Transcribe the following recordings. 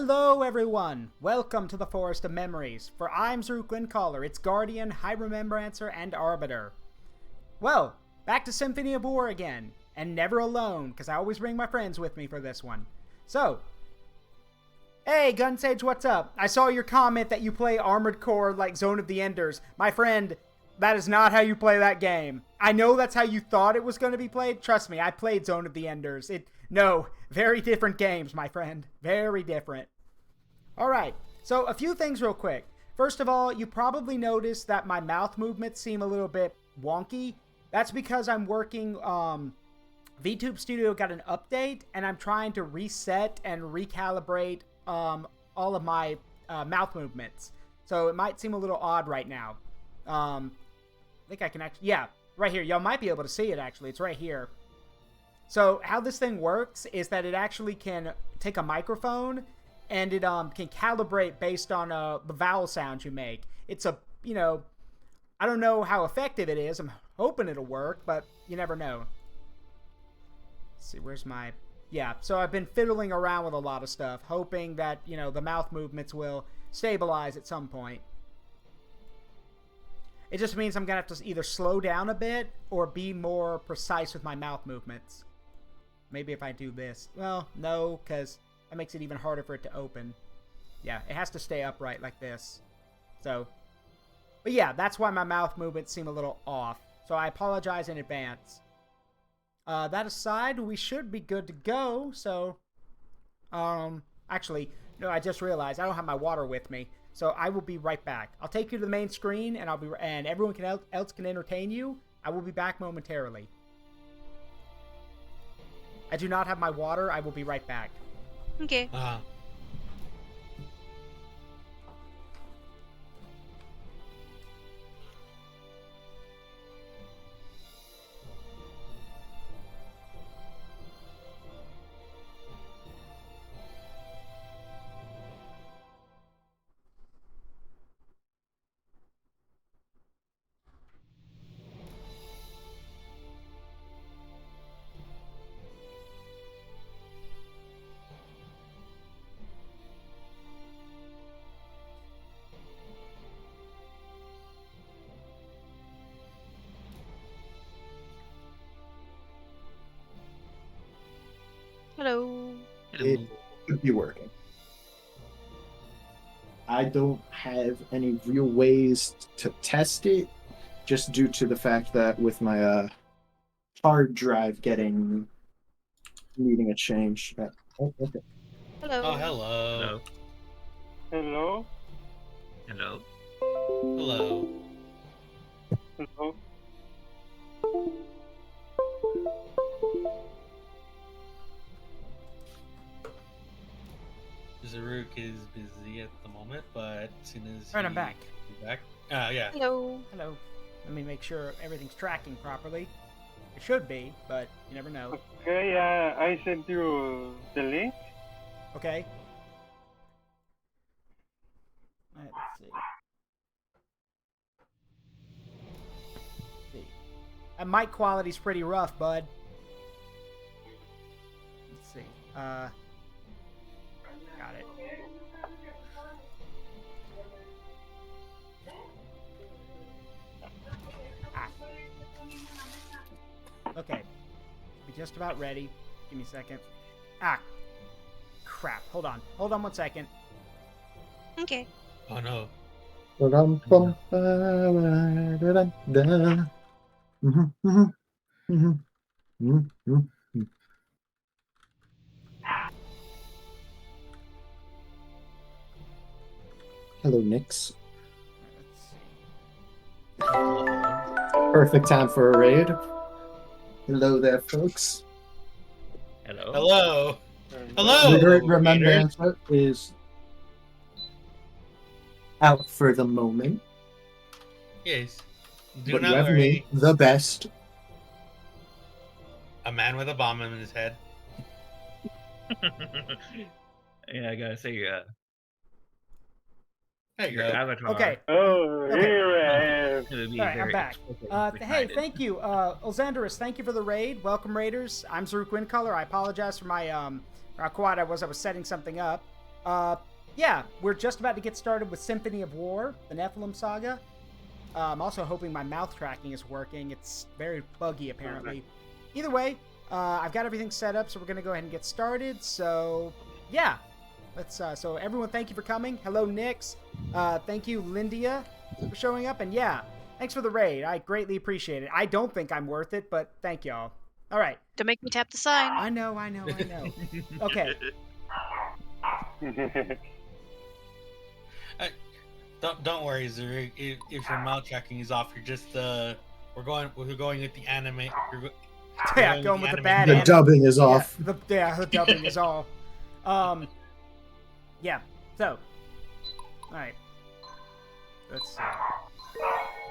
Hello everyone! Welcome to the Forest of Memories, for I'm Warcrimes, its Guardian, High Remembrancer, and Arbiter. Well, back to Symphony of War again, and never alone, because I always bring my friends with me for this one. So, hey Gunsage, what's up? I saw your comment that you play Armored Core like Zone of the Enders. My friend, that is not how you play that game. I know that's how you thought it was going to be played. Trust me, I played Zone of the Enders. No, very different games, my friend. Very different. Alright, so a few things real quick. First of all, you probably noticed that my mouth movements seem a little bit wonky. That's because I'm working, VTube Studio got an update, and I'm trying to reset and recalibrate all of my mouth movements. So it might seem a little odd right now. I think I can actually, yeah, right here. Y'all might be able to see it, actually. It's right here. So how this thing works is that it actually can take a microphone and it can calibrate based on the vowel sounds you make. It's a, you know, I don't know how effective it is. I'm hoping it'll work, but you never know. Let's see, where's my... Yeah, so I've been fiddling around with a lot of stuff, hoping that, you know, the mouth movements will stabilize at some point. It just means I'm going to have to either slow down a bit or be more precise with my mouth movements. Maybe if I do this. Well, no, because that makes it even harder for it to open. Yeah, it has to stay upright like this. So, but yeah, that's why my mouth movements seem a little off. So I apologize in advance. That aside, we should be good to go. So, actually, no, I just realized I don't have my water with me. So I will be right back. I'll take you to the main screen, and and everyone else can entertain you. I will be back momentarily. I do not have my water. I will be right back. Okay. Hello. It could be working. I don't have any real ways to test it, just due to the fact that with my hard drive needing a change. Oh, okay. Hello. Oh, hello. Hello. Hello. Hello. Hello. Zaruk is busy at the moment, but as soon as Alright, I'm back. he's back. Yeah. Hello. Hello. Let me make sure everything's tracking properly. It should be, but you never know. Okay, I sent you the link. Okay. Let's see. That mic quality's pretty rough, bud. Let's see. Got it. Okay. Be just about ready. Give me a second. Crap. Hold on. Hold on 1 second. Okay. Oh no. Hello, Nix. Let's see. Perfect time for a raid. Hello there, folks. Hello. Hello. Hello. Literate Remembrancer is out for the moment. Yes. Do But not you have worry. me, the best. A man with a bomb in his head. Yeah, I gotta say, There you your go. avatar. Okay. Oh, Okay. here I am. It would be All right, I'm very back. explicitly Hey, hidden. thank you, Olzanderus. Thank you for the raid. Welcome, Raiders. I'm Zaruk Windcaller. I apologize for my how quiet I was. I was setting something up. Yeah, we're just about to get started with Symphony of War, the Nephilim saga. I'm also hoping my mouth tracking is working. It's very buggy, apparently. Either way, I've got everything set up, so we're going to go ahead and get started. So, yeah. So everyone, thank you for coming. Hello, Nix. Thank you, Lindia, for showing up. And yeah, thanks for the raid. I greatly appreciate it. I don't think I'm worth it, but thank y'all. All right. Don't make me tap the sign. I know. Okay. Don't worry, Zurich. If your mouth tracking is off, you're just we're going with the anime. Yeah, going with the bad The anime. dubbing is off. The dubbing is off. Yeah. So, all right. Let's see.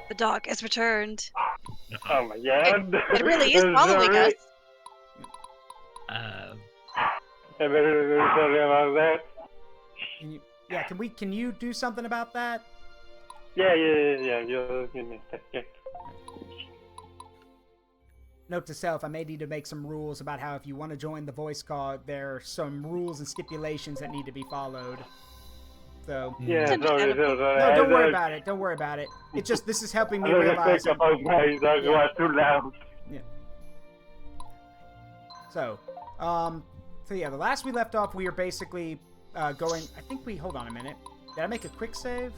The dog has returned. Oh my god. It really is following us. I better do something about that. Can you do something about that? Yeah. You yeah. Note to self, I may need to make some rules about how if you want to join the voice call, there are some rules and stipulations that need to be followed. So Yeah, It's understandable. no, don't worry about it. Don't worry about it. It's just this is helping me I don't realize. think about my dog was too loud. So yeah, the last we left off, we were basically going. I think we hold on a minute. Did I make a quick save?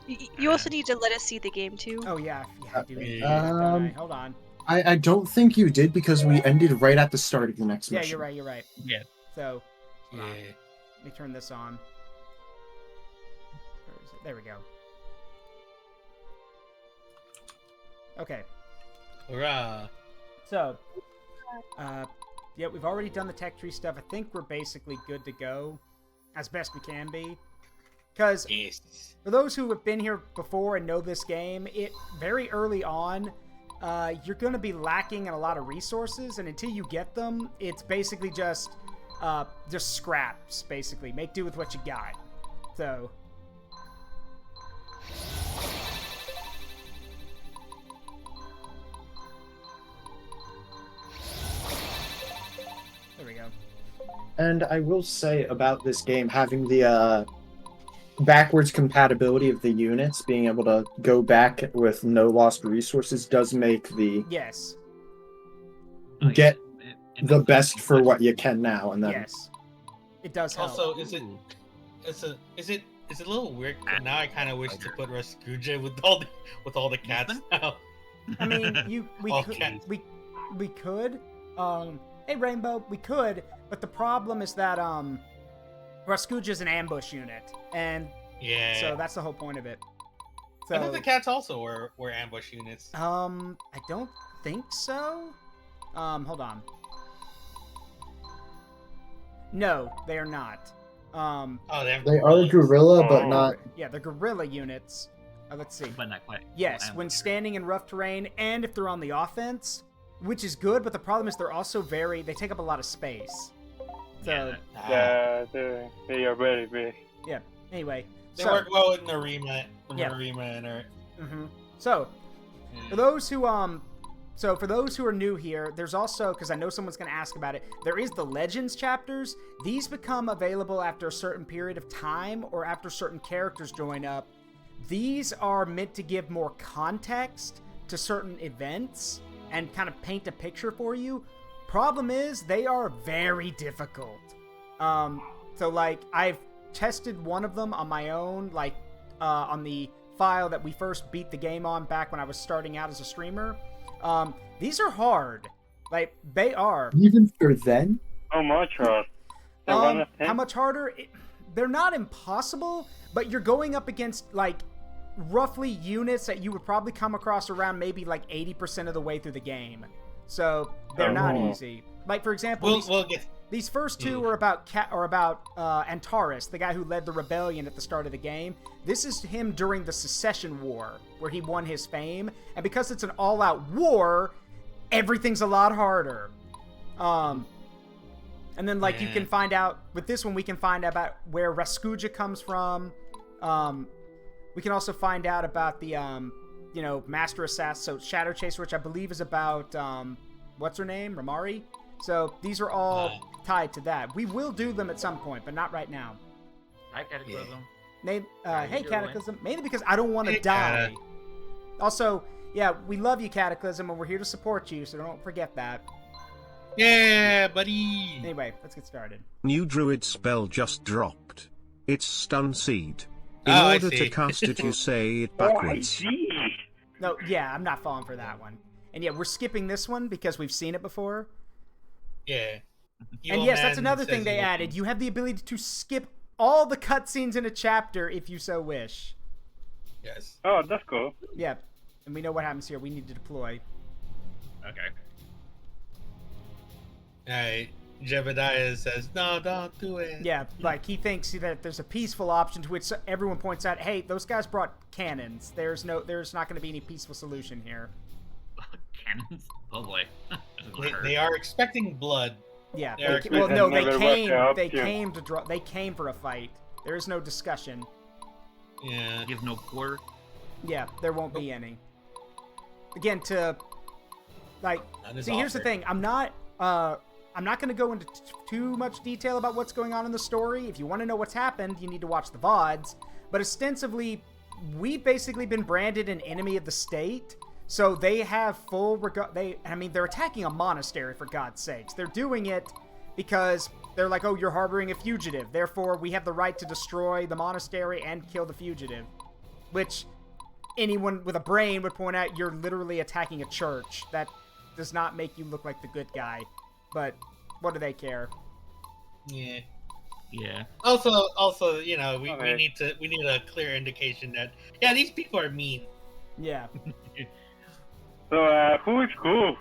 You also need to let us see the game too. Oh yeah, I do. Need to do Um, that, don't I? Hold on. I don't think you did because we ended right at the start of the next Yeah, mission. you're right. Yeah. So Yeah. let me turn this on. Where is it? There we go. Okay. Hurrah! So, yeah, we've already done the tech tree stuff. I think we're basically good to go, as best we can be. Because Yes. for those who have been here before and know this game, very early on, you're going to be lacking in a lot of resources, and until you get them, it's basically just scraps. Basically, make do with what you got. So. There we go. And I will say about this game, having the backwards compatibility of the units, being able to go back with no lost resources does make the Yes. get It the makes best it for much- what you can now. And then Yes. It does help. Also, is it a little weird? Now I kind of wish to put Raskuja with all the cats now. I mean, All cats. we could. Hey Rainbow, we could, but the problem is that Raskuja's an ambush unit, and Yeah. so that's the whole point of it. So I thought the cats also were ambush units. I don't think so. Hold on. No, they are not. Oh, they are gorilla, but Oh. not. Yeah, they're guerrilla units. Let's see. But not quite. Yes, full when amateur. standing in rough terrain and if they're on the offense, which is good, but the problem is they're also they take up a lot of space. So, Yeah. Yeah, they are very big. anyway. They So, work well with Narima, Yeah. and her. So, for those who are new here, there's also, because I know someone's going to ask about it, there is the Legends chapters. These become available after a certain period of time or after certain characters join up. These are meant to give more context to certain events and kind of paint a picture for you. Problem is, they are very difficult. So, like, I've tested one of them on my own, like, on the file that we first beat the game on back when I was starting out as a streamer. These are hard. Like, they are. Even for then, How much are they? 1 of 10? How much harder? They're not impossible, but you're going up against, like, roughly units that you would probably come across around maybe, like, 80% of the way through the game. So, they're not Oh. easy. Like, for example, We'll get. these first two are about Antares, the guy who led the rebellion at the start of the game. This is him during the Secession War, where he won his fame. And because it's an all-out war, everything's a lot harder. And then, like, you can find out, with this one, we can find out about where Raskuja comes from. We can also find out about the, Master Assassin, so Shadow Chaser, which I believe is about, what's her name? Ramari? So these are all tied to that. We will do them at some point, but not right now. Hi, Cataclysm. Hey, doing? Cataclysm. Mainly because I don't want to Hey, die. Cata. Also, yeah, we love you, Cataclysm, and we're here to support you, so don't forget that. Yeah, buddy. Anyway, let's get started. New druid spell just dropped. It's stun seed. In Oh, I order to see. cast it, you say it Oh, I backwards. see. No, yeah, I'm not falling for that one. And yeah, we're skipping this one because we've seen it before. Yeah. And Evil yes, that's man another thing says they evil added. things. You have the ability to skip all the cutscenes in a chapter if you so wish. Yes. Oh, that's cool. Yeah, and we know what happens here. We need to deploy. Okay. Alright. Jebediah says, no, don't do it. Yeah, like he thinks that there's a peaceful option to which everyone points out, hey, those guys brought cannons. There's not going to be any peaceful solution here. Cannons? Oh boy. This is gonna hurt. They are expecting blood. Yeah, They're well, no, they never came. worked out, They yeah. came to draw. They came for a fight. There is no discussion. Yeah. Give no quarter. Yeah, there won't be any. Again, to like, That is see, here's the offer. thing. I'm not going to go into too much detail about what's going on in the story. If you want to know what's happened, you need to watch the VODs. But ostensibly, we've basically been branded an enemy of the state. So they have full regard. They're attacking a monastery, for God's sakes. They're doing it because they're like, oh, you're harboring a fugitive. Therefore, we have the right to destroy the monastery and kill the fugitive. Which anyone with a brain would point out, you're literally attacking a church. That does not make you look like the good guy. But what do they care? Yeah. Yeah. Also, you know, we Okay. need a clear indication that yeah, these people are mean. Yeah. So, who is cool?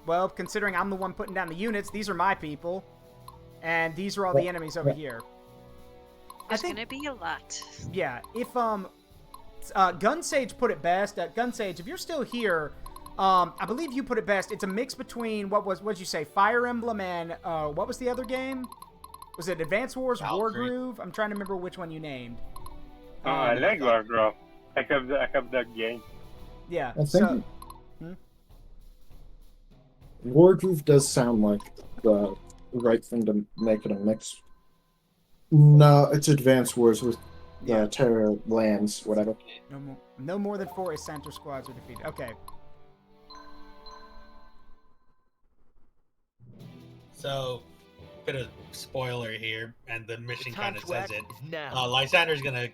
Well, considering I'm the one putting down the units, these are my people. And these are all the enemies over here. There's gonna be a lot. Yeah, if, Gunsage put it best. Gunsage, if you're still here, I believe you put it best. It's a mix between, what'd you say, Fire Emblem and, what was the other game? Was it Advance Wars, Valkyrie. Wargroove? I'm trying to remember which one you named. Oh, I like Wargroove. I have that game. Yeah, I so... think Wargroove does sound like the right thing to make it a mix. No, it's Advance Wars with Terra Lands, whatever. No more than 4 Center squads are defeated. Okay. So, bit of spoiler here, and the mission kind of says it. Now. Lysander's gonna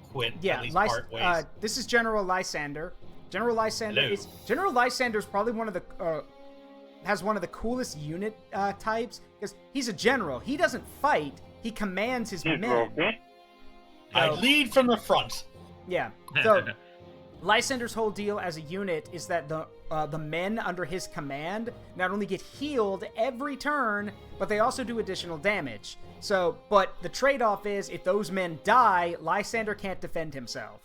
quit. Yeah, at least part ways. this is General Lysander. General Lysander is probably one of the has one of the coolest unit types because he's a general. He doesn't fight. He commands his He's men. broken. I so- lead from the front. Yeah. So Lysander's whole deal as a unit is that the men under his command not only get healed every turn, but they also do additional damage. So, but the trade-off is if those men die, Lysander can't defend himself.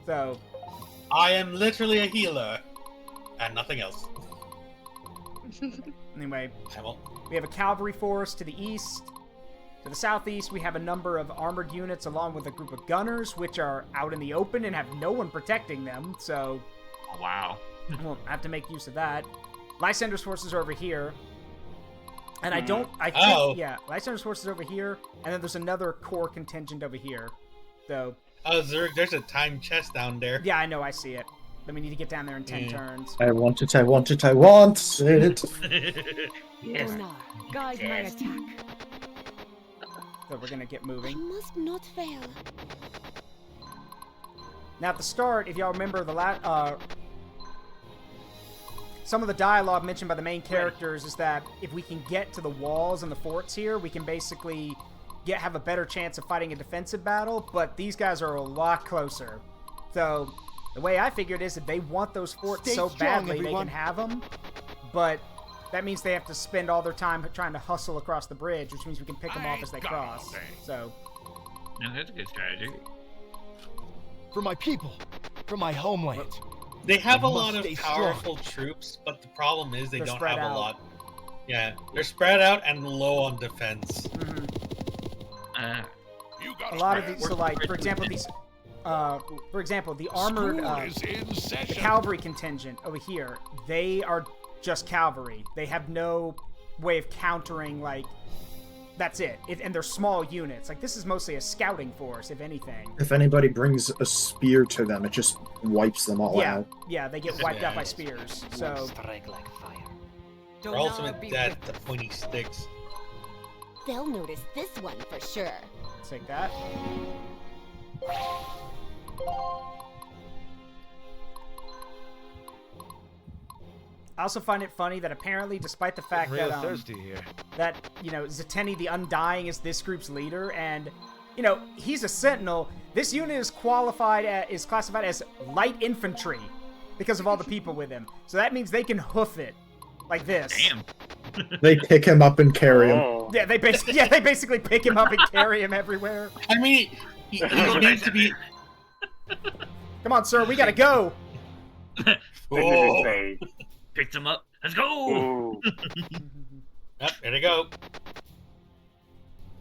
So, I am literally a healer, and nothing else. anyway, I won't. we have a cavalry force to the east. To the southeast, we have a number of armored units along with a group of gunners, which are out in the open and have no one protecting them, so Oh, wow. we'll have to make use of that. Lysander's forces are over here. And I think, yeah, Lysander's forces over here, and then there's another core contingent over here. So, Oh, there's a time chest down there. yeah, I know, I see it. Then we need to get down there in 10 turns. I want it, I want it, I want it! Yes. Donar, guide my Yes. attack. So we're gonna get I moving. must not fail. Now at the start, if y'all remember some of the dialogue mentioned by the main characters is that if we can get to the walls and the forts here, we can basically have a better chance of fighting a defensive battle, but these guys are a lot closer. So the way I figured is if they want those forts Stay so strong, badly, everyone. they can have them, but that means they have to spend all their time trying to hustle across the bridge, which means we can pick them off as they cross. So, No, that's a good strategy. For my people, for my homeland. They have a We lot must of stay strong. powerful troops, but the problem is they They're don't spread have out. a lot. Yeah, they're spread out and low on defense. mhm. You A lot of these, so like, for example, the armored, the cavalry contingent over here, they are just cavalry. They have no way of countering, like, that's it. And they're small units. Like, this is mostly a scouting force, if anything. If anybody brings a spear to them, it just wipes them all out. Yeah, they get wiped out by spears. So Strike like fire. For ultimate death, the pointy sticks. They'll notice this one for sure. let's take that. I also find it funny that apparently, despite the fact Real that thirsty here. that Zeteni the Undying is this group's leader, and he's a sentinel. This unit is classified as light infantry because of all the people with him. So that means they can hoof it like this. Damn. They pick him up and carry him. Oh. Yeah, they basically pick him up and carry him everywhere. I mean, he needs to be. Come on, sir, we gotta go. Oh. Say, Picked him up. Let's go. ooh. Yep, there they go.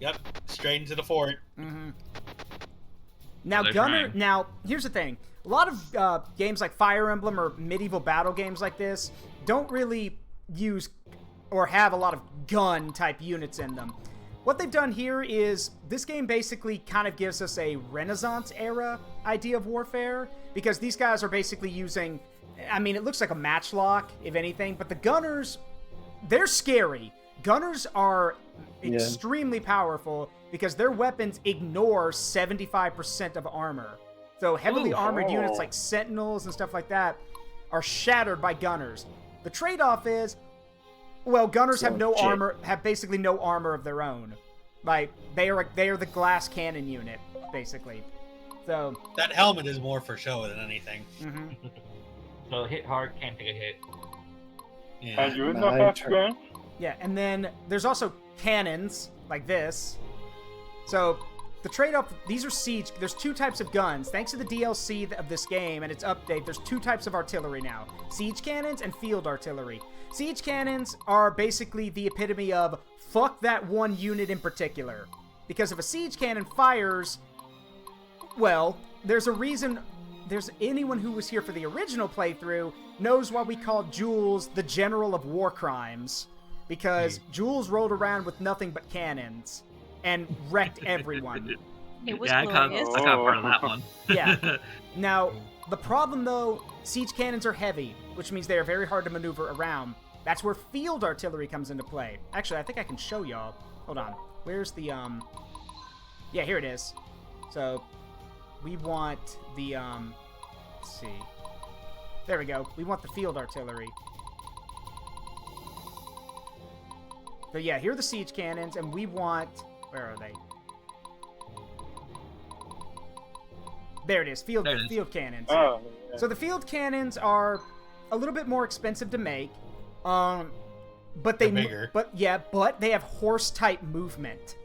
Yep, straight into the fort. Mm-hmm. Now, They're Gunner. trying. Now, here's the thing: a lot of games like Fire Emblem or medieval battle games like this don't really use or have a lot of gun type units in them. What they've done here is this game basically kind of gives us a Renaissance era idea of warfare, because these guys are basically using, I mean, it looks like a matchlock, if anything, but the gunners, they're scary. Gunners are extremely powerful because their weapons ignore 75% of armor. So heavily armored units like sentinels and stuff like that are shattered by gunners. The trade-off is, well, gunners have no armor, have basically no armor of their own. Like, they are the glass cannon unit, basically. So That helmet is more for show than anything. So hit hard, can't take a hit. Yeah. And you not have gun? yeah, and then there's also cannons like this. So the trade-off, these are siege. There's two types of guns. Thanks to the DLC of this game and its update, there's two types of artillery now: siege cannons and field artillery. Siege cannons are basically the epitome of fuck that one unit in particular, because if a siege cannon fires, well, there's a reason. There's anyone who was here for the original playthrough knows why we called Jules the General of Warcrimes, because Jules rolled around with nothing but cannons and wrecked everyone. It was Yeah, I caught glorious. part of that one. Yeah. Now, the problem though, siege cannons are heavy, which means they are very hard to maneuver around. That's where field artillery comes into play. Actually, I think I can show y'all. Hold on. Where's the, yeah, here it is. So, we want the, let's see. There we go. We want the field artillery. So yeah, here are the siege cannons, and we want, where are they? There it is, field cannons. Oh, yeah. So the field cannons are a little bit more expensive to make, but They're bigger. but they have horse-type movement.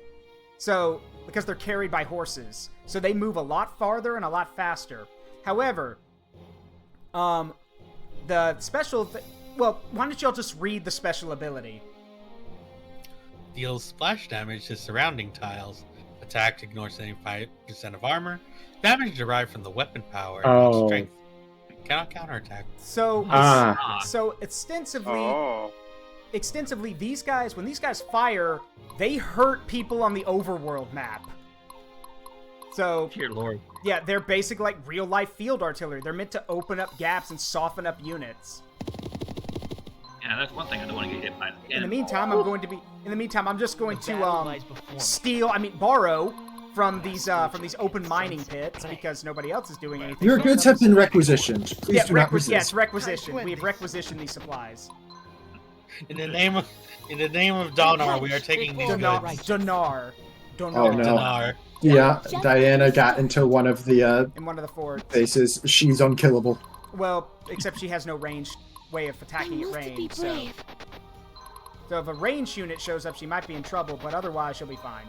So because they're carried by horses, so they move a lot farther and a lot faster. However, the special, well, why don't y'all just read the special ability? Deals splash damage to surrounding tiles. Attack ignores 75% of armor. Damage derived from the weapon power and strength. Cannot counterattack. So, Ah. so extensively, Oh. these guys, when these guys fire, they hurt people on the overworld map. So, Dear Lord. yeah, they're basically like real-life field artillery. They're meant to open up gaps and soften up units. Yeah, that's one thing I don't want to get hit by. In the meantime, I'm just going to borrow from these open mining pits, because nobody else is doing anything. Your goods have been requisitioned. Please do not resist. Yes, requisitioned. We have requisitioned these supplies. In the name of Donar, we are taking these goods. Donar. Oh, no. Donar. Yeah, Diana got into one of the In one of the forts. bases. She's unkillable. Well, except she has no ranged way of attacking at range. So if a ranged unit shows up, she might be in trouble, but otherwise she'll be fine.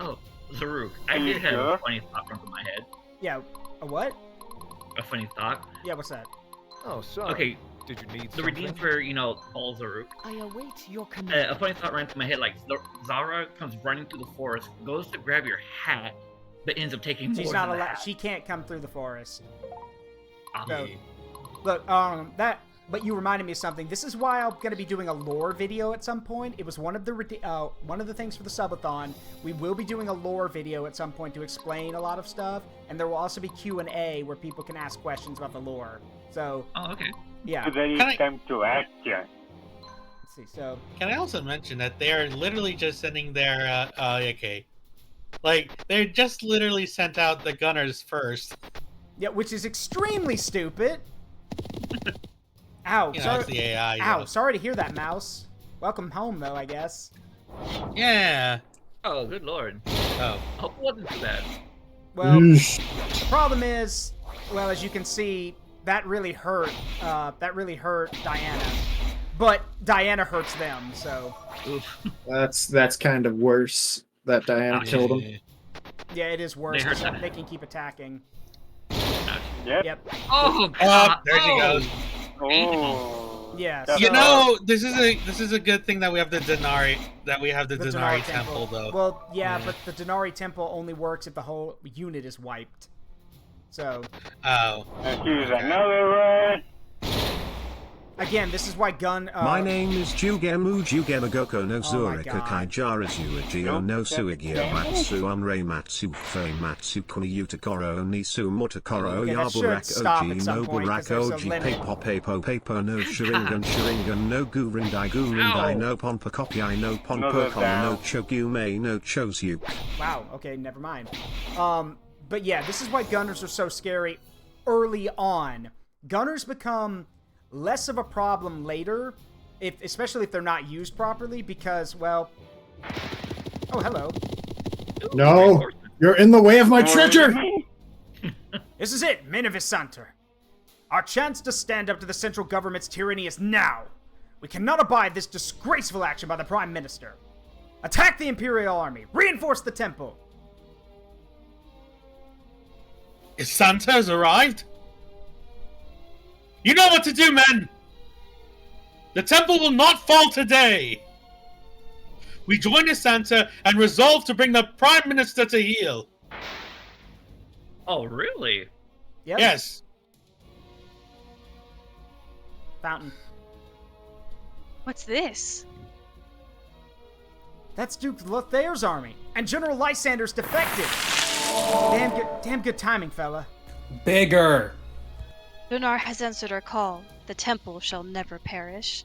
Oh, Zaruk. I did have a funny thought run through my head. Yeah, a what? A funny thought. Yeah, what's that? Oh, sorry. Okay, Did you need the redeem for, all Zaruk. I await your command. A funny thought ran through my head, like, Zara comes running through the forest, goes to grab your hat, but ends up taking more She's than not the allowed. hat. She can't come through the forest. Ah, So, look, but you reminded me of something. This is why I'm going to be doing a lore video at some point. It was one of the things for the subathon. We will be doing a lore video at some point to explain a lot of stuff, and there will also be Q&A where people can ask questions about the lore. So, Oh, okay. yeah. So then it's time to action. Let's see. So, Can I also mention that they are literally just sending their okay, like they just literally sent out the gunners first. yeah, which is extremely stupid. Ow! You know, Sorry. it's the AI. Ow! Sorry to hear that, Mouse. Welcome home, though, I guess. Yeah. Oh, good lord. Oh. Hope it wasn't too bad. Well, the problem is, well, as you can see, that really hurt. That really hurt Diana. But Diana hurts them, so. Oof. That's kind of worse that Diana Ouch. killed him. Yeah, it is worse. They hurt So that. they can keep attacking. Yep. Yep. Oh, God. There she goes. Oh. Yeah. That's You so- know, this is a good thing that we have the Denari Denari temple though. Well, yeah, but the Denari temple only works if the whole unit is wiped. So, Oh. And here's another one. again, this is why gun. My name is Jugemu Jugemagoko no Oh my Zureka God. Kaijara Zuagio no Suigia Matsu Unre Matsu Fei Matsu Kuni Utakoro Nisu Mutakoro Okay, that should Yaburak stop Oji at some no point, 'cause Burak there's a Oji limit. Papo Papo no Sharingan no Gurindai no Ponpa Kopi no Another Ponpa down. no Chogume no Chosu. Wow. Okay, never mind. But yeah, this is why gunners are so scary early on. Gunners become less of a problem later, especially if they're not used properly, because, well... Oh, hello. No, Reinforcement. you're in the way of my treasure. This is it, men of Isanter. Our chance to stand up to the central government's tyranny is now. We cannot abide this disgraceful action by the Prime Minister. Attack the Imperial Army. Reinforce the temple. Is Santa's arrived? You know what to do, men! The temple will not fall today! We join the Santa and resolve to bring the Prime Minister to heel. Oh, really? Yep. Yes. Fountain. What's this? That's Duke Lothaire's army, and General Lysander's defected. Damn good timing, fella. Bigger. Lunar has answered our call. The temple shall never perish.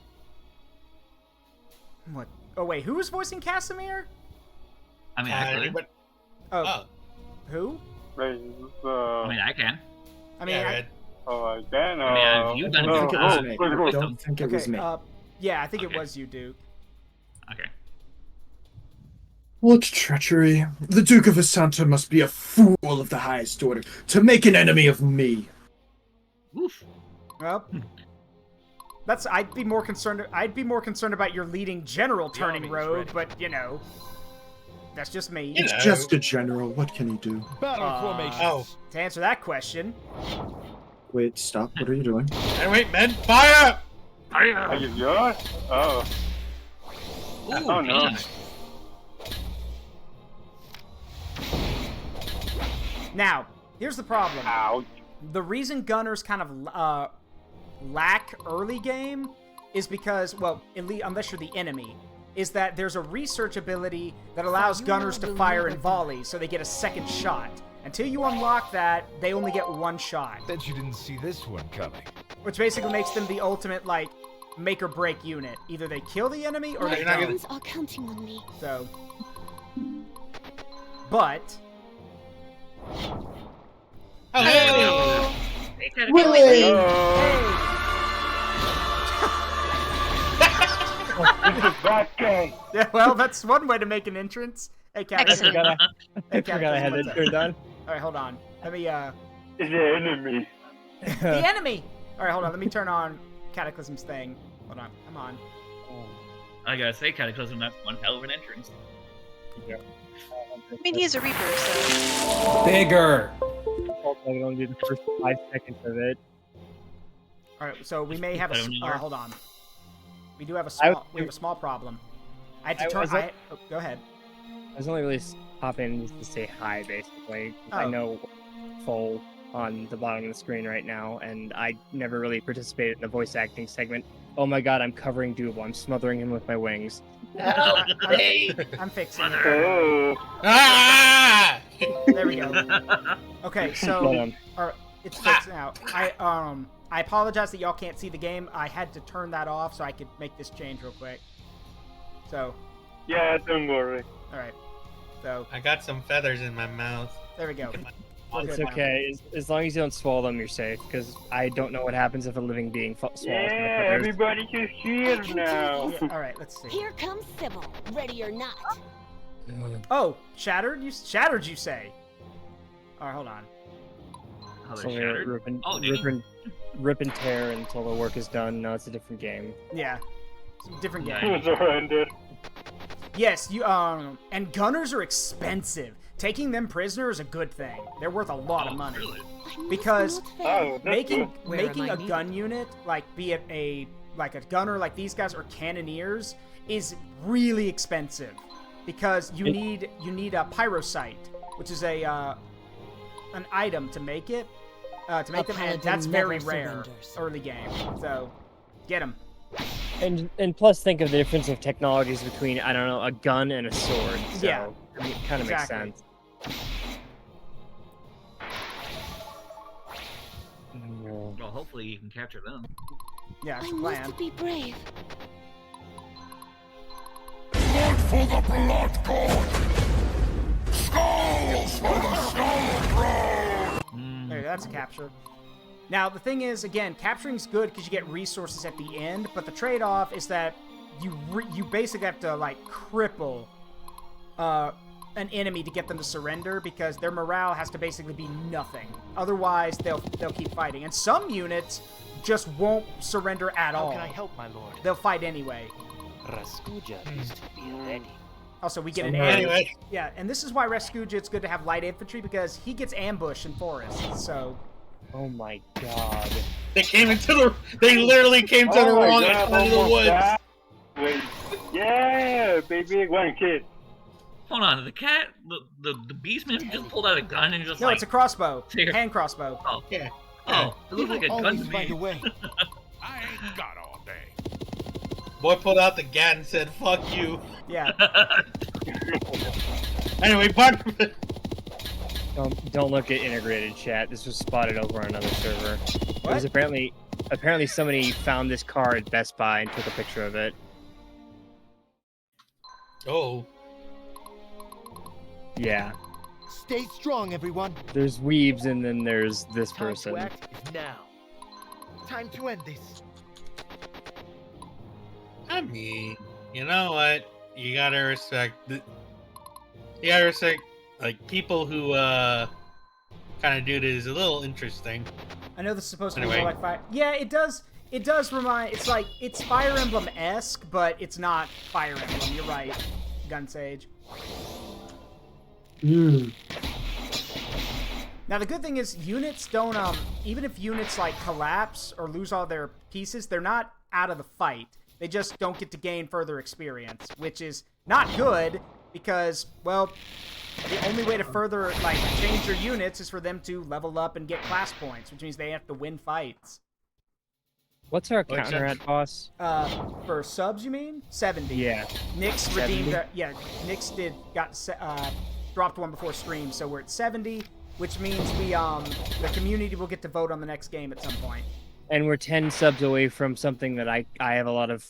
What? Oh wait, who was voicing Casimir? I mean, I could. But, Oh, who? I mean, I can. I mean, yeah, I- Red. Oh, again. I mean, have you done I it? think it was Oh, me. good I wisdom. don't think it was okay. me. Yeah, I think it Okay. was you, Duke. Okay. What treachery! The Duke of Asanta must be a fool of the highest order to make an enemy of me. Oof. Well, I'd be more concerned about your leading general turning rogue, but you know, that's just me. You It's know. just a general. What can he do? Battle formation. Oh. To answer that question, Wait, stop. What are you doing? Hey, wait, men, fire! Are you yours? Oh. Ooh, Oh, no. damn. now here's the problem. Ouch. The reason gunners kind of lack early game is because, well, unless you're the enemy, is that there's a research ability that allows gunners to fire in volleys, so they get a second shot. Until you unlock that, they only get one shot, Bet you didn't see this one coming. which basically makes them the ultimate, like, make or break unit. Either they kill the enemy or My they you're not gonna- don't. friends are counting on me. So, but Oh, Hello. Hey, kinda Willie! That guy. yeah, well, that's one way to make an entrance. Hey, Captain. Excellent. Hey, Captain, I had what's it up? turned on. All right, hold on. Let me Is the enemy. the enemy. All right, hold on. Let me turn on Cataclysm's thing. Hold on. Come on. I gotta say, Cataclysm, that's one hell of an entrance. I mean, he is a Reaper, so... Bigger. I can only do the first 5 seconds of it. All right, so we may have a. I don't know. Hold on. We do have a I- small problem. I had to I turn. was up- Go ahead. I was only really popping just to say hi, basically. 'Cause I Oh. know full on the bottom of the screen right now, and I never really participated in the voice acting segment. Oh my god, I'm covering Dougal. I'm smothering him with my wings. I'm fixing it. Oh. Ah! There we go. Okay, so But, it's fixed now. I apologize that y'all can't see the game. I had to turn that off so I could make this change real quick. So, Yeah, don't worry. all right. So I got some feathers in my mouth. there we go. it's Good now. okay. As long as you don't swallow them, you're safe. Because I don't know what happens if a living being swallows my Yeah, feathers. everybody can hear now. Yeah, all right, let's see. Here comes Sybil, ready or not. Oh, shattered? You say? All right, hold on. Oh, So they're we're shattered? rip and tear until the work is done. No, it's a different game. Yeah, it's a different Nice. game. Surrender. Yes, you and gunners are expensive. Taking them prisoner is a good thing. They're worth a lot of money. Really? Because Oh, that's making good. Where am making I a needed? gun unit, like be it a gunner like these guys or cannoneers, is really expensive. Because you need a pyrocyte, which is a an item to make it. To make them, and paladin that's very never rare surrenders. early game. So, get them. And plus, think of the difference of technologies between, I don't know, a gun and a sword. So Yeah, it kind of exactly. makes sense. Well, hopefully you can capture them. Yeah, that's I the need plan. to be brave. There, that's a capture. Now, the thing is, again, capturing's good because you get resources at the end, but the trade-off is that you basically have to, like, cripple an enemy to get them to surrender because their morale has to basically be nothing. Otherwise, they'll keep fighting. And some units just won't surrender at all. How can I help, my lord? They'll fight anyway. Raskuja is to be ready. Also, we get an Anyway, Yeah, and this is why Rescuja, it's good to have light infantry because he gets ambushed in forests, so... Oh my god. they literally came to the Oh my wrong God, end of the almost woods. died. Wait. Yeah, baby, one kid. Hold on, the cat, the beastman just pulled out a gun and just No, like... it's a crossbow. Here. Hand crossbow. Oh, Yeah. oh, it He looks like a will gun always to find a me. way. I ain't got all day. Boy pulled out the gat and said, "Fuck you." Yeah. Anyway, but Don't look at integrated chat. This was spotted over on another server. It was What? apparently somebody found this car at Best Buy and took a picture of it. oh, Yeah. Stay strong, everyone. There's Weebs and then there's this Time person. to act is now. Time to end this. I mean, you know what? You gotta respect. You gotta respect, like, people who kind of do this. A little interesting. I know this is supposed to be Anyway. more like fire. Yeah, it does. It does remind. It's like it's Fire Emblem-esque, but it's not Fire Emblem. You're right, Gun Sage. Now the good thing is units don't even if units like collapse or lose all their pieces, they're not out of the fight. They just don't get to gain further experience, which is not good because, well, the only way to further like change your units is for them to level up and get class points, which means they have to win fights. What's our What's counter that? at, boss? For subs, you mean? 70. Yeah. Nyx 70? redeemed. Yeah, Nyx dropped one before stream, so we're at 70, which means we the community will get to vote on the next game at some point. And we're 10 subs away from something that I have a lot of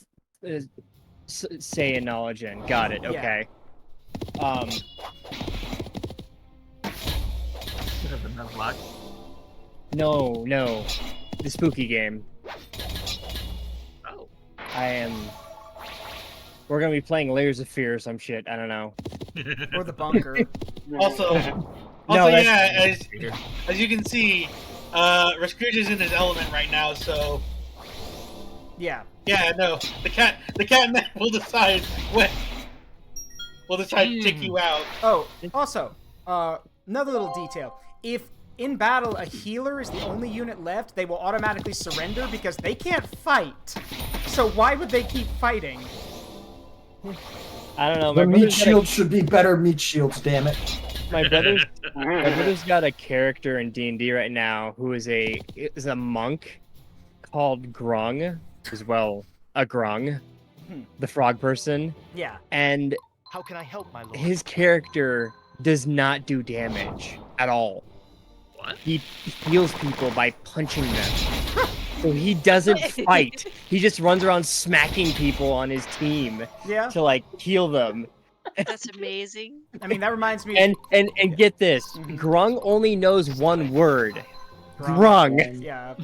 say and knowledge in. Got it. Yeah. Okay. Should have been unlocked. No. The spooky game. Oh. We're gonna be playing Layers of Fear or some shit. I don't know. Or the bunker. Also, No, yeah, as you can see, Raskuja's in his element right now, so Yeah. yeah, no, the cat and that will decide when. We'll decide to take you out. Oh, also, another little detail. If in battle a healer is the only unit left, they will automatically surrender because they can't fight. So why would they keep fighting? I don't know. The My meat brother's got a- shields should be better meat shields, damn it. my brother's got a character in D&D right now who is a monk called Grung, as well a Grung, the frog person. Yeah. And How can I help, my lord? his character does not do damage at all. What? He heals people by punching them. So he doesn't fight. He just runs around smacking people on his team to like heal them. That's amazing. I mean, that reminds me. And get this, Grung only knows one word. Grung. Yeah.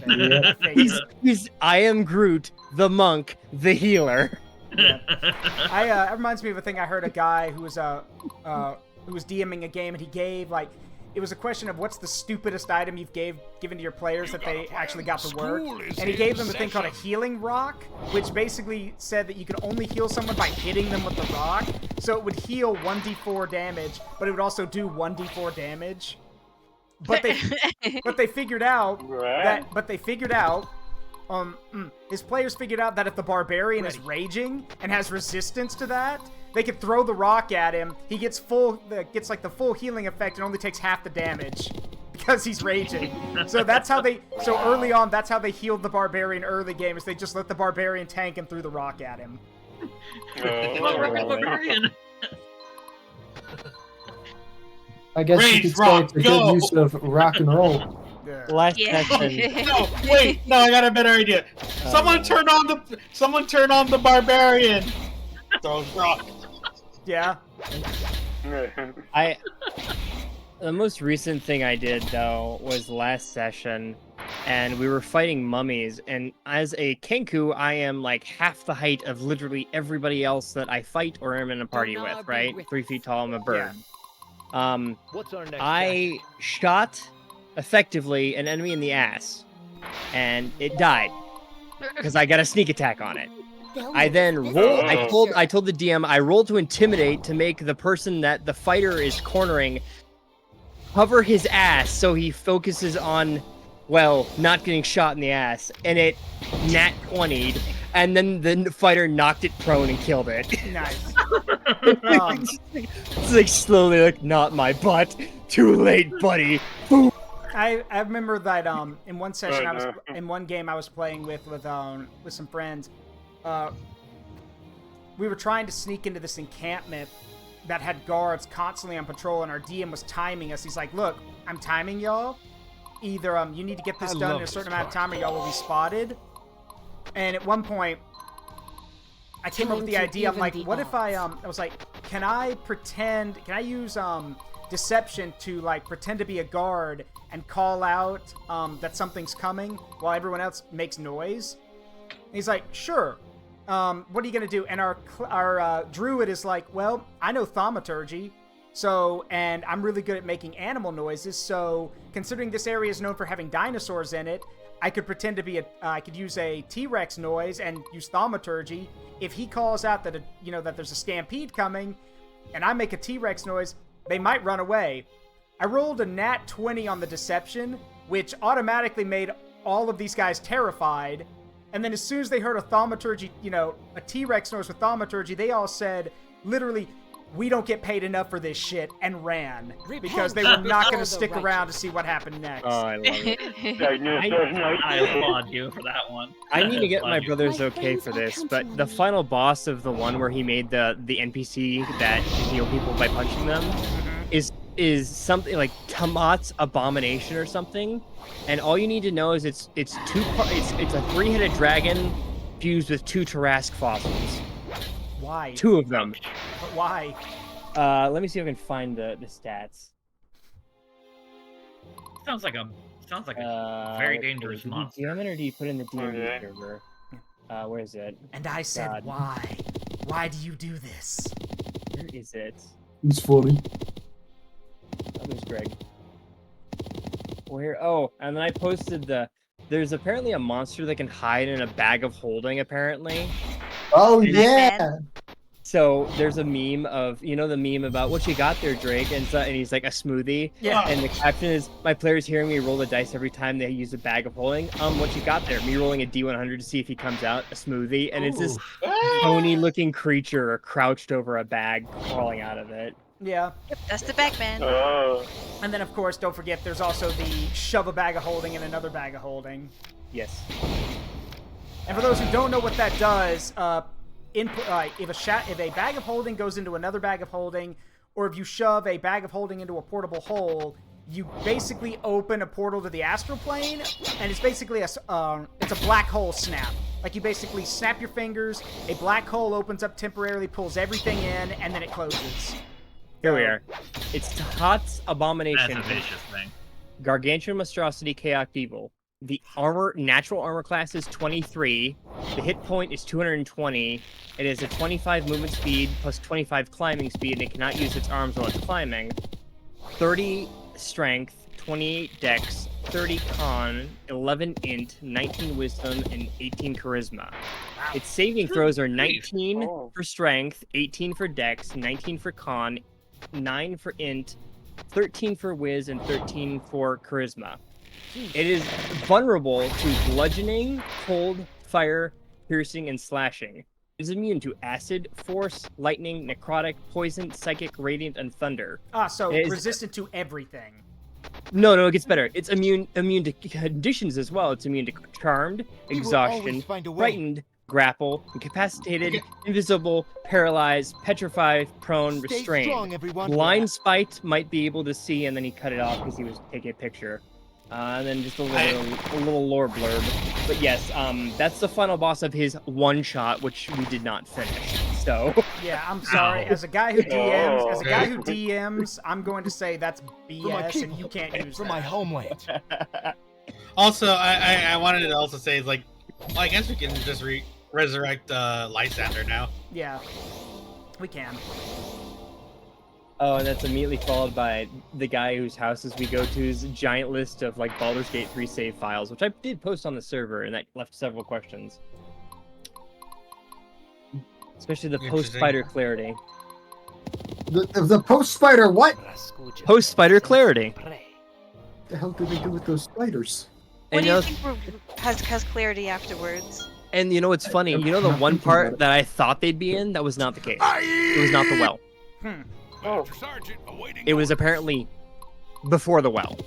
He's I am Groot, the monk, the healer. Yeah. That reminds me of a thing I heard a guy who was DMing a game, and he gave like, it was a question of what's the stupidest item you've given to your players that they actually got to work, and he gave them a thing called a healing rock, which basically said that you could only heal someone by hitting them with the rock. So it would heal 1d4 damage, but it would also do 1d4 damage. But they figured out his players figured out that if the barbarian is raging and has resistance to that, they could throw the rock at him. He gets like the full healing effect and only takes half the damage because he's raging. So early on, that's how they healed the barbarian early game, is they just let the barbarian tank and threw the rock at him. Barbarian. I guess you could say it's a good use of rock and roll. Last session. No, wait, no, I got a better idea. Someone turn on the barbarian. Throws rock. Yeah. The most recent thing I did though was last session, and we were fighting mummies, and as a Kenku, I am like half the height of literally everybody else that I fight or am in a party with, right? 3 feet tall, I'm a bird. Yeah. What's our next I shot effectively an enemy in the ass, and it died because I got a sneak attack on it. I then rolled. I told the DM I rolled to intimidate to make the person that the fighter is cornering cover his ass so he focuses on, well, not getting shot in the ass, and it nat 20'd, and then the fighter knocked it prone and killed it. Nice. It's like slowly like, not my butt. Too late, buddy. Boom. I remember that in one session in one game I was playing with some friends. We were trying to sneak into this encampment that had guards constantly on patrol, and our DM was timing us. He's like, "Look, I'm timing y'all. Either you need to get this done in a certain amount of time, or y'all will be spotted." And at one point, I came up with the idea. I'm like, "What if I was like, can I use deception to like pretend to be a guard and call out that something's coming while everyone else makes noise?" And he's like, "Sure. What are you gonna do?" And our druid is like, "Well, I know thaumaturgy, and I'm really good at making animal noises. So considering this area is known for having dinosaurs in it, I could pretend to be I could use a T-Rex noise and use thaumaturgy. If he calls out that that there's a stampede coming, and I make a T-Rex noise, they might run away." I rolled a nat 20 on the deception, which automatically made all of these guys terrified. And then as soon as they heard a thaumaturgy, a T-Rex noise with thaumaturgy, they all said, literally, "We don't get paid enough for this shit," and ran. Because they were not going to stick around to see what happened next. Oh, I love it. I applaud you for that one. I need to get my brother's okay for this, but the final boss of the one where he made the NPC that heal people by punching them is something like Tamat's Abomination or something, and all you need to know is it's a 3-headed dragon fused with 2 Tarrasque fossils. Why? 2 of them. But why? Let me see if I can find the stats. Sounds like a very dangerous monster. Do you DM it or do you put in the DM server? Where is it? And I said, God. "Why? Why do you do this?" Where is it? It's funny. Oh, there's Greg. Where? Oh, and then I posted there's apparently a monster that can hide in a bag of holding, apparently. Oh, yeah! So there's a meme of, the meme about what you got there, Drake, and he's like a smoothie. Yeah. And the caption is, "My players hearing me roll the dice every time they use a bag of holding. What you got there? Me rolling a D100 to see if he comes out, a smoothie." And it's this bony-looking creature crouched over a bag, crawling out of it. Yeah. Yep, that's the Bagman. And then, of course, don't forget, there's also the shove a bag of holding and another bag of holding. Yes. And for those who don't know what that does, if a bag of holding goes into another bag of holding, or if you shove a bag of holding into a portable hole, you basically open a portal to the astral plane, and it's basically it's a black hole snap. Like, you basically snap your fingers, a black hole opens up temporarily, pulls everything in, and then it closes. Here we are. It's Tahat's Abomination. That's a vicious thing. Gargantuan Monstrosity Chaotic Evil. The natural armor class is 23. The hit point is 220. It is a 25 movement speed plus 25 climbing speed, and it cannot use its arms while it's climbing. 30 strength, 28 dex, 30 con, 11 int, 19 wisdom, and 18 charisma. Its saving throws are 19 for strength, 18 for dex, 19 for con, 9 for int, 13 for whiz, and 13 for charisma. It is vulnerable to bludgeoning, cold, fire, piercing, and slashing. It is immune to acid, force, lightning, necrotic, poison, psychic, radiant, and thunder. So resistant to everything. No, it gets better. It's immune to conditions as well. It's immune to charmed, exhaustion, frightened, grapple, incapacitated, invisible, paralyzed, petrified, prone, restrained. Blind Spite might be able to see, and then he cut it off because he was taking a picture. And then just a little lore blurb. But yes, that's the final boss of his one shot, which we did not finish. So yeah, I'm sorry. As a guy who DMs, I'm going to say that's BS, and you can't use for my homeland. Also, I wanted to also say, like, well, I guess we can just resurrect Lysander now. Yeah, we can. Oh, and that's immediately followed by the guy whose houses we go to's giant list of, like, Baldur's Gate 3 save files, which I did post on the server, and that left several questions. Especially the post-spider clarity. The post-spider what? Post-spider clarity. What the hell do they do with those spiders? What do you think has clarity afterwards? And you know what's funny? You know the one part that I thought they'd be in? That was not the case. It was not the well. It was apparently before the well.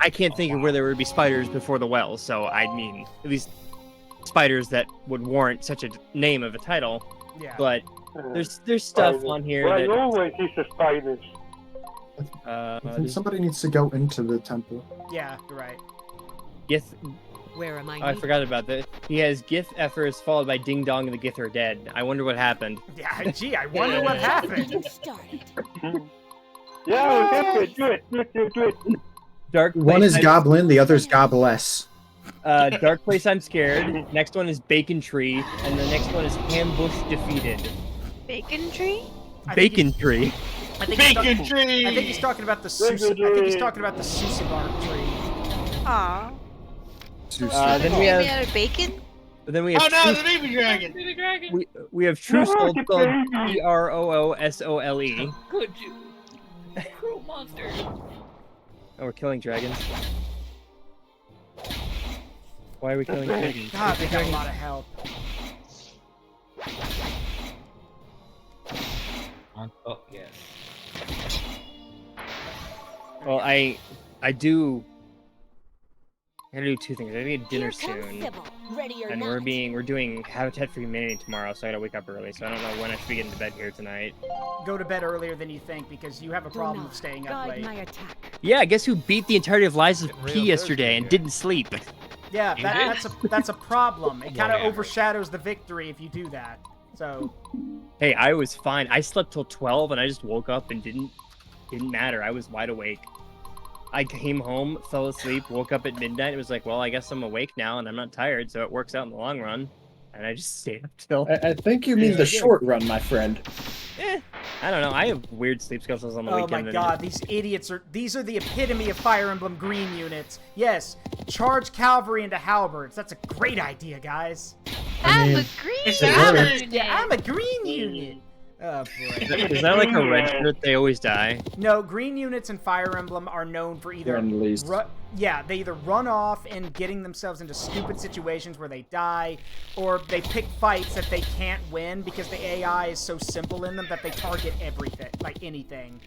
I can't think of where there would be spiders before the well, so I mean, at least spiders that would warrant such a name of a title. Yeah. But there's stuff on here that... always used to spiders. I think somebody needs to go into the temple. Yeah, you're right. Where am I? I forgot about that. He has Gith Effers followed by Ding Dong and the Gith are dead. I wonder what happened. Yeah, gee, I wonder what happened. Yeah, do it. Dark One is Goblin, the other's Gobless. Dark Place I'm Scared. Next one is Bacon Tree, and the next one is Hambush Defeated. Bacon Tree? Bacon Tree. Bacon Tree! I think he's talking about the Susabar tree. Aww. Then we have... out of bacon? Then we have... Oh no, the baby dragon! We have True Soul spelled Troosole. Could you? Cruel monster. Oh, we're killing dragons. Why are we killing dragons? God, they got a lot of help. Oh, yes. Well, I do... I gotta do two things. I gotta get dinner soon, and we're doing Habitat for Humanity tomorrow, so I gotta wake up early. So I don't know when I should be getting to bed here tonight. Go to bed earlier than you think because you have a problem with staying up late. Yeah, guess who beat the entirety of Lies of P yesterday and didn't sleep? Yeah, that's a problem. It kind of overshadows the victory if you do that. So. Hey, I was fine. I slept till 12, and I just woke up and didn't matter. I was wide awake. I came home, fell asleep, woke up at midnight. It was like, well, I guess I'm awake now, and I'm not tired, so it works out in the long run. And I just stayed up till... I think you mean the short run, my friend. I don't know. I have weird sleep schedules on the weekend. Oh my god, these idiots these are the epitome of Fire Emblem Green units. Yes, charge cavalry into halberds. That's a great idea, guys. I'm a green unit. Yeah, I'm a green unit. Oh boy. Is that like a red shirt? They always die. No, green units in Fire Emblem are known for either they either run off and getting themselves into stupid situations where they die, or they pick fights that they can't win because the AI is so simple in them that they target everything, like anything.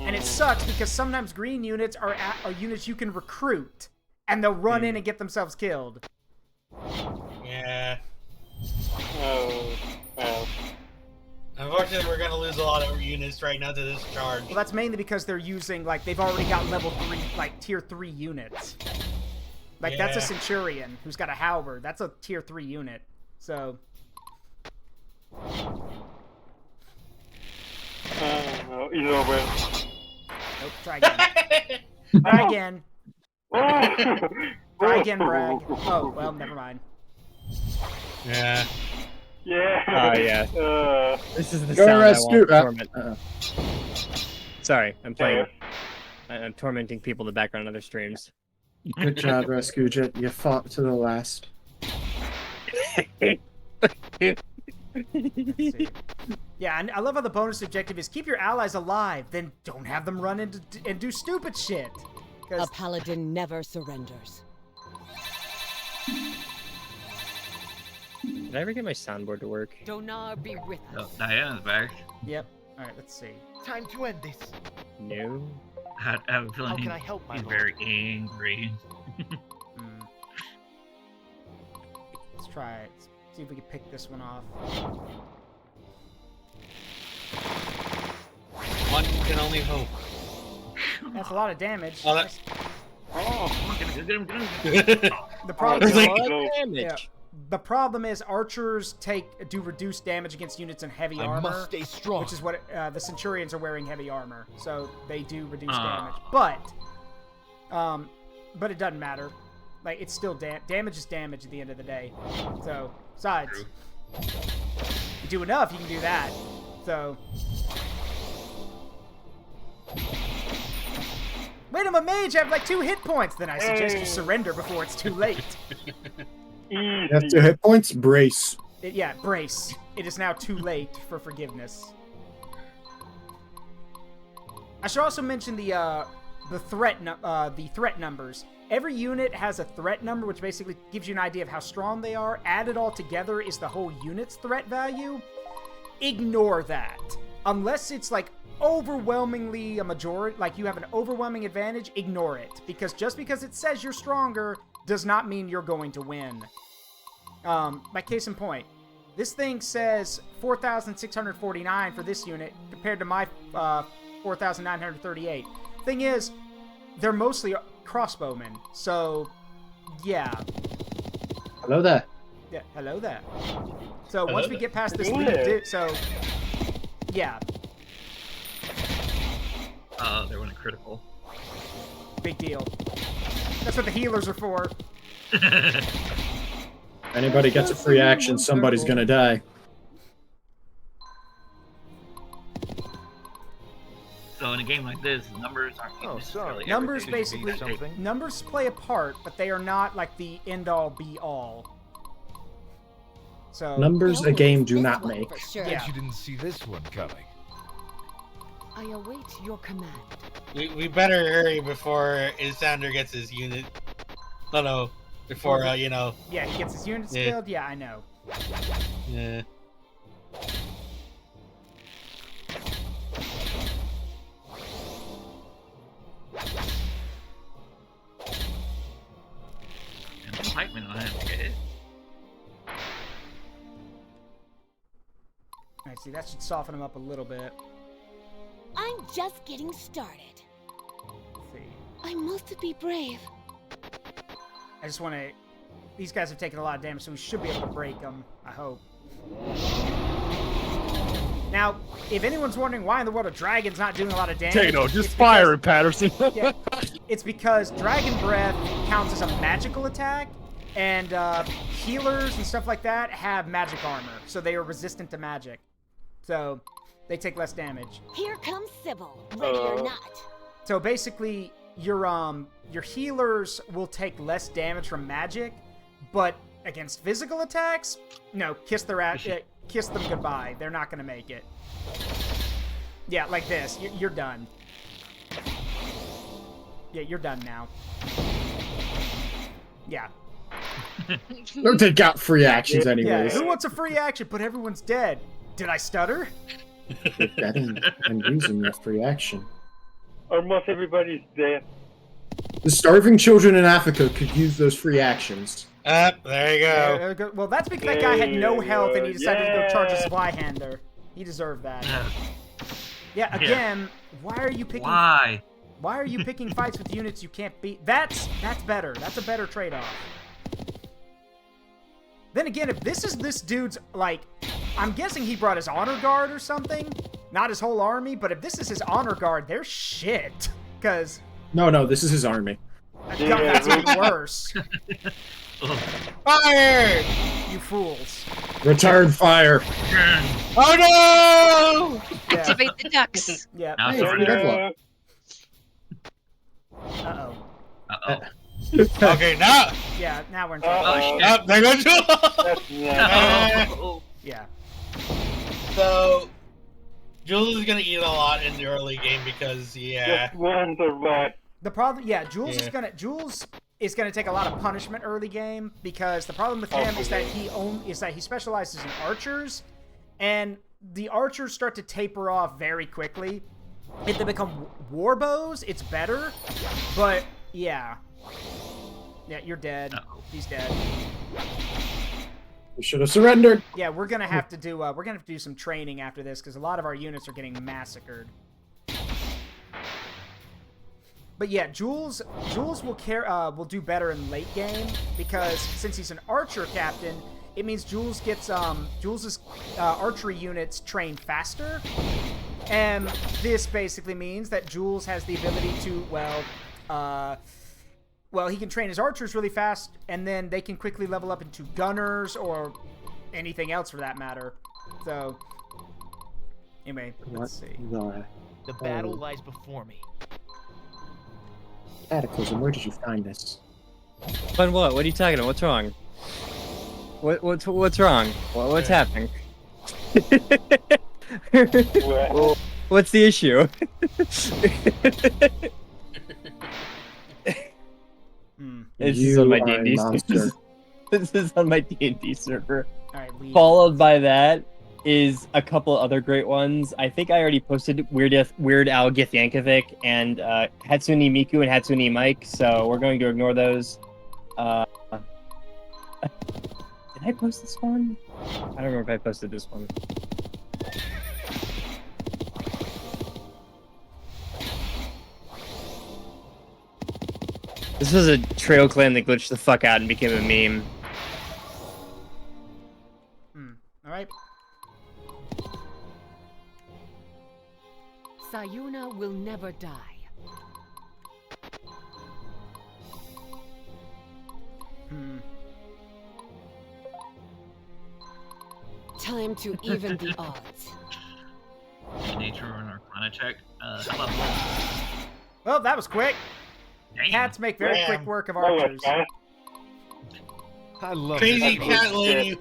And it sucks because sometimes green units are units you can recruit, and they'll run in and get themselves killed. Yeah. Oh, well. Unfortunately, we're gonna lose a lot of units right now to this charge. Well, that's mainly because they're using, like, they've already got level 3, like, tier 3 units. Like, that's a Centurion who's got a halberd. That's a tier 3 unit. So... He's over. Nope, try again. Try again. Try again, Bragg. Oh, well, never mind. Yeah. Yeah. Yeah. This is the Go sound rescue. I want to torment. Sorry, I'm playing. I'm tormenting people in the background of other streams. Good job, Rascuja. You fought to the last. Yeah, and I love how the bonus objective is keep your allies alive, then don't have them run into and do stupid shit. A paladin never surrenders. Did I ever get my soundboard to work? Donar be with us. Oh, Diana's back. Yep. Alright, let's see. Time to end this. No. I have a feeling How can I help, my he's lord? very angry. Let's try it. See if we can pick this one off. One can only hope. That's a lot of damage. Oh, that... Get him. The problem is, damage. The problem is archers do reduced damage against units in heavy armor. I must stay strong. Which is what the Centurions are wearing heavy armor, so they do reduce damage. But it doesn't matter. Like, it's still damage is damage at the end of the day. So, besides, you do enough, you can do that. So, wait, I'm a mage. I have like 2 hit points. Then I suggest you surrender before it's too late. You have 2 hit points. Brace. Yeah, brace. It is now too late for forgiveness. I should also mention the threat numbers. Every unit has a threat number, which basically gives you an idea of how strong they are. Added all together is the whole unit's threat value. Ignore that. Unless it's like overwhelmingly a majority, like you have an overwhelming advantage, ignore it. Because just because it says you're stronger does not mean you're going to win. By case in point, this thing says 4,649 for this unit compared to my 4,938. Thing is, they're mostly crossbowmen, so yeah. Hello there. Yeah, hello there. So once we get past this lead, yeah. They went a critical. Big deal. That's what the healers are for. Anybody gets a free action, somebody's gonna die. So in a game like this, numbers aren't necessarily Numbers everything. basically, numbers play a part, but they are not like the end-all, be-all. So Numbers a game do not make. Sure. Bet you didn't see this one coming. I await your command. We better hurry before Isander gets his unit. No, before you know. Yeah, he gets his units killed. Yeah, I know. Yeah. Pikemen on him, okay? Alright, see, that should soften him up a little bit. I'm just getting started. Let's see. I must be brave. I just want to... These guys have taken a lot of damage, so we should be able to break them, I hope. Now, if anyone's wondering why in the world a dragon's not doing a lot of damage... Tano, just fire it, Patterson. Yeah, it's because Dragon Breath counts as a magical attack, and healers and stuff like that have magic armor, so they are resistant to magic. So, they take less damage. Here comes Sybil, ready or not. So basically, your healers will take less damage from magic, but against physical attacks, no, kiss their ass. kiss them goodbye. They're not gonna make it. Yeah, like this. You're done. Yeah, you're done now. Yeah. They got free actions Yeah, anyways. who wants a free action? But everyone's dead. Did I stutter? They're betting and using their free action. Almost everybody's dead. The starving children in Africa could use those free actions. There you go. Yeah, well, that's because that guy had no health and he decided to go charge a supply hander. He deserved that. Yeah, again, why are you picking... Why? Why are you picking fights with units you can't beat? That's better. That's a better trade-off. Then again, if this is this dude's, like... I'm guessing he brought his honor guard or something. Not his whole army, but if this is his honor guard, they're shit. Because... No, this is his army. That's even worse. Fire! You fools. Return fire. Oh no! Activate the ducks. Yeah. Now Hey, surrender. Uh-oh. Uh-oh. Okay, now. Yeah, now we're in trouble. Oh, shit. Up, there goes Jules. No. Yeah. So, Jules is gonna eat a lot in the early game because, Just one survived. The problem, Jules is gonna take a lot of punishment early game because the problem with him is that he specializes in archers, and the archers start to taper off very quickly. If they become war bows, it's better, but yeah, you're dead. He's dead. We should have surrendered. Yeah, we're gonna have to do some training after this because a lot of our units are getting massacred. But yeah, Jules will do better in late game because since he's an archer captain, it means Jules gets Jules's archery units trained faster, and this basically means that Jules has the ability to he can train his archers really fast, and then they can quickly level up into gunners or anything else for that matter. So anyway, let's see. The battle lies before me. Cataclysm, where did you find this? But what? What are you talking about? What's wrong? What's wrong? What's happening? What's the issue? This is on my D&D server. This is on my D&D server. Alright, Followed by that is a couple other great ones. I think I already posted Weird Al Githyankovic and Hatsune Miku and Hatsune Mike, so we're going to ignore those. Did I post this one? I don't remember if I posted this one. This was a trail clan that glitched the fuck out and became a meme. Alright. Sayuna will never die. Time to even the odds. Nature or an Arcana check. How about Wolf? Well, that was quick. Damn. Cats make very quick work of archers. I love Crazy this. cat lady.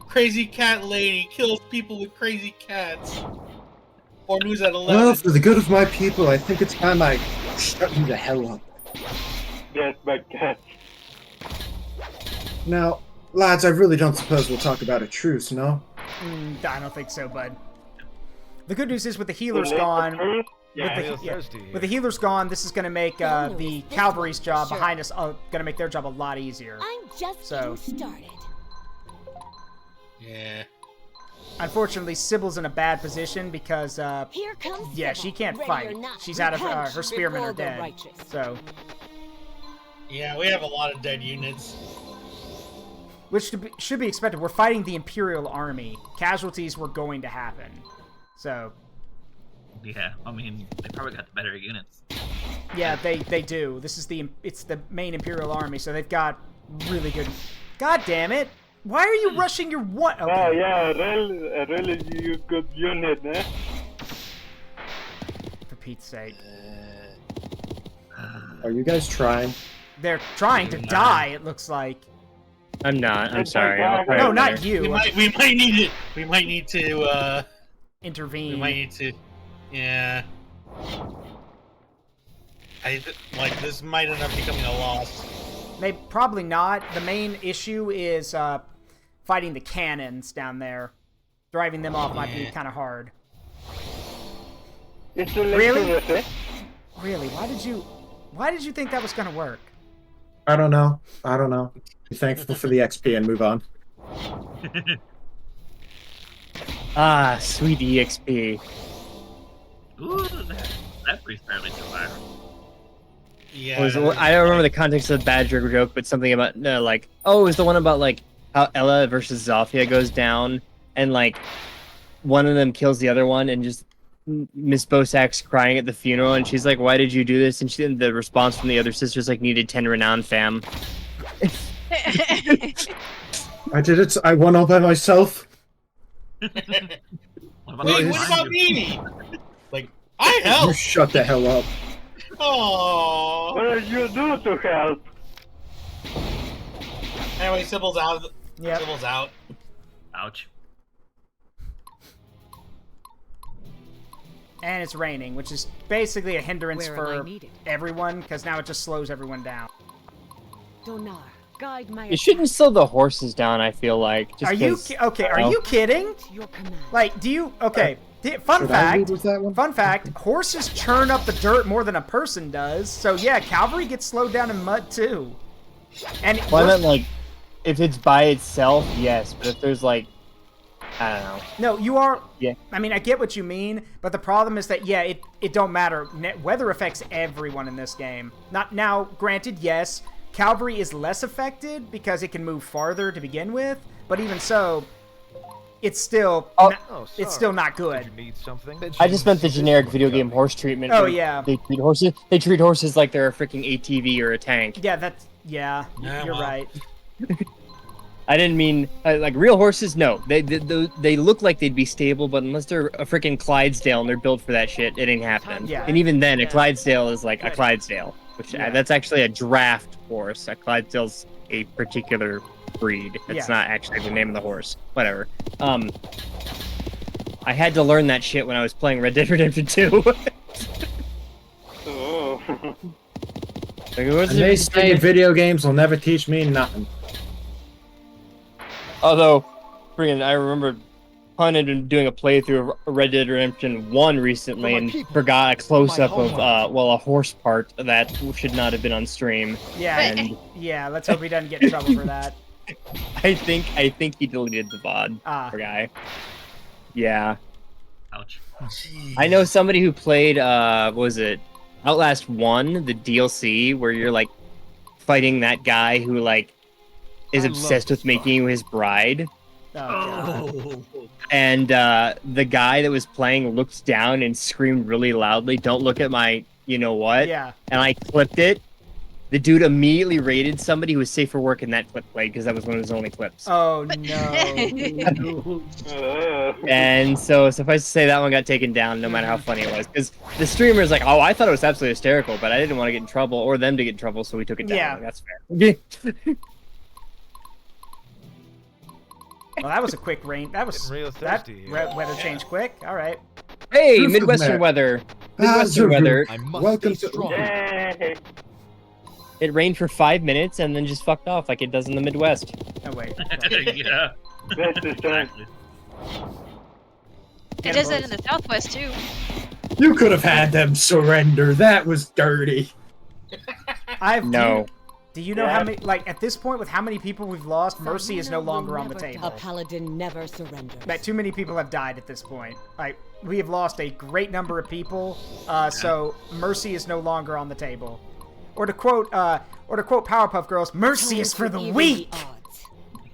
Crazy cat lady kills people with crazy cats. Or news at 11. Well, for the good of my people, I think it's time I shut you the hell up. Yes, but cat. Now, lads, I really don't suppose we'll talk about a truce, no? I don't think so, bud. The good news is with the healers gone, with the healers gone, this is going to make the cavalry's job behind us going to make their job a lot easier. I'm just getting started. Yeah. Unfortunately, Sybil's in a bad position because Here comes yeah, Sybil. she can't Ready fight. or not, She's out of revenge her spearmen before are the dead. righteous. So, Yeah, we have a lot of dead units. which should be expected. We're fighting the Imperial Army. Casualties were going to happen. So, Yeah, I mean, they probably got the better units. yeah, they do. It's the main Imperial Army, so they've got really good. God damn it! Why are you rushing your what? Okay. Oh yeah, really you good unit, eh? For Pete's sake. Are you guys trying? They're trying to die, it looks like. I'm not. I'm It's sorry. like, I'll try No, it not later. you. We might need it. We might need to. Intervene. We might need to. Yeah. This might end up becoming a loss. Maybe, probably not. The main issue is fighting the cannons down there. Driving them off might be kind of hard. It's too late Really? to this, Really? Why did you think that was gonna work? I don't know. Be thankful for the XP and move on. Ah, sweet EXP. Ooh, that pretty fairly survivor. Yeah. I don't remember the context of the Badger joke, but something about like, oh, it was the one about like how Ella versus Zofia goes down, and like one of them kills the other one, and just Miss Bosak's crying at the funeral, and she's like, "Why did you do this?" And the response from the other sisters like, "Needed 10 renown, fam." I did it. I won all by myself. What about Wait, the what blind about dude? Mimi? Like, I You helped. shut the hell up. Oh. What did you do to help? Anyway, Sybil's out. Yep. Sybil's out. Ouch. And it's raining, which is basically a hindrance Where am I for needed? everyone, because now it just slows everyone down. Donar, guide my You shouldn't slow the horses down. I feel like. Just Are you 'cause- okay? Are No. you kidding? your command. Like, do you? Okay. Fun Should I lead fact. with that one? Fun fact: horses churn up the dirt more than a person does. So yeah, cavalry gets slowed down in mud too. And Well, I meant like, if it's by itself, yes. But if there's like, I don't know. no, you are. Yeah. I mean, I get what you mean, but the problem is that yeah, it don't matter. Weather affects everyone in this game. Not now. Granted, yes, cavalry is less affected because it can move farther to begin with. But even so, it's still it's still not good. I just meant the generic video game horse treatment. Oh, where yeah. They treat horses like they're a freaking ATV or a tank. Yeah, that's yeah. Yeah, You're well. right. I didn't mean like real horses. No, they look like they'd be stable, but unless they're a freaking Clydesdale and they're built for that shit, it ain't happening. Yeah. And even then, a Clydesdale is like a Clydesdale, which Yeah. that's actually a draft horse. A Clydesdale's a particular breed. It's Yeah. not actually the name of the horse. Whatever. I had to learn that shit when I was playing Red Dead Redemption 2. Oh. Like, what's And it they say? say video games will never teach me nothing. Although, freaking, I remember Pun and doing a playthrough of Red Dead Redemption 1 recently For my and people, forgot a close-up for my of, homeland. a horse part that should not have been on stream. Yeah, And yeah. Let's hope he doesn't get in trouble for that. I think he deleted the VOD, Ah. poor guy. Yeah. Ouch. I know somebody who played, what was it, Outlast 1, the DLC, where you're, like, fighting that guy who, like, is I obsessed love with making you his bride. Oh, God. Oh. And the guy that was playing looked down and screamed really loudly, "Don't look at my you-know-what." Yeah. And I clipped it. The dude immediately raided somebody who was safe for work, and that clip played because that was one of his only clips. Oh no. And so, suffice to say, that one got taken down, no matter how funny it was. Because the streamer's like, "Oh, I thought it was absolutely hysterical, but I didn't want to get in trouble or them to get in trouble, so we took it down." Yeah. Like, that's fair. Well, that was a quick rain. That was Getting real that thirsty here. weather changed quick. All right. Hey, Truth of Midwestern Matt. weather. Midwestern weather. I must Welcome stay to- strong. Yay! It rained for 5 minutes and then just fucked off like it does in the Midwest. Oh wait. Yeah. That's the time. Exactly. It does that in the Southwest too. You could have had them surrender. That was dirty. No. Do you know how many? Like at this point, with how many people we've lost, Mercy is no longer on the A table. paladin never surrenders. That too many people have died at this point. Like we have lost a great number of people. So Mercy is no longer on the table. Or to quote Powerpuff Girls, mercy is for the weak.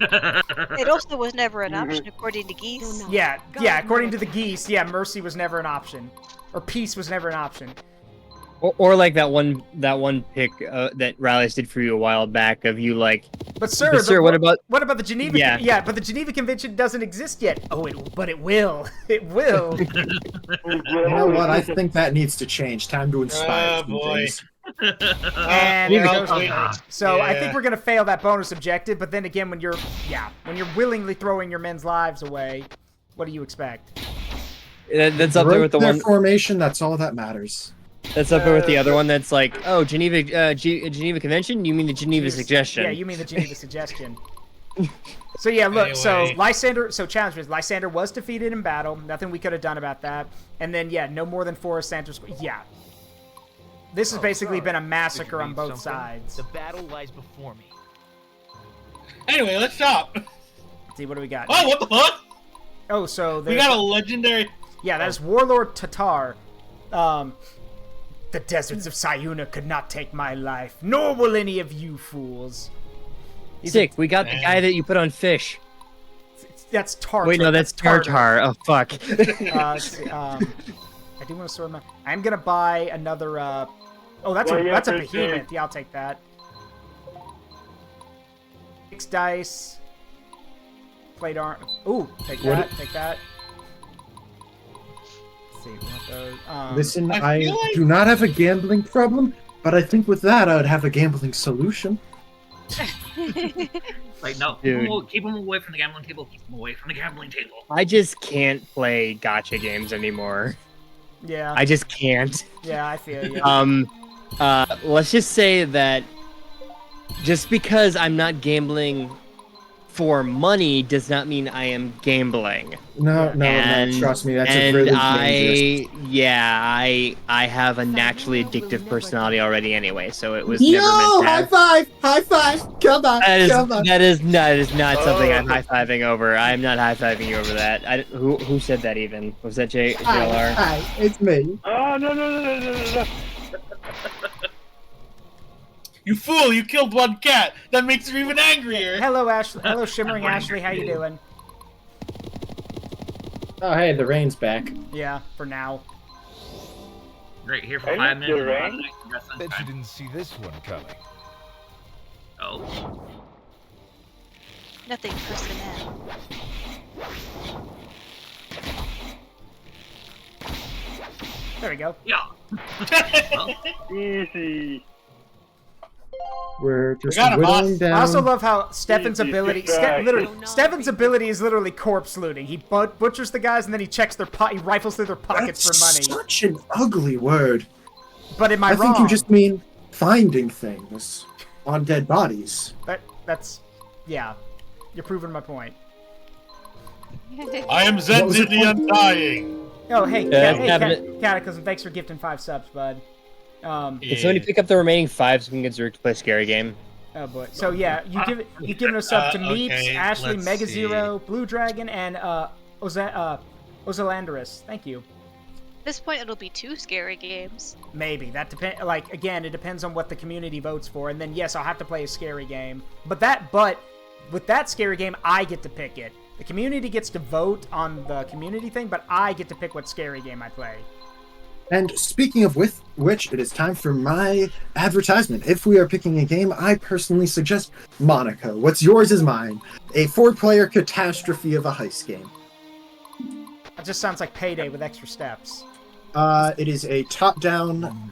It also was never an option according to Geese. Yeah, according to the Geese, yeah, mercy was never an option. Or peace was never an option. Or like that one pick that Rallies did for you a while back of you like. But sir, what about the Geneva? Yeah. But the Geneva Convention doesn't exist yet. Oh, but it will. It will. You know what? I think that needs to change. Time to inspire Oh some boy. things. And Leave it goes- go. so I think we're gonna fail that bonus objective. But then again, when you're willingly throwing your men's lives away, what do you expect? That's up there Broke with the their one. formation. That's all that matters. That's up there with the other one. That's like, oh, Geneva Convention. You mean the Geneva Suggestion? Yeah, you mean the Geneva Suggestion. So yeah, look. So Anyway. Lysander. So challenge: Lysander was defeated in battle. Nothing we could have done about that. And then yeah, no more than 4 Santos. Yeah. This has basically been a massacre on both sides. The battle lies before me. Anyway, let's stop. Let's see, what do we got? Oh, what the fuck? Oh, so We got a legendary. Yeah, that is Warlord Tatar. The deserts of Sayuna could not take my life, nor will any of you fools. Sick. We got the guy that you put on fish. That's Tartar. Wait, no, that's Tartar. Oh fuck. Let's see, I do want to sort my. I'm gonna buy another. Oh, that's a behemoth. Yeah, I'll take that. 6 dice. Plate arm. Ooh, take that. Take that. Let's see. What those, Listen, I I feel like- do not have a gambling problem, but I think with that, I would have a gambling solution. Like, no, keep him away from the gambling table. Keep him away from the gambling table. I just can't play gotcha games anymore. Yeah. I just can't. Yeah, I feel you. Let's just say that just because I'm not gambling for money does not mean I am gambling. No, trust me, that's a really dangerous. I have a naturally addictive personality already anyway, so it was never meant to have. High five, come on, That is not something I'm high-fiving over. I'm not high-fiving you over that. Who said that even? Was that JLR? Hi, it's me. Oh, no. You fool! You killed one cat. That makes her even angrier. Hello, Ashley. Hello, Shimmering Ashley. How you doing? Oh, hey, the rain's back. Yeah, for now. Great, here for I 5 like minutes. the rain. Bet you didn't see this one coming. Oh. Nothing personnel. There we go. Yeah. Easy. We're just got him, boss. whittling down. I also love how Stefan's Easy ability. distraction. Stefan's ability is literally corpse looting. He butchers the guys and then he checks their he rifles through their pockets That's for money. such an ugly word. But am I I wrong? think you just mean finding things on dead bodies. That's yeah. You're proving my point. I am Zenzi the Undying. Oh hey, Yeah, Cataclysm. Thanks for gifting 5 subs, bud. Can somebody pick up the remaining 5 so we can get Zurich to play scary game? Oh boy. So yeah, you've given a sub to Meeps, okay, Ashley, let's Mega see. Zero, Blue Dragon, and Ozalandris. Thank you. At this point, it'll be 2 scary games. Maybe that depend. Like again, it depends on what the community votes for, and then yes, I'll have to play a scary game. But with that scary game, I get to pick it. The community gets to vote on the community thing, but I get to pick what scary game I play. And speaking of which, it is time for my advertisement. If we are picking a game, I personally suggest Monaco. What's yours is mine. A 4-player catastrophe of a heist game. It just sounds like Payday with extra steps. It is a top-down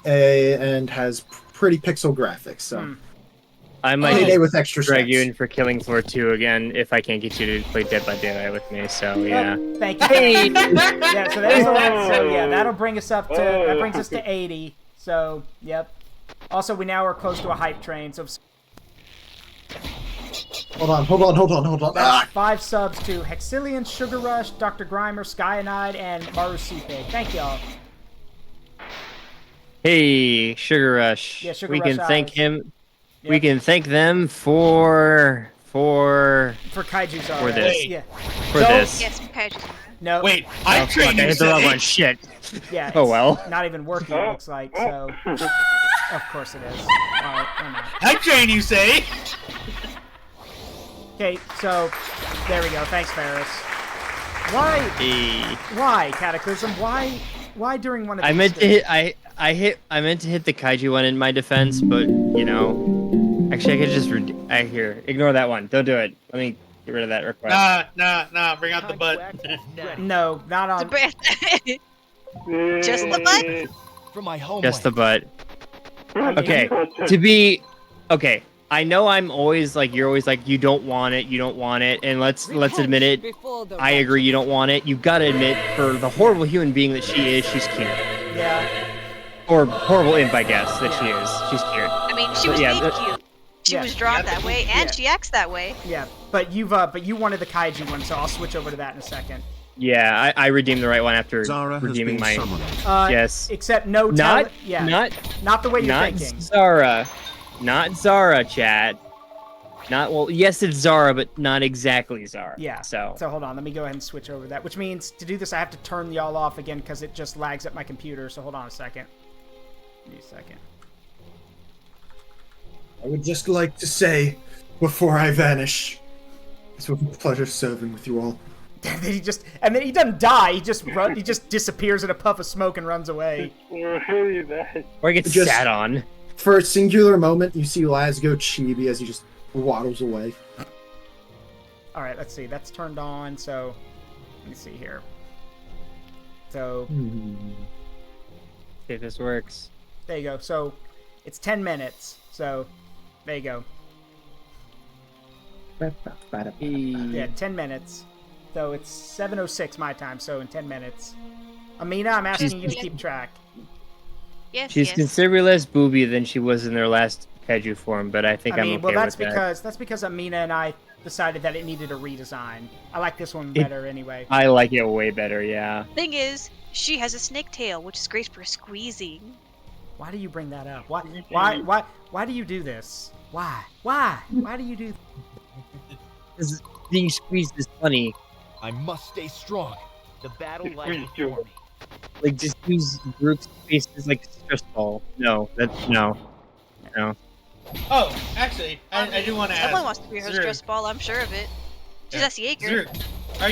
and has pretty pixel graphics. So I might Payday with extra drag steps. you in for Killing Floor 2 again if I can't get you to play Dead by Daylight with me. So yeah. Thank you. Yeah, so there's the last. So yeah, that'll bring us up to that brings us to 80. So yep. Also, we now are close to a hype train. So Hold on. that's 5 subs to Hexillion, Sugar Rush, Dr. Grimer, Skyanide, and Maru Seepig. Thank y'all. Hey, Sugar Rush. Yeah, Sugar we Rush can thank eyes. him. Yep. We can thank them for Kaiju's alright. this. Yeah. For this. Yes, Kaiju. No. Wait, I Oh, fuck, trained I you hit the wrong say. one. Shit. Yeah. Oh it's well. Not even working. It looks like so. Of course it is. Alright, why not? I train you say. Okay, so there we go. Thanks, Ferris. Why? Hey. Why, Cataclysm? Why during one of these I meant to things? hit. I meant to hit the kaiju one in my defense, but you know, actually, I could just. Ignore that one. Don't do it. Let me get rid of that request. Nah. Bring out the butt. No, not on. Just the butt? From my home. Just the butt. Okay, to be okay. I know I'm always like you're always like you don't want it, and let's admit it. I agree, you don't want it. You gotta admit, for the horrible human being that she is, she's cute. Yeah. Or horrible imp, I guess that she is. She's cute. I mean, she was made cute. She was drawn that way, and she acts that way. Yeah, but you wanted the kaiju one, so I'll switch over to that in a second. Yeah, I redeemed the right one after Zara redeeming my. Yes. Except no. Not the way you're not thinking. Not Zara, Chad. Not well. Yes, it's Zara, but not exactly Zara. Yeah. So hold on, let me go ahead and switch over that. Which means to do this, I have to turn y'all off again because it just lags up my computer. So hold on a second. Give me a second. I would just like to say, before I vanish, it's been a pleasure serving with you all. And then he doesn't die. He just disappears in a puff of smoke and runs away. Or he gets sat on. For a singular moment, you see Laz go chibi as he just waddles away. All right, let's see. That's turned on. So let me see here. So see if this works. There you go. So it's 10 minutes. So there you go. Yeah, 10 minutes. So it's 7:06 my time. So in 10 minutes. Amina, I'm asking you to keep track. Yes, She's considerably less booby than she was in their last kaiju form, but I think I'm okay that's with that. That's because Amina and I decided that it needed a redesign. I like this one better anyway. I like it way better, yeah. Thing is, she has a snake tail, which is great for squeezing. Why do you bring that up? Why do you do this? Why do you do? Because being squeezed is funny. I must stay strong. The battle lies before me. Like, just use group spaces like a stress ball. No. Oh, actually, I do want to ask. Someone wants to be her stress ball, I'm sure of it. She's a Jaeger. Are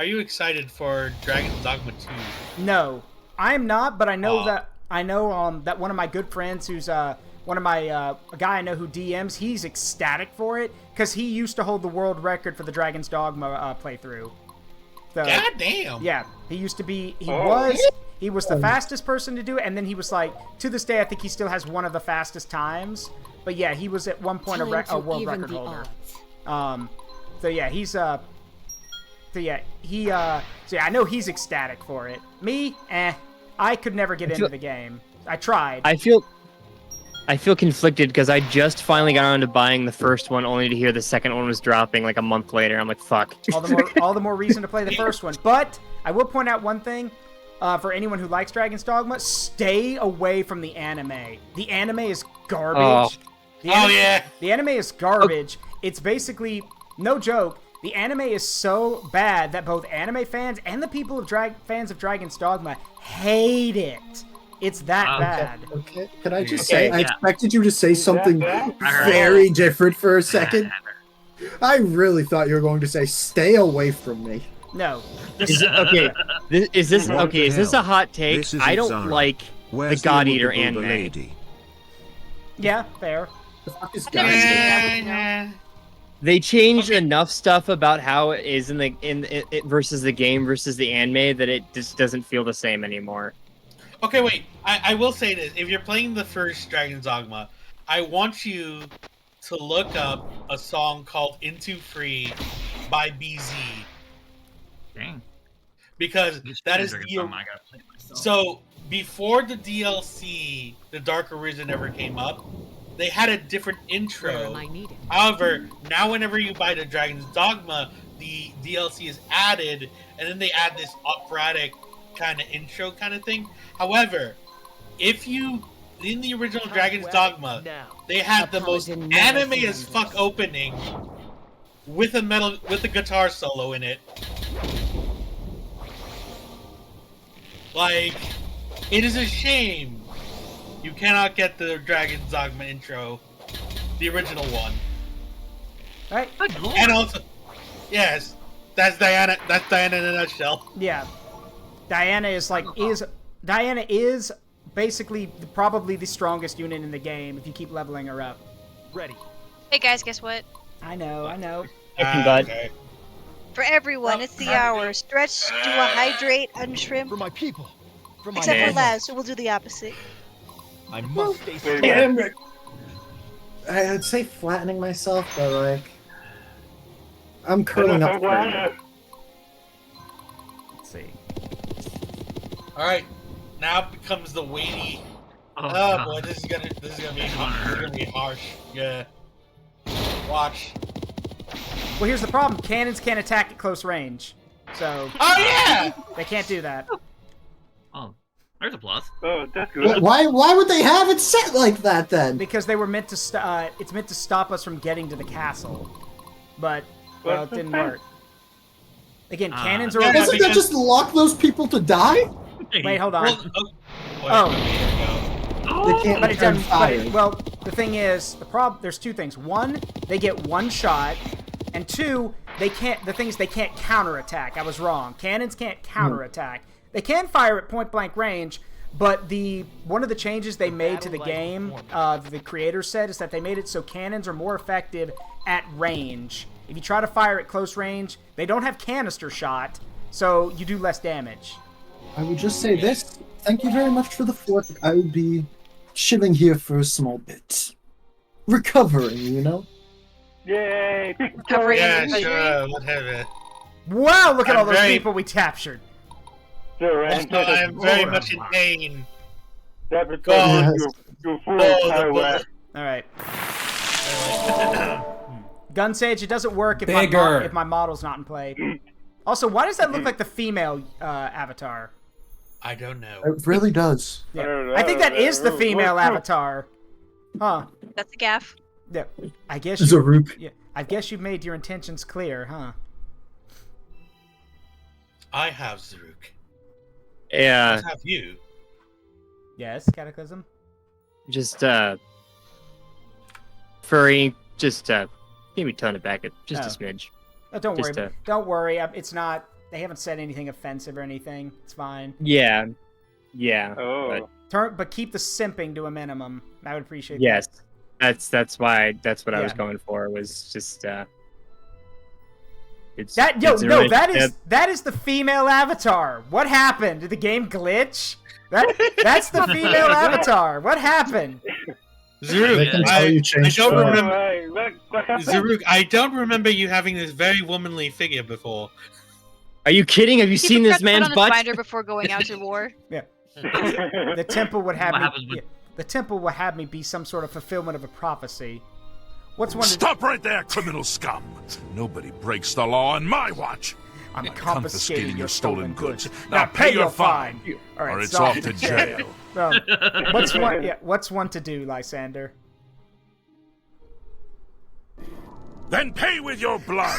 you excited for Dragon's Dogma 2? No, I am not, but I know that one of my good friends who's one of my a guy I know who DMs, he's ecstatic for it because he used to hold the world record for the Dragon's Dogma playthrough. So, God damn. Yeah, he used to be. He was the fastest person to do it, and then he was like, to this day, I think he still has one of the fastest times. But yeah, he was at one point a world record holder. So yeah, he's So I know he's ecstatic for it. Me, I could never get into the game. I tried. I feel conflicted because I just finally got around to buying the first one, only to hear the second one was dropping like a month later. I'm like, fuck. all the more reason to play the first one. But I will point out one thing. For anyone who likes Dragon's Dogma, stay away from the anime. The anime is garbage. The anime is garbage. It's basically, no joke, the anime is so bad that both anime fans and the people of fans of Dragon's Dogma hate it. It's that bad. Okay. Can I just say, I expected you to say something very different for a second. I really thought you were going to say, stay away from me. No. Is this a hot take? I don't Zara. like the God Eater anime. Lady? Yeah, fair. The fuck is I've never seen it, I would know. They changed enough stuff about how it is in it versus the game versus the anime that it just doesn't feel the same anymore. Okay, wait. I will say this. If you're playing the first Dragon's Dogma, I want you to look up a song called Into Free by BZ. Dang. Because that is so before the DLC, The Dark Arisen ever came up, they had a different intro. However, now whenever you buy the Dragon's Dogma, the DLC is added, and then they add this operatic kind of intro kind of thing. However, if you in the original Dragon's Dogma, they had the most anime as fuck opening with a guitar solo in it. Like, it is a shame you cannot get the Dragon's Dogma intro, the original one. Right. And also, yes, that's Diana. That's Diana in a nutshell. Yeah, Diana is basically probably the strongest unit in the game if you keep leveling her up. Ready. Hey guys, guess what? I know. Okay. For everyone, it's the hour. Stretch, do a hydrate, unshrimp. For my people. For my Except for Laz, who will do the opposite. I must stay strong. Damn it. I'd say flattening myself, but like I'm curling up. Let's see. All right, now becomes the weighty. Oh boy, this is gonna be harsh. Yeah. Watch. Well, here's the problem. Cannons can't attack at close range. So... Oh, yeah! They can't do that. Oh, there's a plus. Oh, that's good. Why would they have it set like that then? Because they were meant to it's meant to stop us from getting to the castle. But, well, it didn't work. Again, cannons are... Doesn't that just lock those people to die? Wait, hold on. They can't but it return doesn't. fire. Well, the thing is, there's two things. One, they get one shot, and two, they can't. The thing is, they can't counterattack. I was wrong. Cannons can't counterattack. They can fire at point blank range, but one of the changes they made to the game, the creators said, is that they made it so cannons are more effective at range. If you try to fire at close range, they don't have canister shot, so you do less damage. I would just say this. Thank you very much for the fort. I would be chilling here for a small bit. Recovering, you know? Yay! Recovering. Yeah, sure, whatever. Wow, look at all those very- people we captured. Also, I am very much in pain. God. God. You foolish highway. Alright. Gun Sage, it doesn't work if Bigger. if my model's not in play. Also, why does that look like the female avatar? I don't know. It really does. Yeah. I think that is the female avatar. Huh. That's a gaff. Yeah. I guess Zaruk. Yeah. I guess you've made your intentions clear, huh? I have Zaruk. Yeah. I have you. Yes, Cataclysm. Just furry. Just maybe tone it back just a smidge. Oh, don't worry. Just, Don't worry. It's not. They haven't said anything offensive or anything. It's fine. Yeah. Oh. But keep the simping to a minimum. I would appreciate Yes, that. that's what I was Yeah. going for. Was just it's That it's a really- that is the female avatar. What happened? Did the game glitch? That's the female avatar. What happened? They can Zaruk, tell you I changed don't the- remember. Zaruk, I don't remember you having this very womanly figure before. Are you kidding? Have you He seen this forgot to put man's on his butt? binder before going out to war. Yeah. The temple would have What me. happens with- Yeah, the temple would have me be some sort of fulfillment of a prophecy. What's one? Stop right there, criminal scum! Nobody breaks the law on my watch. I'm confiscating your stolen goods. Now pay your fine, All right, or it's off to jail. What's one? Yeah, what's one to do, Lysander? Then pay with your blood.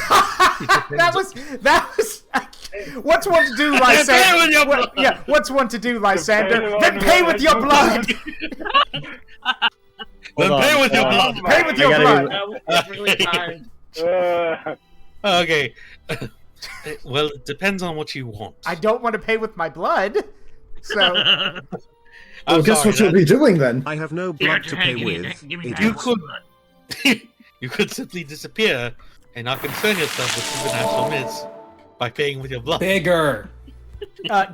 That was. What's one to do, Lysander? Pay with your blood. Yeah, what's one to do, Lysander? Then pay with your blood. Then pay with your blood. Pay with your blood. Okay. Well, it depends on what you want. I don't want to pay with my blood. So Well, guess what you'll be doing then? I have no blood to pay with. You could, you could simply disappear and not concern yourself with supernatural myths by paying with your blood. Bigger.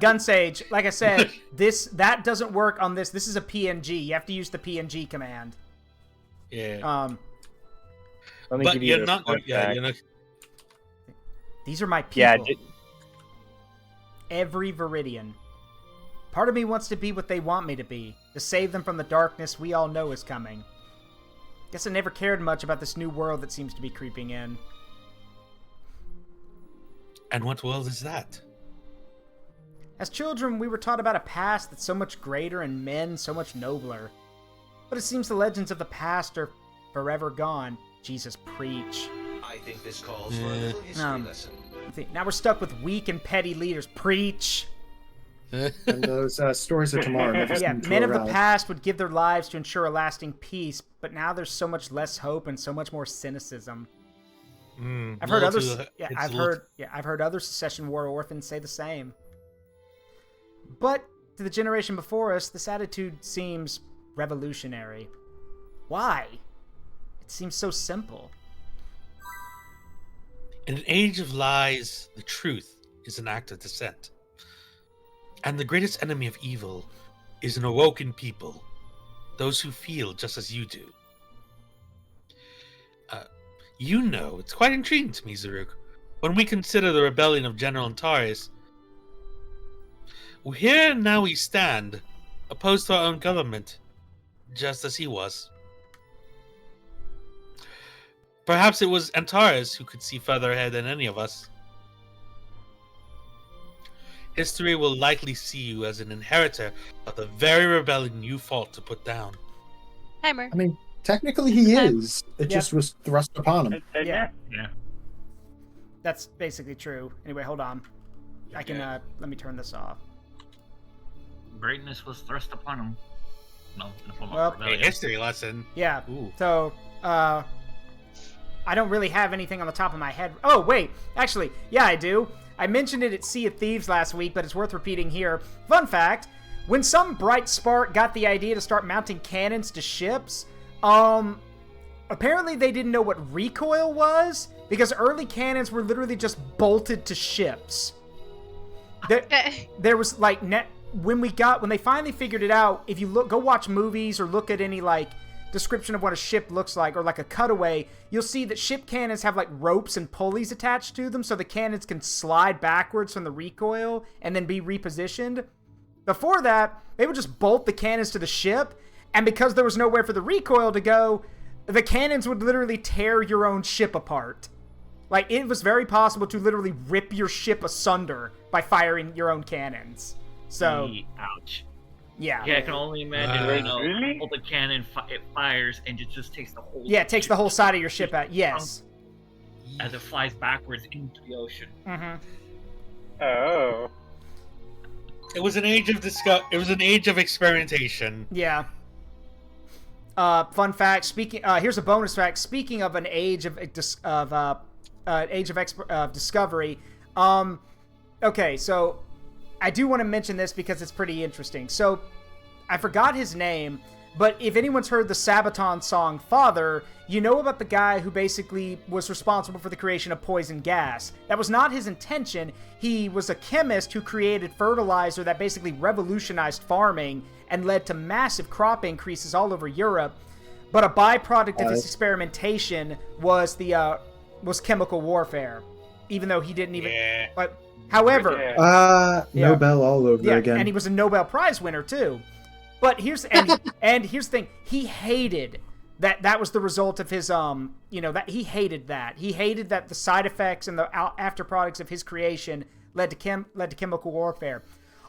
Gun Sage, like I said, that doesn't work on this. This is a PNG. You have to use the PNG command. Yeah. Let me But give you you're the not. fun Yeah, fact. you're not. These are my people. Yeah, Every Viridian. Part of me wants to be what they want me to be, to save them from the darkness we all know is coming. Guess I never cared much about this new world that seems to be creeping in. And what world is that? As children, we were taught about a past that's so much greater and men so much nobler. But it seems the legends of the past are forever gone. Jesus, preach. I think this calls for a little history lesson. Now we're stuck with weak and petty leaders. Preach. And those stories of tomorrow never Yeah, seem to men of the arrive. past would give their lives to ensure a lasting peace, but now there's so much less hope and so much more cynicism. I've heard others. I've heard other secession war orphans say the same. But to the generation before us, this attitude seems revolutionary. Why? It seems so simple. In an age of lies, the truth is an act of dissent. And the greatest enemy of evil is an awoken people those who feel just as you do. You know, it's quite intriguing to me, Zaruk. When we consider the rebellion of General Antares, here now we stand, opposed to our own government, just as he was. Perhaps it was Antares who could see further ahead than any of us. History will likely see you as an inheritor of the very rebellion you fought to put down. Timer. I mean, technically he is. It just was thrust upon him. Yeah. Yeah. That's basically true. Anyway, hold on. I can, let me turn this off. Greatness was thrust upon him. No, in the form of Well, rebellion. A history lesson. Yeah. Ooh. So, I don't really have anything on the top of my head. Oh, wait. Actually, yeah, I do. I mentioned it at Sea of Thieves last week, but it's worth repeating here. Fun fact, when some bright spark got the idea to start mounting cannons to ships, apparently they didn't know what recoil was, because early cannons were literally just bolted to ships. There was, like, when they finally figured it out, if you go watch movies or look at any, like, description of what a ship looks like, or like a cutaway, you'll see that ship cannons have like ropes and pulleys attached to them so the cannons can slide backwards from the recoil and then be repositioned. Before that, they would just bolt the cannons to the ship, and because there was nowhere for the recoil to go, the cannons would literally tear your own ship apart. Like, it was very possible to literally rip your ship asunder by firing your own cannons. So, ouch. Yeah. Yeah, I can only imagine, really? hold the cannon, it fires, and it just takes the whole... Yeah, it takes the whole side of your ship out. Yes. As it flies backwards into the ocean. Mm-hmm. Oh. It was an age of It was an age of experimentation. Yeah. Fun fact. Here's a bonus fact. Speaking of an age of discovery. Okay, so I do want to mention this because it's pretty interesting. So I forgot his name, but if anyone's heard the Sabaton song "Father," you know about the guy who basically was responsible for the creation of poison gas. That was not his intention. He was a chemist who created fertilizer that basically revolutionized farming and led to massive crop increases all over Europe. But a byproduct of his experimentation was chemical warfare, even though he didn't even. Yeah. But however, Nobel all over again. and he was a Nobel Prize winner too. But here's here's the thing: he hated that was the result of his that he hated that the side effects and the after products of his creation led to chemical warfare.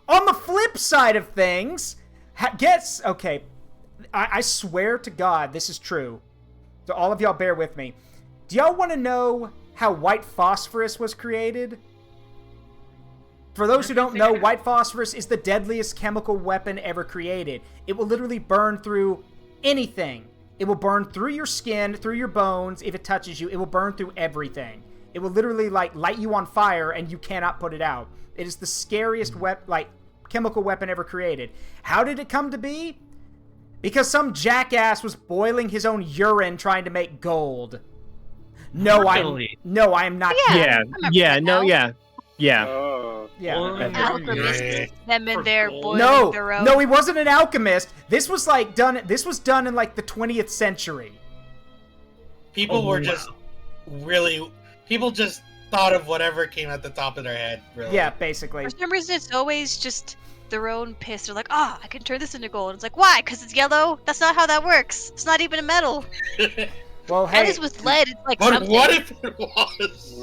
On the flip side of things, I swear to God this is true. So all of y'all bear with me. Do y'all want to know how white phosphorus was created? For those who don't know, white phosphorus is the deadliest chemical weapon ever created. It will literally burn through anything. It will burn through your skin, through your bones. If it touches you, it will burn through everything. It will literally light you on fire and you cannot put it out. It is the scariest chemical weapon ever created. How did it come to be? Because some jackass was boiling his own urine trying to make gold. No, I am not. Yeah. Yeah. Alchemists, them in there boiling their own. No, he wasn't an alchemist. This was done in like the 20th century. People were just people just thought of whatever came at the top of their head, really. Yeah, basically. For some reason, it's always just their own piss. They're like, I can turn this into gold. It's like, why? Because it's yellow? That's not how that works. It's not even a metal. Well, That is with lead. It's like something. What if it was?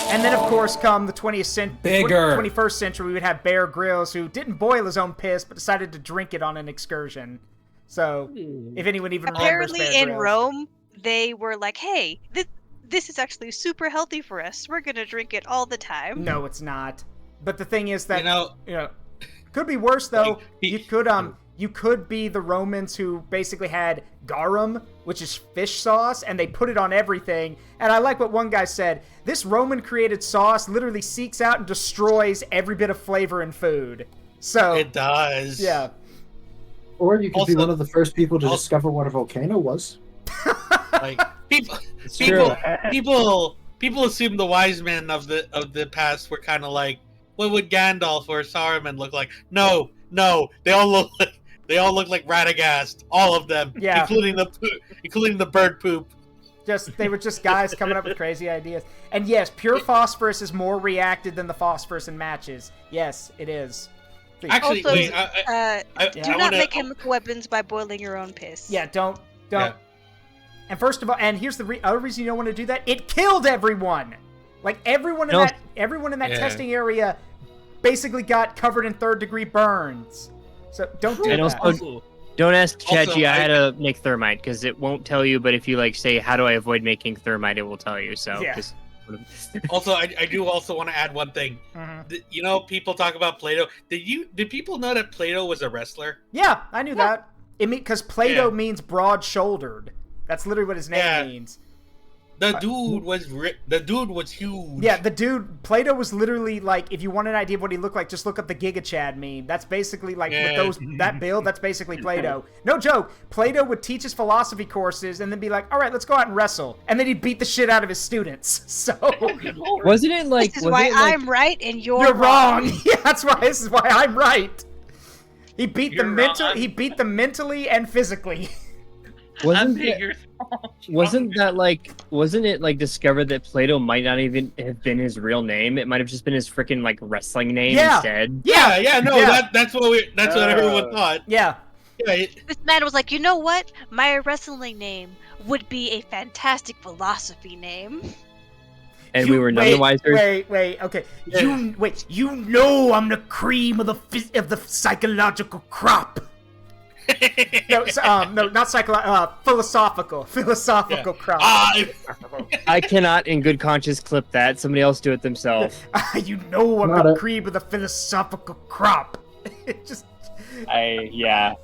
And then, of course, come the 21st century, we would have Bear Grylls, who didn't boil his own piss, but decided to drink it on an excursion. So, if anyone even remembers Bear Apparently, in Grylls. Rome, they were like, hey, this is actually super healthy for us. We're going to drink it all the time. No, it's not. But the thing is that, could be worse, though. You could be the Romans who basically had garum, which is fish sauce, and they put it on everything. And I like what one guy said. This Roman-created sauce literally seeks out and destroys every bit of flavor in food. So it does. Yeah. Or you could be one of the first people to discover what a volcano was. Like people assume the wise men of the past were kind of like, what would Gandalf or Saruman look like? No, they all look like They all look like Radagast, all of them, Yeah. including the bird poop. They were just guys coming up with crazy ideas. And yes, pure phosphorus is more reacted than the phosphorus in matches. Yes, it is. Actually, Also, wait, do not make chemical weapons by boiling your own piss. Yeah, don't. Yeah. And first of all, and here's the other reason you don't want to do that: it killed everyone. Like everyone in that testing area basically got covered in third-degree burns. So don't do that. Also, don't ask ChatGPT how to make thermite because it won't tell you. But if you say, "How do I avoid making thermite?" it will tell you. So. Yeah. Also, I do also want to add one thing. You know, people talk about Plato. Did people know that Plato was a wrestler? Yeah, I knew that. Because Plato means broad-shouldered. That's literally what his name means. The dude was huge. Yeah, Plato was literally if you want an idea of what he looked like, just look up the Giga Chad meme. That's basically with that build, that's basically Plato. No joke. Plato would teach his philosophy courses and then be like, all right, let's go out and wrestle. And then he'd beat the shit out of his students. So wasn't it this is why I'm right and you're wrong. Yeah, this is why I'm right. He beat them mentally and physically. Wasn't it discovered that Plato might not even have been his real name? It might have just been his freaking wrestling name instead. That's what everyone thought. Yeah. This man was like, you know what? My wrestling name would be a fantastic philosophy name. And we were none the wiser. Wait, okay. You know I'm the cream of the psychological crop. No, not philosophical crop. I cannot, in good conscience, clip that. Somebody else do it themselves. You know I'm the cream of the philosophical crop. I'm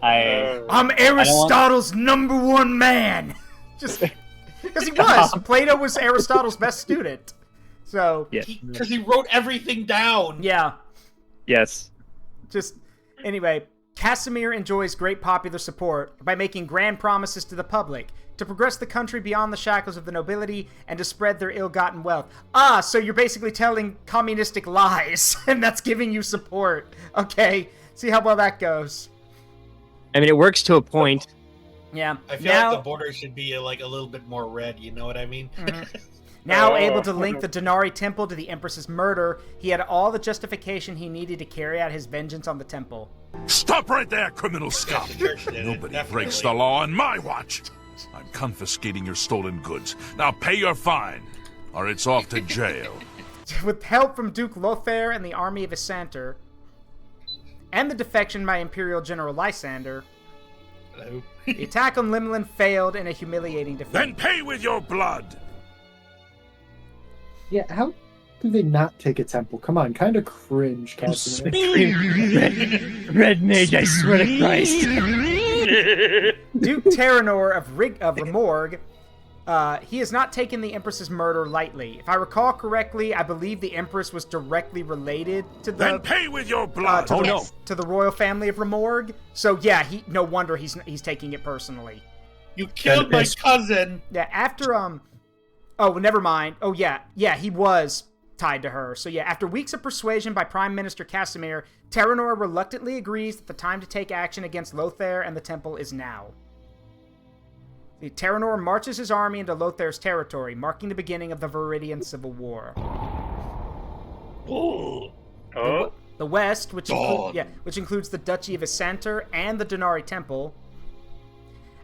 Aristotle's #1 man. Just because he was. Plato was Aristotle's best student. So because he wrote everything down. Yeah. Yes. Anyway. Casimir enjoys great popular support by making grand promises to the public to progress the country beyond the shackles of the nobility and to spread their ill-gotten wealth. So you're basically telling communistic lies, and that's giving you support. Okay, see how well that goes. I mean, it works to a point. Yeah. I feel like the border should be a little bit more red, you know what I mean? Mm-hmm. Now able to link the Denari Temple to the Empress's murder, he had all the justification he needed to carry out his vengeance on the temple. Stop right there, criminal scum! Nobody breaks the law on my watch! I'm confiscating your stolen goods. Now pay your fine, or it's off to jail. With help from Duke Lothair and the army of Isanter, and the defection by Imperial General Lysander, the attack on Limlin failed in a humiliating defeat. Then pay with your blood! Yeah, how do they not take a temple? Come on, kind of cringe, Casimir. Red mage, I swear to Christ. Duke Terranor of Remorg, he has not taken the Empress's murder lightly. If I recall correctly, I believe the Empress was directly related to the... Then pay with your blood! To the royal family of Remorg. So yeah, no wonder he's taking it personally. You killed my cousin! Yeah, after, Oh, never mind. Oh, yeah, he was tied to her. So yeah, after weeks of persuasion by Prime Minister Casimir, Terranor reluctantly agrees that the time to take action against Lothair and the temple is now. Terranor marches his army into Lothair's territory, marking the beginning of the Viridian Civil War. The West, which includes the Duchy of Isanter and the Denari Temple,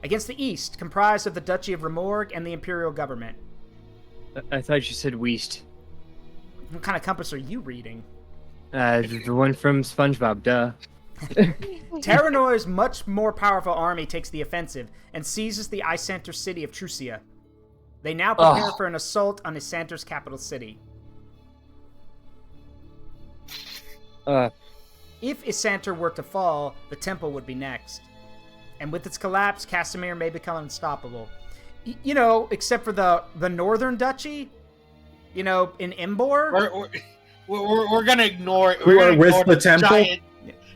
against the East, comprised of the Duchy of Remorg and the Imperial government. I thought you said Weast. What kind of compass are you reading? The one from SpongeBob, duh. Terranor's much more powerful army takes the offensive and seizes the Isanter city of Trucia. They now prepare for an assault on Isanter's capital city. If Isanter were to fall, the temple would be next. And with its collapse, Casimir may become unstoppable. Except for the northern duchy, in Imbor. We're gonna ignore. Who are with the temple?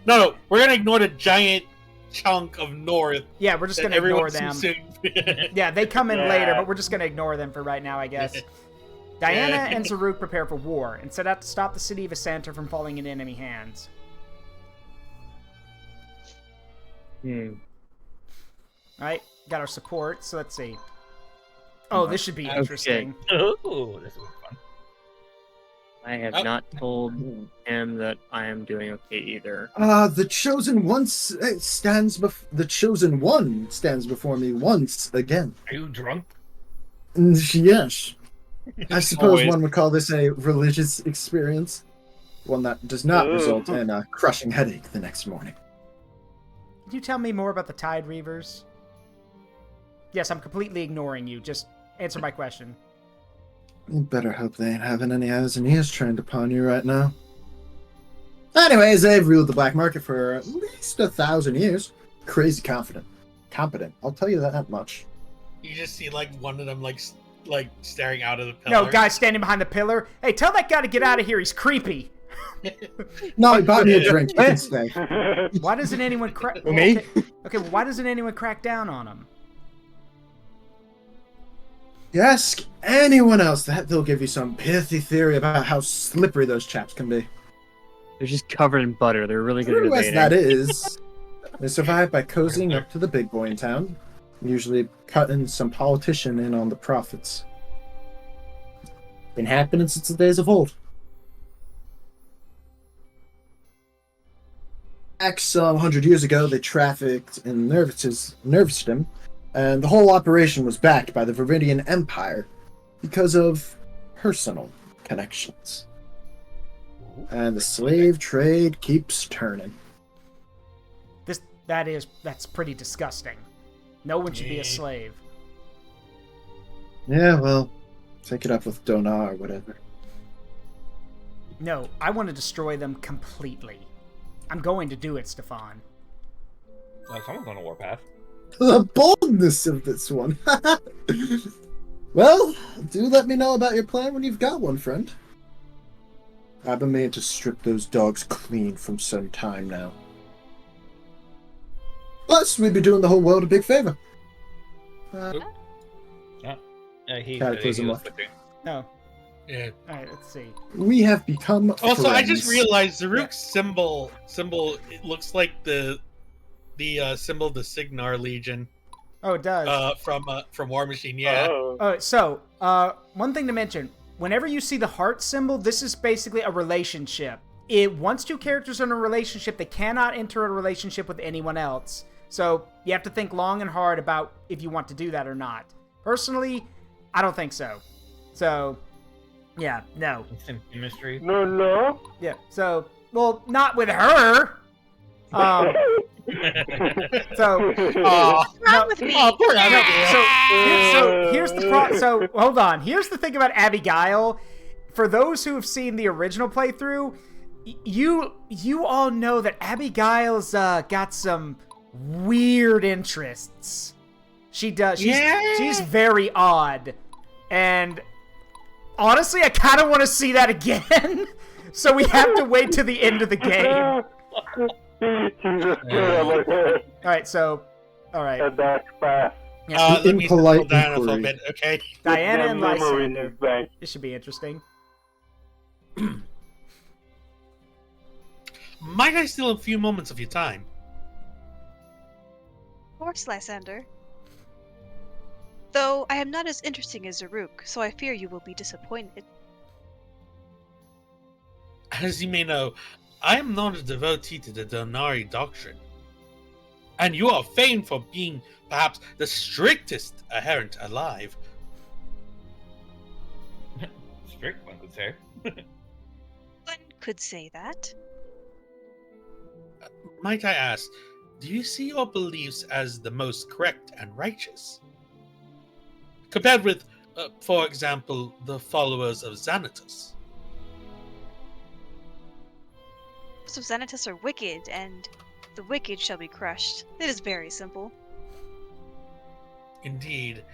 No, we're gonna ignore the giant chunk of north. Yeah, we're just gonna ignore them. Yeah, they come in later, but we're just gonna ignore them for right now, I guess. Diana and Zaruk prepare for war and set out to stop the city of Isanter from falling into enemy hands. Alright, got our support, so let's see. Oh, this should be interesting. Oh, this will be fun. I have not told him that I am doing okay either. The chosen one stands before me once again. Are you drunk? Yes. I suppose Always. one would call this a religious experience. One that does not result in a crushing headache the next morning. Can you tell me more about the Tide Reavers? Yes, I'm completely ignoring you. Just answer my question. You better hope they ain't having any eyes and ears trained upon you right now. Anyways, they've ruled the black market for at least 1,000 years. Crazy competent. I'll tell you that much. You just see like one of them like staring out of the pillar. No, guy standing behind the pillar. Hey, tell that guy to get out of here. He's creepy. No, he bought me a drink. You can stay. Why doesn't anyone crack? Me? Okay, well, why doesn't anyone crack down on him? You ask anyone else that, they'll give you some pithy theory about how slippery those chaps can be. They're just covered in butter. They're really good at True as debating. that is, they survive by cozying up to the big boy in town, usually cutting some politician in on the profits. Been happening since the days of old. Back some 100 years ago, they trafficked in nervous and the whole operation was backed by the Viridian Empire because of personal connections. And the slave trade keeps turning. That's pretty disgusting. No one should be a slave. Yeah, well, take it up with Donar or whatever. No, I want to destroy them completely. I'm going to do it, Stefan. Someone's on a warpath. The boldness of this one. Well, do let me know about your plan when you've got one, friend. I've been made to strip those dogs clean from some time now. Plus, we'd be doing the whole world a big favor. Cataclysm left. No. Yeah. Alright, let's see. We have become Also, I just friends. realized Zaruk's symbol. It looks like the symbol of the Signar Legion. Oh, it does. From War Machine. Yeah. So, one thing to mention. Whenever you see the heart symbol, this is basically a relationship. Once two characters are in a relationship, they cannot enter a relationship with anyone else. So, you have to think long and hard about if you want to do that or not. Personally, I don't think so. So, yeah, no. Instant chemistry. No. Yeah, so, well, not with her. So, What's wrong with me? poor so here's the so hold on. Here's the thing about Abigail. For those who have seen the original playthrough, you all know that Abigail's got some weird interests. She does. She's very odd, and honestly, I kind of want to see that again. So we have to wait to the end of the game. Alright, so... Alright. That's fast. Yeah. Let me Impolite slow down a little inquiry. bit, okay? Diana and Memory in Lysander. his bank. This should be interesting. Might I steal a few moments of your time? Of course, Lysander. Though I am not as interesting as Zaruk, so I fear you will be disappointed. As you may know, I am not a devotee to the Donari doctrine. And you are famed for being perhaps the strictest adherent alive. Strict, one could say. One could say that. Might I ask, do you see your beliefs as the most correct and righteous? Compared with, for example, the followers of Xanatos. So Xanatos are wicked, and the wicked shall be crushed. It is very simple. Indeed.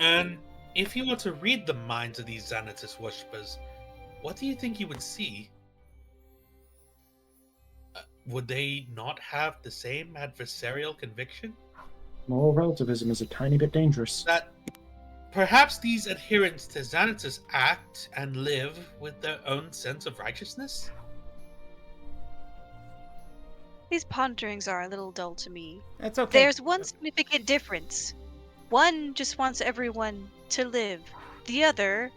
And if you were to read the minds of these Xanatos worshippers, what do you think you would see? Would they not have the same adversarial conviction? Moral relativism is a tiny bit dangerous. That perhaps these adherents to Xanatos act and live with their own sense of righteousness? These ponderings are a little dull to me. That's okay. There's one significant difference. One just wants everyone to live. The other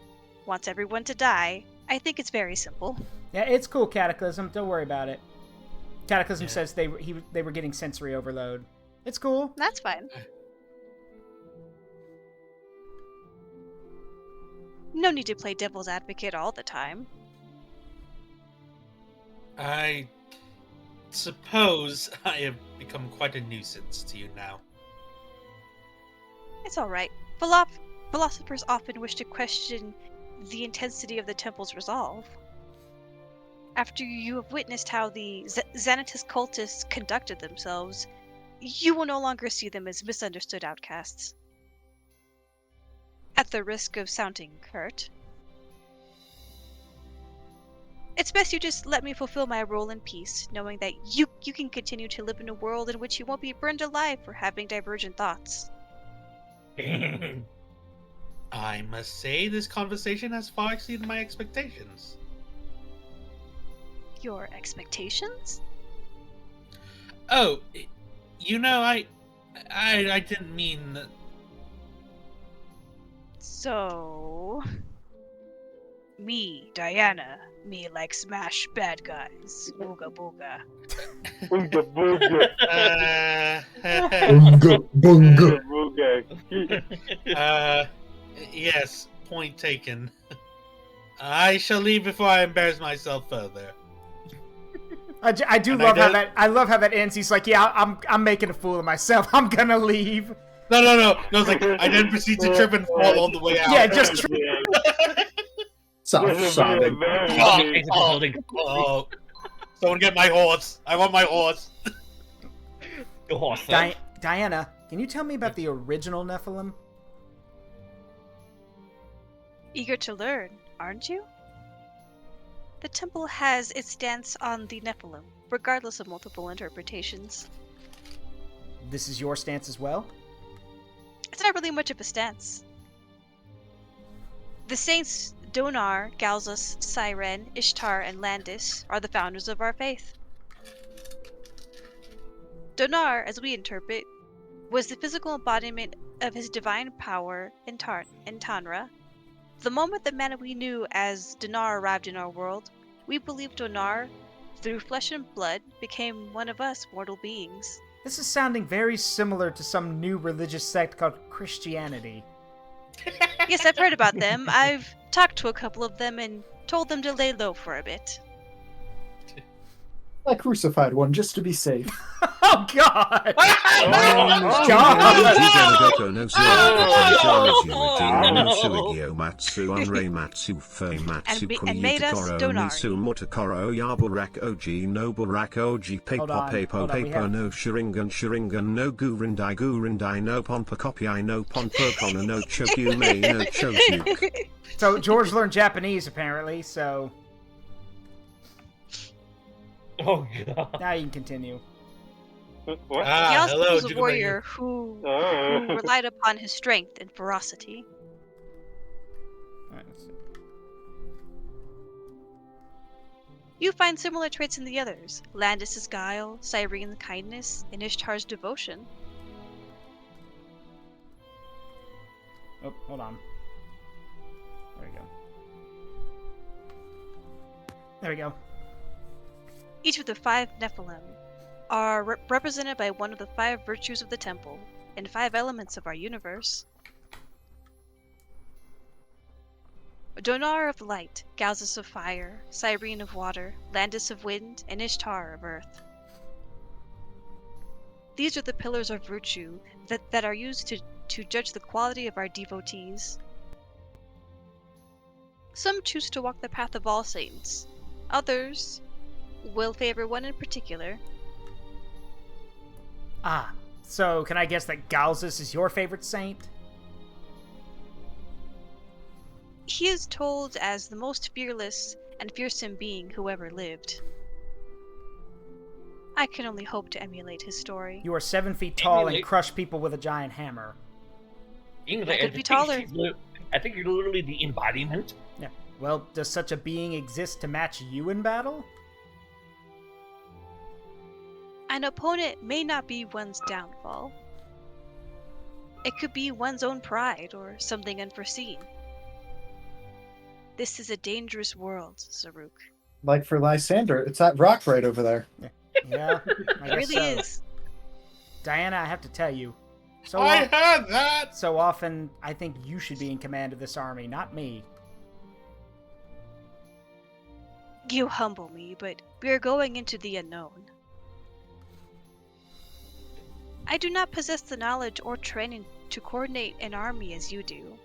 wants everyone to die. I think it's very simple. Yeah, it's cool, Cataclysm. Don't worry about it. Cataclysm says they were getting sensory overload. It's cool. That's fine. No need to play devil's advocate all the time. I suppose I have become quite a nuisance to you now. It's alright. Philosophers often wish to question the intensity of the temple's resolve. After you have witnessed how the Xanatus cultists conducted themselves, you will no longer see them as misunderstood outcasts. At the risk of sounding curt, it's best you just let me fulfill my role in peace, knowing that you can continue to live in a world in which you won't be burned alive for having divergent thoughts. I must say, this conversation has far exceeded my expectations. Your expectations? Oh, you know, I didn't mean... So... Me, Diana, me like smash bad guys. Booga booga. Booga booga. Bunga, bunga. Booga. Yes, point taken. I shall leave before I embarrass myself further. I do love how that. I love how that ends. He's like, "Yeah, I'm making a fool of myself. I'm gonna leave." No. It's like I then proceed to trip and fall all the way out. Yeah, just trip. Sobbing. Oh, someone get my horse. I want my horse. Your horse. Diana, can you tell me about the original Nephilim? Eager to learn, aren't you? The temple has its stance on the Nephilim, regardless of multiple interpretations. This is your stance as well? It's not really much of a stance. The saints Donar, Galzus, Siren, Ishtar, and Landis are the founders of our faith. Donar, as we interpret, was the physical embodiment of his divine power in Tanra. The moment the man we knew as Donar arrived in our world, we believed Donar, through flesh and blood, became one of us mortal beings. This is sounding very similar to some new religious sect called Christianity. Yes, I've heard about them. I've talked to a couple of them and told them to lay low for a bit. I crucified one just to be safe. Oh God! And made us Donari. No Sharingan, no Gurindai, no Ponpa Copy, no Ponpercona, no Chokume, no Chojuk. So George learned Japanese apparently, so... Oh God. Now you can continue. He also hello, was a warrior who relied upon his strength and ferocity. Alright, let's see. You find similar traits in the others: Landis' guile, Cyrene's kindness, and Ishtar's devotion. Oh, hold on. There we go. There we go. Each of the 5 Nephilim are represented by one of the 5 virtues of the temple and 5 elements of our universe. Donar of light, Galzus of fire, Cyrene of water, Landis of wind, and Ishtar of earth. These are the pillars of virtue that are used to judge the quality of our devotees. Some choose to walk the path of all saints. Others will favor one in particular. Ah, so can I guess that Galzus is your favorite saint? He is told as the most fearless and fearsome being who ever lived. I can only hope to emulate his story. You are 7 feet tall and crush people with a giant hammer. English, I could be taller. I think you're literally the embodiment. Yeah. Well, does such a being exist to match you in battle? An opponent may not be one's downfall. It could be one's own pride or something unforeseen. This is a dangerous world, Zaruk. Like for Lysander, it's that rock right over there. Yeah, I It guess really so. is. Diana, I have to tell you. So I had that! So often, I think you should be in command of this army, not me. You humble me, but we are going into the unknown. I do not possess the knowledge or training to coordinate an army as you do.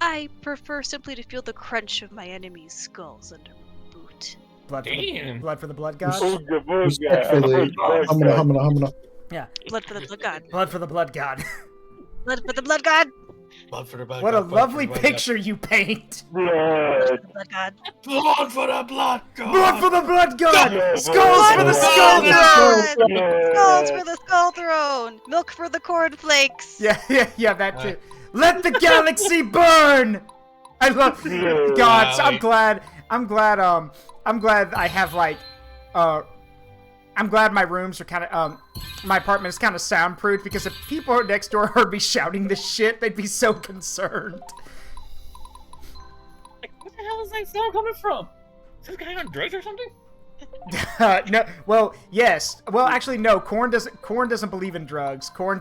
I prefer simply to feel the crunch of my enemy's skulls under my boot. Blood for the Damn. blood, for the blood god? Respectfully, humana. Yeah. Blood for the blood god. Blood for the blood god. Blood for the blood god. Blood for the blood What a god, blood lovely for the blood picture you paint! Blood. Blood god. Blood for the blood god! Blood for the blood god! Blood Skulls for the skull Blood. throne! Skulls for the skull throne. Milk for the cornflakes. Yeah, that too. Let the galaxy burn! I love God, so I'm glad I have like I'm glad my rooms are kind of my apartment is kind of soundproof, because if people next door heard me shouting this shit, they'd be so concerned. Like, what the hell is that sound coming from? Is this guy on drugs or something? No, well, yes. Well, actually, no. Korn doesn't believe in drugs. Korn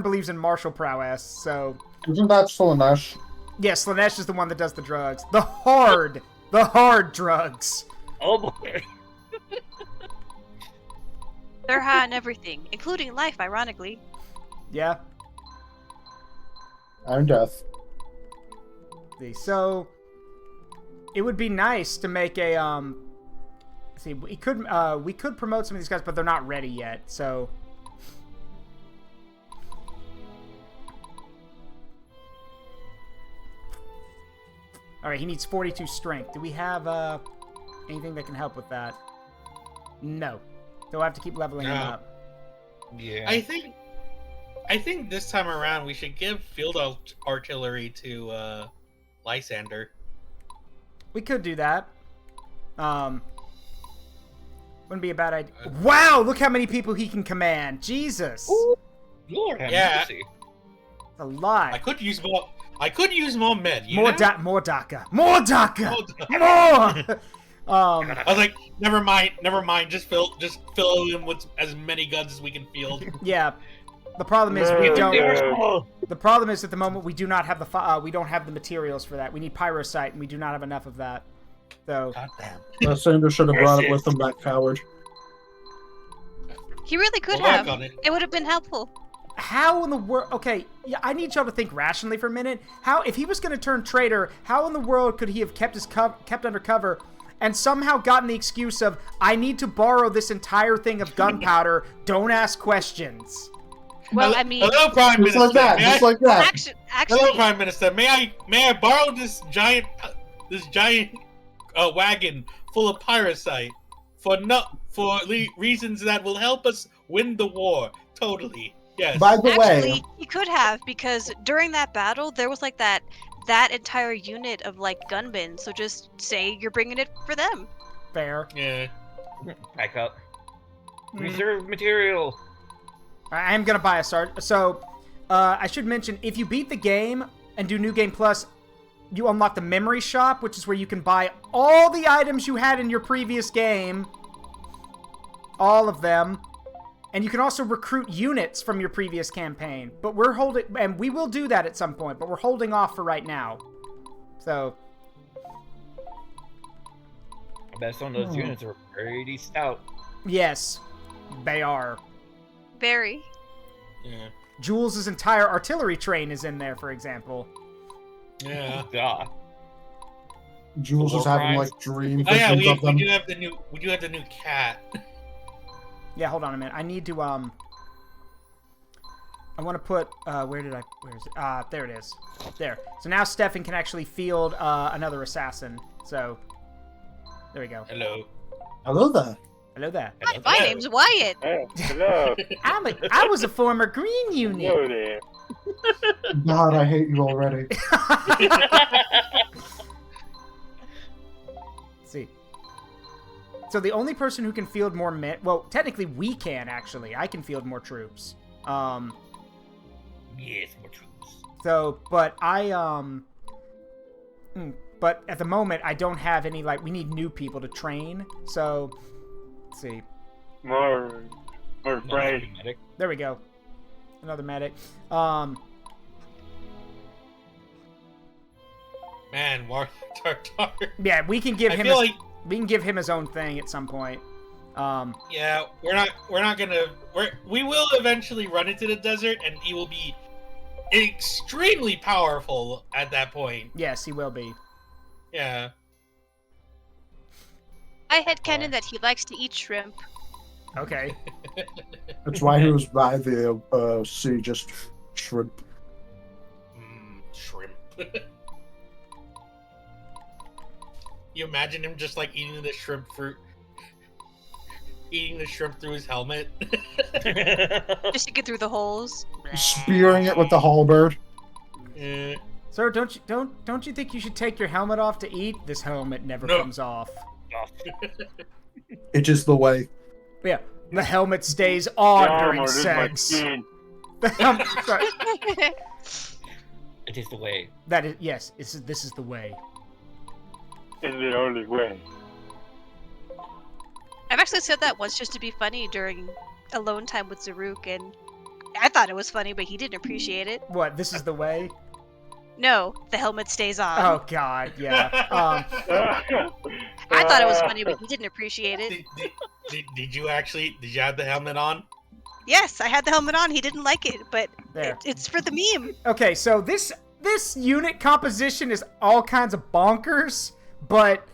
believes in martial prowess. So Isn't that Slanesh? yes, Slanesh is the one that does the drugs. The hard drugs. Oh boy. They're high on everything, including life, ironically. Yeah. I'm death. So it would be nice to make a see, we could promote some of these guys, but they're not ready yet. So all right, he needs 42 strength. Do we have anything that can help with that? No. So we'll have to keep leveling him up. Yeah. I think this time around we should give field artillery to Lysander. We could do that. Wouldn't be a bad idea. Wow, look how many people he can command. Jesus. Ooh, Lord have mercy. That's a lot. I could use more men. More DACA. More DACA. I was like, never mind. Just fill him with as many guns as we can field. Yeah. The problem is we don't. The problem is at the moment we do not have we don't have the materials for that. We need pyrosite, and we do not have enough of that. So. Goddamn. Lysander should have brought it with him, that coward. He really could We'll have. work on it. It would have been helpful. How in the world? Okay, yeah, I need y'all to think rationally for a minute. How, if he was going to turn traitor, how in the world could he have kept under cover and somehow gotten the excuse of, I need to borrow this entire thing of gunpowder, don't ask questions? Well, I mean, hello, Prime Minister. Just like that. Just like that. Actually, Hello, Prime Minister. May I borrow this giant wagon full of pyrosite for reasons that will help us win the war? Totally. Yes. By the way, actually, he could have, because during that battle, there was like that entire unit of like gunmen. So just say you're bringing it for them. Fair. Yeah. Back up. Reserve material. I am going to buy a start. So, I should mention, if you beat the game and do New Game Plus, you unlock the Memory Shop, which is where you can buy all the items you had in your previous game. All of them. And you can also recruit units from your previous campaign. But we're holding... And we will do that at some point, but we're holding off for right now. So... I bet some of those units are pretty stout. Yes. They are. Very. Yeah. Jules' entire artillery train is in there, for example. Yeah. God. Jules is having Warcrimes. like dream Oh yeah, visions of them. we do have the new cat. Yeah, hold on a minute. I need to, I want to put, where is it? There it is. There. So now Stefan can actually field, another assassin. So, there we go. Hello. Hello there. Hello there. Hi, my name's Wyatt. Hey, hello. I was a former Green unit. Hello there. God, I hate you already. See. So the only person who can field more men... Well, technically we can, actually. I can field more troops. Yes, more troops. So, but I, But at the moment, I don't have any, like... We need new people to train, so... Let's see. More brave. There we go. Another medic. Man, War Tartar. Yeah, we can give I him feel like we can give him his own thing at some point. yeah, we're not gonna we will eventually run into the desert, and he will be extremely powerful at that point. Yes, he will be. Yeah. I headcanon that he likes to eat shrimp. Okay. That's why he was by the sea, just shrimp. Shrimp. You imagine him just like eating the shrimp fruit, eating the shrimp through his helmet. Just to get through the holes. Spearing it with the halberd. Sir, don't you think you should take your helmet off to eat? This helmet never comes off. It is the way. Yeah, the helmet stays on The during armor is my sex. skin. The helmet. Sorry. It is the way. That is yes. This is the way. It's the only way. I've actually said that once just to be funny during alone time with Zaruk, and I thought it was funny, but he didn't appreciate it. What? This is the way? No, the helmet stays on. Oh God, yeah. I thought it was funny, but he didn't appreciate it. Did you have the helmet on? Yes, I had the helmet on. He didn't like it, but There. it's for the meme. Okay, so this unit composition is all kinds of bonkers, but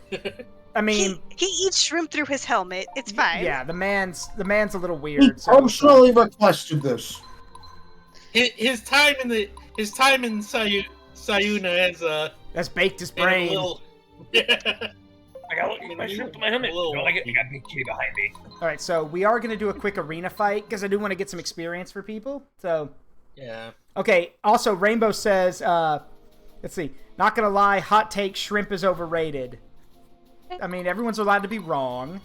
I mean, he eats shrimp through his helmet. It's fine. yeah, the man's a little He weird. So, personally requested this. His time in Sayuna has baked his been a brain. little- I got my shrimp to my helmet. Little Don't like it. wonky. I got big kitty behind me. All right, so we are gonna do a quick arena fight because I do want to get some experience for people. So, Yeah. okay. Also, Rainbow says, let's see. Not gonna lie, hot take: shrimp is overrated. I mean, everyone's allowed to be wrong,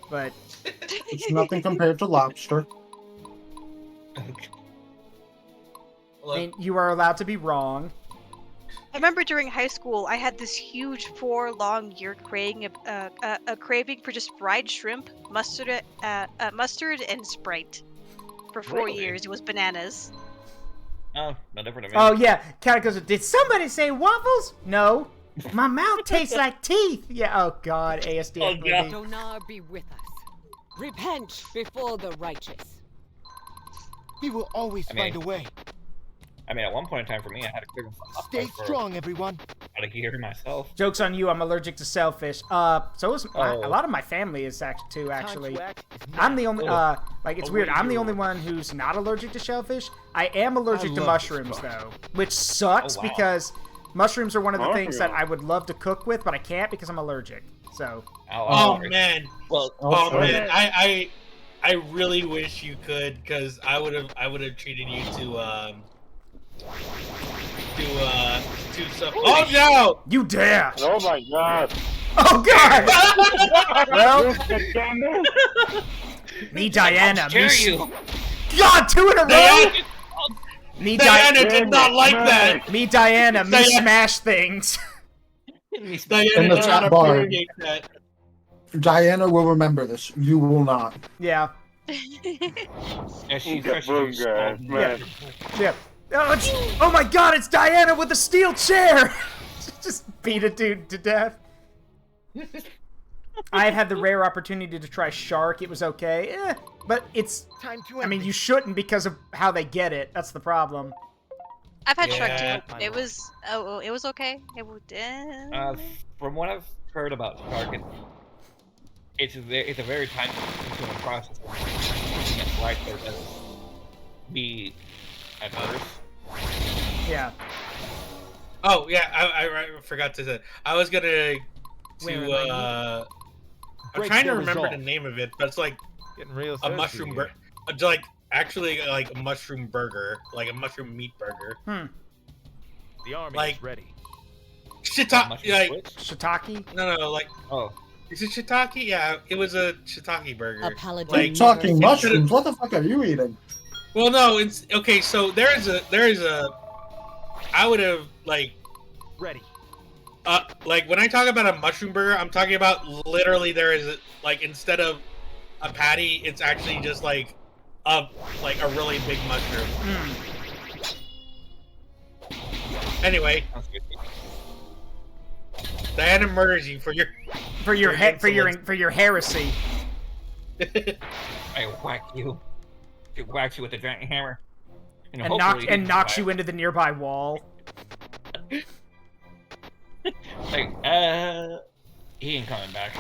but It's nothing compared to lobster. I mean, you are allowed to be wrong. I remember during high school, I had this huge 4-long-year craving, a craving for just fried shrimp, mustard, and Sprite. For 4 years, it was bananas. Oh, no different to me. Oh yeah, Cat goes, did somebody say waffles? No. My mouth tastes like teeth. Yeah, oh God, ASDF movie. Donar be with us. Repent before the righteous. He will always find a way. I mean, at one point in time for me, I had a craving for Stay strong, everyone. About a year myself. Joke's on you, I'm allergic to shellfish. So is a lot of my family is actually. I'm the only, it's weird, I'm the only one who's not allergic to shellfish. I am allergic to mushrooms, though, which sucks because mushrooms are one of the things that I would love to cook with, but I can't because I'm allergic, so. Oh man. Well, man, I really wish you could, because I would have treated you to some. Oh no! You dare! Oh my God! Oh God! Well, Well, me, Diana, dare me. you? God, 2 in a row. Me, Diana did not like that. Me, Diana, me Diana- smash things. Diana In the did not top bar. appreciate that. Diana will remember this. You will not. Yeah. Yeah, she Boom, crushes guys, man. Yeah. Oh my God, it's Diana with a steel chair. Just beat a dude to death. I had the rare opportunity to try shark. It was okay. But it's... I mean, you shouldn't because of how they get it. That's the problem. I've had Yeah. shark too. It was okay. It was. From what I've heard about shark, it's a very time-consuming process. It's right there to be adverse. Yeah. Oh yeah, I forgot to say. I was gonna Where am I'm Break trying to their remember the resolve. name of it, but it's like Getting real a thirsty mushroom here. burger. Like actually like a mushroom burger, like a mushroom meat burger. The army Like- is ready. Shiitake, like Shiitake? no, like Oh, Is it shiitake? Yeah, it was a shiitake burger. A paladin Like, Talking mushrooms. What the fuck are you eating? well, no, it's okay. So there is a. I would have like. Ready. Like when I talk about a mushroom burger, I'm talking about literally there is like instead of a patty, it's actually just like a really big mushroom. Anyway, Diana murders you for your heresy. I whack you. She whacks you with a giant hammer. And knocks you into the nearby wall. Like, he ain't coming back.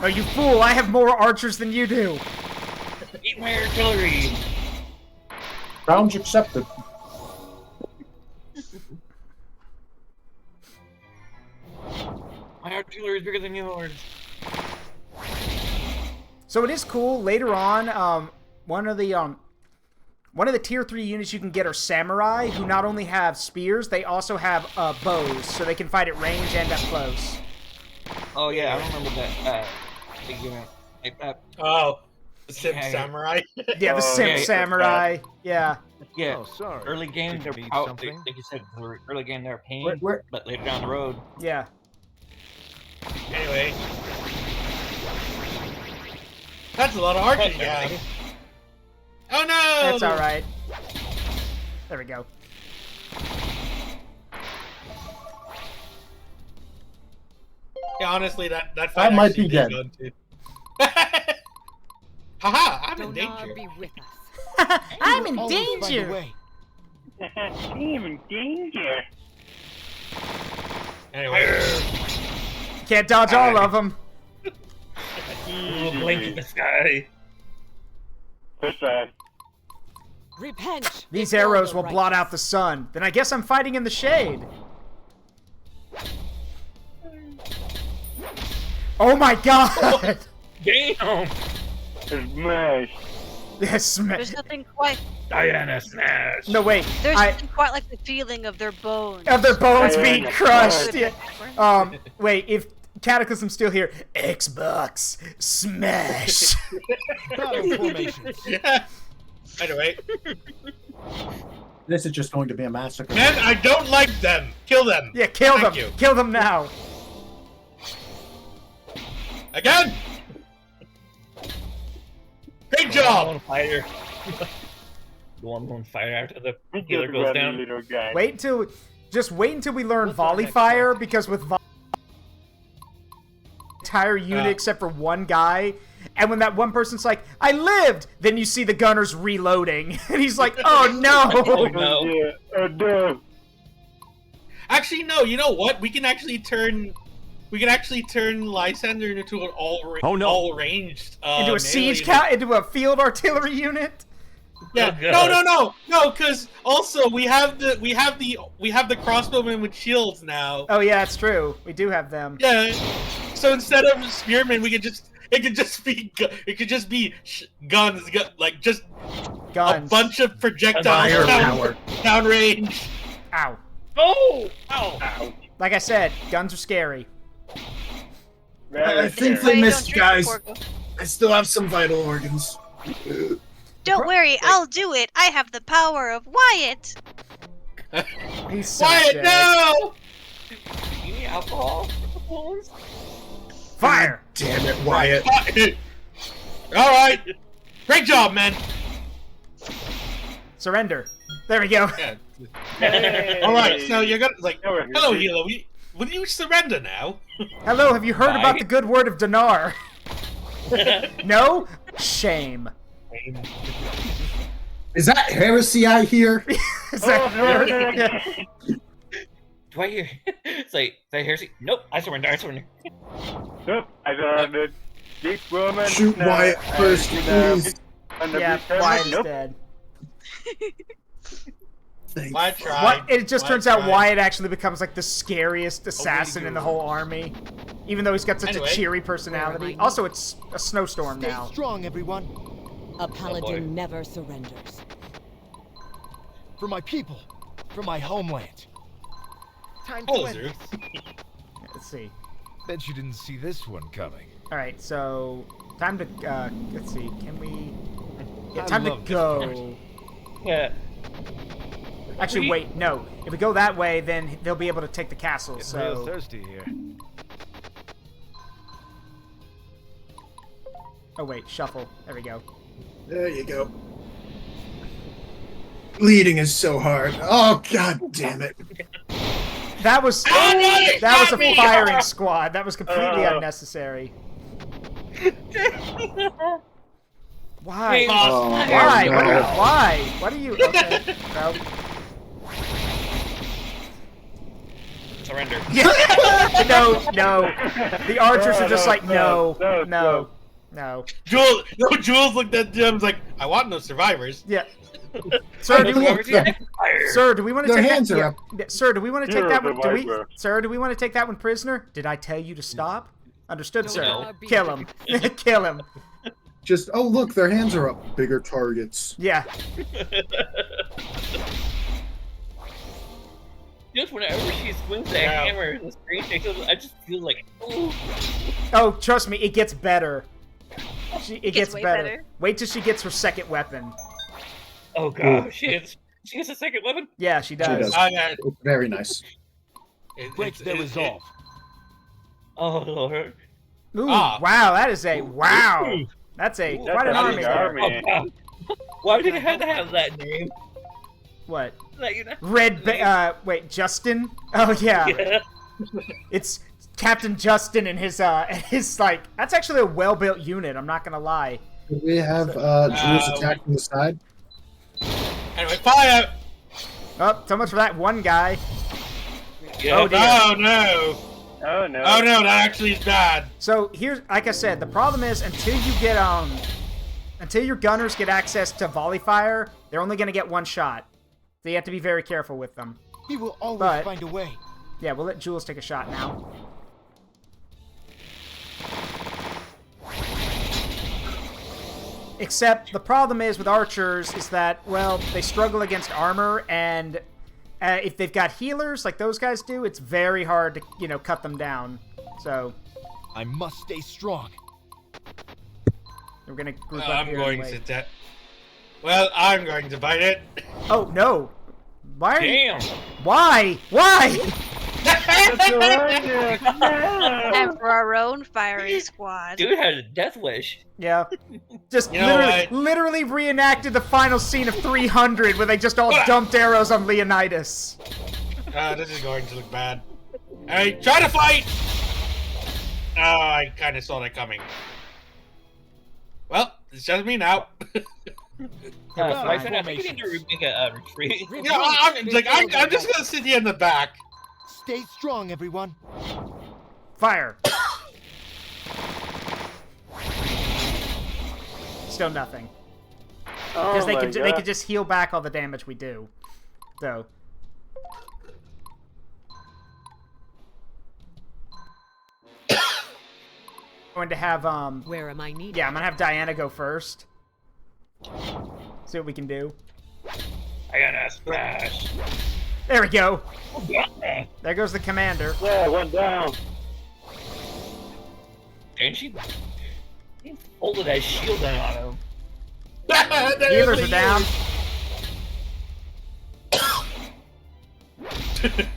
Oh, you fool! I have more archers than you do! Eat my artillery! Rounds accepted. My artillery is bigger than yours. So it is cool, later on, one of the tier 3 units you can get are samurai, who not only have spears, they also have bows, so they can fight at range and up close. Oh yeah, I remember that big unit like that. Oh, the Simp Samurai. Yeah, the Simp Samurai. Yeah. Yeah. Oh, sorry. Early game, they're out. Like you said, early game they're a pain, but later down the road. Yeah. Anyway, that's a lot of archers, yeah. Oh no! That's alright. There we go. Yeah, honestly, that fight might be did dead. go into- Haha, I'm in Donar danger. be with us. I'm in Always find a danger! way. I'm in danger. Anyway, Can't dodge all of them. Blink in the sky. Push that. Repent. These before arrows the will blot righteous. out the sun. Then I guess I'm fighting in the shade. Oh my god! Damn! Smash. Yes, There's nothing quite. Diana smash. No, wait. There's nothing quite like the feeling of their bones. Of their bones Yeah, being yeah. crushed. Wait, if Cataclysm's still here, Xbox smash. Battle formation. anyway, This is just going to be a massacre. man, I don't like them. Kill them. Yeah, kill Thank them. you. Kill them now. Again. Great job. Fighter. The one fighter after the Good healer goes running down. little guy. Just wait until we learn What's our volley next fire, step? because with entire unit except for one guy, and when that one person's like, I lived, then you see the gunners reloading, and he's like, oh no! Oh no. Yeah. Oh no. Actually, no. You know what? We can actually turn Lysander into an all ranged Into a siege count, into a field artillery unit. Yeah. Oh, No. Because also we have the crossbowmen with shields now. Oh yeah, that's true. We do have them. Yeah. So instead of spearmen, it could just be guns, like just Guns. a bunch of projectiles downrange. Ow. Oh! Ow! Like I said, guns are scary. I think Wait, they missed, don't drink guys. before go- I still have some vital organs. Don't worry, I'll do it. I have the power of Wyatt. He's so Quiet, dead. no! You need alcohol? Fire! Damn it, Wyatt. All right. Great job, man. Surrender. There we go. Yeah. All right. So you're gonna hello, Hilo. Will you surrender now? Hello, have you heard Bye. about the good word of Dinar? No? Shame. Is that heresy I hear? Is that yeah. Do I hear? It's like, did I hear? Nope, I surrender. Nope, I surrendered. Deep woman. Shoot Wyatt first, please. Yeah, Wyatt is dead. Wyatt tried. It just Wyatt turns out tried. Wyatt actually becomes like the scariest assassin in the whole army. Even though he's got such a cheery personality. Also, it's a snowstorm Stay now. strong, everyone. A paladin never surrenders. For my people. For my homeland. Time to Hello, end Zeru. this. Let's see. Bet you didn't see this one coming. All right, so time to let's see. Can we? Yeah, I time to love this go. Yeah. Actually, wait, no. If we go that way, then they'll be able to take the castle. Getting real So. thirsty here. Oh wait, shuffle. There we go. There you go. Leading is so hard. Oh god damn it. That was a firing squad. That was completely unnecessary. Why? Oh, Why? no. Why? What are you? Okay. No. Surrender. No, no. The archers are just like, no. Jules looked at Jim's like, I want no survivors. Yeah. Sir, do we, Sir, do we want to their take hands that? are up. Sir, do we want to take that one? Survivor. Sir, do we want to take that one prisoner? Did I tell you to stop? Understood, sir. No. Kill him. Kill him. Just, oh look, their hands are up. Bigger targets. Yeah. Just whenever she swings that hammer in the screen, I just feel like, ooh. Oh, trust me, it gets better. It gets way better. better. Wait till she gets her second weapon. Oh god, she gets a second weapon? Yeah, she does. She does. Oh, yeah. It's very nice. Breaks their resolve. Oh lord. Ooh, Ah. wow, that is a wow. That's a quite an a army big there. army. Oh, god. Why did it have to have that name? What? Like, you know? Wait, Justin? Oh yeah. Yeah. It's Captain Justin and his like that's actually a well-built unit, I'm not gonna lie. Do we have Jules attack from the side? Anyway, fire! Oh, so much for that one guy. Yeah. Oh dear. Oh no! Oh no. Oh no, that actually is bad. So here's, like I said, the problem is until your gunners get access to volley fire, they're only gonna get one shot. So you have to be very careful with them. He will always But- find a way. Yeah, we'll let Jules take a shot now. Except the problem is with archers is that, well, they struggle against armor, and if they've got healers like those guys do, it's very hard to, cut them down. So I must stay strong. we're gonna group Well, up I'm here. going and wait. to. Well, I'm going to bite it. Oh no! Why are you? Damn. Why? Why? And for our own firing squad. Dude had a death wish. Yeah. Just You know literally reenacted the final scene of 300 where they just all dumped arrows on Leonidas. This is going to look bad. Alright, try to fight! Oh, I kind of saw that coming. Well, it's just me now. I think we need to make a retreat. I'm just gonna sit here in the back. Stay strong, everyone. Fire. Still nothing. Because Oh they my can God. just heal back all the damage we do. So. Going to have Where am I needed? yeah, I'm gonna have Diana go first. See what we can do. I gotta smash. There we go. There goes the commander. Yeah, one down. And she folded that shield down on him. Healers are down.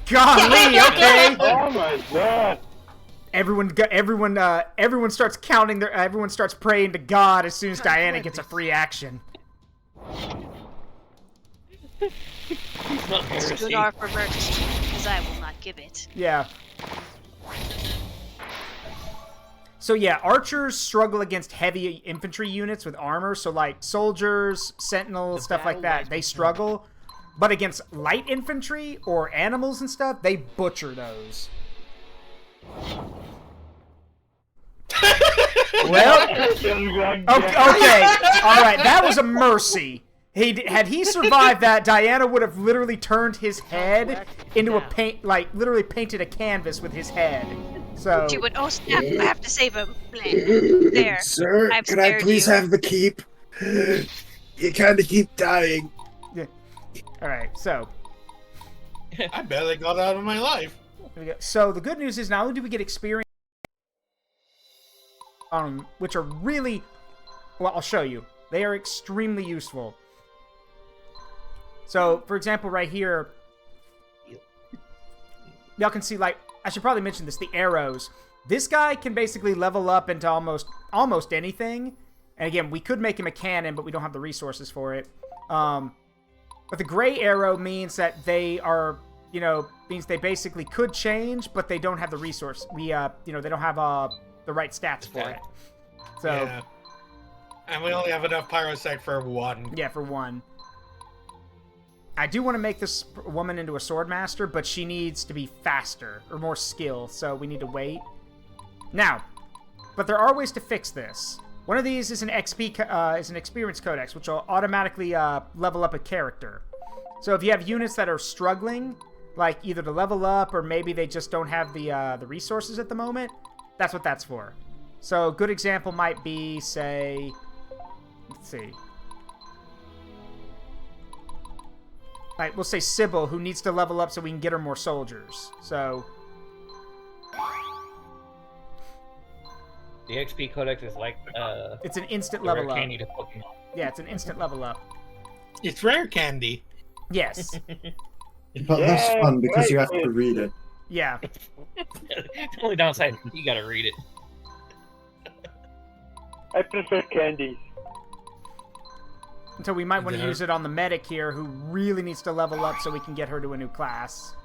Golly, okay. Oh my god. Everyone starts counting everyone starts praying to God as soon as Diana gets a free action. Dinar for mercy, because I will not give it. Yeah. So yeah, archers struggle against heavy infantry units with armor, so like soldiers, sentinels, stuff like that, they struggle. But against light infantry or animals and stuff, they butcher those. Well, okay, all right, that was a mercy. Had he survived that, Diana would have literally turned his head into a literally painted a canvas with his head. So She would, oh snap, I have to save him. Blah. There. Sir, I've can I spared please you. have the keep? You kind of keep dying. yeah. All right, so I barely got out of my life. there we go. So the good news is not only do we get experience which are really, well, I'll show you. They are extremely useful. So, for example, right here, y'all can see, like, I should probably mention this, the arrows. This guy can basically level up into almost anything. And again, we could make him a cannon, but we don't have the resources for it. But the gray arrow means that they are, means they basically could change, but they don't have the resource. They don't have the right stats for it. So, yeah. And we only have enough pyrosite for one. Yeah, for one. I do want to make this woman into a sword master, but she needs to be faster or more skill, so we need to wait. Now, but there are ways to fix this. One of these is an experience codex, which will automatically level up a character. So if you have units that are struggling, like either to level up or maybe they just don't have the resources at the moment, that's what that's for. So a good example might be, say, let's see. Like, we'll say Sybil, who needs to level up so we can get her more soldiers. So the XP codex is like it's an instant level up. Candy to Pokemon. Yeah, it's an instant level up. It's rare candy. Yes. But that's fun because you have to read it. Yeah. The only downside, you gotta read it. I prefer candy. Until we might want to use it on the medic here, who really needs to level up so we can get her to a new class.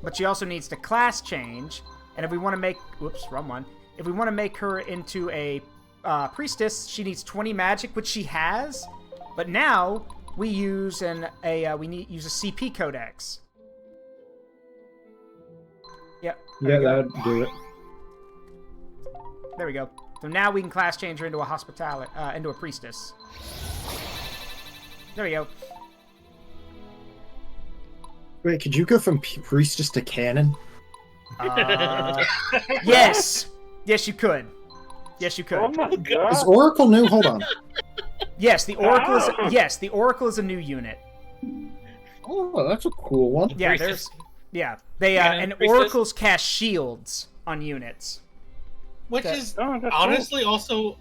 But she also needs to class change, and if we want to make... Whoops, wrong one. If we want to make her into a priestess, she needs 20 magic, which she has. But now we use use a CP codex. Yep. Yeah, that would do it. There we go. So now we can class change her into into a priestess. There we go. Wait, could you go from priestess to cannon? Yes! Yes, you could. Yes, you could. Oh my god. Is Oracle new? Hold on. Yes, the Oracle is the Oracle is a new unit. Oh, that's a cool one. Yeah, and Oracles cast shields on units. Which is honestly also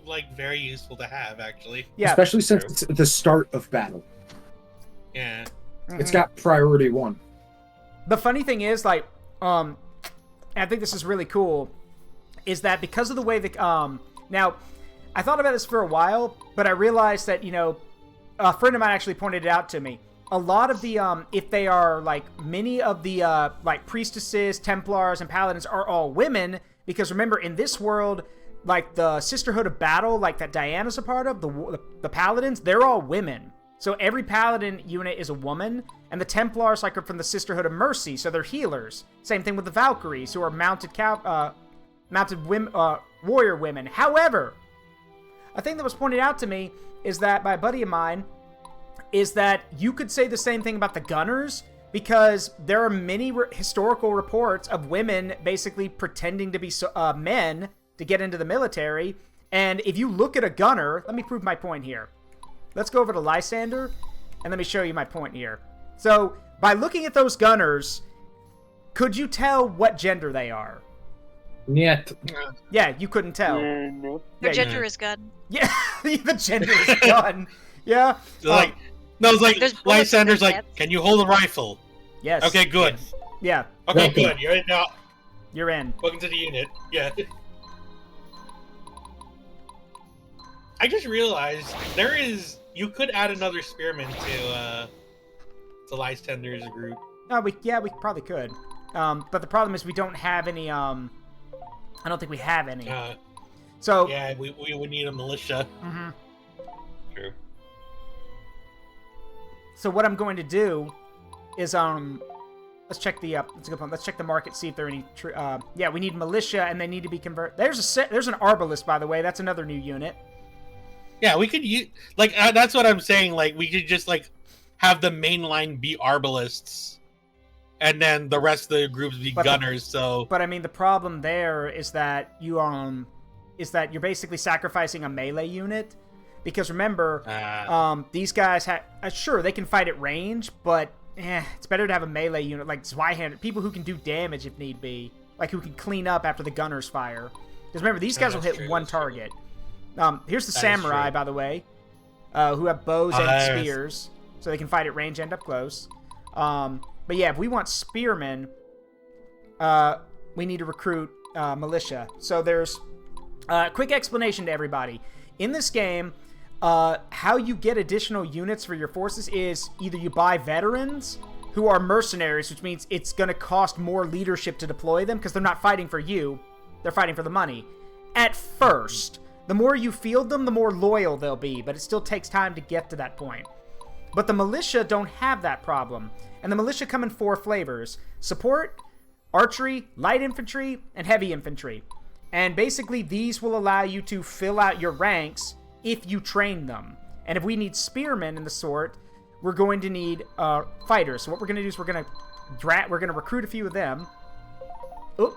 like very useful to have, actually. Yeah, especially since it's the start of battle. Yeah, it's got priority 1. The funny thing is, like, and I think this is really cool, is that because of the way that now, I thought about this for a while, but I realized that a friend of mine actually pointed it out to me. A lot of the if they are like many of the like priestesses, Templars, and paladins are all women. Because remember, in this world, like the Sisterhood of Battle, like that Diana's a part of, the Paladins, they're all women. So every Paladin unit is a woman, and the Templars, like, are from the Sisterhood of Mercy, so they're healers. Same thing with the Valkyries, who are mounted warrior women. However, a thing that was pointed out to me is that by a buddy of mine is that you could say the same thing about the Gunners. Because there are many historical reports of women basically pretending to be men to get into the military. And if you look at a gunner, let me prove my point here. Let's go over to Lysander, and let me show you my point here. So, by looking at those gunners, could you tell what gender they are? Yet. Yeah, you couldn't tell. The gender is gun. Yeah, the gender is gun. Yeah. So no, it's like Lysander's like, can you hold a rifle? Yes. Okay, good. Yes. Yeah. Okay, good. You're in now. You're in. Welcome to the unit. Yeah. I just realized you could add another spearman to Lysander's group. Oh, we probably could. But the problem is we don't have any. I don't think we have any. So yeah, we would need a militia. Mm-hmm. True. So what I'm going to do is let's check the that's a good point. Let's check the market, see if there are any yeah, we need militia and they need to be converted. There's an arbalist, by the way. That's another new unit. Yeah, we could use that's what I'm saying, like we could just like have the main line be arbalists and then the rest of the groups be gunners. But I mean the problem there is that you're basically sacrificing a melee unit. Because remember, these guys sure, they can fight at range, but it's better to have a melee unit like Zweihander, people who can do damage if need be, like who can clean up after the gunners fire. Because remember, these guys will hit one target. Here's the samurai, by the way, who have bows and spears, so they can fight at range and up close. But yeah, if we want spearmen, we need to recruit militia. So there's a quick explanation to everybody. In this game, how you get additional units for your forces is either you buy veterans who are mercenaries, which means it's going to cost more leadership to deploy them because they're not fighting for you, they're fighting for the money. At first, the more you field them, the more loyal they'll be, but it still takes time to get to that point. But the militia don't have that problem, and the militia come in 4 flavors: support, archery, light infantry, and heavy infantry. And basically, these will allow you to fill out your ranks if you train them. And if we need spearmen in the sort, we're going to need fighters. So what we're going to do is we're going to recruit a few of them. Oh,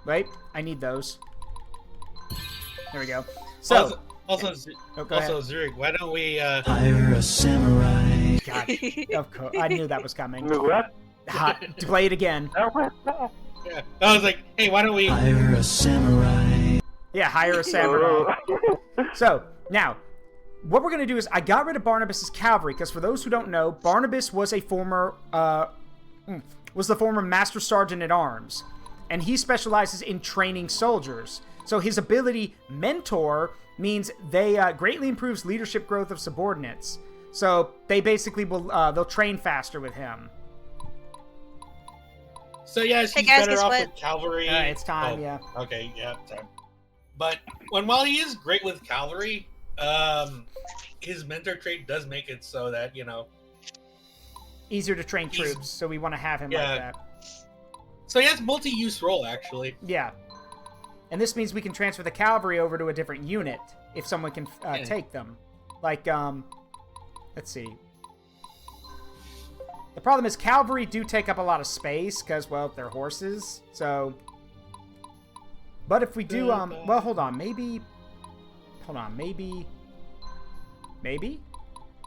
wait, I need those. There we go. So also Zurich, why don't we hire a samurai? God, of course, I knew that was coming. What? To play it again. Yeah. I was like, hey, why don't we hire a samurai? Yeah, hire a samurai. So now, what we're gonna do is I got rid of Barnabas's cavalry because for those who don't know, Barnabas was a former the former master sergeant at arms, and he specializes in training soldiers. So his ability mentor means they greatly improves leadership growth of subordinates. So they basically will they'll train faster with him. So yes, he's guys, better off with cavalry. It's time, yeah. Okay, yeah, time. But while he is great with cavalry, his mentor trait does make it so that, easier to train troops, so we want to have him like that. So he has multi-use role, actually. Yeah. And this means we can transfer the cavalry over to a different unit if someone can take them. Like, let's see. The problem is cavalry do take up a lot of space because, well, they're horses. So, but if we do, well, hold on, maybe.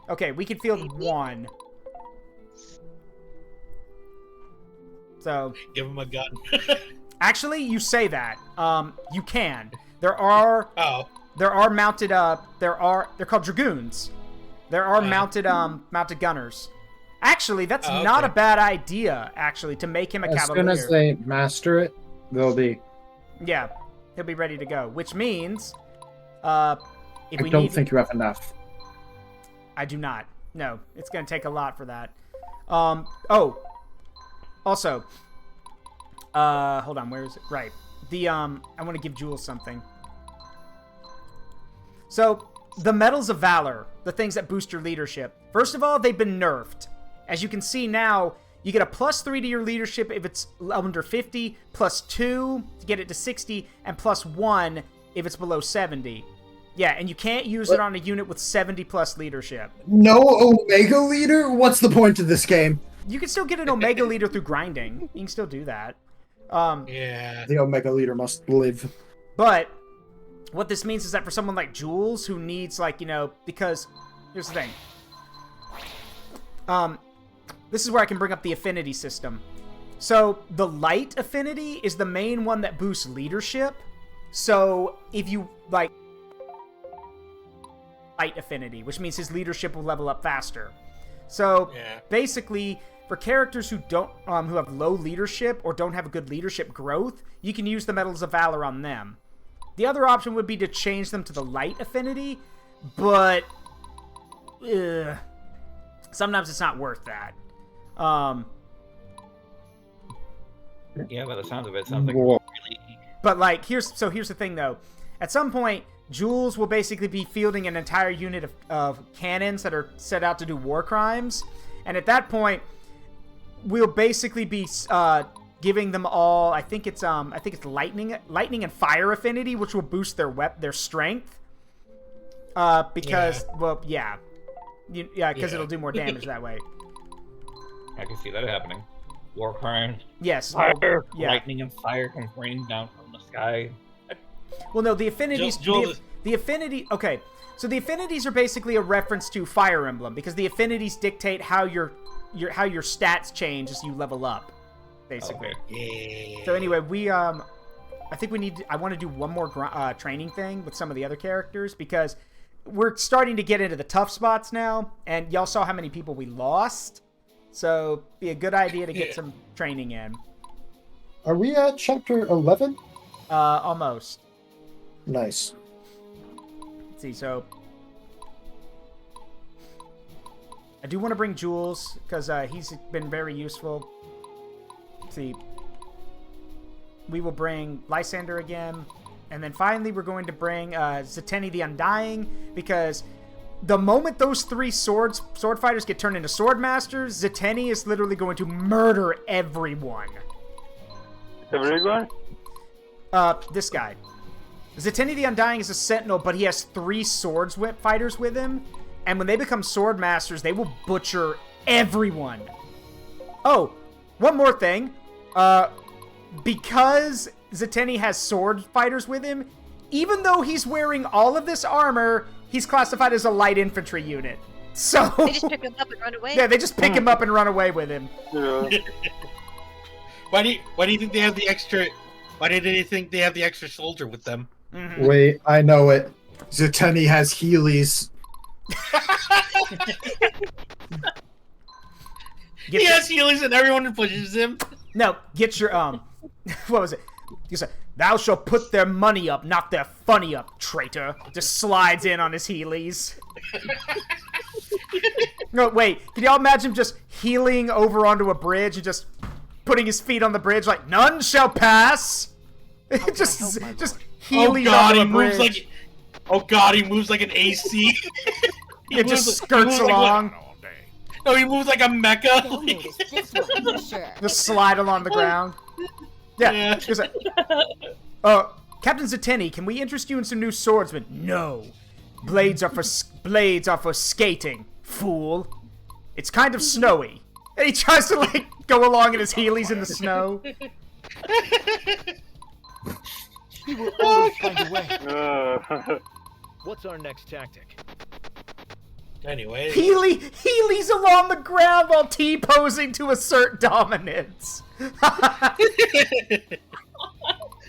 Okay, we can field 1. So give him a gun. Actually, you say that. You can. There are mounted. They're called dragoons. There are mounted gunners. Actually, that's not a bad idea. Actually, to make him a cavalier. As soon as they master it, they'll be. Yeah, he'll be ready to go. Which means, if I don't think you have enough. I do not. No, it's going to take a lot for that. Also, hold on, where is it? Right. I want to give Jules something. So, the Medals of Valor, the things that boost your leadership. First of all, they've been nerfed. As you can see now, you get a +3 to your leadership if it's under 50, +2 to get it to 60, and +1 if it's below 70. Yeah, and you can't use it on a unit with 70+ leadership. No Omega leader? What's the point of this game? You can still get an Omega leader through grinding. You can still do that. Yeah. The Omega leader must live. But what this means is that for someone like Jules, who needs, because here's the thing. This is where I can bring up the affinity system. So the light affinity is the main one that boosts leadership. So if you light affinity, which means his leadership will level up faster. So basically, for characters who don't who have low leadership or don't have a good leadership growth, you can use the Medals of Valor on them. The other option would be to change them to the light affinity, but sometimes it's not worth that. Yeah, by the sounds of it, sounds like really. But here's the thing though. At some point, Jules will basically be fielding an entire unit of cannons that are set out to do war crimes, and at that point, we'll basically be giving them all. I think it's lightning and fire affinity, which will boost their strength. Because it'll do more damage that way. I can see that happening. War crimes. Yes. Fire, lightning and fire comes raining down from the sky. Well, no, the affinities. The affinity. Okay, so the affinities are basically a reference to Fire Emblem because the affinities dictate how your how your stats change as you level up, basically. Yeah. So anyway, I think I want to do one more training thing with some of the other characters because we're starting to get into the tough spots now, and y'all saw how many people we lost. So be a good idea to get some training in. Are we at chapter 11? Almost. Nice. Let's see, so I do want to bring Jules because he's been very useful. Let's see. We will bring Lysander again. And then finally we're going to bring Zeteni the Undying because the moment those 3 sword fighters get turned into sword masters, Zeteni is literally going to murder everyone. Everyone? This guy. Zeteni the Undying is a sentinel, but he has 3 fighters with him. And when they become sword masters, they will butcher everyone. Oh, one more thing. Because Zeteni has sword fighters with him, even though he's wearing all of this armor, he's classified as a light infantry unit. So they just pick him up and run away? Yeah, they just pick him up and run away with him. Yeah. Why do you think they have the extra? Why did they think they have the extra soldier with them? Mm-hmm. Wait, I know it. Zeteni has Heelys. He has Heelys and everyone pushes him. No, get your what was it? He said, "Thou shalt put their money up, not their funny up, traitor." Just slides in on his Heelys. No, wait. Can y'all imagine just healing over onto a bridge and just putting his feet on the bridge like, "None shall pass"? just Heelys onto a bridge. He moves like an AC. It just skirts along. No, he moves like a mecha. Just slide along the ground. Yeah. Captain Zeteni, can we interest you in some new swordsmen? No. Blades are for skating, fool. It's kind of snowy. And he tries to, like, go along in his Heelys in the snow. He will always find a way. What's our next tactic? Anyway. Heelys along the ground while T-posing to assert dominance.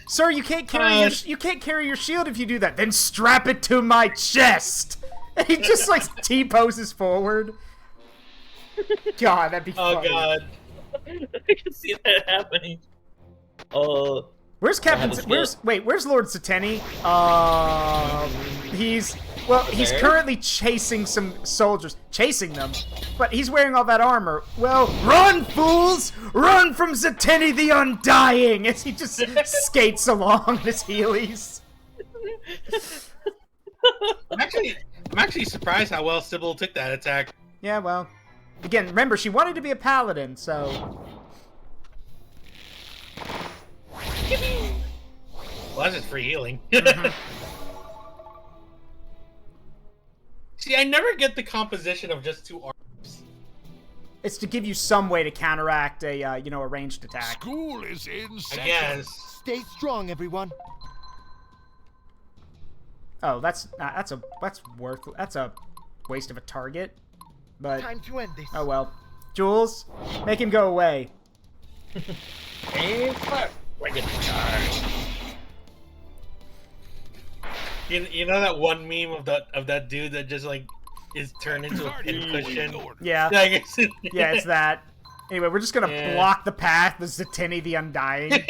Sir, you can't carry your shield if you do that. Then strap it to my chest. And he just like T-poses forward. God, that'd be funny. Oh God, I can see that happening. Where's Captain? Where's Lord Zeteni? He's currently chasing some soldiers, chasing them, but he's wearing all that armor. Well, run, fools! Run from Zeteni the Undying! As he just skates along his Heelys. I'm actually surprised how well Sybil took that attack. Yeah, well, again, remember she wanted to be a paladin, so. Well, that's just free healing. Mm-hmm. See, I never get the composition of just 2 arms. It's to give you some way to counteract a ranged attack. School is in session. I guess. Stay strong, everyone. Oh, that's a waste of a target. But time to end this. Oh well. Jules, make him go away. You know that one meme of that dude that just like is turned into a pincushion? Yeah. Yeah, it's that. Anyway, we're just gonna block the path of Zeteni the Undying.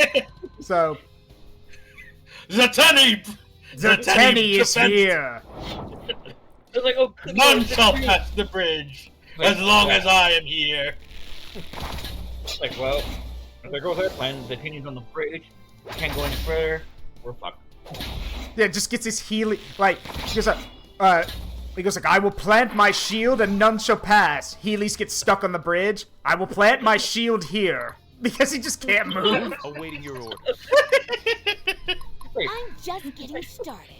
So Zeteni is here. It's like, oh, none shall pass the bridge as long as I am here. Like, well, there goes our plan. Zeteni's on the bridge. Can't go any further. We're fucked. Yeah, just gets his Heely he goes like, I will plant my shield and none shall pass. Heelys gets stuck on the bridge. I will plant my shield here. Because he just can't move. Awaiting your order. I'm just getting started.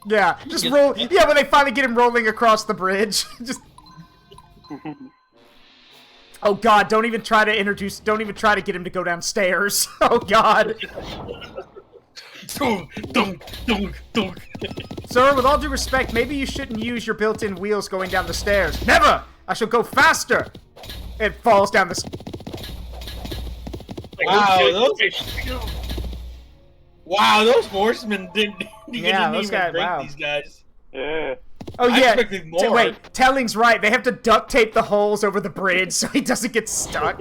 Yeah, just roll. Yeah, when they finally get him rolling across the bridge. Just. Oh God! Don't even try to get him to go downstairs. Oh God. Sir, with all due respect, maybe you shouldn't use your built-in wheels going down the stairs. Never! I shall go faster! It falls down the... Wow, those horsemen didn't Yeah, those even guys, break wow. these guys. Yeah. Oh I yeah, expected more. wait, Telling's right. They have to duct tape the holes over the bridge so he doesn't get stuck.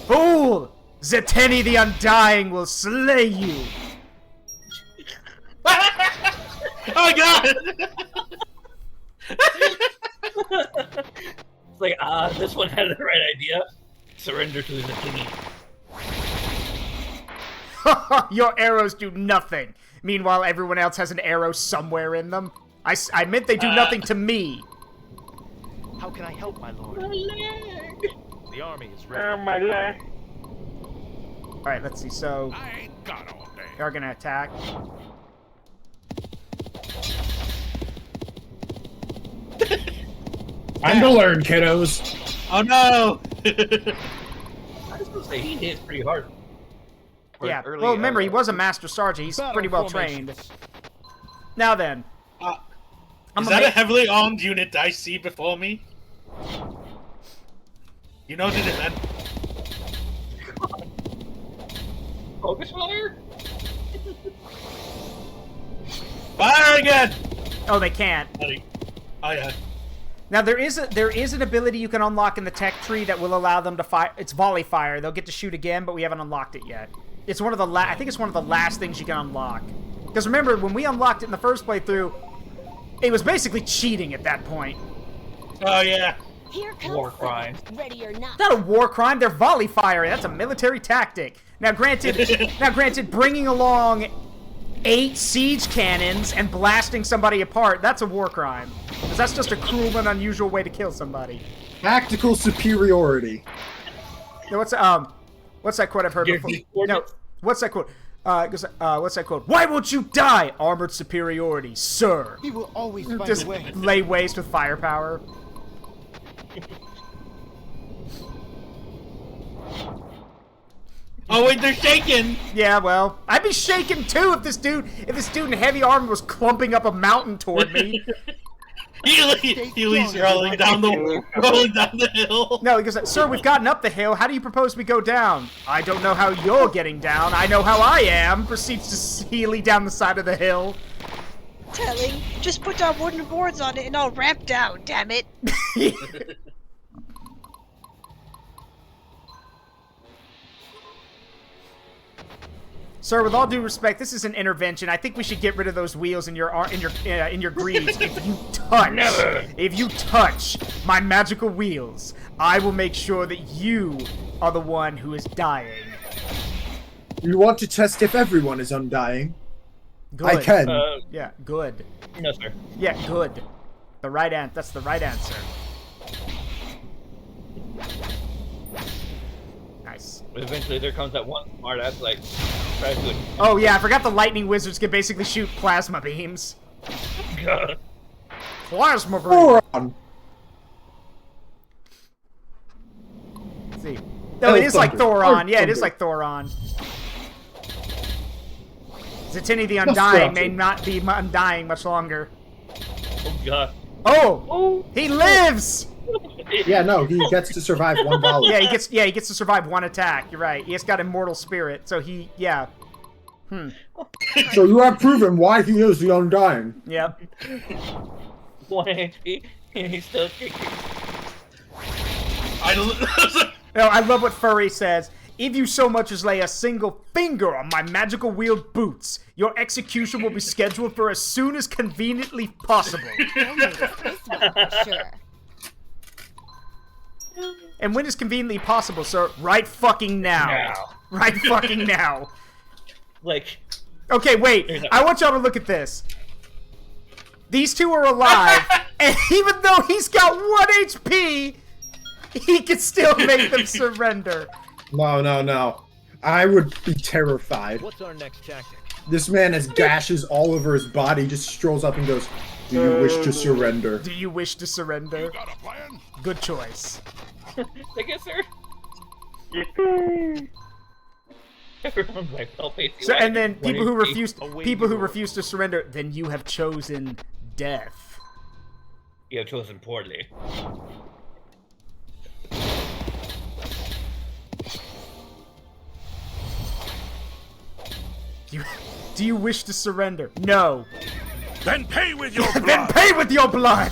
Fool! Zeteni the Undying will slay you! Oh my god! It's like, this one had the right idea. Surrender to the king. Your arrows do nothing. Meanwhile, everyone else has an arrow somewhere in them. I meant they do nothing to me. How can I help, my lord? My leg. The army is ready. Oh, my leg. Alright, let's see. So, I ain't got all day. they're gonna attack. Time to learn, kiddos. Oh no! I was gonna say he hits pretty hard. For Yeah, early, well, remember, he was a master sergeant. He's pretty well trained. Now then. Is that a heavily armed unit I see before me? You know, did it then? Focus fire? Fire again! Oh, they can't. Oh yeah. Now there is an ability you can unlock in the tech tree that will allow them to fire. It's volley fire. They'll get to shoot again, but we haven't unlocked it yet. It's one of the I think it's one of the last things you can unlock. Because remember, when we unlocked it in the first playthrough, it was basically cheating at that point. Oh yeah. Here comes Warcrimes. ready or not. Not a war crime. They're volley firing. That's a military tactic. Now, granted, bringing along 8 siege cannons and blasting somebody apart—that's a war crime. Because that's just a cruel and unusual way to kill somebody. Tactical superiority. No, what's that quote I've heard before? No, what's that quote? What's that quote? Why won't you die? Armored superiority, sir. He will always find Just a way. lay waste with firepower. Oh wait, they're shaking! Yeah, well, I'd be shaking too if this dude in heavy armor was clumping up a mountain toward me. Healy's rolling down the hill. No, he goes, sir, we've gotten up the hill. How do you propose we go down? I don't know how you're getting down. I know how I am. Proceeds to Healy down the side of the hill. Telling, just put down wooden boards on it and I'll ramp down, damn it. Sir, with all due respect, this is an intervention. I think we should get rid of those wheels in your greaves. If you touch my magical wheels, I will make sure that you are the one who is dying. You want to test if everyone is undying? Good. I can. Yeah, good. No, sir. Yeah, good. That's the right answer. Nice. But eventually there comes that one smartass like, try to do it. Oh yeah, I forgot the lightning wizards can basically shoot plasma beams. God. Plasma beams! Thoron! Let's see. No, it is like Thoron. Yeah, it is like Thoron. Zetini the Undying may not be undying much longer. Oh god. Oh! He lives! Yeah, no, he gets to survive one volley. Yeah, he gets to survive one attack. You're right. He has got immortal spirit, so he, yeah. So you have proven why he is the Undying. Yep. 1 HP, and he's still kicking. I love what Furry says. If you so much as lay a single finger on my magical wheeled boots, your execution will be scheduled for as soon as conveniently possible. Sure. And when is conveniently possible, sir? Right fucking now. Right fucking now. Like... Okay, wait. I want y'all to look at this. These two are alive, and even though he's got 1 HP, he can still make them surrender. No. I would be terrified. What's our next tactic? This man has gashes all over his body, just strolls up and goes, "Do you wish to surrender?" Do you wish to surrender? You got a plan? Good choice. Thank you, sir. Everyone's like, oh, So, and then people who refuse to surrender, then you have chosen death. You have chosen poorly. Do you wish to surrender? No. Then pay with your blood. Then pay with your blood.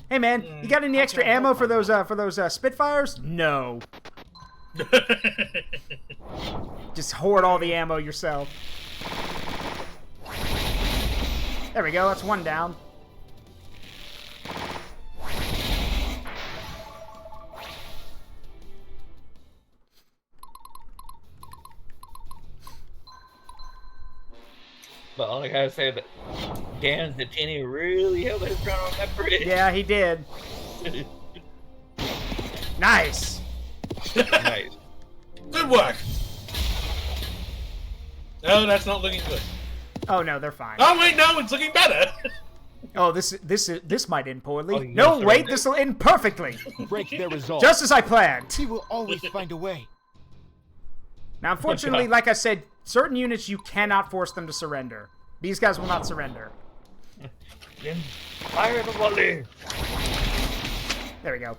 Hey man, you got any extra ammo for those Spitfires? No. Just hoard all the ammo yourself. There we go, that's one down. But all I gotta say that Dan Zattini really held his ground on that bridge. Yeah, he did. Nice. Nice. Good work. No, that's not looking good. Oh no, they're fine. Oh wait, no, it's looking better. Oh, this might end poorly. Oh, you No, surrender? wait, this will end perfectly. Break their resolve. Just as I planned. He will always find a way. Now, unfortunately, like I said, certain units you cannot force them to surrender. These guys will not surrender. Then fire the volley. There we go.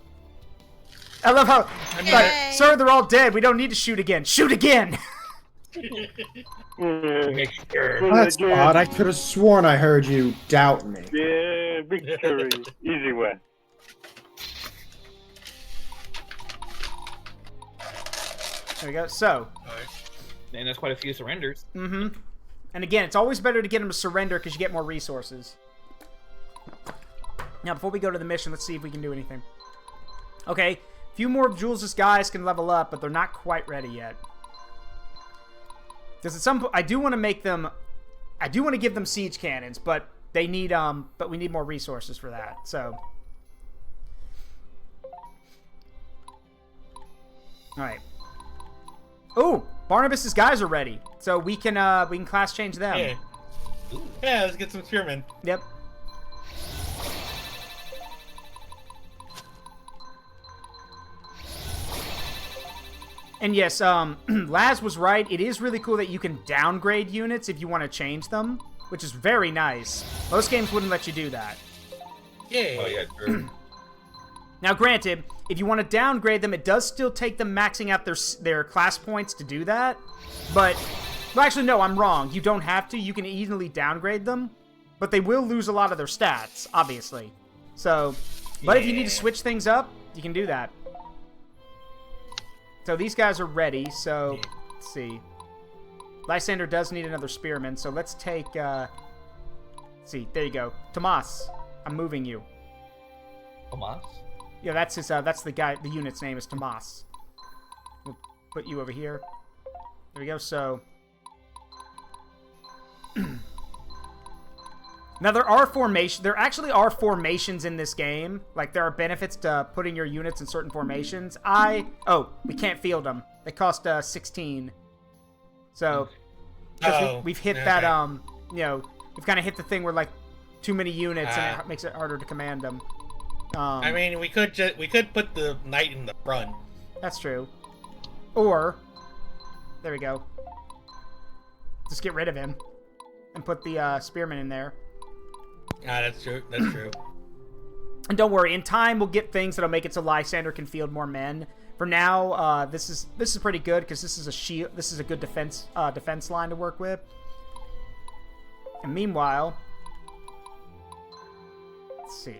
I love how, like, sir, they're all dead. We don't need to shoot again. Shoot again! Make sure. That's odd. I could have sworn I heard you doubt me. Yeah, victory. Easy way. There we go. So. And that's quite a few surrenders. Mm-hmm. And again, it's always better to get them to surrender because you get more resources. Now, before we go to the mission, let's see if we can do anything. Okay, a few more of Jules' guys can level up, but they're not quite ready yet. Because at some point, I do want to make them... I do want to give them siege cannons, but they need, but we need more resources for that, so... Alright. Ooh! Barnabas's guys are ready, so we can class change them. Yeah. Yeah, let's get some spearmen. Yep. And yes, Laz was right. It is really cool that you can downgrade units if you want to change them, which is very nice. Most games wouldn't let you do that. Yeah. Oh yeah, true. Now, granted, if you want to downgrade them, it does still take them maxing out their class points to do that. But, well, actually, no, I'm wrong. You don't have to. You can easily downgrade them, but they will lose a lot of their stats, obviously. So, but if you need to switch things up, you can do that. So these guys are ready, so let's see. Lysander does need another spearman, so let's take, let's see, there you go. Tomas, I'm moving you. Tomas? Yeah, that's his, that's the guy, the unit's name is Tomas. We'll put you over here. There we go, so. Now there actually are formations in this game. Like there are benefits to putting your units in certain formations. We can't field them. They cost 16. So we've hit that you know, we've kind of hit the thing where like too many units and it makes it harder to command them. I mean, we could put the knight in the front. That's true. Or there we go. Just get rid of him and put the spearman in there. Ah, that's true. That's true. And don't worry, in time we'll get things that'll make it so Lysander can field more men. For now, this is pretty good because this is a shield. This is a good defense line to work with. And meanwhile, let's see.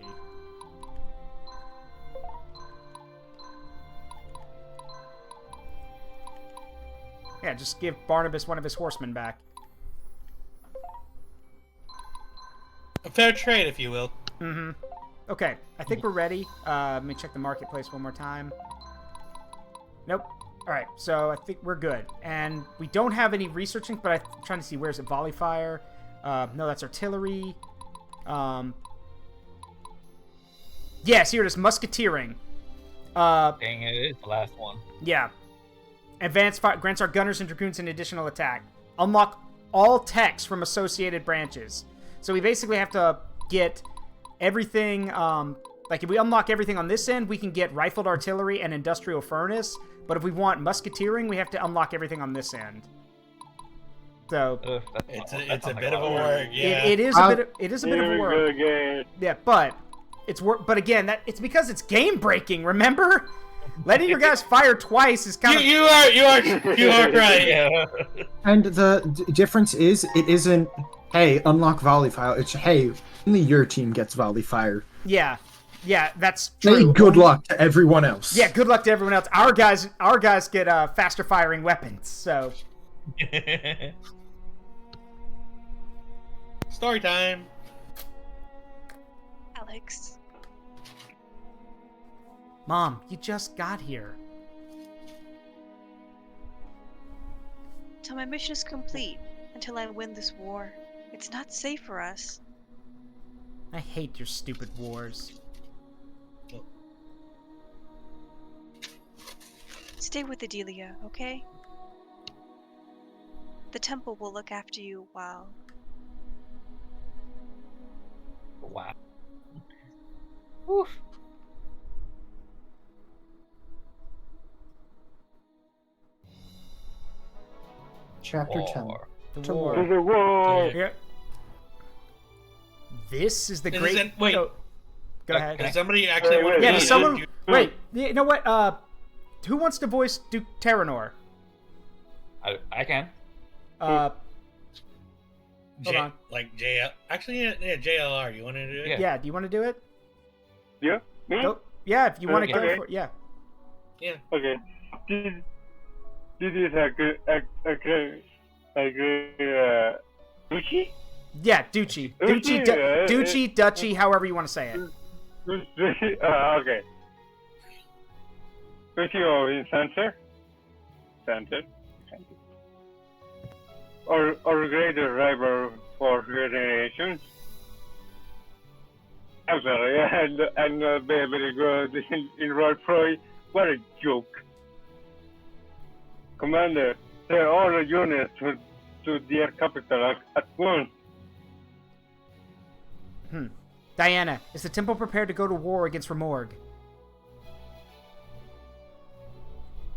Yeah, just give Barnabas one of his horsemen back. A fair trade, if you will. Mm-hmm. Okay, I think we're ready. Let me check the marketplace one more time. Nope. Alright, so I think we're good. And we don't have any researching, but I'm trying to see, where's it? Volley fire? No, that's artillery. Yes, here it is, musketeering. Dang it, it's the last one. Yeah. Advanced fire grants our gunners and dragoons an additional attack. Unlock all techs from associated branches. So we basically have to get everything, like if we unlock everything on this end, we can get rifled artillery and industrial furnace. But if we want musketeering, we have to unlock everything on this end. So it's a bit of a work. Yeah, it is a bit of work. Again. Yeah, but it's work. But again, it's because it's game breaking. Remember, letting your guys fire twice is kind of. You are right. Yeah. And the difference is, it isn't, hey, unlock volley fire. It's, hey, only your team gets volley fire. Yeah, that's true. Hey, good luck to everyone else. Yeah, good luck to everyone else. Our guys get faster firing weapons. So. Story time. Alex. Mom, you just got here. Till my mission is complete, until I win this war, it's not safe for us. I hate your stupid wars. Stay with Adelia, okay? The temple will look after you while... Wow. Oof. Chapter 10. The war. To the war. Yeah. This is the great... Wait. Oh, go ahead. Does somebody actually want to Yeah, be does someone... Wait, you know what? Who wants to voice Duke Terranor? I can. Hold on. Like JL. Actually, yeah, JLR. You want to do it? Yeah, do you want to do it? Yeah, me? Go. Yeah, if you want to go Okay. for it. Yeah. Yeah. Okay. This is a good, Duchy? Yeah, Duchy. Duchy, Duchy, however you want to say it. Duchy, okay. Duchy of Center? Center. Or greater rival for generations. I'm sorry, and very good in roleplay. What a joke. Commander, send all the units to their capital at once. Diana, is the temple prepared to go to war against Remorg?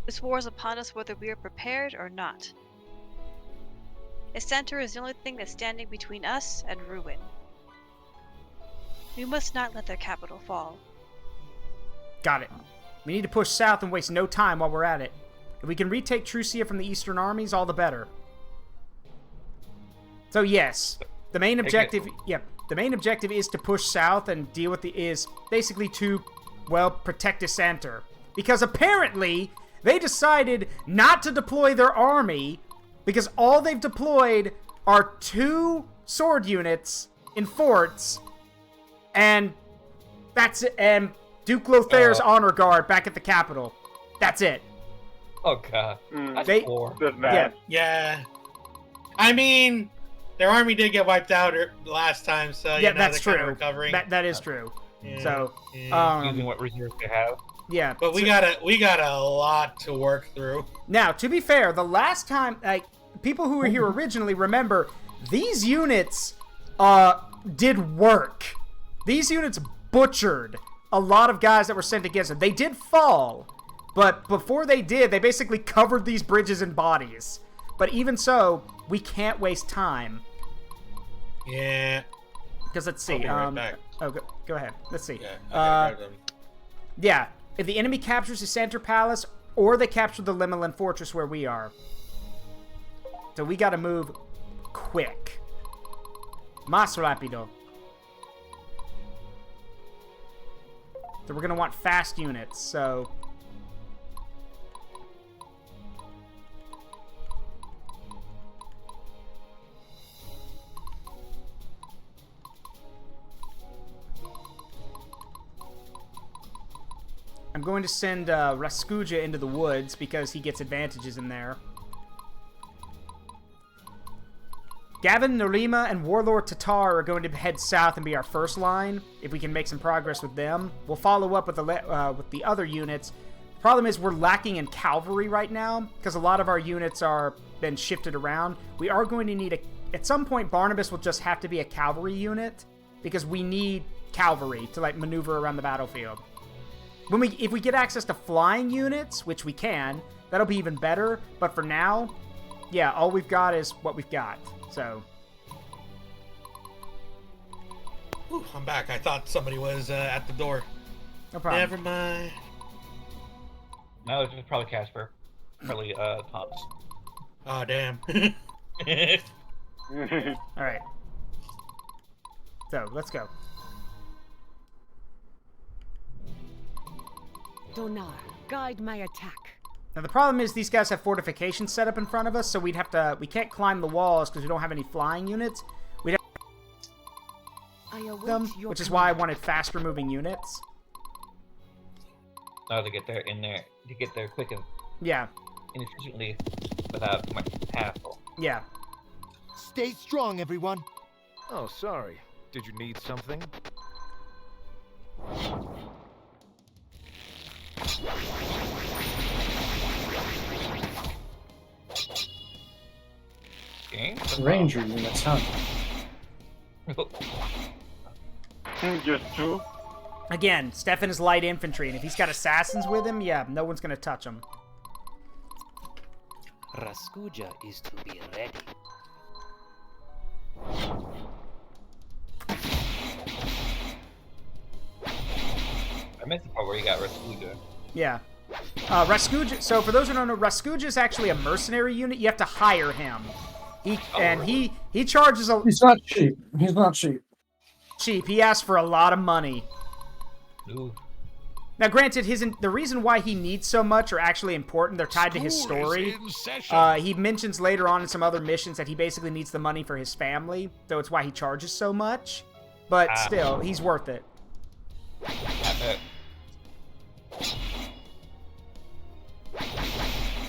This war is upon us whether we are prepared or not. Its center is the only thing that's standing between us and ruin. We must not let their capital fall. Got it. We need to push south and waste no time while we're at it. If we can retake Trucia from the eastern armies, all the better. So yes, the main objective... Yep, the main objective is to push south and deal with basically to, well, protect the center. Because apparently, they decided not to deploy their army because all they've deployed are 2 sword units in forts, and that's it. And Duke Lothair's honor guard back at the capital. That's it. Oh god. That's poor. Yeah. I mean, their army did get wiped out last time, so yeah, they're that's true. kind of recovering. That is true. Yeah. So, using what reserves they have. Yeah, but we got a lot to work through. Now, to be fair, the last time, people who were here originally remember these units did work. These units butchered a lot of guys that were sent against them. They did fall, but before they did, they basically covered these bridges in bodies. But even so, we can't waste time. Yeah. Because let's see. I'll be right back. Oh, go ahead. Let's see. Yeah. Yeah. If the enemy captures the center palace, or they capture the Limelin fortress where we are. So we gotta move quick. Más rápido. So we're gonna want fast units, so... I'm going to send Raskuja into the woods because he gets advantages in there. Gavin, Narima, and Warlord Tatar are going to head south and be our first line. If we can make some progress with them, we'll follow up with the other units. Problem is we're lacking in cavalry right now because a lot of our units are been shifted around. We are going to need at some point Barnabas will just have to be a cavalry unit because we need cavalry to maneuver around the battlefield. If we get access to flying units, which we can, that'll be even better. But for now, yeah, all we've got is what we've got. So. Ooh, I'm back. I thought somebody was at the door. No problem. Never mind. No, it's probably Casper. Probably Tom's. Oh, damn. Alright. So, let's go. Donar, guide my attack. Now the problem is these guys have fortifications set up in front of us, so we can't climb the walls because we don't have any flying units. We'd have them, which is why I wanted faster moving units. Oh, to get there quick and efficiently without much hassle. Yeah. Stay strong, everyone. Oh, sorry. Did you need something? Ranger units, huh? Just two. Again, Stefan is light infantry, and if he's got assassins with him, yeah, no one's gonna touch him. Raskuja is to be ready. I missed the part where you got Raskuja. Yeah. Raskuja, so for those who don't know, Raskuja is actually a mercenary unit. You have to hire him. He charges a... He's not cheap. He's not cheap. Cheap. He asks for a lot of money. Ooh. Now, granted, the reason why he needs so much are actually important. They're tied to his story. He mentions later on in some other missions that he basically needs the money for his family, so it's why he charges so much. But still, he's worth it.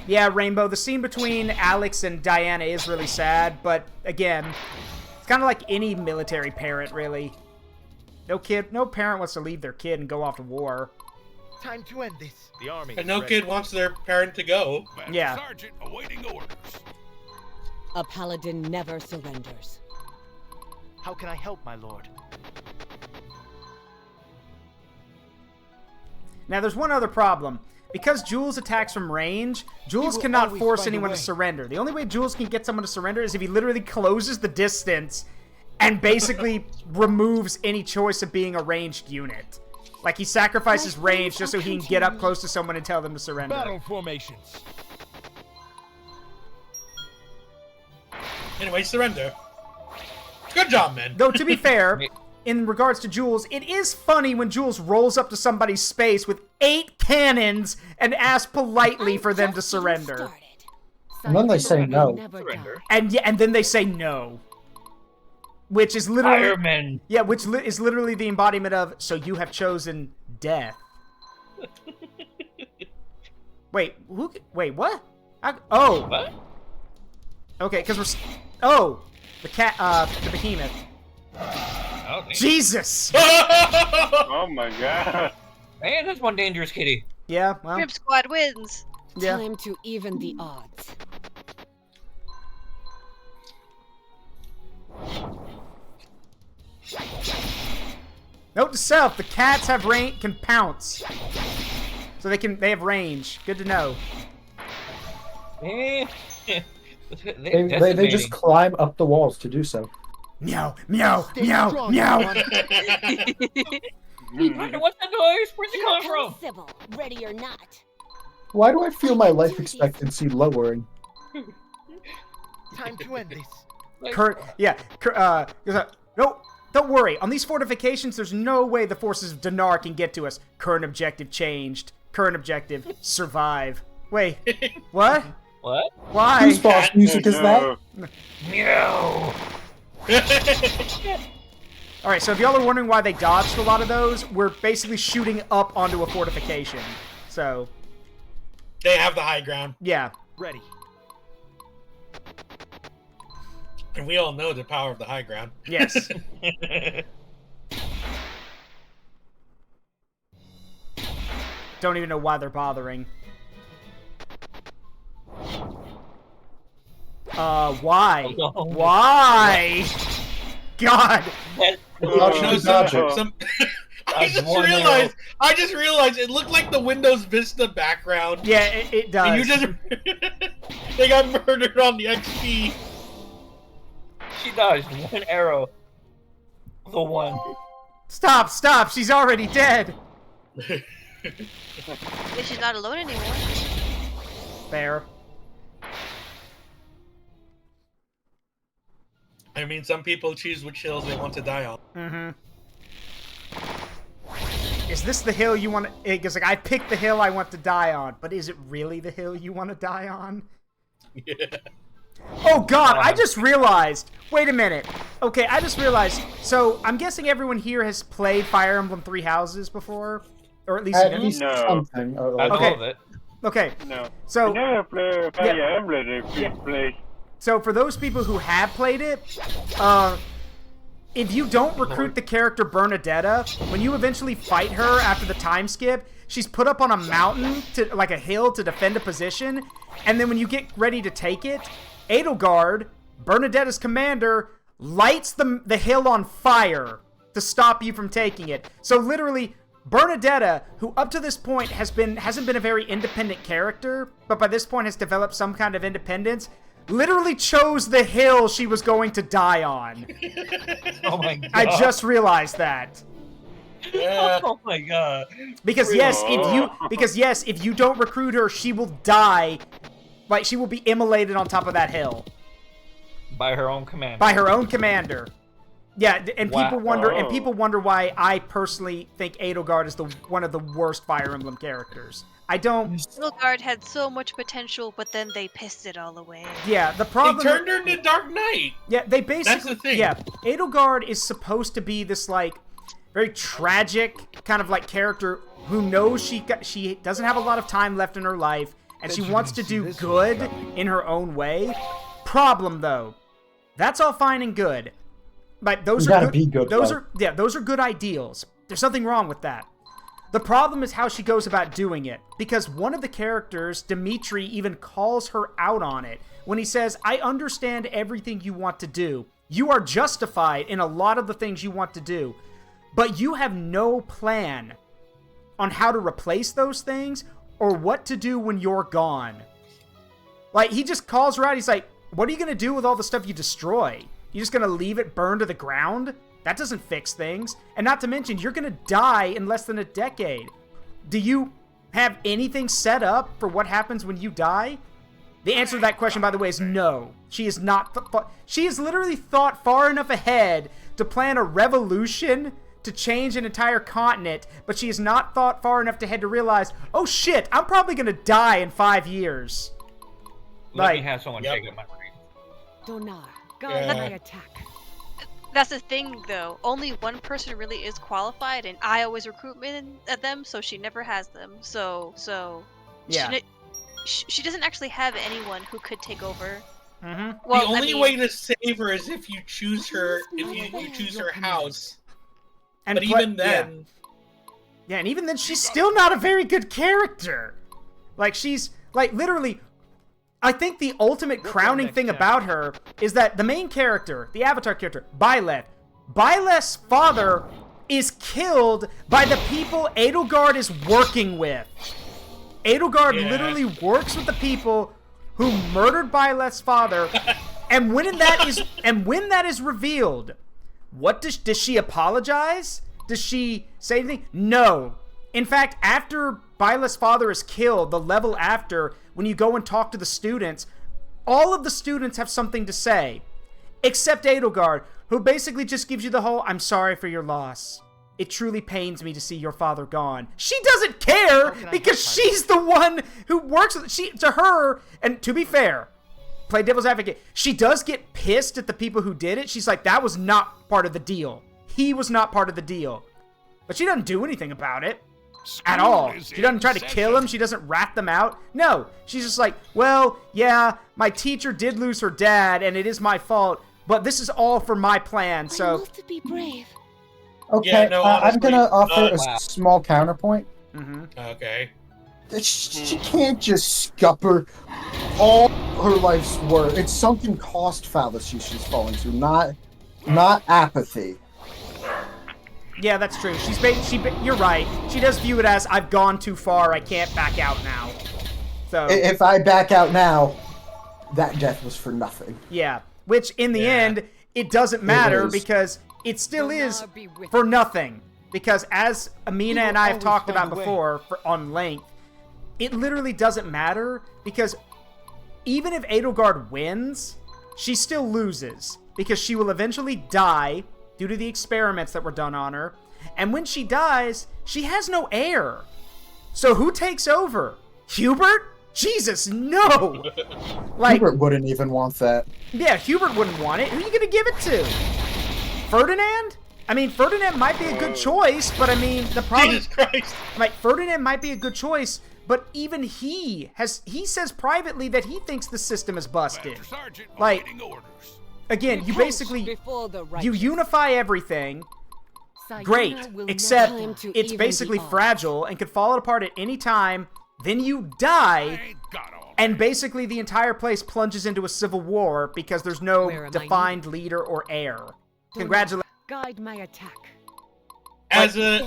Yeah, Rainbow, the scene between Alex and Diana is really sad, but again, it's kind of like any military parent, really. No parent wants to leave their kid and go off to war. Time to end this. The army. And no kid wants their parent to go. Yeah. Sergeant awaiting orders. A paladin never surrenders. How can I help, my lord? Now, there's one other problem. Because Jules attacks from range, Jules cannot force anyone to surrender. The only way Jules can get someone to surrender is if he literally closes the distance and basically removes any choice of being a ranged unit. Like, he sacrifices range just so he can get up close to someone and tell them to surrender. Battle formations. Anyway, surrender. Good job, man. Though, to be fair, in regards to Jules, it is funny when Jules rolls up to somebody's space with 8 cannons and asks politely for them to surrender. And then they say no. And then they say no. Which is literally... Firemen. Yeah, which is literally the embodiment of, so you have chosen death. Wait, what? Oh. What? Okay, because we're... Oh! The behemoth. Oh, Jesus! Oh my god. Man, that's one dangerous kitty. Yeah, well... Rip Squad wins. Yeah. Time to even the odds. Note to self: the cats have can pounce, so they have range. Good to know. They just climb up the walls to do so. Meow, meow, meow, meow. What's that noise? Where's it coming from? Sybil, ready or not. Why do I feel my life expectancy lowering? Time to end this. No, don't worry. On these fortifications, there's no way the forces of Dinar can get to us. Current objective changed. Current objective, survive. Wait, what? What? Why? Whose boss music is that? Meow. Alright, so if y'all are wondering why they dodged a lot of those, we're basically shooting up onto a fortification. So... They have the high ground. Yeah. Ready. And we all know the power of the high ground. Yes. Don't even know why they're bothering. Why? Oh, no. Why? God! I I just realized it looked like the Windows Vista background. Yeah, it does. And you just they got murdered on the XP. She dodged one arrow. The one. Stop! She's already dead. At least she's not alone anymore. Fair. I mean, some people choose which hills they want to die on. Mm-hmm. Is this the hill you want to... Because, like, I picked the hill I want to die on, but is it really the hill you want to die on? Yeah. Oh, God, I just realized... Wait a minute. Okay, I just realized... So, I'm guessing everyone here has played Fire Emblem Three Houses before? Or at least... something. Okay. Okay. No. So... I never play Fire Emblem if you play. So, for those people who have played it, if you don't recruit the character Bernadetta, when you eventually fight her after the time skip, she's put up on a mountain, like a hill, to defend a position, and then when you get ready to take it, Edelgard, Bernadetta's commander, lights the hill on fire to stop you from taking it. So literally, Bernadetta, who up to this point hasn't been a very independent character, but by this point has developed some kind of independence, literally chose the hill she was going to die on. Oh my god. I just realized that. Yeah. Oh my god. Because yes, if you don't recruit her, she will die. Like, she will be immolated on top of that hill. By her own commander. By her own commander. Yeah, and Wow. people wonder why I personally think Edelgard is one of the worst Fire Emblem characters. I don't... Edelgard had so much potential, but then they pissed it all away. Yeah, the problem... They turned her into Dark Knight. Yeah, they basically... That's the thing. Yeah, Edelgard is supposed to be this, like, very tragic kind of, like, character who knows she doesn't have a lot of time left in her life, and she wants to do good in her own way. Problem, though, that's all fine and good. But those are good. Those are good ideals. There's nothing wrong with that. The problem is how she goes about doing it, because one of the characters, Dimitri, even calls her out on it when he says, "I understand everything you want to do. You are justified in a lot of the things you want to do, but you have no plan on how to replace those things or what to do when you're gone." Like, he just calls her out. He's like, "What are you going to do with all the stuff you destroy? You just going to leave it burn to the ground? That doesn't fix things. And not to mention, you're going to die in less than a decade. Do you have anything set up for what happens when you die?" The answer to that question, by the way, is no. She is not. She has literally thought far enough ahead to plan a revolution to change an entire continent, but she has not thought far enough ahead to realize, oh shit, I'm probably going to die in 5 years. Let me have someone take up my brain. Donar, guide my attack. That's the thing, though. Only one person really is qualified, and I always recruit them, so she never has them. So yeah. She doesn't actually have anyone who could take over. Mm-hmm. Well, the only way to save her is if you choose her. If you choose her house. But even then, yeah, and even then, she's still not a very good character. Like, she's like literally. I think the ultimate crowning thing about her is that the main character, the Avatar character, Byleth's father is killed by the people Edelgard is working with. Edelgard literally works with the people who murdered Byleth's father, and when that is revealed, what does she apologize? Does she say anything? No. In fact, after Byleth's father is killed, the level after, when you go and talk to the students, all of the students have something to say, except Edelgard, who basically just gives you the whole, "I'm sorry for your loss. It truly pains me to see your father gone." She doesn't care because she's the one who works with to her, and to be fair, play devil's advocate, she does get pissed at the people who did it. She's like, that was not part of the deal. He was not part of the deal. But she doesn't do anything about it. At all. She doesn't try to kill him. She doesn't rat them out. No. She's just like, well, yeah, my teacher did lose her dad, and it is my fault, but this is all for my plan, so... I must be brave. Okay, yeah, no, honestly, I'm gonna offer a small counterpoint. Mm-hmm. Okay. She can't just scupper all her life's work. It's sunken cost fallacy she's falling to, not apathy. Yeah, that's true. You're right. She does view it as, I've gone too far, I can't back out now. So If I back out now, that death was for nothing. yeah, which in the end, it doesn't matter because it still is for nothing. Because as Amina and I have talked about before on length, it literally doesn't matter because even if Edelgard wins, she still loses because she will eventually die due to the experiments that were done on her. And when she dies, she has no heir. So who takes over? Hubert? Jesus, no! Like, Hubert wouldn't even want that. yeah, Hubert wouldn't want it. Who are you gonna give it to? Ferdinand? I mean, Ferdinand might be a good choice, but I mean, the problem... Jesus Christ! Like, Ferdinand might be a good choice, but even he says privately that he thinks the system is busted. Like, again, you basically, you unify everything, great, except it's basically fragile and could fall apart at any time, then you die, and basically the entire place plunges into a civil war because there's no defined leader or heir. Congratulations. Guide my attack. As a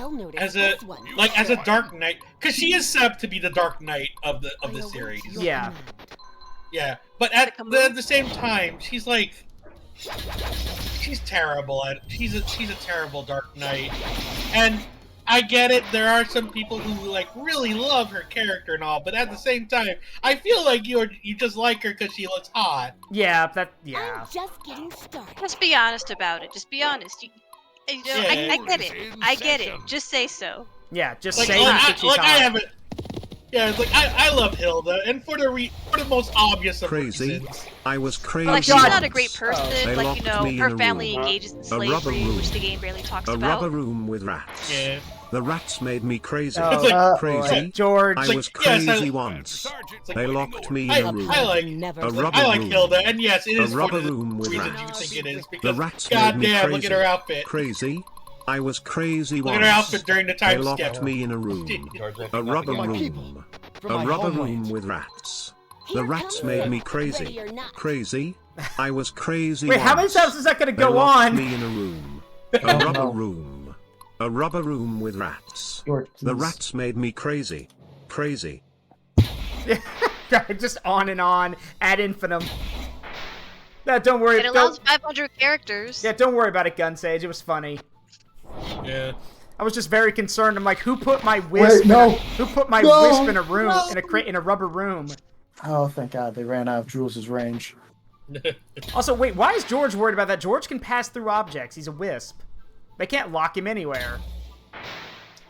Dark Knight, because she is set up to be the Dark Knight of the series. Yeah. Yeah, but at the same time, she's like, she's terrible at. She's a terrible Dark Knight, and I get it. There are some people who like really love her character and all, but at the same time, I feel like you just like her because she looks hot. Yeah, I'm just getting started. Just be honest about it. Just be honest. You know, I get it. I get it. Just say so. Yeah, just like, say I haven't. Yeah, it's like I love Hilda, and for the most obvious of reasons. I was crazy. Like, she's not a great person. They Like, you know, locked me her in a family room. engages in A slavery, rubber room. which the game barely talks A about. rubber room with rats. Yeah. The rats made me crazy. Crazy. George. I was crazy once. They locked me in a room. I like room. Hilda, and yes, it is a rubber for the room with reason rats. you think it is. The Because rats made me goddamn, crazy. look at her outfit. Crazy. I was crazy Look once. at her outfit during the time They locked skip. me in a room. A rubber room. A rubber room with rats. The rats made me crazy. Crazy. I was crazy. Wait, how many once. times is that gonna They go locked on? me in a room. A rubber room. A rubber room with rats. The rats made me crazy. Crazy. Just on and on ad infinitum. No, don't worry. It allows 500 characters. Yeah, don't worry about it, Gunsage. It was funny. Yeah. I was just very concerned. I'm like, who put my wisp? Who put my wisp in a room in a rubber room? Oh, thank God they ran out of Jules' range. Also, wait, why is George worried about that? George can pass through objects. He's a wisp. They can't lock him anywhere.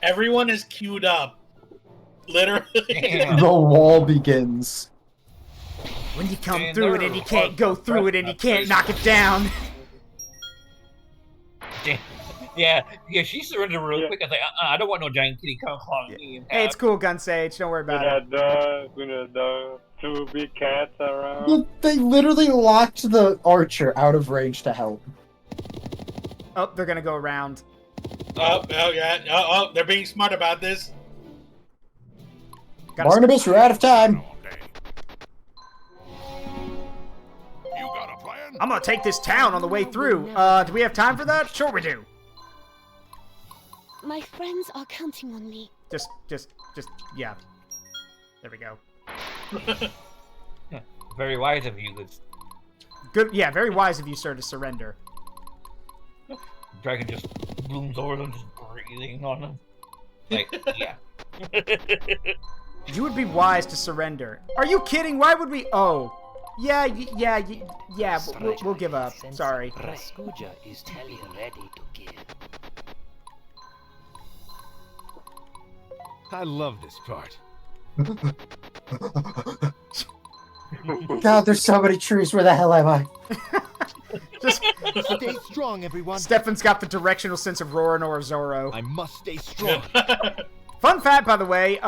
Everyone is queued up. Literally. The wall begins. When you come through it and you can't go through it and you can't knock it down. Yeah, she surrendered real quick. I was like, I don't want no giant kitty come clog me. Hey, it's cool, Gunsage. Don't worry about it. Two big cats around. Look, they literally locked the archer out of range to help. Oh, they're gonna go around. Oh, yeah. Oh, they're being smart about this. Barnabas, we're out of time. I'm gonna take this town on the way through. Do we have time for that? Sure we do. My friends are counting on me. Just, yeah. There we go. Very wise of you. Good, yeah, very wise of you, sir, to surrender. Dragon just blooms over them, just breathing on them. Like, yeah. You would be wise to surrender. Are you kidding? Why would we? Oh, yeah. We'll give up. Sorry. Raskuja is totally ready to give. I love this part. God, there's so many trees. Where the hell am I? Just stay strong, everyone. Stefan's got the directional sense of Roranor Zorro. I must stay strong. Fun fact, by the way,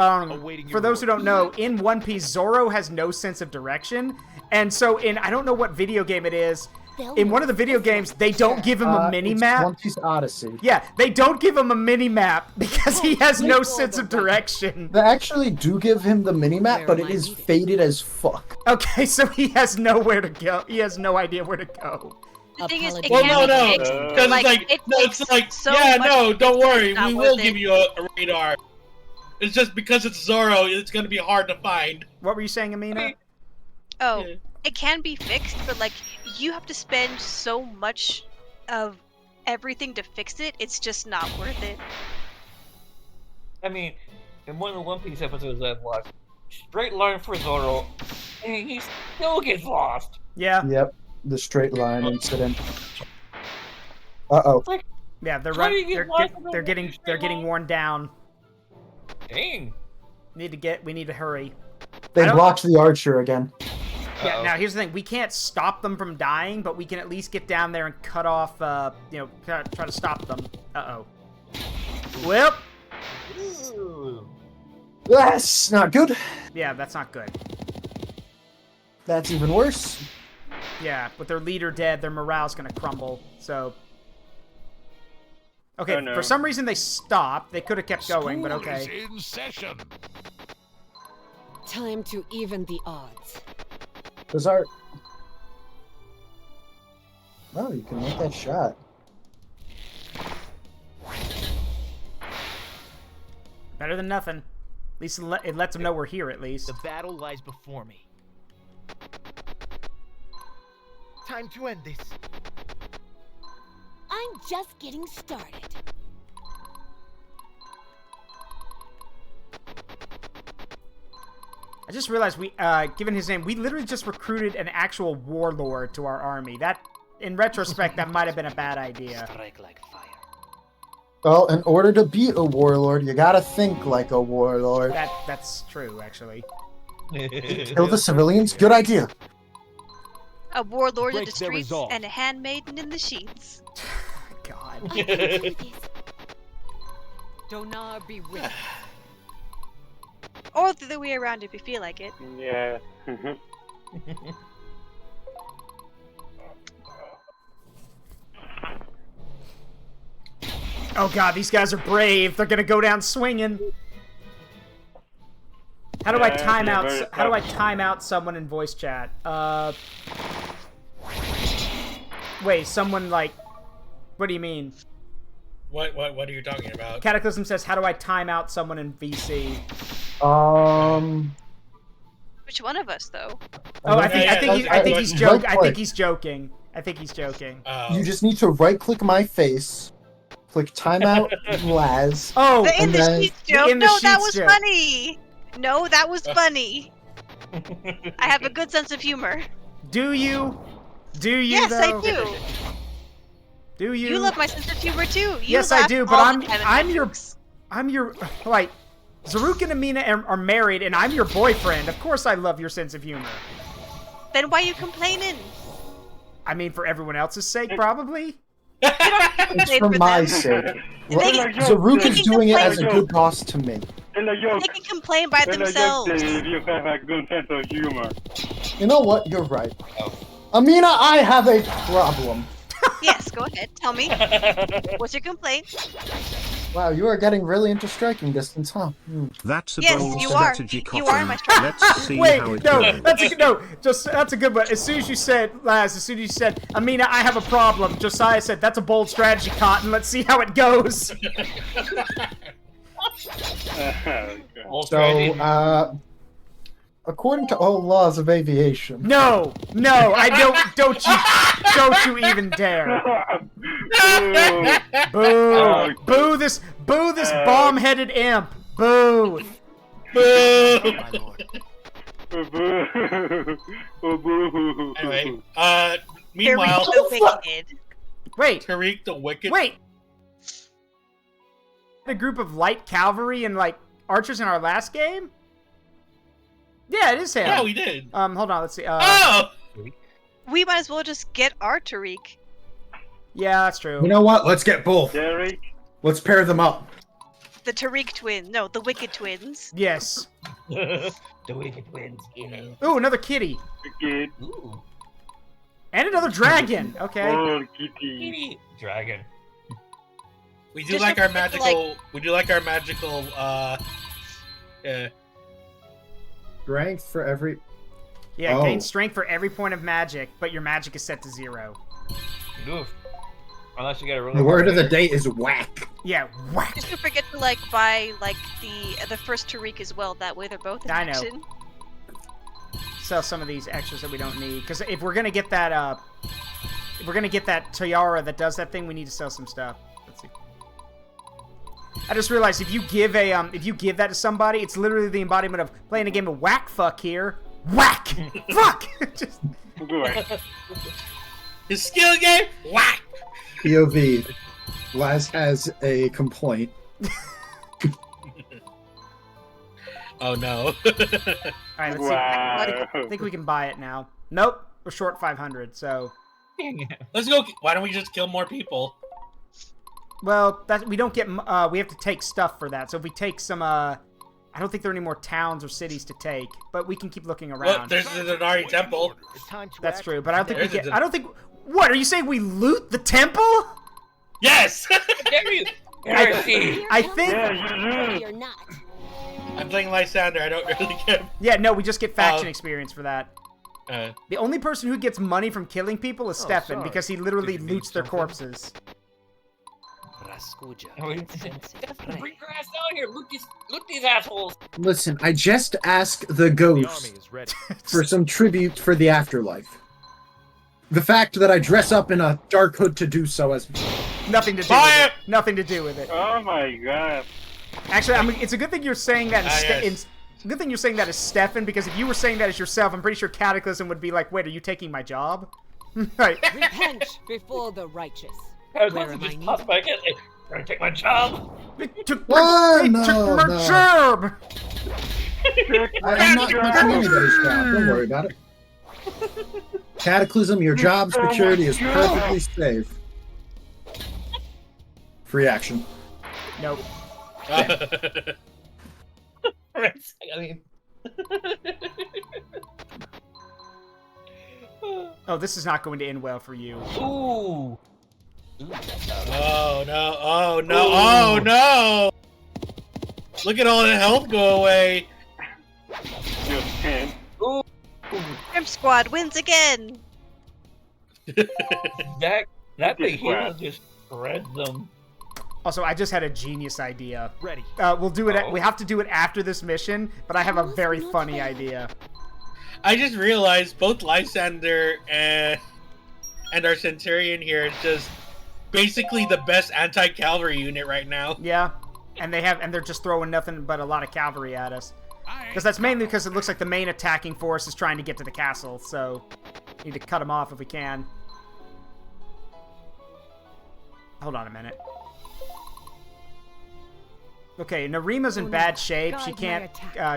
for those who don't know, in One Piece, Zoro has no sense of direction. And so I don't know what video game it is, in one of the video games, they don't give him a mini-map. One Piece Odyssey. Yeah, they don't give him a mini-map because he has no sense of direction. They actually do give him the mini-map, but it is faded as fuck. Okay, so he has nowhere to go. He has no idea where to go. The thing is, it Well, can no, be no, fixed. because Like, it's like, so yeah, much no, don't worry, not we will worth give it. you a radar. It's just because it's Zoro, it's gonna be hard to find. What were you saying, Amina? Oh, it can be fixed, but like you have to spend so much of everything to fix it. It's just not worth it. I mean, in one of the One Piece episodes I've watched, straight line for Zoro, and he still gets lost. Yeah. Yep. The straight line incident. Uh-oh. Yeah, they're How do you they're, get lost they're getting worn down. Dang. We need to hurry. They blocked the archer again. Yeah, now here's the thing. We can't stop them from dying, but we can at least get down there and cut off, try to stop them. Uh-oh. Well. That's not good. Yeah, that's not good. That's even worse. Yeah, with their leader dead, their morale's gonna crumble, so... Okay, Oh, no. for some reason they stopped. They could have kept going, but okay. School is in session. Time to even the odds. Those are... Oh, you can make that shot. Better than nothing. At least it lets them know we're here, at least. The battle lies before me. Time to end this. I'm just getting started. I just realized we, given his name, we literally just recruited an actual warlord to our army. That, in retrospect, that might have been a bad idea. Strike like fire. Well, in order to beat a warlord, you gotta think like a warlord. That's true, actually. Kill the civilians? Good idea. A warlord in Break the their streets resolve. and a handmaiden in the sheets. God. I can do this. Donar be with us. Or the other way around if you feel like it. Yeah. Oh god, these guys are brave. They're gonna go down swinging. How do I Yeah, time yeah, out? very How do I tough. time out someone in voice chat? Wait, someone like. What do you mean? What are you talking about? Cataclysm says, "How do I time out someone in VC?" Which one of us, though? Oh, I think he's joking. I think he's joking. I think he's joking. You just need to right-click my face, click timeout Laz. Oh, The in and the then... sheets joke. in the No, that sheets was joke. funny. No, that was funny. I have a good sense of humor. Do you? Do you? Yes, though? I do. Do you? You love my sense of humor too. You Yes, I laugh do. all But the time at my jokes. I'm your like. Zaruk and Amina are married, and I'm your boyfriend. Of course, I love your sense of humor. Then why you complaining? I mean, for everyone else's sake, probably. It's for my sake. Zaruk is doing it as a good boss to me. They can complain by themselves. You have a good sense of humor. You know what? You're right. Amina, I have a problem. Yes, go ahead. Tell me. What's your complaint? Wow, you are getting really into striking distance, huh? That's a Yes, bold you are. strategy, You Cotton. are my striking Let's see Wait, how it no, goes. that's a good one. As soon as you said, Laz, as soon as you said, Amina, I have a problem, Josiah said, that's a bold strategy, Cotton. Let's see how it goes. So, according to all laws of aviation. No, I don't you even dare. Boo, boo this bomb-headed imp. Boo. Anyway, meanwhile, Tariq the Wicked. Wait. Tariq the Wicked. Wait. A group of light cavalry and like archers in our last game? Yeah, it is him. Yeah, we did. Hold on, let's see. Oh! We might as well just get our Tariq. Yeah, that's true. You know what? Let's get both. Tariq? Let's pair them up. The Tariq twins. No, the Wicked twins. Yes. The Wicked Twins. Yeah. Ooh, another kitty. Kid. Ooh. And another dragon. Okay. Oh, kitty. Dragon. We do Just like a our bit magical. like- We do like our magical. Strength for every... Yeah, Oh. gain strength for every point of magic, but your magic is set to 0. Oof. Unless you get a really. The word of the day is whack. Yeah, whack. Just don't forget to like buy like the first Tariq as well. That way they're both in I know. action. Sell some of these extras that we don't need, because if we're gonna get that tiara that does that thing, we need to sell some stuff. Let's see. I just realized if you give that to somebody, it's literally the embodiment of playing a game of whack fuck here. Whack fuck. Just... His skill game, whack. POV. Laz has a complaint. Oh no. Alright, let's see. I think we can buy it now. Nope, we're short 500, so... Let's go. Why don't we just kill more people? Well, we don't get... we have to take stuff for that, so if we take some, I don't think there are any more towns or cities to take, but we can keep looking around. Well, there's the Denari Temple. That's true, but I don't think we get... I don't think... What, are you saying we loot the temple? Yes! I think... You're not. I'm playing Lysander, I don't really care. Yeah, no, we just get faction experience for that. The only person who gets money from killing people is Stefan, because he literally loots their corpses. Bring grass down here, loot these assholes. Listen, I just asked the ghost for some tribute for the afterlife. The fact that I dress up in a dark hood to do so has nothing to do with it. Nothing to do with it. Oh my god. Actually, it's a good thing you're saying that it's a good thing you're saying that as Stefan, because if you were saying that as yourself, I'm pretty sure Cataclysm would be like, wait, are you taking my job? Right. Repent before the righteous. Cataclysm just popped back in. Trying to take my job. It took my job. I'm not touching anybody's job. Don't worry about it. Cataclysm, your job security is perfectly safe. Free action. Nope. I mean... Oh, this is not going to end well for you. Ooh. Oh no! Oh no! Oh no! Look at all the health go away. Ooh. Grim Squad wins again. that thing here just spread them. Also, I just had a genius idea. Ready. We'll do it. We have to do it after this mission, but I have a very funny idea. I just realized both Lysander and our Centurion here is just basically the best anti-cavalry unit right now. Yeah, and they're just throwing nothing but a lot of cavalry at us. Because that's mainly because it looks like the main attacking force is trying to get to the castle, so we need to cut them off if we can. Hold on a minute. Okay, Narima's in bad shape. She can't.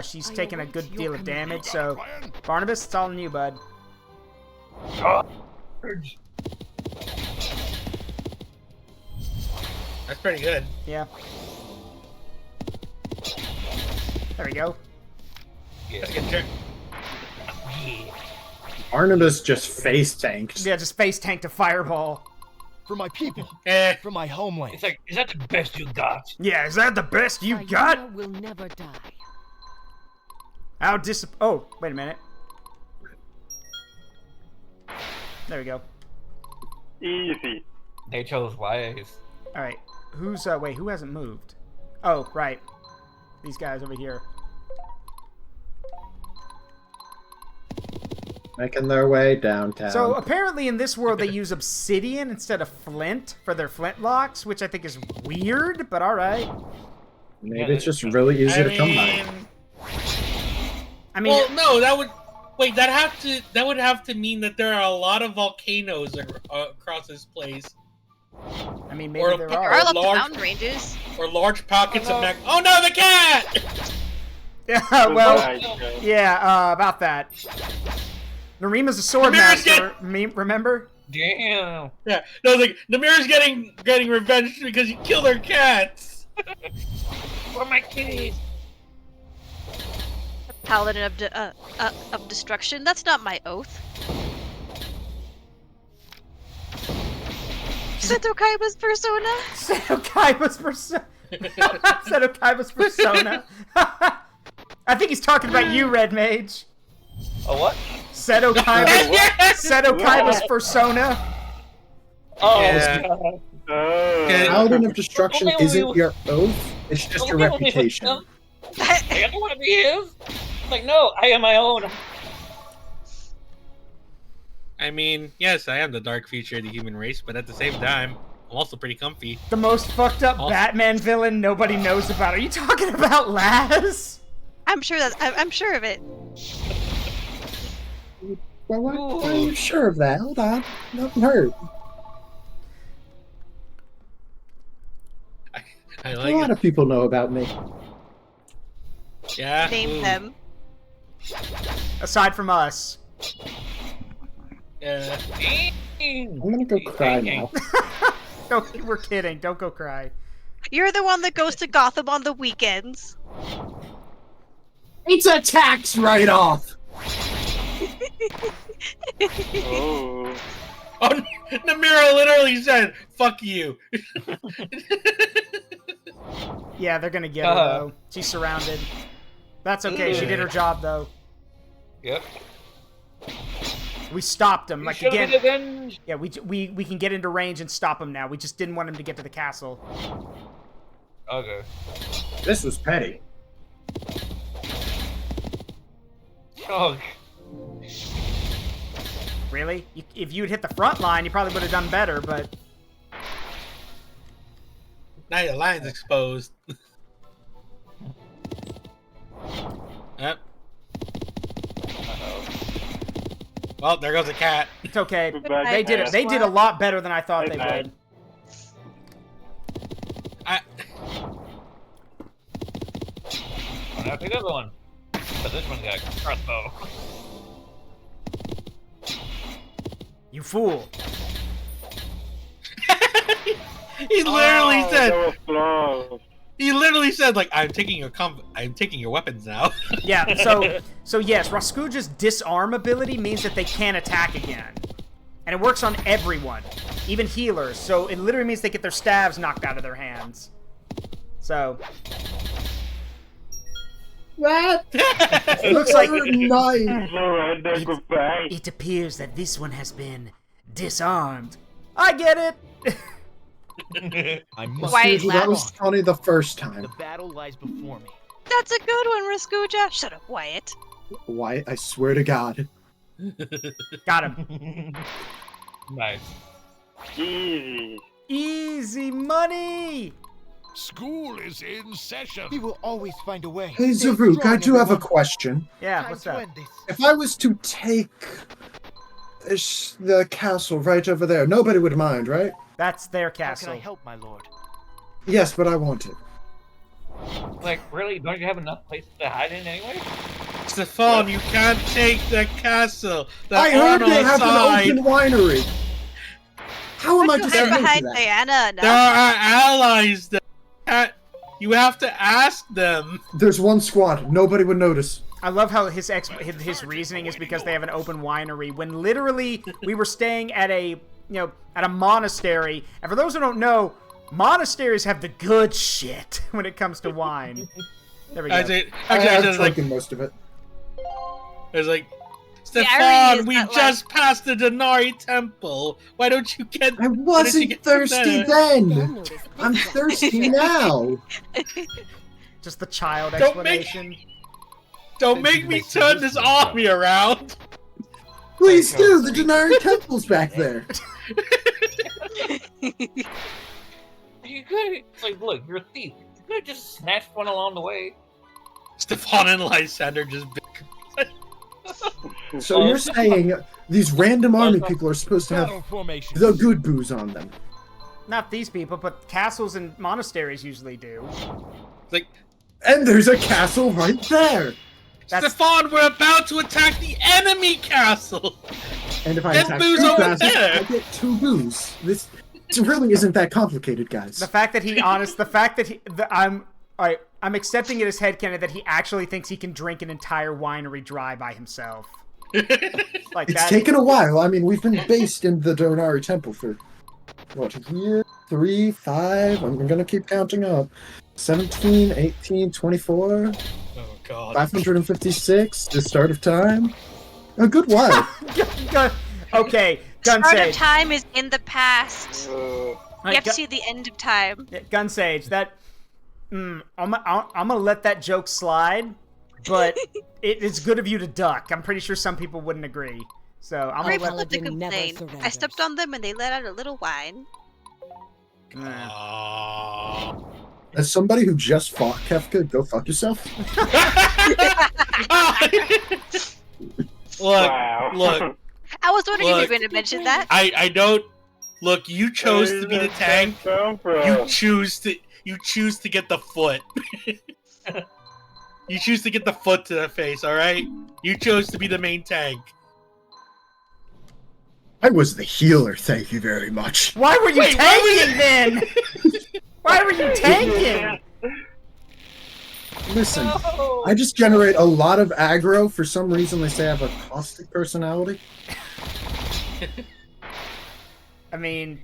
She's taking a good deal of damage. So, Barnabas, it's all on you, bud. That's pretty good. Yeah. There we go. Yeah. Barnabas just face tanked. Yeah, just face tanked a fireball. For my people. For my homeland. It's like, is that the best you got? Yeah, is that the best you got? Will never die. How Oh, wait a minute. There we go. Easy. They chose wise. All right. Wait, who hasn't moved? Oh, right. These guys over here. Making their way downtown. So apparently in this world they use obsidian instead of flint for their flintlocks, which I think is weird, but alright. Maybe it's just really easy to come by. I mean, well, no, that would have to mean that there are a lot of volcanoes across this place. I mean, maybe there are. There are lots of mountain ranges. Or large pockets of Oh no, the cat! Yeah, well, yeah, about that. Narima's a sword master, remember? Damn. Yeah, no, like Namira's getting revenge because you killed her cats. For my kitties. Paladin of destruction. That's not my oath. Seto Kaiba's persona. Seto Kaiba's persona. Seto Kaiba's persona. I think he's talking about you, Red Mage. A what? Seto Kaiba's persona. Oh, Yeah. God. Paladin of Destruction Only isn't we- your oath, it's just your reputation. I don't want to be his. Like, no, I am my own. I mean, yes, I am the dark feature of the human race, but at the same time, I'm also pretty comfy. The most fucked up Batman villain nobody knows about. Are you talking about Laz? I'm sure of it. Well, why are you sure of that? Hold on. Nothing hurt. I A like lot it. of people know about me. Yeah. Name them. Aside from us. Yeah. I'm gonna go cry now. No, we're kidding. Don't go cry. You're the one that goes to Gotham on the weekends. It's a tax write-off! Oh. Oh, Namira literally said, "Fuck you." Yeah, they're gonna get her though. She's surrounded. That's okay. She did her job though. Yep. We stopped him. Like should've again. been avenged. Yeah, we can get into range and stop him now. We just didn't want him to get to the castle. Okay. This was petty. Oh. Really? If you'd hit the front line, you probably would have done better, but... Now your line's exposed. Yep. Well, there goes a cat. It's okay. Goodbye, They did it. cat. They did a lot better than I thought they Bye-bye. would. I'm gonna pick the other one. But this one's got a crossbow. You fool. He literally said. That was close. He literally said, like, I'm taking your weapons now. Yeah, so yes, Raskuja's disarm ability means that they can't attack again. And it works on everyone, even healers, so it literally means they get their staves knocked out of their hands. So... What? It looks like... Alright, then goodbye. It appears that this one has been disarmed. I get it! I must Why- That was funny the first time. The battle lies before me. That's a good one, Raskuja. Shut up, Wyatt. Why? I swear to God. Got him. Nice. Easy. Easy money! School is in session. We will always find a way. Hey, Stay Zaruk, I strong, do have a everyone. question. Yeah, Time what's to up? end this. If I was to take the castle right over there, nobody would mind, right? That's their How can I castle. help, my lord? Yes, but I want it. Like, really? Don't you have enough places to hide in anyway? Stefan, you can't take the castle. The I heard they have side. an open winery. How am I Hide just behind that? Diana. There are allies that you have to ask them. There's one squad. Nobody would notice. I love how his reasoning is because they have an open winery, when literally we were staying at a monastery, and for those who don't know, monasteries have the good shit when it comes to wine. There we go. Actually, I've I was like, taken most of it. I was like, irony Stefan, is we that, just passed the Denari Temple. Why don't you get? I wasn't thirsty then. I'm thirsty now. Just the child Don't make- explanation. Don't make me turn this army around. Please do. The Denari Temple's back there. You could, like, look, you're a thief. You could have just snatched one along the way. Stefan and Lysander just. So you're saying these random army people are supposed to have Battle formation. the good booze on them? Not these people, but castles and monasteries usually do. Like, And there's a castle right there. Stefan, we're about to attack the enemy castle. And if I Get attack booze two over castles, there. I get 2 booze. This really isn't that complicated, guys. The fact that I'm accepting it as headcanon that he actually thinks he can drink an entire winery dry by himself. Like It's that. taken a while. I mean, we've been based in the Donari Temple for, what, a year? 3, 5? I'm gonna keep counting up. 17, 18, 24, Oh God. 556, the start of time. A good while. Okay, Start Gunsage. of time is in the past. You Right, have to see the end of time. Yeah, Gunsage, that I'm gonna let that joke slide, but it's good of you to duck. I'm pretty sure some people wouldn't agree. So I'm Grateful gonna let to complain. I stepped on them and they let out a little whine. As somebody who just fought Kefka, go fuck yourself. Look. I was wondering if you were going to mention that. I don't. Look, you chose to be the tank. You choose to get the foot. You choose to get the foot to the face. All right. You chose to be the main tank. I was the healer, thank you very much. Why were you tanking then? Why were you tanking? Listen, I just generate a lot of aggro. For some reason, they say I have a caustic personality. I mean,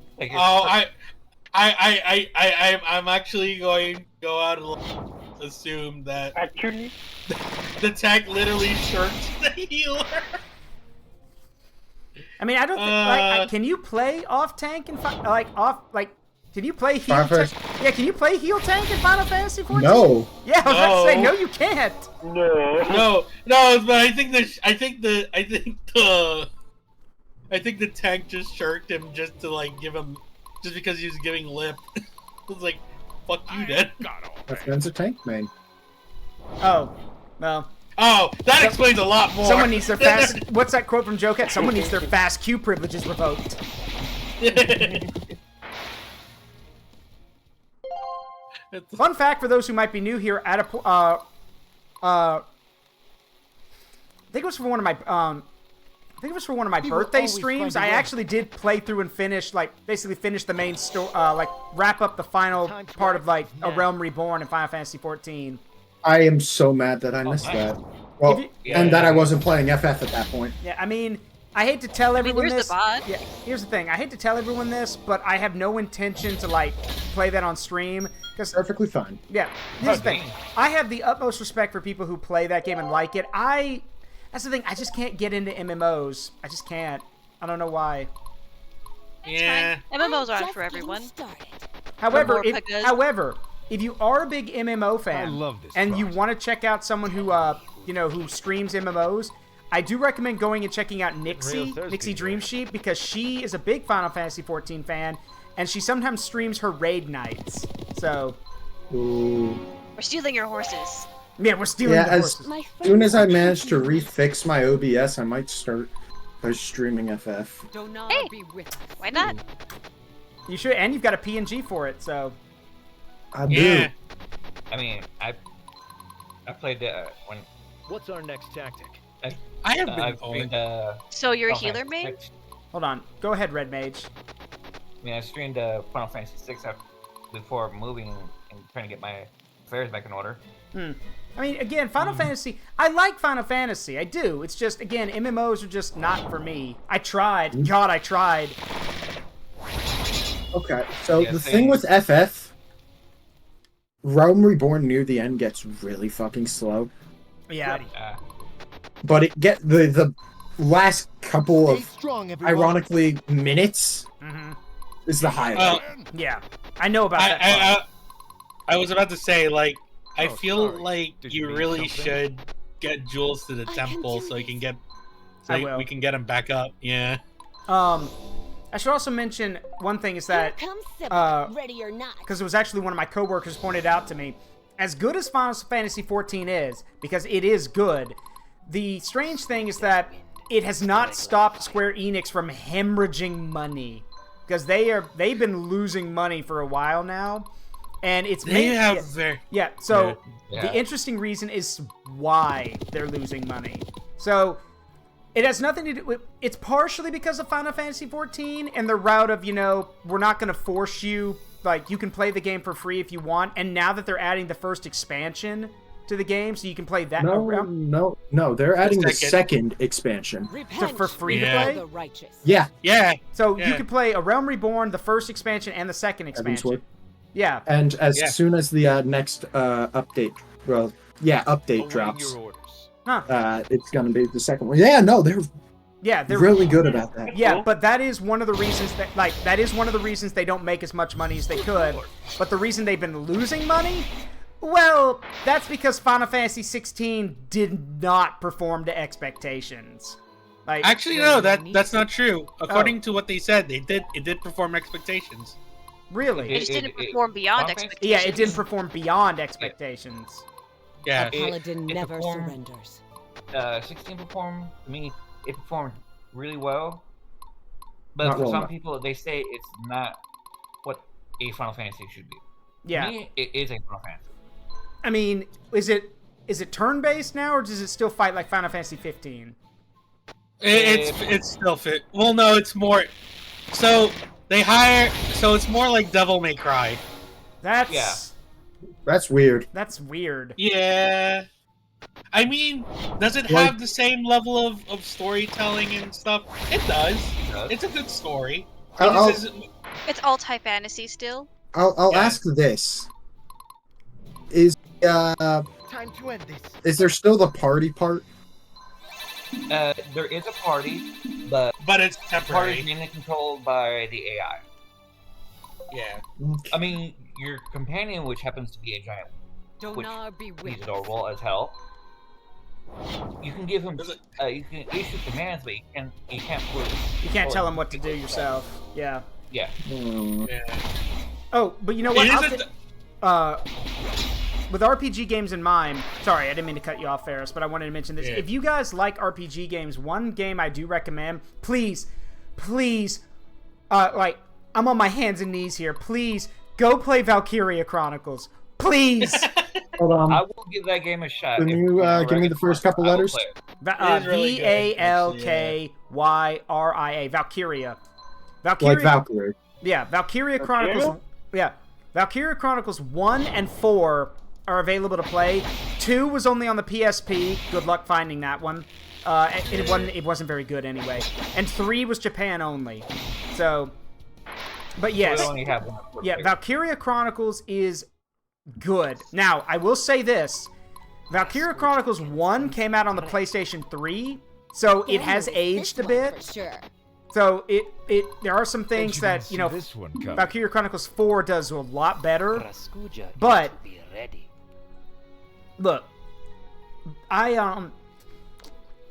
I'm actually going to go out and assume that the tank literally shirked the healer. I mean, I don't think can you play off tank and can you play heal tank? Yeah, can you play heal tank in Final Fantasy 14? No. Yeah, I was about to say no, you can't. No, but I think the tank just shirked him just to just because he was giving lip. It was like, fuck you, then. My friend's a tank main. Oh, well. Oh, that explains a lot more. Someone needs their fast. What's that quote from Joket? Someone needs their fast Q privileges revoked. Fun fact for those who might be new here: at a I think it was for one of my birthday streams. I actually did play through and finish, basically finish the main story, wrap up the final part of A Realm Reborn in Final Fantasy 14. I am so mad that I missed that. Well, that I wasn't playing FF at that point. Yeah, I mean, I hate to tell everyone here's this. the VOD. Yeah, here's the thing. I hate to tell everyone this, but I have no intention to play that on stream. Perfectly fine. Yeah, here's the thing. I have the utmost respect for people who play that game and like it. That's the thing. I just can't get into MMOs. I just can't. I don't know why. Yeah. MMOs aren't for everyone. However, if you are a big MMO fan and you want to check out someone who who streams MMOs, I do recommend going and checking out Nixie Dream Sheep, because she is a big Final Fantasy 14 fan and she sometimes streams her raid nights. So, ooh. We're stealing your horses. Yeah, we're stealing the horses. As soon as I manage to refix my OBS, I might start by streaming FF. Hey, why not? You should, and you've got a PNG for it, so. I do. I mean, I played when. What's our next tactic? I have been streamed, So you're a healer main? Hold on. Go ahead, Red Mage. I mean, I streamed Final Fantasy 6 before moving and trying to get my affairs back in order. I mean, again, Final Fantasy, I like Final Fantasy. I do. It's just, again, MMOs are just not for me. I tried. God, I tried. Okay, so the thing with FF, Realm Reborn near the end gets really fucking slow. Yeah. But it the last couple of, ironically, minutes is the highlight. Yeah, I know about that. I was about to say, I feel like you really should get Jules to the temple so he can get, we can get him back up. Yeah. I should also mention one thing is that, ready or not, because it was actually one of my coworkers pointed out to me, as good as Final Fantasy 14 is, because it is good, the strange thing is that it has not stopped Square Enix from hemorrhaging money, because they've been losing money for a while now, and it's the interesting reason is why they're losing money. So it has nothing to do with, it's partially because of Final Fantasy 14 and the route of, we're not going to force you, you can play the game for free if you want, and now that they're adding the first expansion to the game, so you can play that. No, they're adding the second expansion. For free to play? Yeah. So you can play A Realm Reborn, the first expansion, and the second expansion. Yeah. And as soon as the next update, drops, it's gonna be the second one. Yeah, no, Yeah, they're really good about that. Yeah, but that is one of the reasons they don't make as much money as they could. But the reason they've been losing money, well, that's because Final Fantasy 16 did not perform to expectations. Like, actually, no, that's not true. According to what they said, it did perform expectations. Really? It just didn't perform beyond expectations. Yeah, it didn't perform beyond expectations. Yeah. A paladin never surrenders. 16 performed, I mean, it performed really well. But Not for well some enough. people, they say it's not what a Final Fantasy should be. Yeah. To me, it is a Final Fantasy. I mean, is it turn-based now, or does it still fight like Final Fantasy 15? It's still fit. Well, no, it's more. So it's more like Devil May Cry. That's weird. That's weird. Yeah. I mean, does it have the same level of storytelling and stuff? It does. It's a good story. It's alt high fantasy still. I'll ask this: Is Time to end this. is there still the party part? There is a party, but it's the temporary. party is mainly controlled by the AI. Yeah. I mean, your companion, which happens to be a giant, which he's adorable as hell. You can give him, you can issue commands, but you can't put. You can't tell him what to do yourself. Yeah. Yeah. Oh, but you know what? With RPG games in mind, sorry, I didn't mean to cut you off, Ferris, but I wanted to mention this. Yeah. If you guys like RPG games, one game I do recommend, please, like, I'm on my hands and knees here. Please, go play Valkyria Chronicles. Please! Hold on. I will give that game a shot. Can you give me the first couple letters? Valkyria. Valkyria. Like Valkyrie. Yeah, Valkyria Chronicles. Yeah, Valkyria Chronicles 1 and 4 are available to play. 2 was only on the PSP. Good luck finding that one. It wasn't very good anyway. And 3 was Japan only. So, but yes, We only have one. yeah, Valkyria Chronicles is good. Now, I will say this: Valkyria Chronicles 1 came out on the PlayStation 3, so it has aged a bit. So there are some things that, you know, Valkyria Chronicles 4 does a lot better. But look,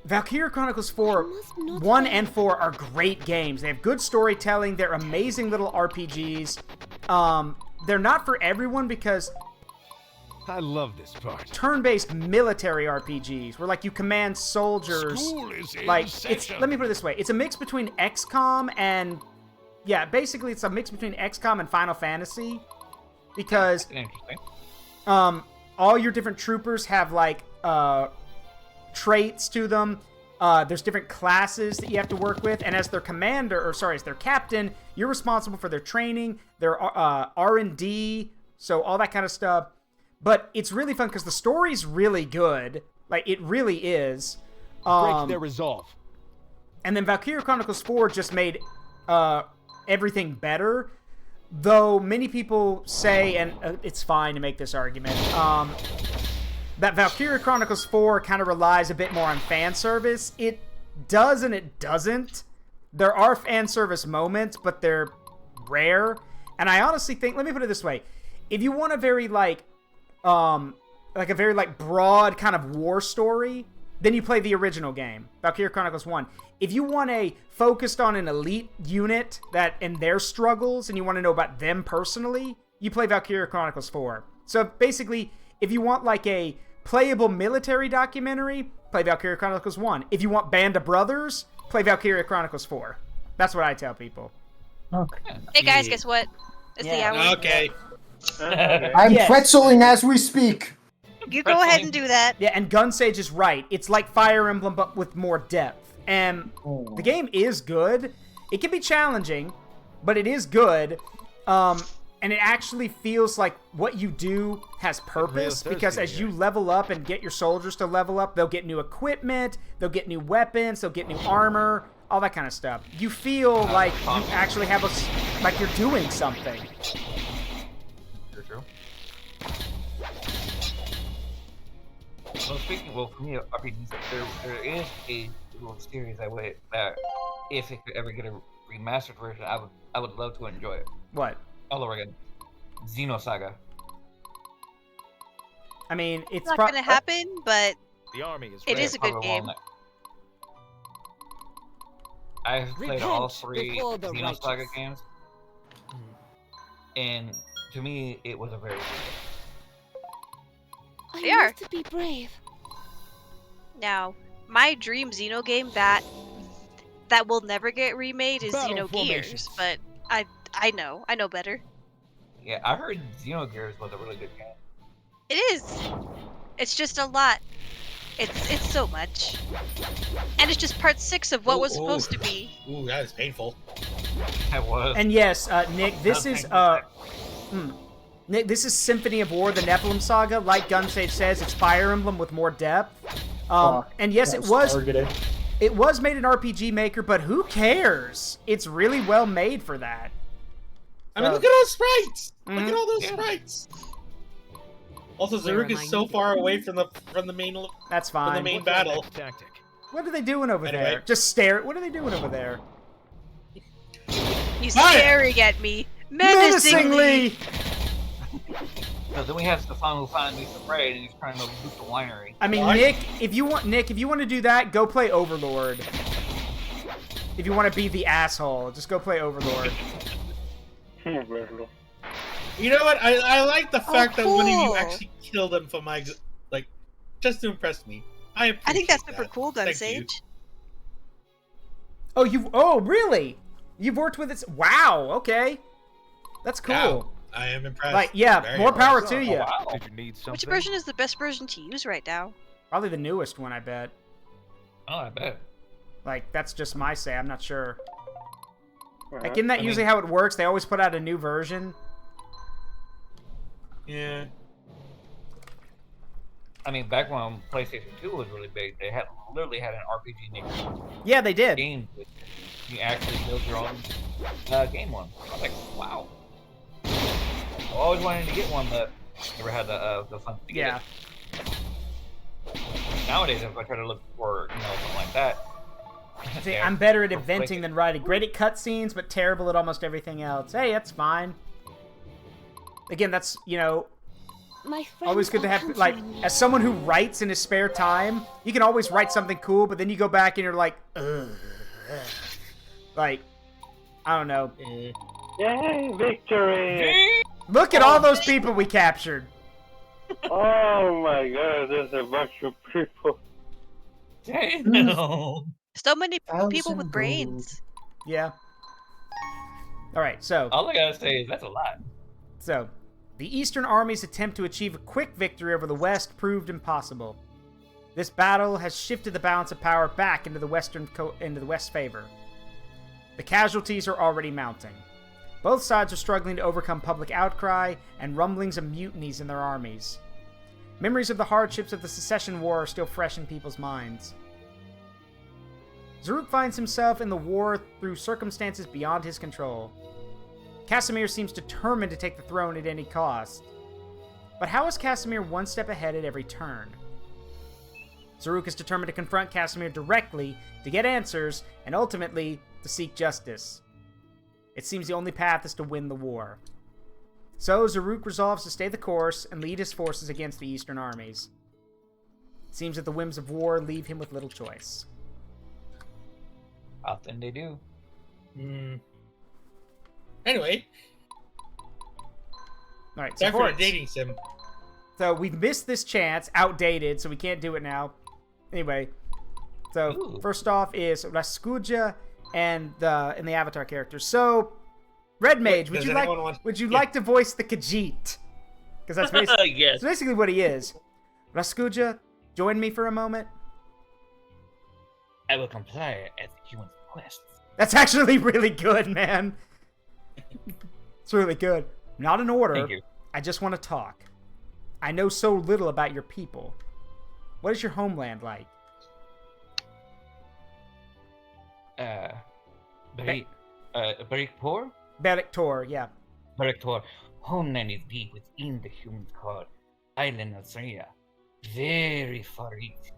Valkyria Chronicles 4, 1 and 4 are great games. They have good storytelling. They're amazing little RPGs. They're not for everyone because I love this part. Turn-based military RPGs where like you command soldiers. Like let me put it this way: it's a mix between XCOM and basically it's a mix between XCOM and Final Fantasy because all your different troopers have like traits to them. There's different classes that you have to work with, and as their commander, as their captain, you're responsible for their training, their R&D, so all that kind of stuff. But it's really fun because the story's really good. Like, it really is. Break their resolve. And then Valkyria Chronicles 4 just made everything better. Though many people say, and it's fine to make this argument, that Valkyria Chronicles 4 kind of relies a bit more on fan service. It does and it doesn't. There are fan service moments, but they're rare. And I honestly think, let me put it this way. If you want a very, a very broad kind of war story, then you play the original game, Valkyria Chronicles 1. If you want a focused on an elite unit and their struggles, and you want to know about them personally, you play Valkyria Chronicles 4. So basically, if you want like a playable military documentary, play Valkyria Chronicles 1. If you want Band of Brothers, play Valkyria Chronicles 4. That's what I tell people. Okay. Hey guys, guess what? It's the hour. Okay. I'm pretzeling as we speak. You go ahead and do that. Yeah, and Gunsage is right. It's like Fire Emblem, but with more depth. And the game is good. It can be challenging, but it is good. And it actually feels like what you do has purpose, because as you level up and get your soldiers to level up, they'll get new equipment, they'll get new weapons, they'll get new armor, all that kind of stuff. You feel like you actually have like you're doing something. True. Well, for me, RPGs, there is a individual series I would if it could ever get a remastered version, I would love to enjoy it. What? All over again. Xenosaga. I mean, it's not going to happen, but the army is it is a good game. I've played all 3 before the Xenosaga righteous. games, and to me, it was a very good game. They are. To be brave. Now, my dream Xeno game that will never get remade is Battle Xenogears, formations. but I know better. Yeah, I heard Xenogears was a really good game. It is. It's just a lot. It's so much, and it's just part 6 of what was supposed to be. Ooh, that is painful. That was. And yes, Nick, this is Nick, this is Symphony of War, the Nephilim Saga. Like Gunsage says, it's Fire Emblem with more depth. And yes, it was targeted. It was made in RPG Maker, but who cares? It's really well made for that. I mean, look at those sprites. Look at all those sprites. Also, Zaruk is so far away from the main. That's fine. From the main battle. Tactic. What are they doing over Anyway. there? Just stare. What are they doing over there? He's staring at me menacingly. So then we have Stefan who finally gets afraid and he's trying to loot the winery. I mean, Nick, if you want to do that, go play Overlord. If you want to be the asshole, just go play Overlord. You know what? I like the fact that one of you actually killed him for my just to impress me. I think that's super cool, Thank you. Gunsage. Oh, really? You've worked with it? Wow. Okay, that's cool. Wow, I am impressed. Like, yeah, Very more power impressed. to you. Wow. Did you need something? Which version is the best version to use right now? Probably the newest one, I bet. Oh, I bet. Like, that's just my say. I'm not sure. Uh-huh. Like, isn't that usually how it works? They always put out a new version. Yeah. I mean, back when PlayStation 2 was really big, they literally had an RPG Maker Yeah, they did. game. You actually build your own game one. I was like, wow. I always wanted to get one, but never had the funds to get it. Nowadays, if I try to look for something like that, See, I'm better at inventing than writing. Great at cutscenes, but terrible at almost everything else. Hey, that's fine. Again, that's, My always good to have, like, as someone who writes in his spare time, you can always write something cool, but then you go back and you're like, ugh. Like, I don't know. Yay, victory! Look at all those people we captured. Oh my god, there's a bunch of people. No. So many people 1,000 with brains. Yeah. Alright, so. All I gotta say is that's a lot. So, the Eastern armies' attempt to achieve a quick victory over the West proved impossible. This battle has shifted the balance of power back into the West's favor. The casualties are already mounting. Both sides are struggling to overcome public outcry and rumblings of mutinies in their armies. Memories of the hardships of the Secession War are still fresh in people's minds. Zaruk finds himself in the war through circumstances beyond his control. Casimir seems determined to take the throne at any cost. But how is Casimir one step ahead at every turn? Zaruk is determined to confront Casimir directly to get answers and ultimately to seek justice. It seems the only path is to win the war. So Zaruk resolves to stay the course and lead his forces against the Eastern armies. It seems that the whims of war leave him with little choice. Often they do. Anyway. Alright, Time for a supports. dating sim. So we've missed this chance, outdated, so we can't do it now. Anyway, so Ooh. first off is Raskuja and the Avatar characters. So, Red Mage, does would anyone want- you like to voice the Khajiit? Because that's basically, Yes. that's basically what he is. Raskuja, join me for a moment. I will comply at the human request. That's actually really good, man. It's really good. Not in order. Thank you. I just want to talk. I know so little about your people. What is your homeland like? Very poor? Berektor, yeah. Berektor. Homeland is deep within the human called Island of Syria. Very far east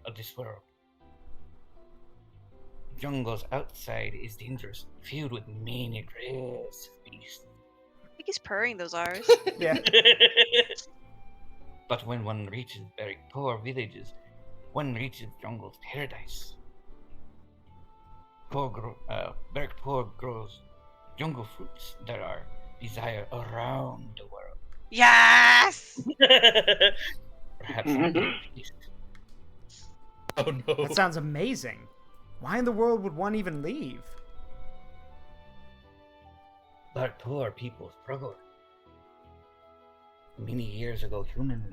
of this world. jungles outside is dangerous, filled with many aggressive beasts. I think he's purring those R's. Yeah. But when one reaches very poor villages, one reaches jungle's paradise. Very poor grows jungle fruits that are desired around the world. Yes! Perhaps someday. Oh no. That sounds amazing. Why in the world would one even leave? But poor people struggle. Many years ago, human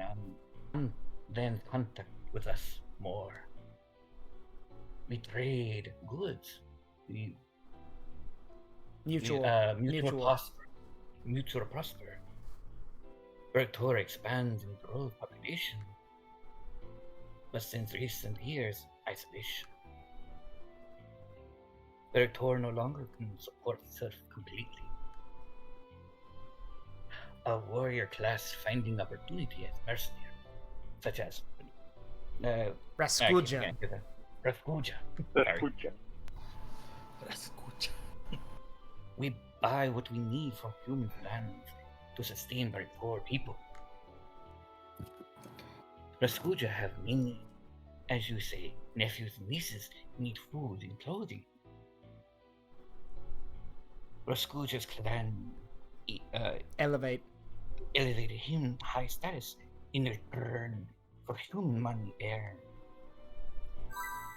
then contact with us more. We trade goods. We Mutual. Mutual prosper. Bergtor expands and grows population. But since recent years, isolation. Bergtor no longer can support itself completely. A warrior class finding opportunity as mercenary, such as Rasputia. Rasputia. We buy what we need from human lands to sustain very poor people. Rasputia have many, as you say, nephews and nieces who need food and clothing. Rasputia's clan elevated him high status in return for human money earned.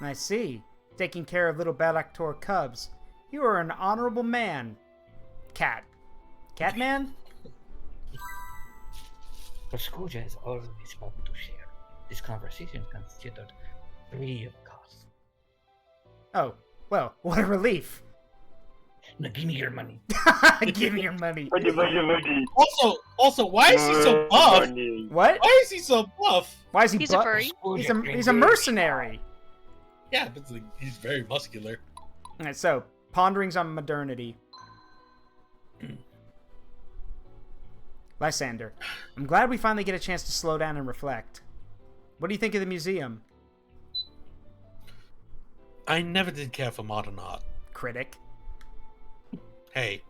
I see. Taking care of little Balaktor cubs. You are an honorable man. Cat. Catman? Rasputia is always welcome to share. This conversation is considered free of cost. Oh, well, what a relief. Now give me your money. Give me your money. Also, why is he so buff? What? Why is he so buff? Why is he He's buff? a furry. He's a mercenary. Yeah, but like, he's very muscular. Alright, so, ponderings on modernity. Lysander, I'm glad we finally get a chance to slow down and reflect. What do you think of the museum? I never did care for modern art. Critic. Hey.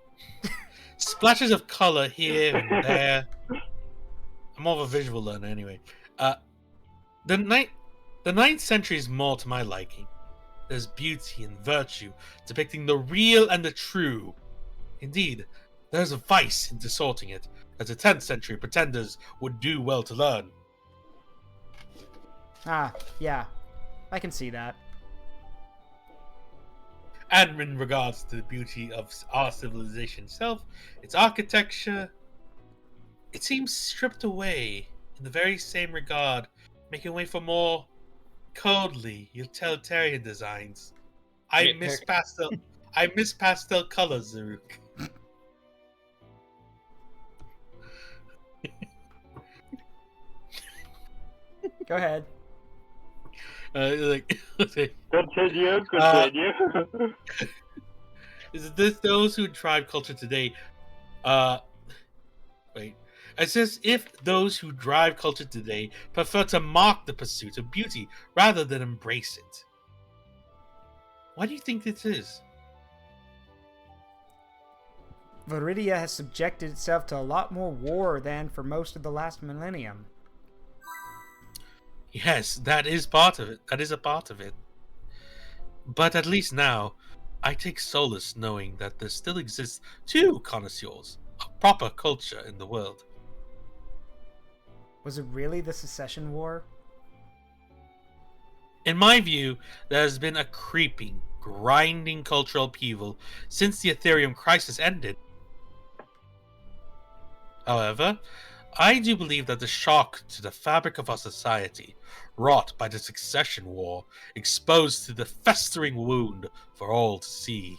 Splashes of color here and there. I'm more of a visual learner anyway. The 9th century is more to my liking. There's beauty and virtue, depicting the real and the true. Indeed, there's a vice in distorting it, as the 10th century pretenders would do well to learn. Ah, yeah. I can see that. And in regards to the beauty of our civilization itself, its architecture, it seems stripped away in the very same regard, making way for more coldly utilitarian designs. I miss pastel colors, Zaruk. Go ahead. Continue. Is this those who drive culture today? Wait. It's as if those who drive culture today prefer to mock the pursuit of beauty rather than embrace it. Why do you think this is? Viridia has subjected itself to a lot more war than for most of the last millennium. Yes, that is part of it. That is a part of it. But at least now, I take solace knowing that there still exists two connoisseurs of proper culture in the world. Was it really the Secession War? In my view, there has been a creeping, grinding cultural upheaval since the Ethereum crisis ended. However, I do believe that the shock to the fabric of our society, wrought by the Succession War, exposed to the festering wound for all to see.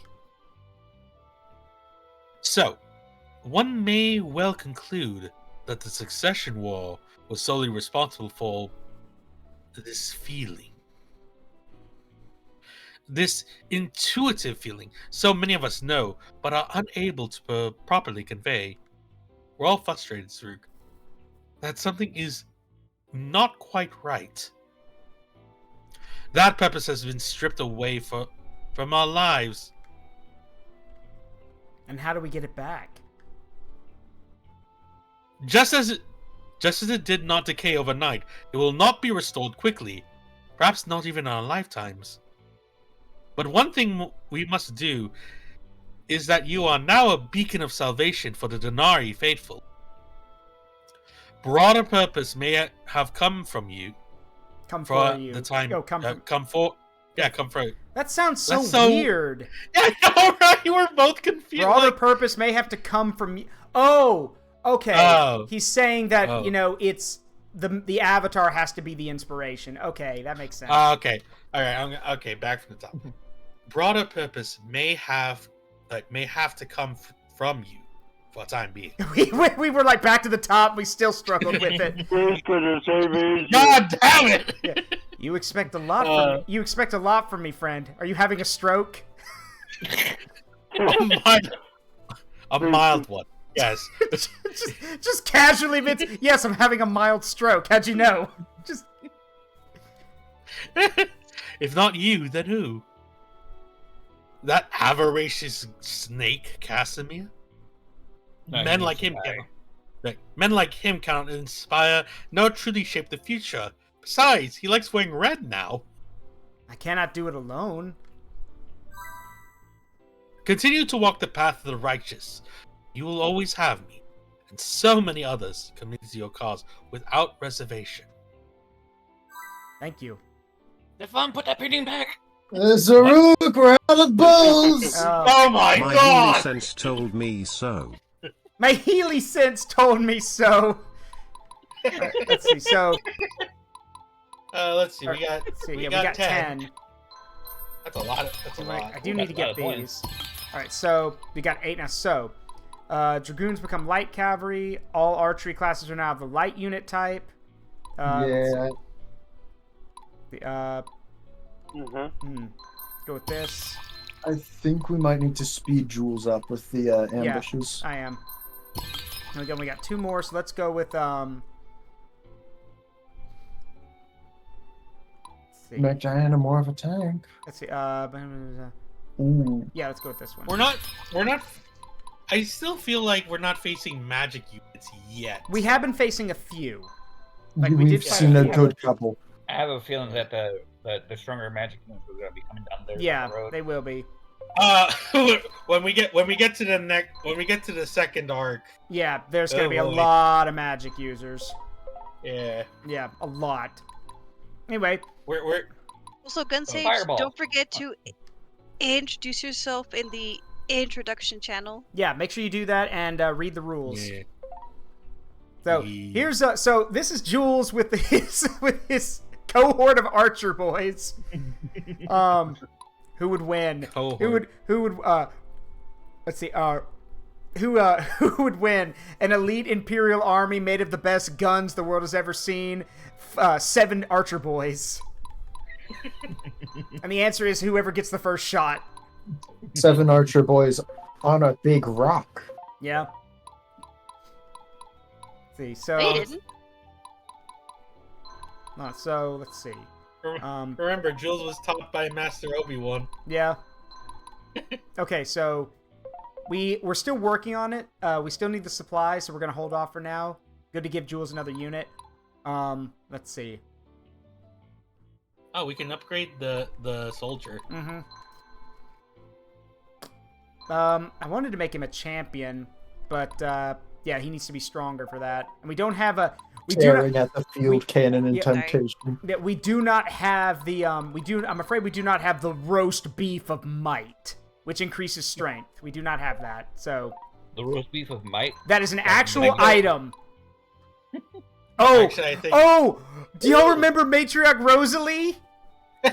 So, one may well conclude that the Succession War was solely responsible for this feeling. This intuitive feeling so many of us know, but are unable to properly convey. We're all frustrated, Saruk, that something is not quite right. That purpose has been stripped away from our lives. And how do we get it back? Just as it did not decay overnight, it will not be restored quickly, perhaps not even in our lifetimes. But one thing we must do is that you are now a beacon of salvation for the Denari faithful. Broader purpose may have come from you. Come for you. The time. Oh, come for. Yeah, come for. That sounds so weird. Yeah, I know, right? You were both confused. Broader purpose may have to come from you. Oh, okay. Oh. He's saying that it's the avatar has to be the inspiration. Okay, that makes sense. Okay, all right. Okay, back from the top. Broader purpose may have to come from you for the time being. we were like back to the top. We still struggled with it. God damn it! Yeah. You expect a lot from you expect a lot from me, friend. Are you having a stroke? A mild one. Yes. just casually, Vince. Yes, I'm having a mild stroke. How'd you know? Just. If not you, then who? That avaricious snake, Casimir? No, men like him cannot inspire nor truly shape the future. Besides, he likes wearing red now. I cannot do it alone. Continue to walk the path of the righteous. You will always have me, and so many others committed to your cause without reservation. Thank you. Stefan, put that painting back! Zaruk, we're out of bulls! Oh my My god! Healy sense told me so. My Healy sense told me so. Right, let's see. So. Let's see. We got 10. That's a lot. That's a lot. I do need to get these. All right. So we got 8 now. So dragoons become light cavalry. All archery classes are now of the light unit type. Yeah. Go with this. I think we might need to speed Jules up with the ambushes. Yeah, I am. And again, we got 2 more, so let's go with let's see. Make Diana more of a tank. Let's see. Ooh. Yeah, let's go with this one. We're not. I still feel like we're not facing magic units yet. We have been facing a few. We've seen a good couple. I have a feeling that the stronger magic units are going to be coming down there. Yeah, down the road. they will be. When we get to the second arc. Yeah, there's gonna be a lot of magic users. Yeah. Yeah, a lot. Anyway, we're also gun saves. Don't forget to introduce yourself in the introduction channel. Yeah, make sure you do that and read the rules. Yeah. So here's so this is Jules with his cohort of archer boys. Who would win? Cohort. Who would let's see, who would win? An elite Imperial army made of the best guns the world has ever seen. 7 archer boys. And the answer is whoever gets the first shot. 7 archer boys on a big rock. Yeah. Let's see, so They didn't. So let's see. Remember, Jules was taught by Master Obi-Wan. Yeah. Okay, so we're still working on it. We still need the supplies, so we're gonna hold off for now. Good to give Jules another unit. Let's see. Oh, we can upgrade the soldier. Mm-hmm. I wanted to make him a champion, but yeah, he needs to be stronger for that. And we don't have a. Tearing at the field cannon and temptation. Yeah, we do not have the I'm afraid we do not have the roast beef of might, which increases strength. We do not have that. So the roast beef of might. That is an actual item. Oh, actually, do y'all remember Matriarch Rosalie?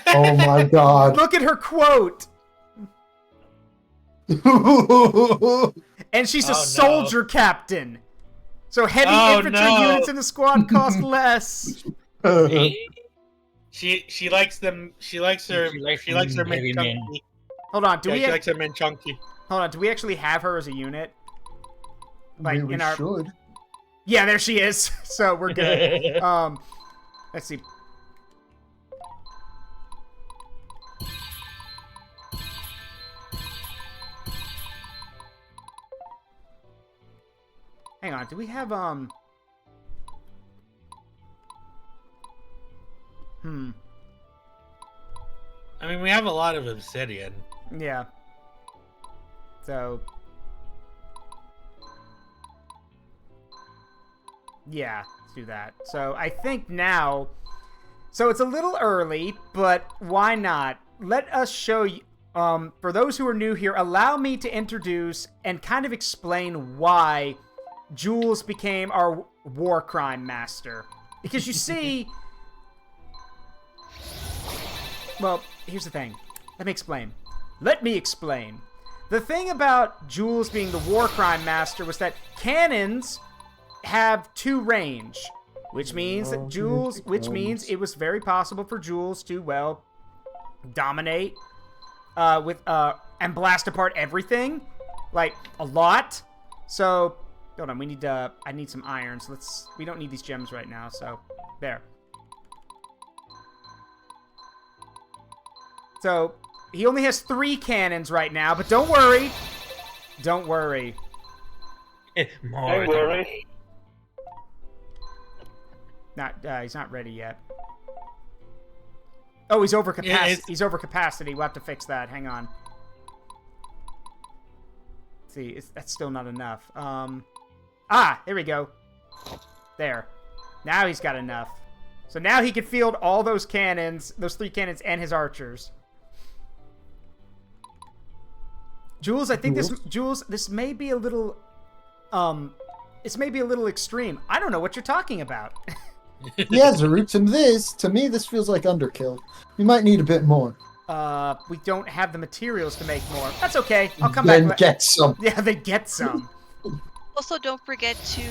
Oh my god! Look at her quote. And she's a soldier captain. So heavy infantry units in the squad cost less. She likes them. She likes her men chunky. Hold on, she likes her men chunky. Hold on, do we actually have her as a unit? Like we should. Yeah, there she is. So we're good. Let's see. Hang on, do we have, I mean, we have a lot of obsidian. Yeah. So... yeah, let's do that. So I think now... So it's a little early, but why not? Let us show you... for those who are new here, allow me to introduce and kind of explain why Jules became our war crime master. Because you see... Well, here's the thing. Let me explain. The thing about Jules being the war crime master was that cannons have 2 range, which means that it was very possible for Jules to, well, dominate and blast apart everything, like a lot. So, hold on, I need some iron. So we don't need these gems right now. So, there. So, he only has 3 cannons right now, but don't worry. Don't worry. Don't worry. He's not ready yet. Oh, he's over capacity. He's over capacity. We'll have to fix that. Hang on. Let's see, that's still not enough. There we go. There. Now he's got enough. So now he can field all those cannons, those 3 cannons, and his archers. Jules, I think this may be a little, this may be a little extreme. I don't know what you're talking about. Yeah, Zaruk, to me, this feels like underkill. You might need a bit more. We don't have the materials to make more. That's okay. I'll come back. Then get some. Yeah, they get some. Also, don't forget to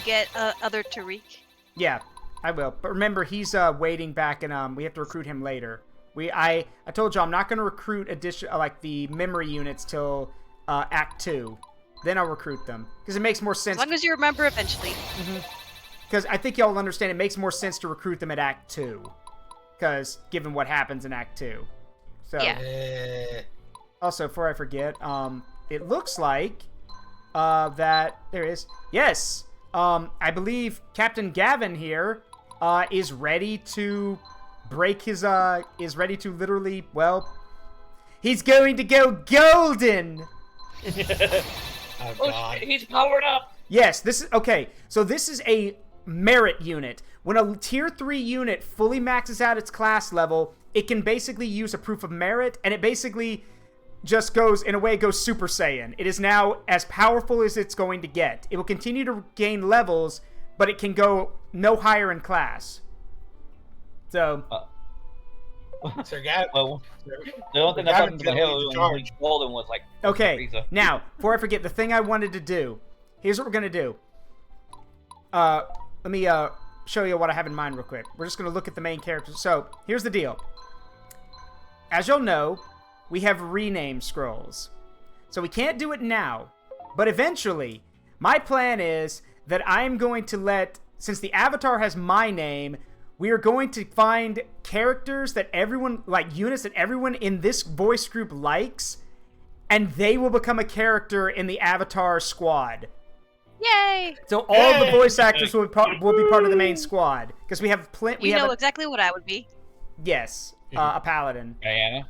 get other Tariq. Yeah, I will. But remember, he's waiting back, and we have to recruit him later. I told you I'm not going to recruit the memory units till Act 2. Then I'll recruit them because it makes more sense. As long as you remember eventually. Because I think y'all understand it makes more sense to recruit them at Act 2. Because given what happens in Act 2. So, yeah. Also, before I forget, it looks like that there is. Yes, I believe Captain Gavin here is ready to break his is ready to literally, well, he's going to go golden. Oh God, he's powered up. Yes, this is okay. So this is a merit unit. When a tier 3 unit fully maxes out its class level, it can basically use a proof of merit, and it basically just goes, in a way, goes Super Saiyan. It is now as powerful as it's going to get. It will continue to gain levels, but it can go no higher in class. So... Sir Gavin, the only thing that popped into my head was when Golden was like... Okay, now, before I forget, the thing I wanted to do, here's what we're going to do. Let me show you what I have in mind real quick. We're just going to look at the main characters. So, here's the deal. As you'll know, we have rename scrolls. So we can't do it now, but eventually, my plan is that I'm going to let, since the avatar has my name, we are going to find characters that everyone, like units that everyone in this voice group likes, and they will become a character in the avatar squad. Yay! So all the voice actors will be part of the main squad because we have plenty. You know exactly what I would be. Yes, a paladin. Diana.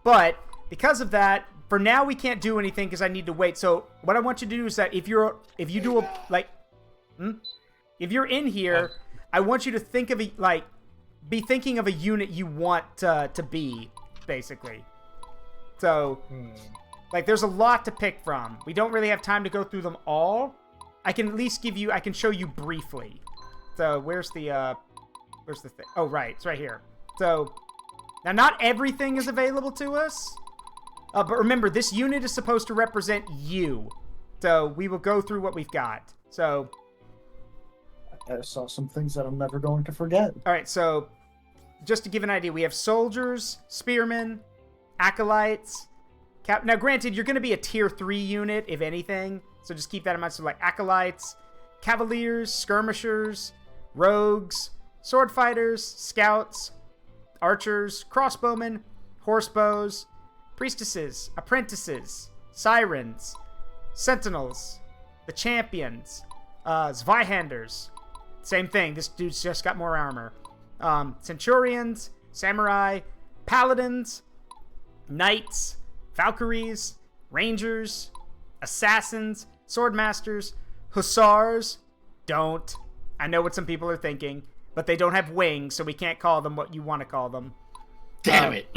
But because of that, for now we can't do anything because I need to wait. So what I want you to do is that if you're in here, I want you to think of be thinking of a unit you want to be, basically. So. Like, there's a lot to pick from. We don't really have time to go through them all. I can at least I can show you briefly. So, where's the thing? Oh, right. It's right here. So, now not everything is available to us. But remember, this unit is supposed to represent you. So, we will go through what we've got. So... I saw some things that I'm never going to forget. Alright, so, just to give an idea, we have soldiers, spearmen, acolytes... Now, granted, you're going to be a tier 3 unit, if anything, so just keep that in mind. So, like, acolytes, cavaliers, skirmishers, rogues, sword fighters, scouts, archers, crossbowmen, horsebows, priestesses, apprentices, sirens, sentinels, the champions, Zweihanders. Same thing. This dude's just got more armor. Centurions, samurai, paladins, knights, Valkyries, rangers, assassins, swordmasters, hussars. Don't. I know what some people are thinking, but they don't have wings, so we can't call them what you want to call them. Damn it.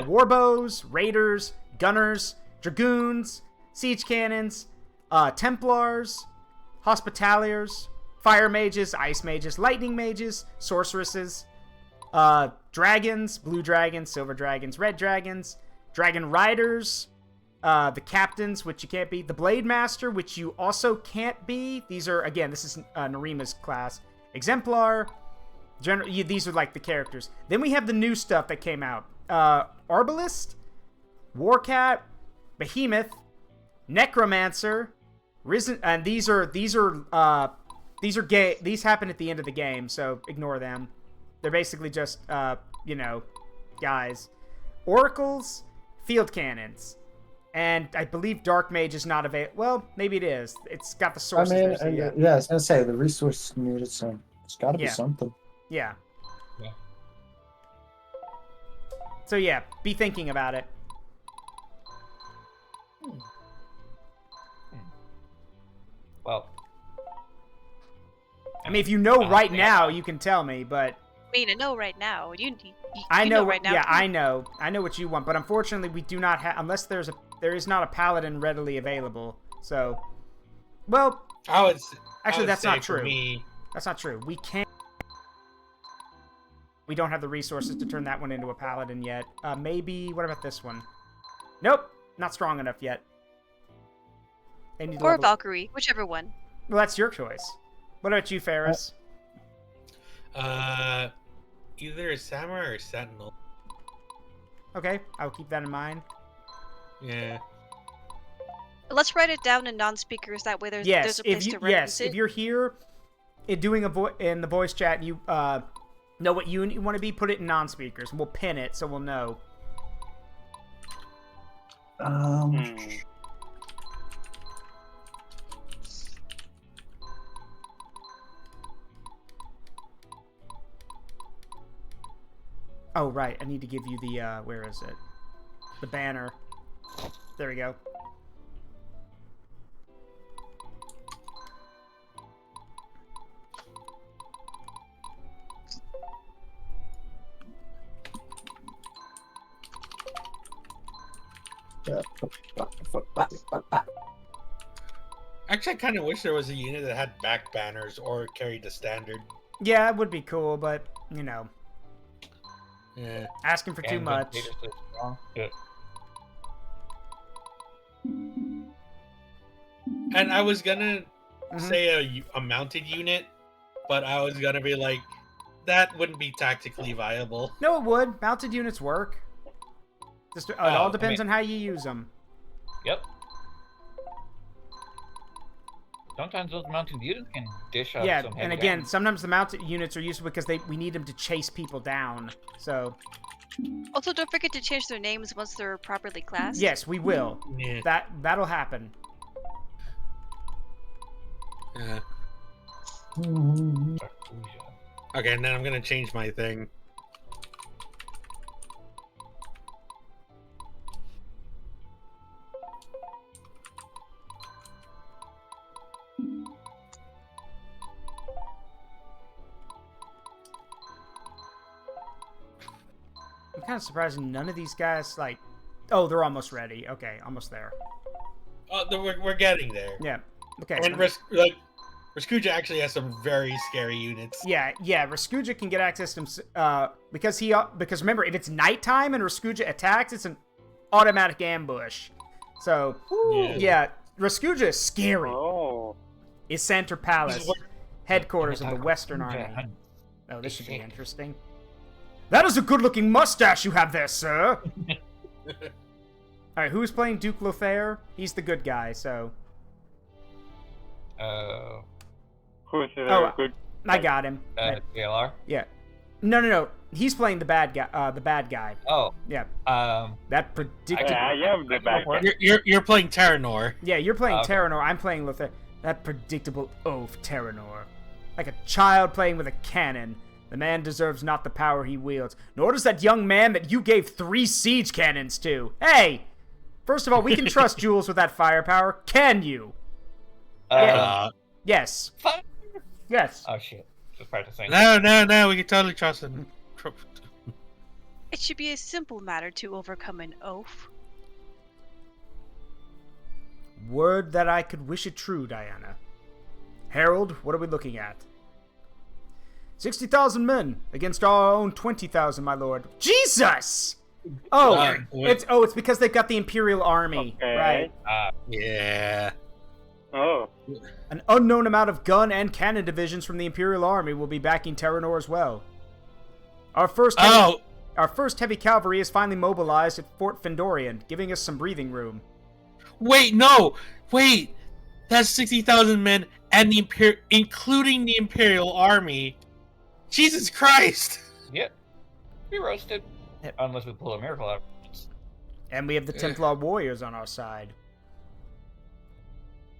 Warbows, raiders, gunners, dragoons, siege cannons, templars, hospitaliers, fire mages, ice mages, lightning mages, sorceresses, dragons, blue dragons, silver dragons, red dragons, dragon riders, the captains, which you can't be, the blade master, which you also can't be. These are, again, this is Narima's class. Exemplar, these are like the characters. Then we have the new stuff that came out. Arbalist, Warcat, Behemoth, Necromancer, Risen, and these happen at the end of the game, so ignore them. They're basically just guys. Oracles, field cannons, and I believe Dark Mage is not available. Well, maybe it is. It's got the sources. I was gonna say the resource needed, so it's got to be something. Yeah. So yeah, be thinking about it. Well, I mean, if you know right now, you can tell me, but... I mean, I know right now. I know right now. Yeah, I know what you want, but unfortunately, we do not have... Unless there is not a paladin readily available, so... Well... Actually, that's not true. That's not true. We can't... We don't have the resources to turn that one into a paladin yet. Maybe... What about this one? Nope. Not strong enough yet. Or Valkyrie, whichever one. Well, that's your choice. What about you, Ferris? Either a samurai or sentinel. Okay, I'll keep that in mind. Yeah. Let's write it down in non-speakers. That way, there's a place to reference it. If you're here, doing in the voice chat, and you know what unit you want to be, put it in non-speakers, and we'll pin it so we'll know. Oh, right. I need to give you the, where is it? The banner. There we go. Actually, I kind of wish there was a unit that had back banners or carried the standard. Yeah, it would be cool, but, you know. Yeah. Asking for too much. And I was gonna say a mounted unit, but I was gonna be like, that wouldn't be tactically viable. No, it would. Mounted units work. Just it all depends on how you use them. Yep. Sometimes those mounted units can dish out some heavy and again, damage. sometimes the mounted units are useful because we need them to chase people down. So. Also, don't forget to change their names once they're properly classed. Yes, we will. Yeah. That'll happen. Yeah. Okay, and then I'm gonna change my thing. I'm kind of surprised none of these guys, like... Oh, they're almost ready. Okay, almost there. Oh, we're getting there. Yeah. Okay. And Raskuja actually has some very scary units. Yeah. Raskuja can get access to because remember, if it's nighttime and Raskuja attacks, it's an automatic ambush. So yeah, Raskuja is scary. Oh. Is Center Palace, headquarters of the Western Army. Oh, this should be interesting. That is a good-looking mustache you have there, sir. All right, who's playing Duke Lothair? He's the good guy, so. Who's good? I got him. JLR? Yeah. No. He's playing the bad guy. The bad guy. Oh. Yeah. That predictable. Yeah, I am the bad guy. You're playing Terranor. Yeah, you're playing Okay. Terranor. I'm playing Lothar. That predictable oaf Terranor. Like a child playing with a cannon. The man deserves not the power he wields. Nor does that young man that you gave 3 siege cannons to. Hey! First of all, we can trust Jules with that firepower. Can you? Yes. Yes. Oh shit. Just practicing. No, we can totally trust him. It should be a simple matter to overcome an oaf. Word that I could wish it true, Diana. Harold, what are we looking at? 60,000 men against our own 20,000, my lord. Jesus! Oh, it's because they've got the Imperial Army, right? Yeah. Oh. An unknown amount of gun and cannon divisions from the Imperial Army will be backing Terranor as well. Our first heavy cavalry is finally mobilized at Fort Fendorian, giving us some breathing room. Wait, no! Wait! That's 60,000 men and including the Imperial Army. Jesus Christ! Yep. Be roasted. Unless we pull a miracle out. And we have the Templar warriors on our side.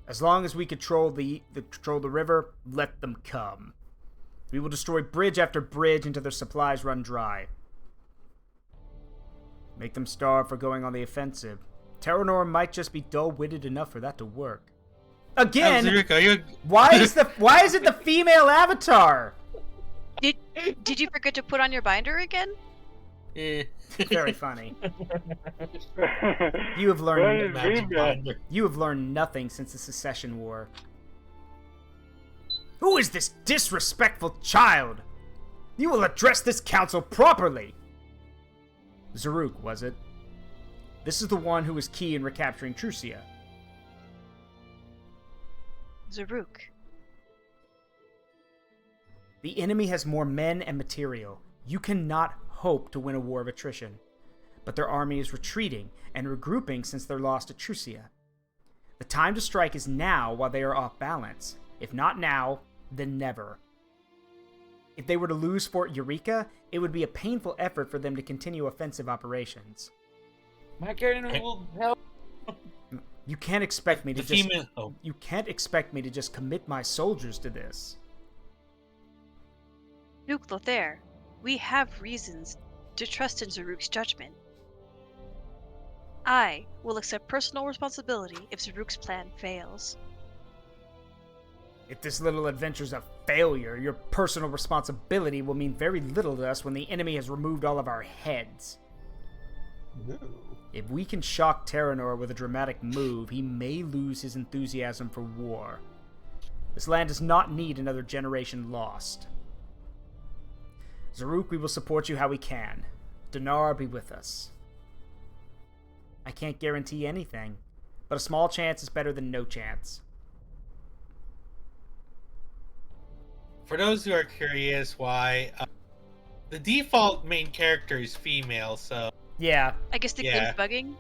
As long as we control the river, let them come. We will destroy bridge after bridge until their supplies run dry. Make them starve for going on the offensive. Terranor might just be dull-witted enough for that to work. Again, why is it the female avatar? Did you forget to put on your binder again? Very funny. You have learned nothing since the Secession War. Who is this disrespectful child? You will address this council properly. Zaruk, was it? This is the one who was key in recapturing Trucia. Zaruk. The enemy has more men and material. You cannot hope to win a war of attrition. But their army is retreating and regrouping since their loss to Trucia. The time to strike is now while they are off balance. If not now, then never. If they were to lose Fort Eureka, it would be a painful effort for them to continue offensive operations. My cannon will help. You can't expect me to You can't expect me to just commit my soldiers to this. Duke Lothar, we have reasons to trust in Zaruk's judgment. I will accept personal responsibility if Zaruk's plan fails. If this little adventure's a failure, your personal responsibility will mean very little to us when the enemy has removed all of our heads. Ooh. If we can shock Terranor with a dramatic move, he may lose his enthusiasm for war. This land does not need another generation lost. Zaruk, we will support you how we can. Dinar, be with us. I can't guarantee anything, but a small chance is better than no chance. For those who are curious why, the default main character is female, so... Yeah. I guess they've been bugging?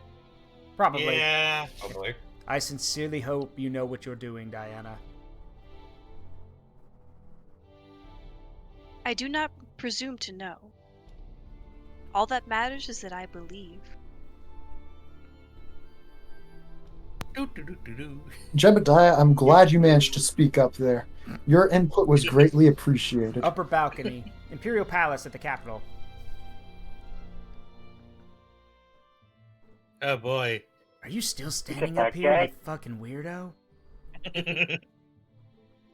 Probably. Yeah. Probably. I sincerely hope you know what you're doing, Diana. I do not presume to know. All that matters is that I believe. Jebediah, I'm glad you managed to speak up there. Your input was greatly appreciated. Upper balcony. Imperial Palace at the capital. Oh boy. Are you still standing up here, you fucking weirdo?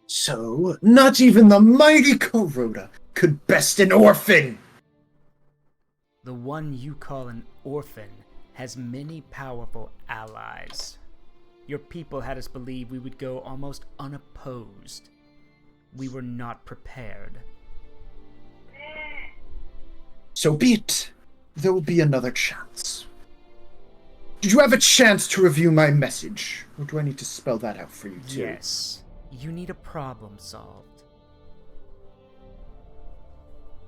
So, not even the mighty Kuroda could best an orphan! The one you call an orphan has many powerful allies. Your people had us believe we would go almost unopposed. We were not prepared. So be it. There will be another chance. Did you have a chance to review my message? Or do I need to spell that out for you too? Yes. You need a problem solved.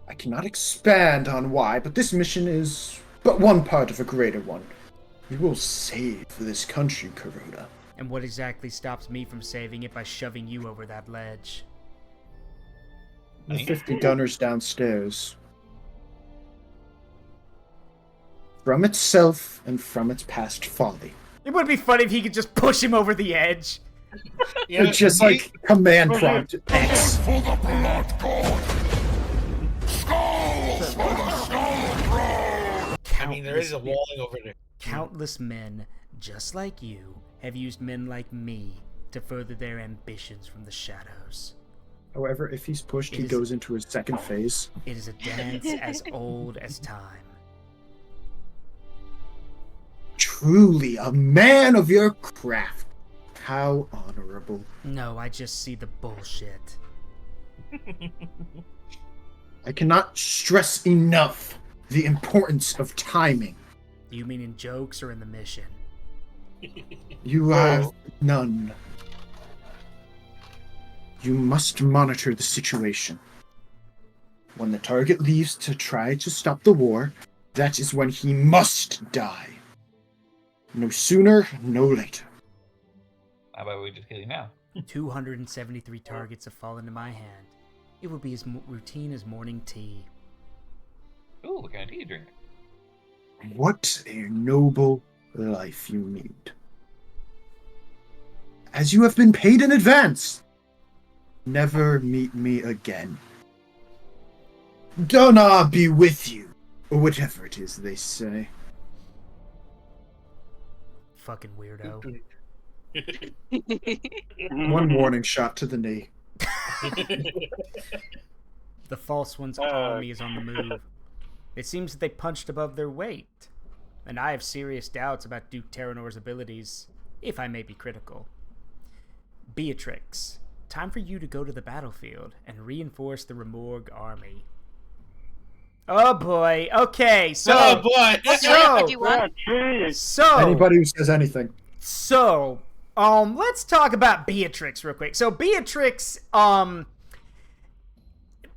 I cannot expand on why, but this mission is but one part of a greater one. We will save this country, Kuroda. And what exactly stops me from saving it by shoving you over that ledge? The 50 gunners downstairs. from itself and from its past folly. It would be funny if he could just push him over the edge. It's just like command prompt X. For the blood god! Skulls for the skull throne! I mean, there is a walling over there. Countless men, just like you, have used men like me to further their ambitions from the shadows. However, if he's pushed, he goes into his second phase. It is a dance as old as time. Truly a man of your craft. How honorable. No, I just see the bullshit. I cannot stress enough the importance of timing. You mean in jokes or in the mission? You have none. You must monitor the situation. When the target leaves to try to stop the war, that is when he must die. No sooner, no later. How about we just kill you now? 273 targets have fallen to my hand. It will be as routine as morning tea. Ooh, what kind of tea you drink? What a noble life you lead. As you have been paid in advance, never meet me again. Donna be with you, or whatever it is they say. Fucking weirdo. One warning shot to the knee. The false one's army is on the move. It seems that they punched above their weight, and I have serious doubts about Duke Terranor's abilities, if I may be critical. Beatrix, time for you to go to the battlefield and reinforce the Remorg army. Oh boy. Okay, so Anybody who says anything. So, let's talk about Beatrix real quick. So Beatrix,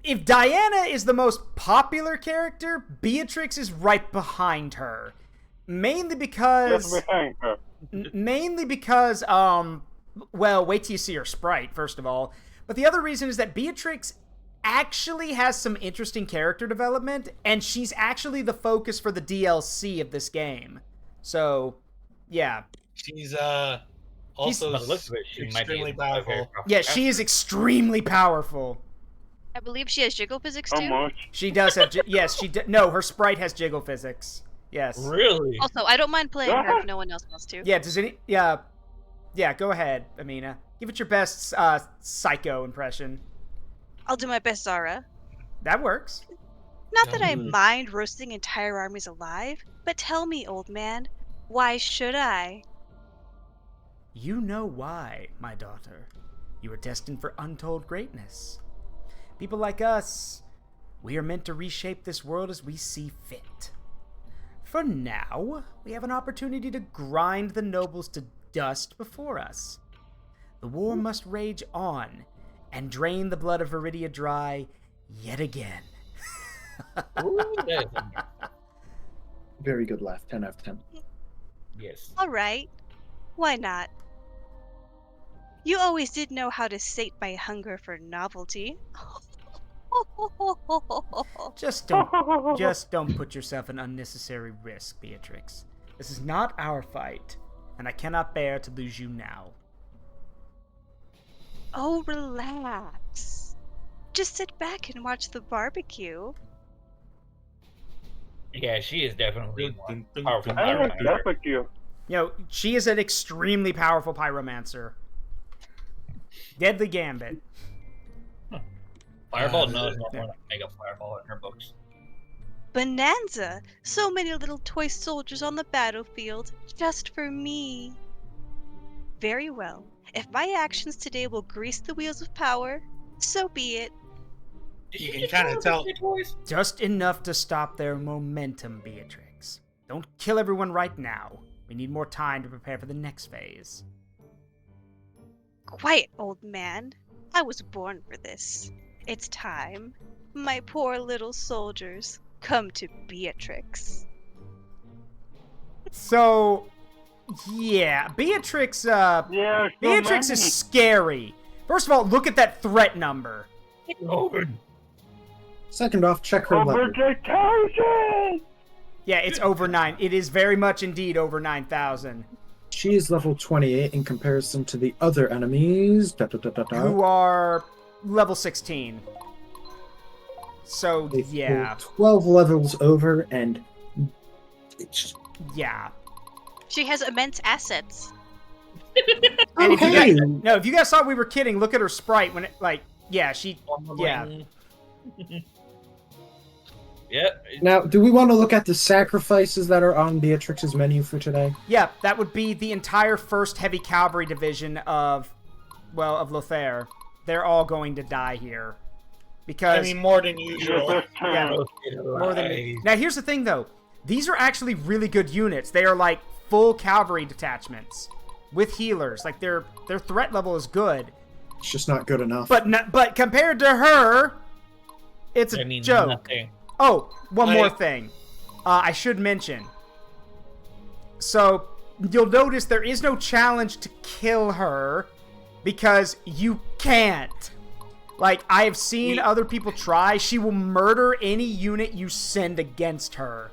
if Diana is the most popular character, Beatrix is right behind her. Mainly because well, wait till you see her sprite, first of all. But the other reason is that Beatrix actually has some interesting character development, and she's actually the focus for the DLC of this game. So, yeah. She's also extremely powerful. Yeah, she is extremely powerful. I believe she has jiggle physics too. She does have. Yes, no, her sprite has jiggle physics. Yes. Really? Also, I don't mind playing her if no one else wants to. Yeah. Does any? Yeah. Go ahead, Amina. Give it your best psycho impression. I'll do my best, Zara. That works. Not that I mind roasting entire armies alive, but tell me, old man, why should I? You know why, my daughter. You are destined for untold greatness. People like us, we are meant to reshape this world as we see fit. For now, we have an opportunity to grind the nobles to dust before us. The war must rage on and drain the blood of Viridia dry yet again. Very good laugh. 10 out of 10. Yes. All right. Why not? You always did know how to sate my hunger for novelty. Just don't put yourself in unnecessary risk, Beatrix. This is not our fight, and I cannot bear to lose you now. Oh, relax. Just sit back and watch the barbecue. Yeah, she is definitely powerful. Barbecue. You know, she is an extremely powerful pyromancer. Deadly Gambit. Fireball knows more than Mega Fireball in her books. Bonanza! So many little toy soldiers on the battlefield, just for me. Very well. If my actions today will grease the wheels of power, so be it. You can kind of tell. Just enough to stop their momentum, Beatrix. Don't kill everyone right now. We need more time to prepare for the next phase. Quiet, old man. I was born for this. It's time. My poor little soldiers, come to Beatrix. So, yeah, Beatrix, Beatrix is scary. First of all, look at that threat number. Second off, check her level. Yeah, it's over 9. It is very much indeed over 9,000. She is level 28 in comparison to the other enemies. Who are level 16. So, yeah. 12 levels over, and... Yeah. She has immense assets. And if you guys thought we were kidding, look at her sprite when it, like, yeah, yeah. Yeah. Now, do we want to look at the sacrifices that are on Beatrix's menu for today? Yeah, that would be the entire 1st Heavy Cavalry Division of Lothair. They're all going to die here. Because... I mean, more than usual. Yeah, more than... Now, here's the thing, though. These are actually really good units. They are, like, full cavalry detachments with healers. Like, their threat level is good. It's just not good enough. But compared to her, it's a joke. Nothing. Oh, one more thing. I should mention. So, you'll notice there is no challenge to kill her because you can't. Like, I have seen other people try. She will murder any unit you send against her.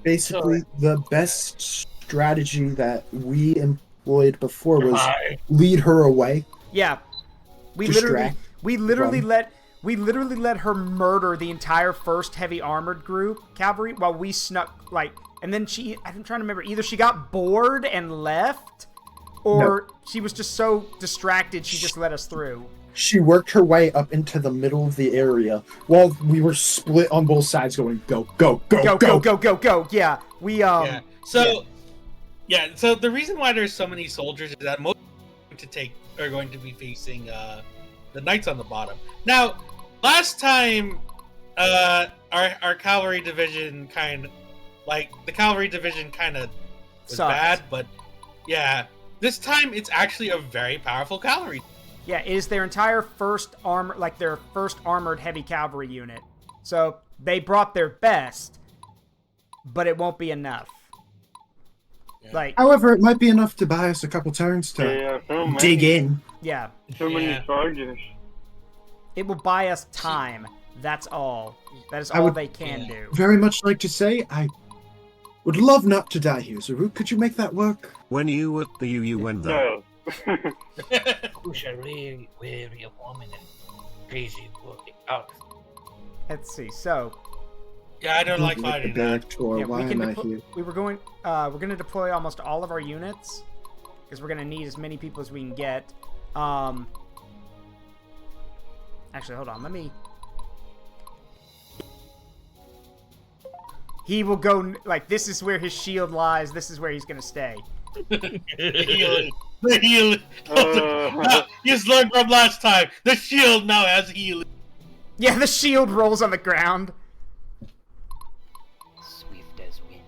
Basically, the best strategy that we employed before was lead her away. Yeah. We literally let her murder the entire 1st heavy armored group cavalry while we snuck, like, and then I'm trying to remember, either she got bored and left, or she was just so distracted she just let us through. She worked her way up into the middle of the area while we were split on both sides going, go, go, go, go, go, go, go, go. Yeah, So the reason why there's so many soldiers is that most are going to be facing the knights on the bottom. Now, last time, our cavalry division the cavalry division kind of was bad, but yeah, this time it's actually a very powerful cavalry. Yeah, it is their entire first armored heavy cavalry unit. So they brought their best, but it won't be enough. Yeah. However, it might be enough to buy us a couple turns to dig in. Yeah. So many soldiers. It will buy us time. That's all. That is all they can do. Very much like to say, I would love not to die here. Zaruk, could you make that work? When you at the you went there. No. Who shall really weary a woman and crazy working out? Let's see. So. Yeah, I don't like fighting that. Why am I here? We're going to deploy almost all of our units because we're going to need as many people as we can get. Actually, hold on. Let me. He will go like this is where his shield lies. This is where he's going to stay. The healing. Just learned from last time. The shield now has healing. Yeah, the shield rolls on the ground. Swift as wind.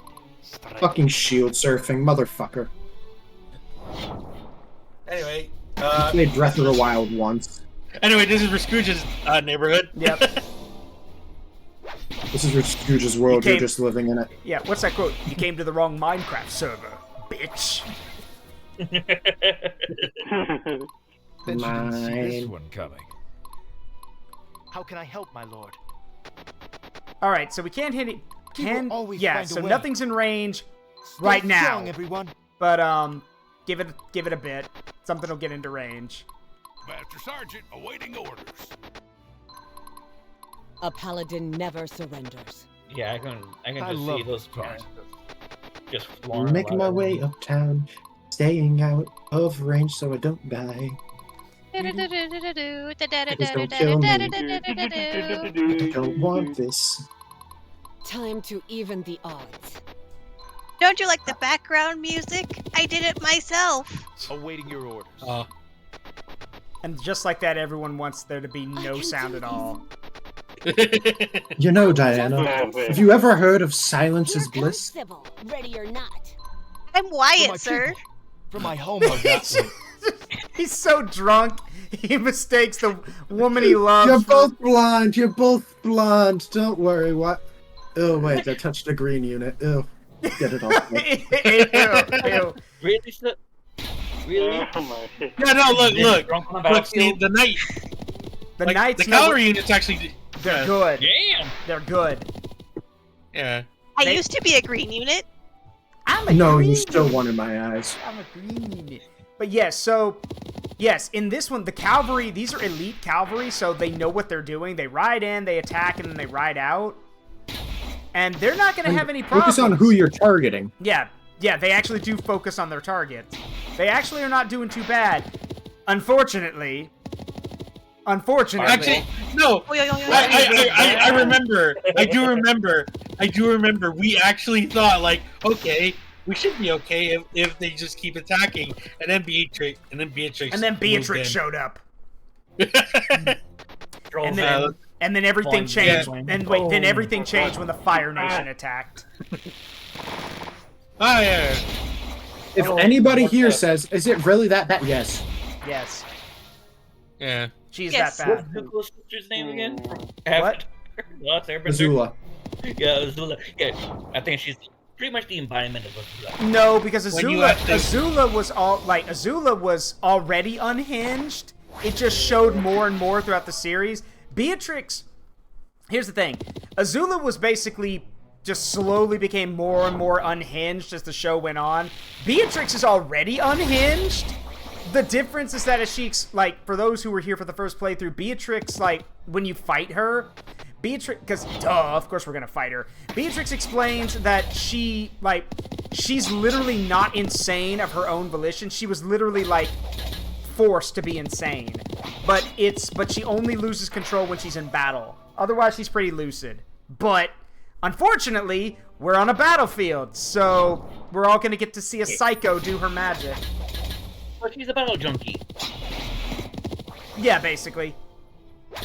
Fucking shield surfing, motherfucker. Anyway, played Breath of the Wild once. Anyway, this is Raskuja's neighborhood. Yep. This is Raskuja's world. You're just living in it. Yeah. What's that quote? You came to the wrong Minecraft server, bitch. Bet you didn't see this one coming. How can I help, my lord? All right, so we can't hit it. Yeah, so way. nothing's in range right now. Strong, everyone. But give it a bit. Something will get into range. Master Sergeant, awaiting orders. A paladin never surrenders. Yeah, I can just see those parts. Just making my way uptown, staying out of range so I don't die. Please don't kill me. I don't want this. Time to even the odds. Don't you like the background music? I did it myself. Awaiting your orders. And just like that, everyone wants there to be no sound at all. You know, Diana, have you ever heard of silence is bliss? Ready or not. I'm Wyatt, sir. People. For my home on that one. He's so drunk, he mistakes the woman he loves. You're both blonde. You're both blonde. Don't worry. What? Oh wait, I touched a green unit. Ew. Get it off. Ew. Really? Really? Yeah, no, look. The knight. Knights. The cavalry units actually. They're good. Damn. They're good. Yeah. I used to be a green unit. I'm a No, green you still unit. one in my eyes. I'm a green unit. But yes, so yes, in this one, the cavalry, these are elite cavalry, so they know what they're doing. They ride in, they attack, and then they ride out. And they're not going to have any problems. Focus on who you're targeting. Yeah, they actually do focus on their targets. They actually are not doing too bad. Unfortunately. Actually, no. I remember. I do remember. We actually thought, like, okay, we should be okay if they just keep attacking, and then Beatrix showed up. And then everything changed. And wait, then everything changed when the Fire Nation attacked. Oh yeah. If anybody here says, "Is it really that bad?" Yes. Yes. Yeah. She's that bad. What's Nico's sister's name again? What? Azula. Yeah, Azula. Yeah, I think she's pretty much the embodiment of Azula. No, because Azula was already unhinged. It just showed more and more throughout the series. Beatrix, here's the thing. Azula was basically just slowly became more and more unhinged as the show went on. Beatrix is already unhinged. The difference is that as she, like, for those who were here for the first playthrough, Beatrix, like, when you fight her, Beatrix, because, duh, of course we're gonna fight her. Beatrix explains that she's literally not insane of her own volition. She was literally, like, forced to be insane. But she only loses control when she's in battle. Otherwise, she's pretty lucid. But, unfortunately, we're on a battlefield, so we're all gonna get to see a psycho do her magic. But she's a battle junkie. Yeah, basically. It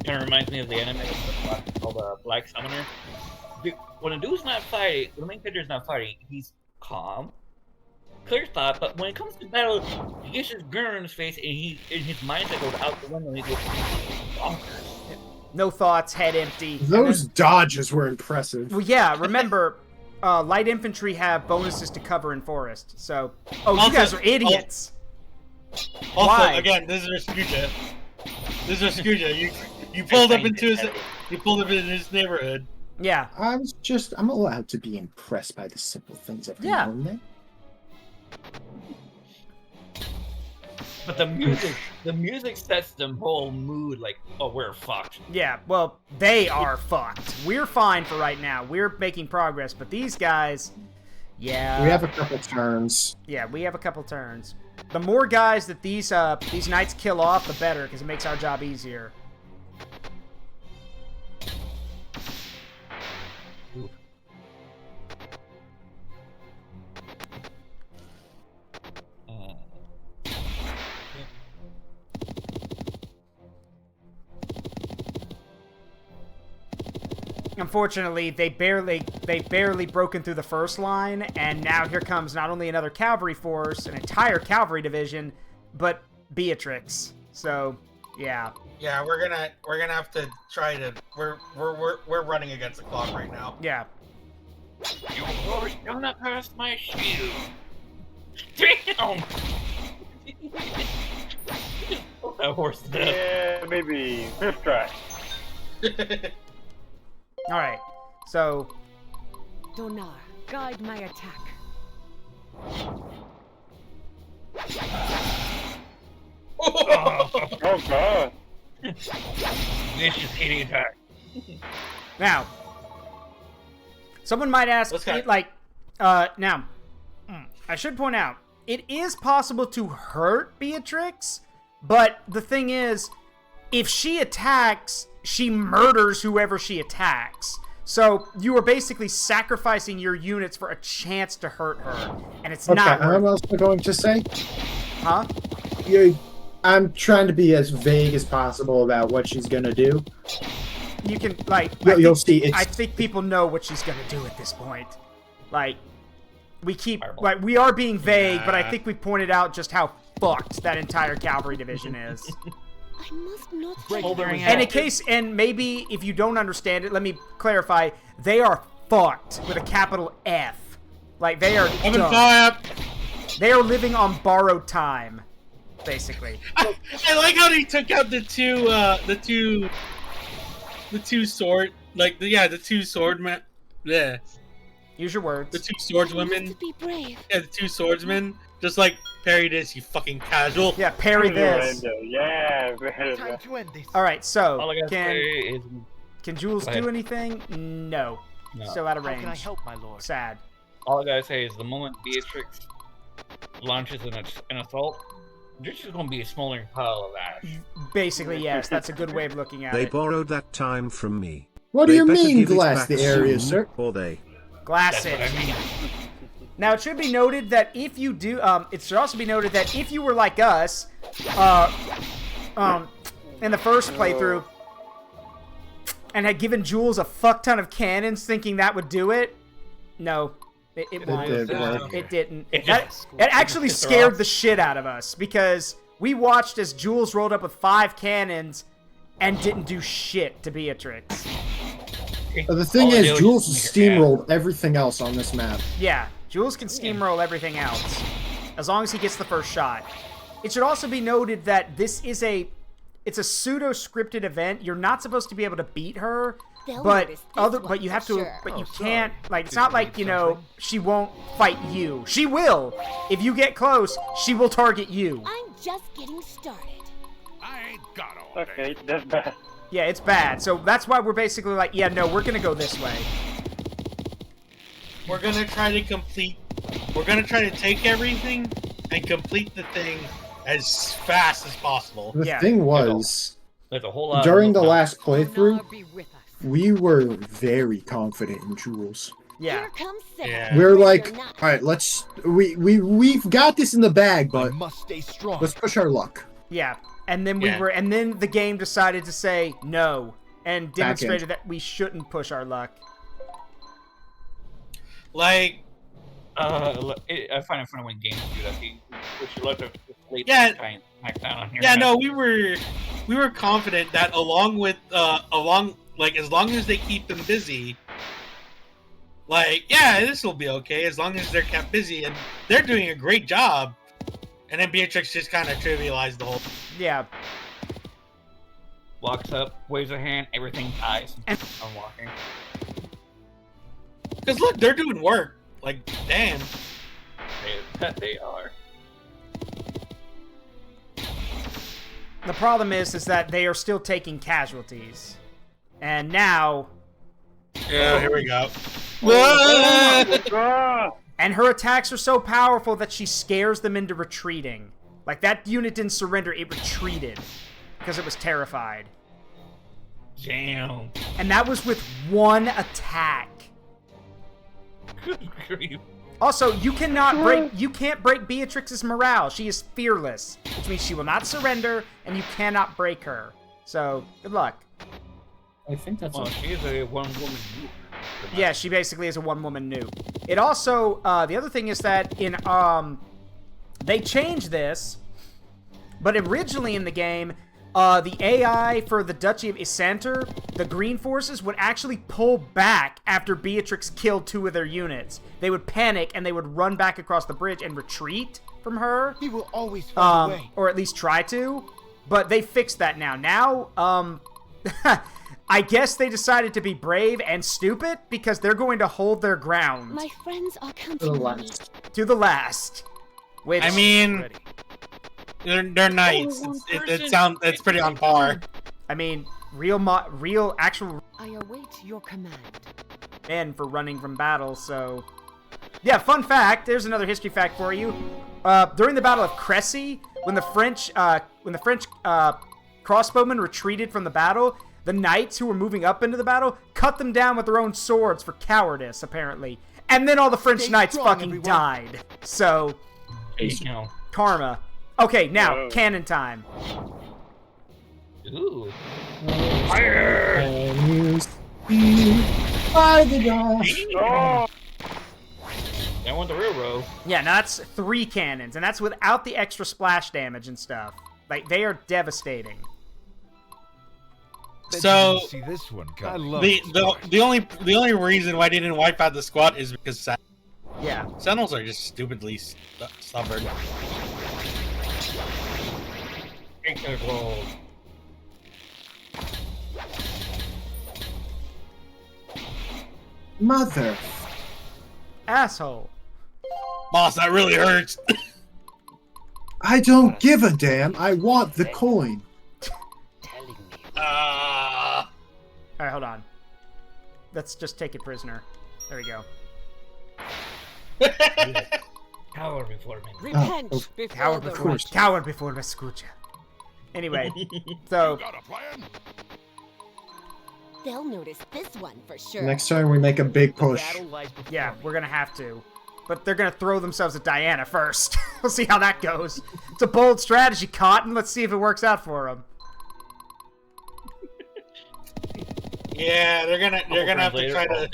kind of reminds me of the anime called Black Summoner. When a dude's not fighting, when the main character's not fighting, he's calm, clear thought, but when it comes to battle, he gets his grin on his face and his mindset goes out the window and he goes bonkers. No thoughts, head empty. Those dodges were impressive. Well, yeah, remember, light infantry have bonuses to cover in forest, so... Oh, you guys are idiots! Also, Why? again, this is Raskuja. You pulled up into his neighborhood. Yeah. I'm allowed to be impressed by the simple things every now and then. But the music sets the whole mood like, oh, we're fucked. Yeah, well, they are fucked. We're fine for right now. We're making progress, but these guys, yeah. We have a couple turns. Yeah, we have a couple turns. The more guys that these knights kill off, the better, because it makes our job easier. Unfortunately, they barely broken through the first line, and now here comes not only another cavalry force, an entire cavalry division, but Beatrix. So, yeah. Yeah, we're gonna have to try to. We're running against the clock right now. Yeah. You're gonna pass my shield. Damn. That horse dead. Yeah, maybe fifth try. Alright, so... Donar, guide my attack. Oh god. Vicious hitting attack. Now, someone might ask, now, I should point out, it is possible to hurt Beatrix, but the thing is, if she attacks, she murders whoever she attacks. So you are basically sacrificing your units for a chance to hurt her, and it's not worth it. I'm also going to say, huh? I'm trying to be as vague as possible about what she's gonna do. You can you'll see. I think people know what she's gonna do at this point. Like, we are being vague, but I think we pointed out just how fucked that entire cavalry division is. I must not And in case, and maybe if you don't understand it, let me clarify. They are fucked with a capital F. Like, they are dumb. They are living on borrowed time, basically. I like how he took out the two like the two swordmen. Yeah. Use your words. The two swordswomen. Be brave. Yeah, the two swordsmen. Just like parry this, you fucking casual. Yeah, parry this. Yeah. Time to end this. All right, so All I gotta say is, can Jules Go ahead. do anything? No. Still out of range. How can I help, my lord? Sad. all I gotta say is the moment Beatrix launches an assault, there's just gonna be a smoldering pile of ash. Basically, yes. That's a good way of looking at They it. borrowed that time from me. What do They you better mean, give it glass back the area, soon, sir? Or they. Glass That's it. what I mean. Now, it should be noted that if you do, it should also be noted that if you were like us, in the first playthrough, and had given Jules a fuck ton of cannons thinking that would do it, no, it won't. It didn't. It actually scared the shit out of us, because we watched as Jules rolled up with 5 cannons and didn't do shit to Beatrix. The thing is, Jules steamrolled everything else on this map. Yeah, Jules can steamroll everything else, as long as he gets the first shot. It should also be noted that this is it's a pseudo-scripted event. You're not supposed to be able to beat her, but you have to, but you can't, like, it's not like, you know, she won't fight you. She will. If you get close, she will target you. I'm just getting started. I ain't got all day. Okay, that's bad. Yeah, it's bad. So that's why we're basically like, yeah, no, we're gonna go this way. We're gonna try to take everything and complete the thing as fast as possible. The thing was, there's a whole lot during the last playthrough, we were very confident in Jules. Yeah. We're like, all right, we've got this in the bag, but must stay strong. Let's push our luck. Yeah. And then and then the game decided to say no and demonstrated that we shouldn't push our luck. Like, I find it funny when games do that. We should let the late Yeah. smack down on here. yeah, no, we were confident that as long as they keep them busy, like, yeah, this will be okay as long as they're kept busy, and they're doing a great job. And then Beatrix just kind of trivialized the whole. Yeah. Walks up, waves a hand, everything dies. I'm walking. Because look, they're doing work. Like, damn. They are. The problem is that they are still taking casualties. And now... Yeah, here we go. And her attacks are so powerful that she scares them into retreating. Like, that unit didn't surrender, it retreated. Because it was terrified. Damn. And that was with 1 attack. Also, you can't break Beatrix's morale. She is fearless, which means she will not surrender, and you cannot break her. So, good luck. I think that's. Well, she is a one-woman nuke. Yeah, she basically is a one-woman nuke. It also, the other thing is that in, they changed this, but originally in the game, the AI for the Duchy of Isanter, the Green Forces, would actually pull back after Beatrix killed 2 of their units. They would panic and they would run back across the bridge and retreat from her. He will always find a way. Or at least try to. But they fixed that now. Now, I guess they decided to be brave and stupid because they're going to hold their ground. My friends are counting on me. To the last. Which, I mean, they're knights. It's pretty on par. I mean, actual I await your command. men for running from battle, so... Yeah, fun fact, there's another history fact for you. During the Battle of Crécy, when the French crossbowmen retreated from the battle, the knights who were moving up into the battle cut them down with their own swords for cowardice, apparently. And then all the French knights fucking died. So, karma. Okay, now, cannon time. Ooh. Fire! By the dawn. That went the real row. Yeah, now that's 3 cannons, and that's without the extra splash damage and stuff. Like, they are devastating. So see this one the only reason why they didn't wipe out the squad is because Sentinels are just stupidly stubborn. Mother. Asshole. Boss, that really hurts. I don't give a damn. I want the coin. Alright, hold on. Let's just take it prisoner. There we go. Cower before me. Repent before Coward the before, righteous. coward before the escucha. Anyway, so They'll notice this one for sure. Next time we make a big push. yeah, we're gonna have to. But they're gonna throw themselves at Diana first. We'll see how that goes. It's a bold strategy, Cotton. Let's see if it works out for them. Yeah, they're gonna have to try to.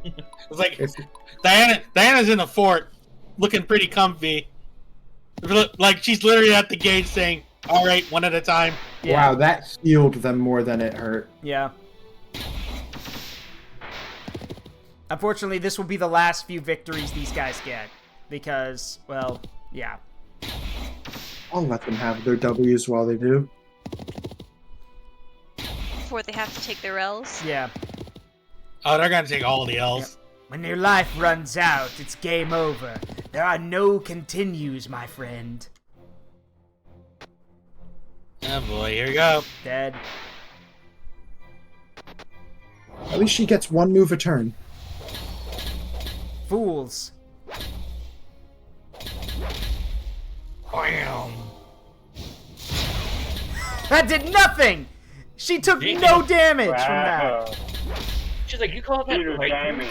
It's like Diana's in the fort, looking pretty comfy. Like she's literally at the gate saying, "All right, one at a time." Yeah. Wow, that healed them more than it hurt. Yeah. Unfortunately, this will be the last few victories these guys get. Because, well, yeah. I'll let them have their W's while they do. Before they have to take their L's. Yeah. Oh, they're gonna take all the L's. Yep. When your life runs out, it's game over. There are no continues, my friend. Oh boy, here we go. Dead. At least she gets one move a turn. Fools. Bam. That did nothing! She took no damage from that. She's like, you call that right? damage.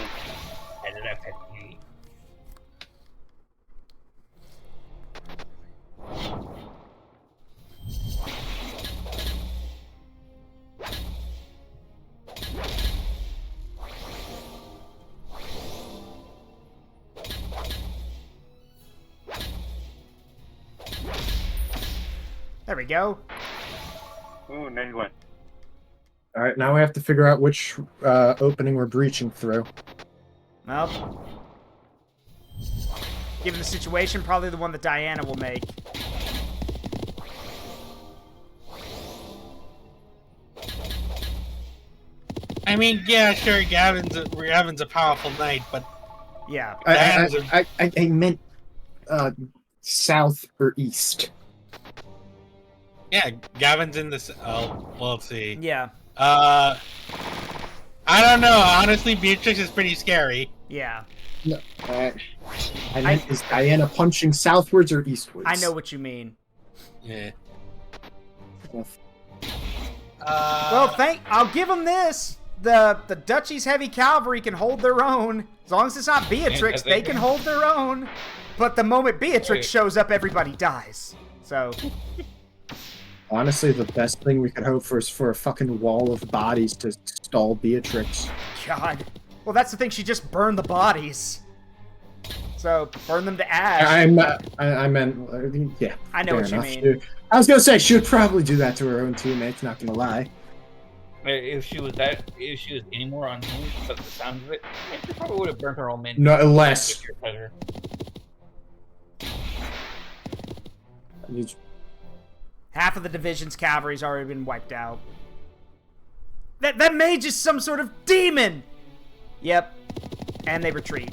There we go. Ooh, nice one. Alright, now we have to figure out which opening we're breaching through. Well, given the situation, probably the one that Diana will make. I mean, yeah, sure, Gavin's a powerful knight, but yeah, I meant south or east. Yeah, Gavin's in this. Oh, well, let's see. Yeah. I don't know. Honestly, Beatrix is pretty scary. Yeah. No, I meant, is Diana punching southwards or eastwards? I know what you mean. Yeah. Well, I'll give them this. The Duchy's heavy cavalry can hold their own. As long as it's not Beatrix, they can hold their own. But the moment Beatrix shows up, everybody dies. So. Honestly, the best thing we could hope for is for a fucking wall of bodies to stall Beatrix. God. Well, that's the thing. She just burned the bodies. So, burn them to ash. I meant, yeah. I know what you mean. I was gonna say, she would probably do that to her own teammates, not gonna lie. If she was any more on him, but the sound of it, she probably would have burnt her own men. No, less. Half of the division's cavalry's already been wiped out. That mage is some sort of demon! Yep. And they retreat.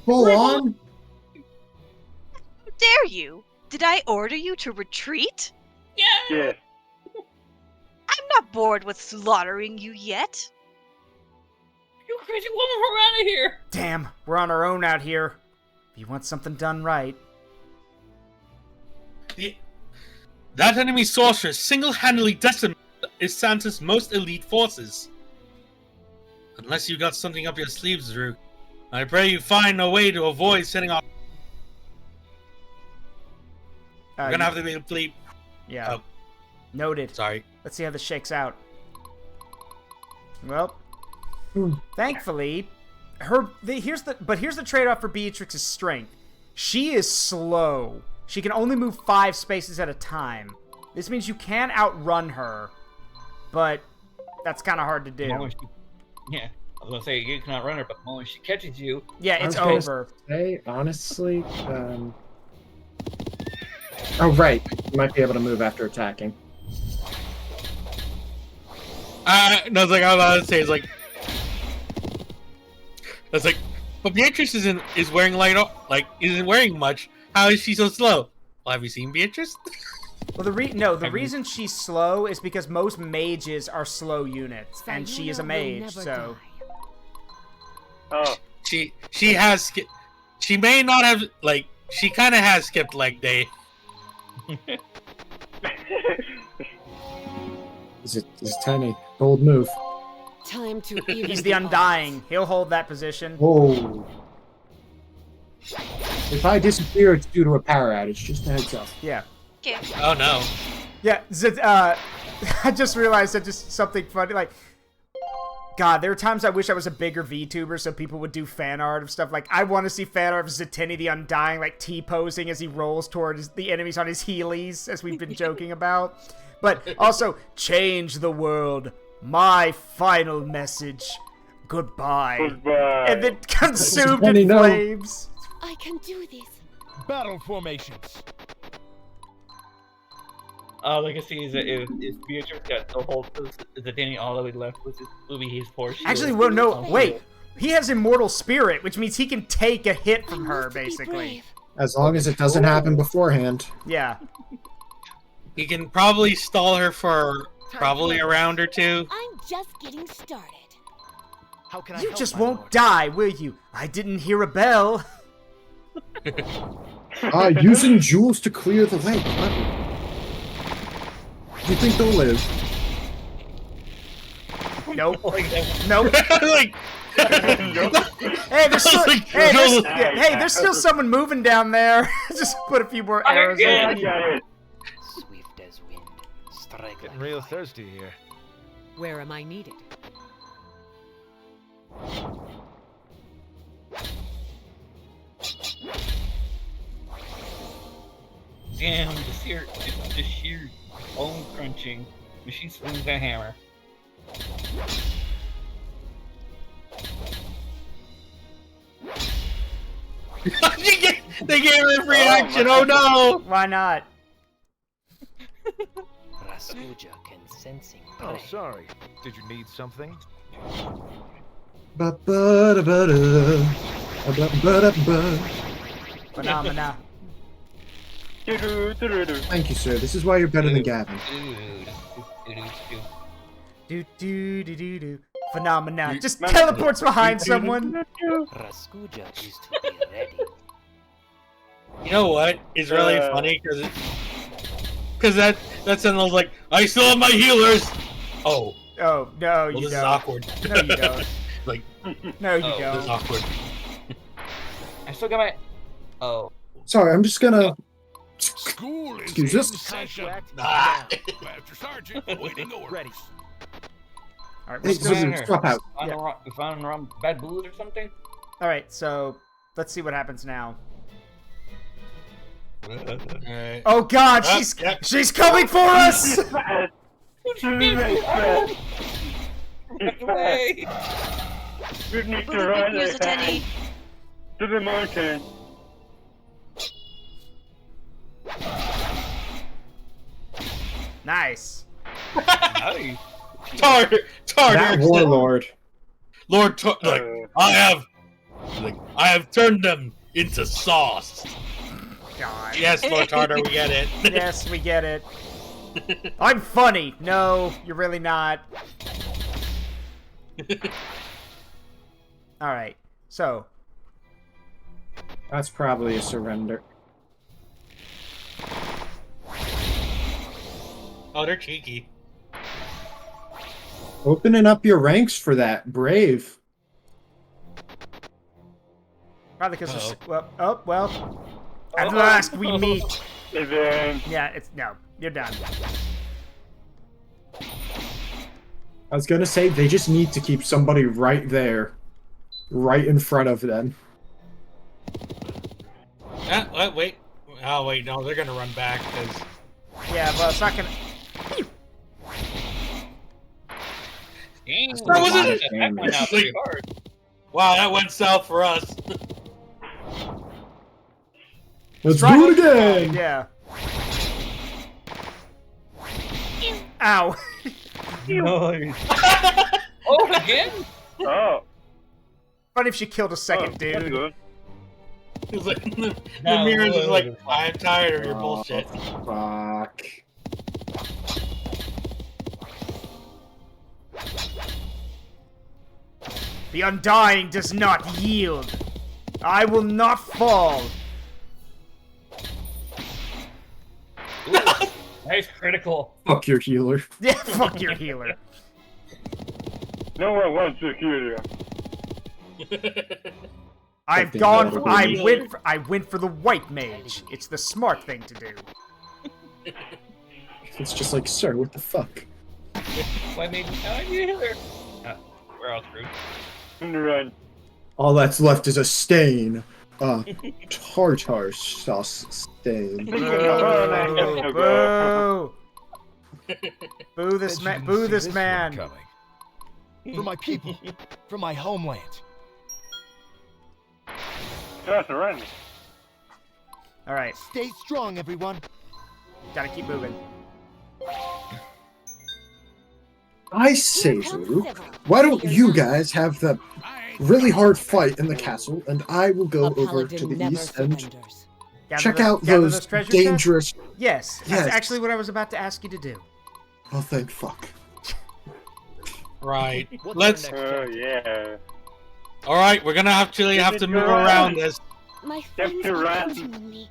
Full on? How dare you? Did I order you to retreat? Yeah. I'm not bored with slaughtering you yet. You crazy woman, we're out of here! Damn, we're on our own out here. If you want something done right. That enemy sorceress single-handedly decimated Santa's most elite forces. Unless you got something up your sleeves, Drew, I pray you find a way to avoid setting off. We're gonna have to be complete. Yeah. Noted. Sorry. Let's see how this shakes out. Well, thankfully, here's the trade-off for Beatrix's strength. She is slow. She can only move 5 spaces at a time. This means you can outrun her, but that's kind of hard to do. Yeah, I was gonna say you can outrun her, but the moment she catches you, yeah, it's over. Hey, honestly, oh right, you might be able to move after attacking. No, it's like all I would say is like, That's like, but Beatrice is wearing isn't wearing much. How is she so slow? Well, have you seen Beatrice? Well, the reason she's slow is because most mages are slow units, and she is a mage, so. Oh. She may not have she kind of has skipped leg day. Is it tiny? Bold move. Time to He's the Undying. He'll hold that position. Oh. If I disappear, it's due to a power outage. Just a heads up. Yeah. Okay. Oh no. Yeah, I just realized that just something funny, like, God, there are times I wish I was a bigger VTuber so people would do fan art of stuff. Like, I want to see fan art of Zetini the Undying, like, T-posing as he rolls towards the enemies on his heelys, as we've been joking about. But also, change the world. My final message. Goodbye. Goodbye. And then consumed in flames. I can do this. Battle formations. Legacy is if Beatrice got the whole Zetini all the way left will be his portion. Actually, well, no, wait. He has Immortal Spirit, which means he can take a hit from her, basically. As long as it doesn't happen beforehand. Yeah. He can probably stall her for probably a round or two. I'm just getting started. How can I You help, just my won't lord? die, will you? I didn't hear a bell. Using jewels to clear the way. Clever. Do you think they'll live? Nope. Like, Nope. like, Hey, there's still, there's still someone moving down there. Just put a few more arrows in. Swift as wind. Strike. Getting real thirsty here. Where am I needed? Damn, the sheer bone crunching. Machine swings that hammer. They gave her a free action. Oh no! Why not? Raspuja can sensing. Oh, sorry. Did you need something? Phenomena. Thank you, sir. This is why you're better than Gavin. Do do do do do. Phenomena. Just teleports behind someone. Raspuja is to be ready. You know what? It's really funny because that sounds like I still have my healers. Oh. Oh no, you this don't. is awkward. No, you don't. Like. No, you This don't. is awkward. I still got my. Oh. Sorry, I'm just gonna. School is Excuse in us? session. Ah. Master Sergeant, awaiting orders. Ready. All right, Hey, Wizard, swap out. We found wrong bad booze or something. all right, so let's see what happens now. Alright. Oh God, Oh, she's yep. she's coming for us. Away. We need to Boo, run use a tenny. to the mountain. Nice. Nice. That warlord. Lord, I have turned them into sauce. God. Yes, Lord Tartar, we get it. Yes, we get it. I'm funny. No, you're really not. All right. So, That's probably a surrender. Oh, they're cheeky. Opening up your ranks for that. Brave. probably because well, at last we meet. Yeah, it's no, you're done. I was gonna say, they just need to keep somebody right there. Right in front of them. Wait. Oh, wait, no, they're gonna run back, because... Yeah, well, it's not gonna... That wasn't that went out pretty hard. Wow, that went south for us. Let's do it again! Yeah. Ow. Nice. Oh, again? Oh. Funny if she killed a second dude. It's like the mirrors is like, I'm tired of your bullshit. Fuck. The Undying does not yield. I will not fall. Nice critical. Fuck your healer. Yeah, fuck your healer. No one wants to heal you. I went for the white mage. It's the smart thing to do. It's just like, sir, what the fuck? Why made me sound like you healer? We're all screwed. Run. All that's left is a stain. Tartar sauce stain. Boo! Boo this man! Boo this man! For my people, for my homeland. Just run. All right. Stay strong, everyone. Gotta keep moving. I say, Zuru, why don't you guys have the really hard fight in the castle, and I will go over to the east and check out those dangerous... Yes, that's actually what I was about to ask you to do. Oh, thank fuck. Right. Let's... yeah. Alright, we're gonna actually have to move around this. My friends are counting on me.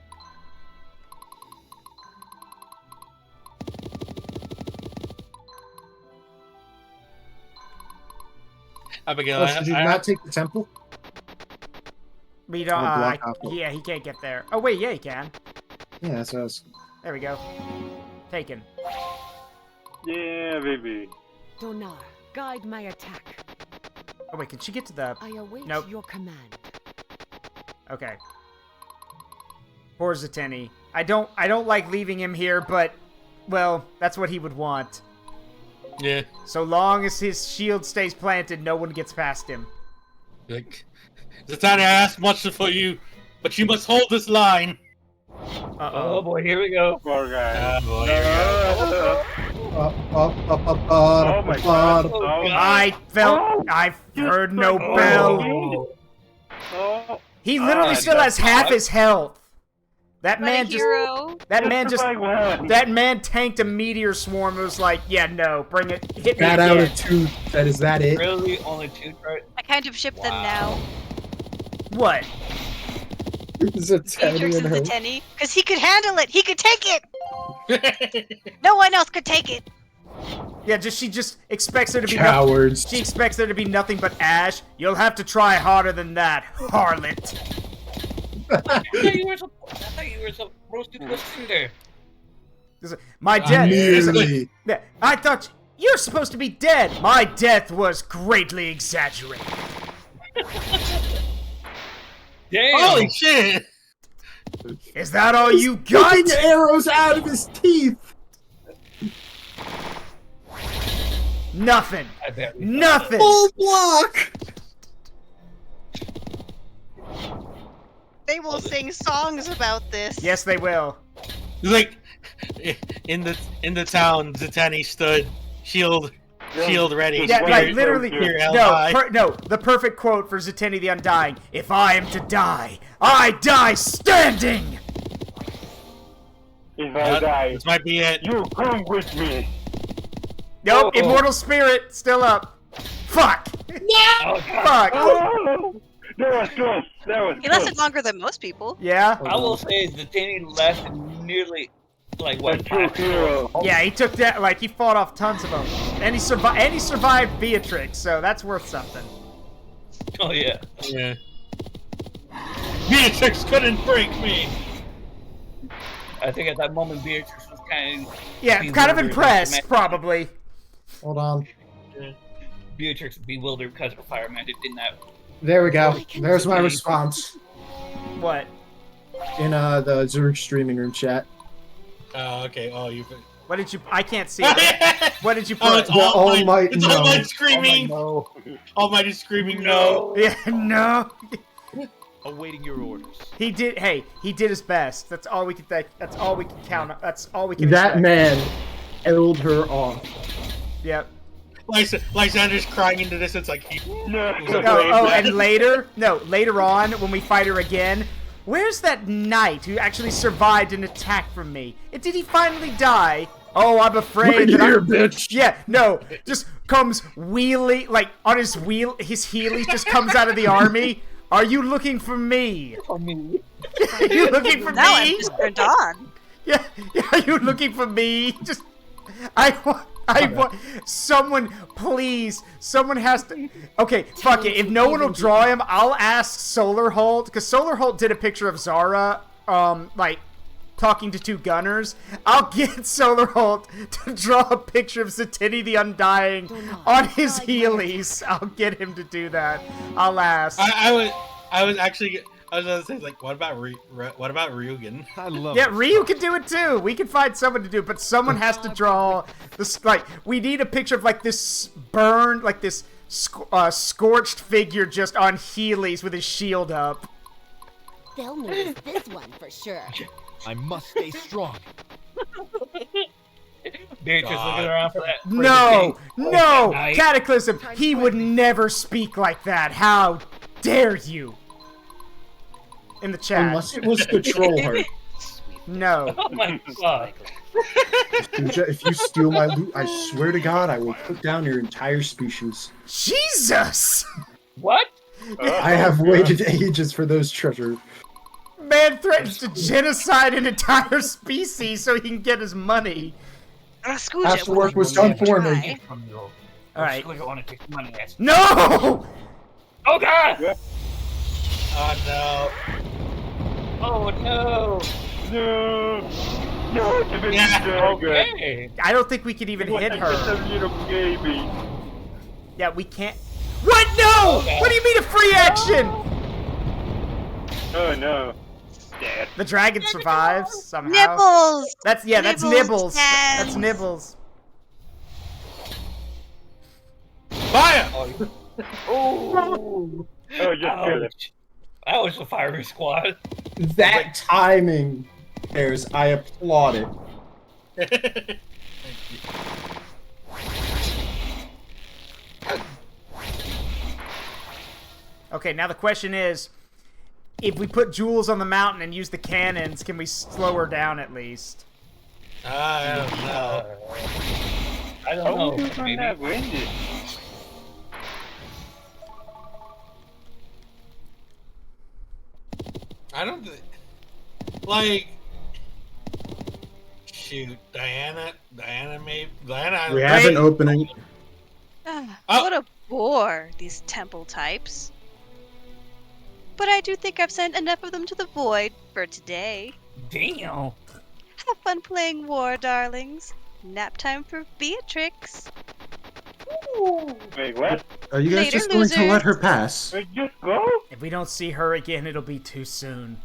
Abigail, Did you not take the temple? We don't. Yeah, he can't get there. Oh wait, yeah, he can. Yeah, that's what I was... There we go. Taken. Yeah, baby. Donar, guide my attack. Oh wait, can she get to the? I await Nope. your command. Okay. Poor Zeteni. I don't like leaving him here, but well, that's what he would want. Yeah. So long as his shield stays planted, no one gets past him. Like, Zatanna, I asked much for you, but you must hold this line. Oh boy, here we go. Poor guy. Oh boy, here we go. Oh my god. I heard no bell. He literally still has half his health. That man tanked a meteor swarm and was like, yeah, no, bring it, hit me That again. out of two, is that it? Really? Only two, right? I kind of ship them now. What? Atrix and Zeteni, because he could handle it. He could take it. No one else could take it. Yeah, she just expects there to be Cowards. She expects there to be nothing but ash. You'll have to try harder than that, harlot. I thought you were supposed to go cinder. My death. Yeah, I thought you're supposed to be dead. My death was greatly exaggerated. Damn. Holy shit! Is that all you got? Picking arrows out of his teeth. Nothing. Nothing. Full block. They will sing songs about this. Yes, they will. It's like in the town, Zeteni stood, shield ready. Yeah, like literally. Here, No, the perfect quote for Zeteni the Undying: "If I am to die, I die standing." If I die, this might be it. You come with me. Nope, immortal spirit still up. Fuck. No. Fuck. Oh, that was close. That was He lasted longer than most people. Yeah. I will say the Zeteni lasted nearly like what? Yeah, he took that. Like he fought off tons of them, and he survived Beatrix, so that's worth something. Oh yeah. Yeah. Beatrix couldn't break me. I think at that moment Beatrix was kind of impressed, probably. Hold on. Beatrix bewildered because her fire magic did not. There we go. There's my response. What? In the Zurich streaming room chat. Oh, okay. Oh, you. What did you? I can't see it. What did you put? Oh, it's All Might. It's no. All Might screaming. Oh, no. All Might is screaming no. Yeah, no. Awaiting your orders. He did. Hey, he did his best. That's all we can think. That's all we can count. That's all we can. That expect. man held her off. Yep. Lysander's crying into this. It's like and later on when we fight her again, where's that knight who actually survived an attack from me? And did he finally die? Oh, I'm afraid that bitch. Yeah, no, just comes wheeling, like on his heelys just comes out of the army. Are you looking for me? For me. Are you looking for Now me? I'm just turned on. Yeah, are you looking for me? Just, I want, someone, please, someone has to, okay, fuck it, if no one will draw him, I'll ask Solarholt, because Solarholt did a picture of Zara, like, talking to two gunners. I'll get Solarholt to draw a picture of Zatini the Undying on his heelys. I'll get him to do that. I'll ask. I was gonna say, like, what about Ryugen? I love Yeah, Ryu can do it too. We can find someone to do it, but someone has to draw this. Like, we need a picture of like this burned, like this scorched figure just on heelys with his shield up. They'll notice this one for sure. I must stay strong. Beatrice looking around for that. No, Cataclysm. He would never speak like that. How dare you? In the chat. Unless it was to troll her. No. Oh my god. If you steal my loot, I swear to God, I will put down your entire species. Jesus! What? I have waited ages for those treasures. Man threatens to genocide an entire species so he can get his money. Half the work was done for me. Alright. No! Oh god! Oh no. Oh no! No, Okay. I don't think we could even hit her. Just a little baby. Yeah, we can't. What? No! Okay. What do you mean a free action? Oh no. Dead. The dragon survives somehow. Nibbles! That's Nibbles Nibbles. can. That's Nibbles. Fire! Oh! Oh, just kill it. That was the firing squad. That timing, Bears, I applaud it. Okay, now the question is, if we put Jules on the mountain and use the cannons, can we slow her down at least? I don't know. I don't know. Maybe. Not winded. I don't think. Like. Shoot, Diana. We have an opening. What a bore, these temple types. But I do think I've sent enough of them to the void for today. Damn. Have fun playing war, darlings. Nap time for Beatrix. Wait, what? Are you guys Later, just going to let her losers. pass? Wait, just go? If we don't see her again, it'll be too soon.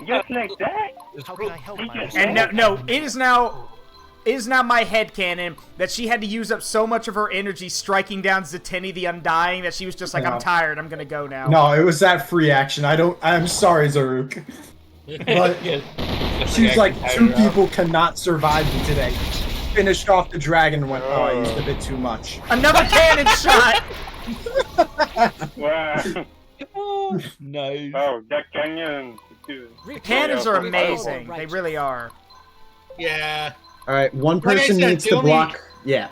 Just like that? How can I help my And no, it is now my headcanon that she had to use up so much of her energy striking down Zatini the Undying that she was just like, No. I'm tired, I'm gonna go now. No, it was that free action. I'm sorry, Zaruk. But she's like, two people cannot survive me today. Finished off the dragon and went, oh, I used a bit too much. Another cannon shot! Wow. Nice. Oh, that canyon. The cannons are amazing. They really are. Yeah. Alright, one Like I person said, needs the to only- block. Yeah.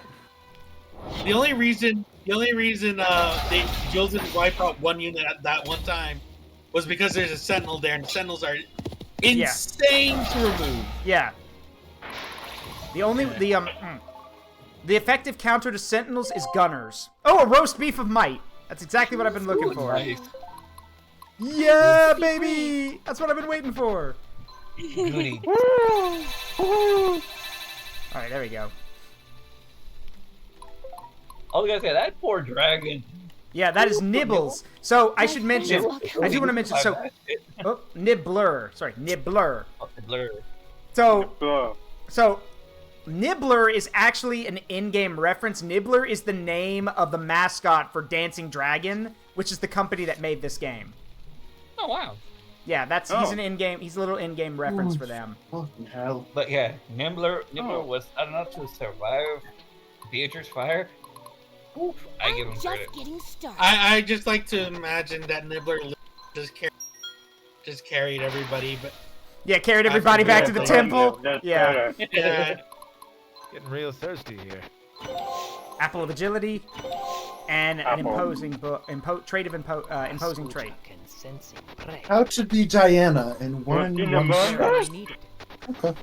The only reason Jules didn't wipe out one unit at that one time was because there's a sentinel there, and the sentinels are insane to remove. Yeah. The effective counter to sentinels is gunners. Oh, a roast beef of might. That's exactly what I've been looking for. Nice. Yeah, baby! That's what I've been waiting for. Goody. Alright, there we go. I was gonna say, that poor dragon. Yeah, that is Nibbles. So, I should mention, I do want to mention, so, oh, Nibbler. Sorry, Nibbler. Blur. So, Nibbler is actually an in-game reference. Nibbler is the name of the mascot for Dancing Dragon, which is the company that made this game. Oh, wow. Yeah, he's an in-game. He's a little in-game reference for them. Fucking hell. But yeah, Nibbler was enough to survive Beatrice's fire. Oof, I give him credit. I just like to imagine that Nibbler just carried everybody, but yeah, carried everybody back to the temple. Yeah. Getting real thirsty here. Apple of agility, and an imposing trait of imposing trait. How to be Diana in one shot. Okay.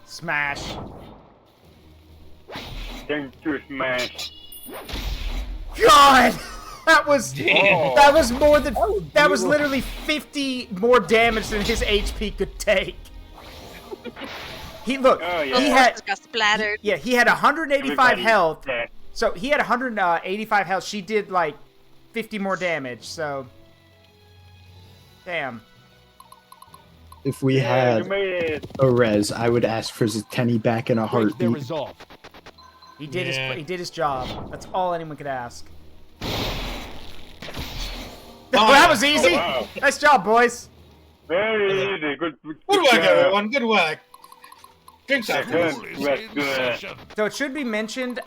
Smash. Thank you, smash. God, that was more than that was literally 50 more damage than his HP could take. He had got splattered. He had 185 health. So he had 185 health. She did like 50 more damage. So, damn. If we had a res, I would ask for Zeteni back in a heartbeat. He did his job. That's all anyone could ask. That was easy. Wow. Nice job, boys. Very easy. Good whack, everyone. Good whack. Drink some. So it should be mentioned,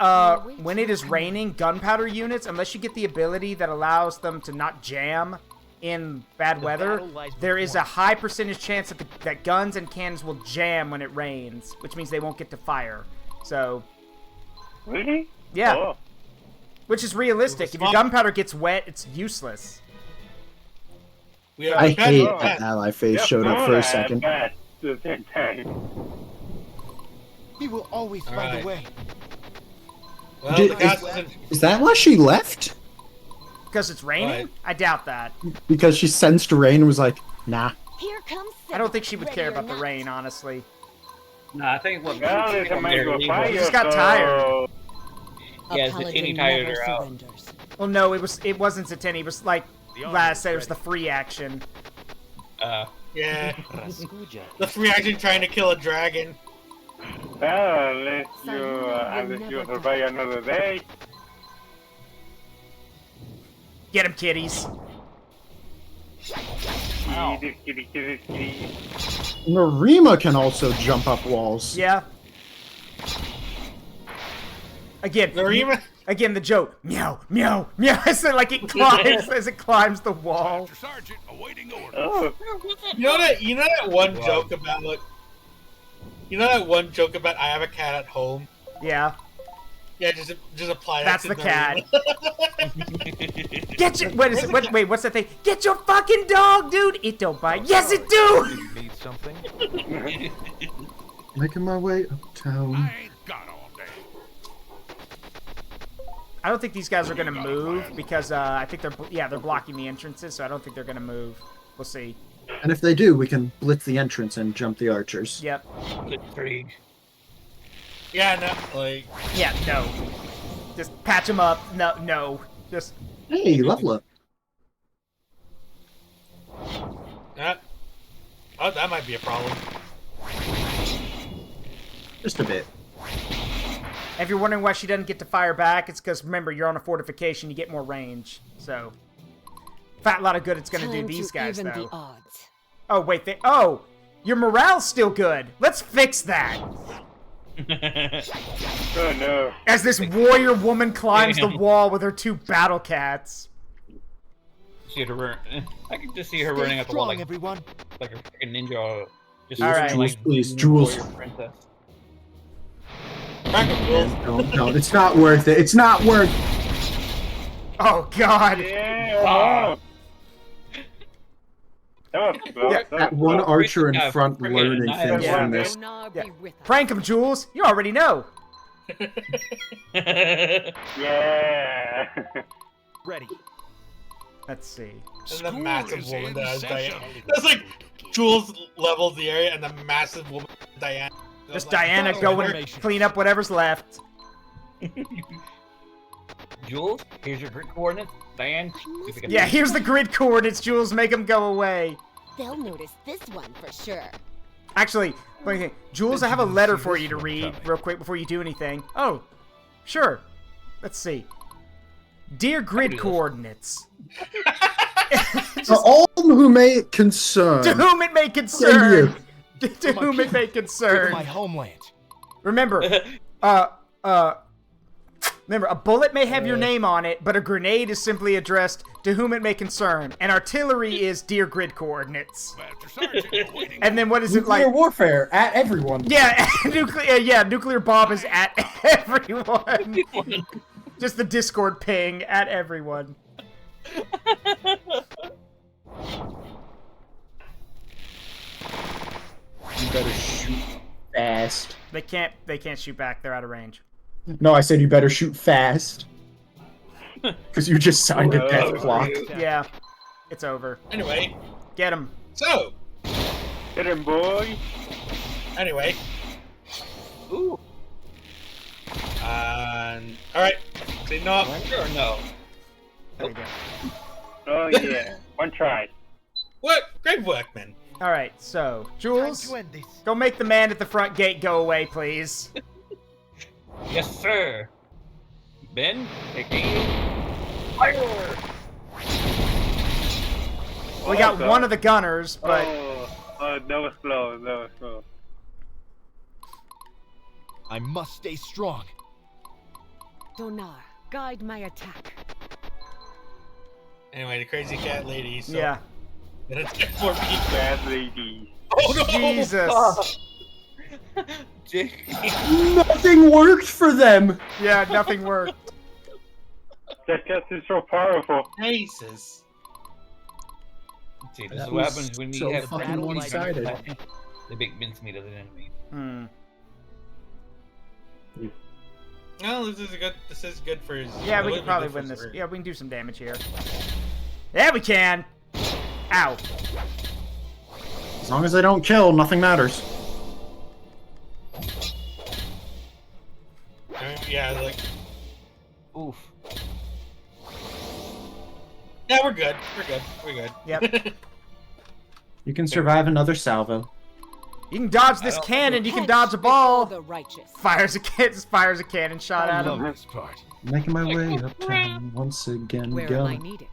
when it is raining, gunpowder units, unless you get the ability that allows them to not jam in bad weather, there is a high percentage chance that guns and cannons will jam when it rains, which means they won't get to fire. So... Really? Yeah. Oh. Which is realistic. If your gunpowder gets wet, it's useless. I hate that ally phase showed up for a second. He will always find a way. Well, is that why she left? Because it's raining? I doubt that. Because she sensed rain and was like, nah. Here comes I don't think she would care about the rain, honestly. No, I think what she just got tired. Yeah, Zeteni tired her out. Well, no, it wasn't Zeteni. It was like Laz said, it was the free action. Yeah. The free action trying to kill a dragon. Well, unless you survive another day. Get him, kitties. Narima can also jump up walls. Yeah. Again, Narima. Again, the joke. Meow, meow, meow. As it, like it climbs as it climbs the wall. Sergeant, awaiting orders. Oh. You know that one joke about like. You know that one joke about I have a cat at home? Yeah. Yeah, just apply that. That's the cat. Get your wait, what's that thing? Get your fucking dog, dude! It don't bite. Yes, it do! You need something? Making my way uptown. I ain't got all day. I don't think these guys are gonna move because I think they're blocking the entrances, so I don't think they're gonna move. We'll see. And if they do, we can blitz the entrance and jump the archers. Yep. Blitzkrieg. Yeah, no, like... Yeah, no. Just patch them up. No. Just... Hey, level up. That might be a problem. Just a bit. If you're wondering why she doesn't get to fire back, it's because, remember, you're on a fortification, you get more range. So, fat lot of good it's going to do these guys, though. Oh, wait, your morale's still good. Let's fix that. Oh, no. As this warrior woman climbs the wall with her 2 battle cats. I can just see her running up the wall like a freaking ninja. Just all right, please, Jules. No, it's not worth it. It's not worth. Oh God. Yeah. That one archer in front learning things from this. Yeah. Prank him, Jules. You already know. Yeah. Ready. Let's see. And the massive woman that has Diana. That's like Jules levels the area and the massive woman Diana. Just Diana going to clean up whatever's left. Jules, here's your grid coordinates. Diane. Yeah, here's the grid coordinates. Jules, make them go away. They'll notice this one for sure. Actually, funny thing, Jules, I have a letter for you to read real quick before you do anything. Oh, sure. Let's see. Dear grid coordinates. To all who may concern. To whom it may concern. To whom it may concern. My homeland. Remember, remember, a bullet may have your name on it, but a grenade is simply addressed to whom it may concern, and artillery is dear grid coordinates. And then what is it like? Nuclear warfare at everyone. Yeah, nuclear bomb is at everyone. Just the Discord ping at everyone. You better shoot fast. They can't shoot back. They're out of range. No, I said you better shoot fast. Because you just signed a death clock. Yeah, it's over. Anyway. Get him. So. Get him, boy. Anyway. Ooh. Alright. Say no. Sure, no. There we go. Oh, yeah. One try. What? Great work, man. Alright, so, Jules, go make the man at the front gate go away, please. Yes, sir. Ben, taking fire. We got one of the gunners, but... Oh, that was slow, that was slow. I must stay strong. Donar, guide my attack. Anyway, the crazy cat lady, so... Yeah. Gonna take 4 people. Cat lady. Oh, no! Jesus! Nothing worked for them! Yeah, nothing worked. That cat is so powerful. Jesus. See, this is what happens when you so have fucking battle one-sided. The big mincemeat of the enemy. No, this is good for his... Yeah, we can probably win this. Yeah, we can do some damage here. Yeah, we can! Ow. As long as they don't kill, nothing matters. Yeah, like... Oof. Yeah, we're good. We're good. Yep. You can survive another salvo. You can dodge this cannon, you can dodge a ball! The righteous. Fires a cannon shot at him. This part. Making my way uptown once again. Where am I needed?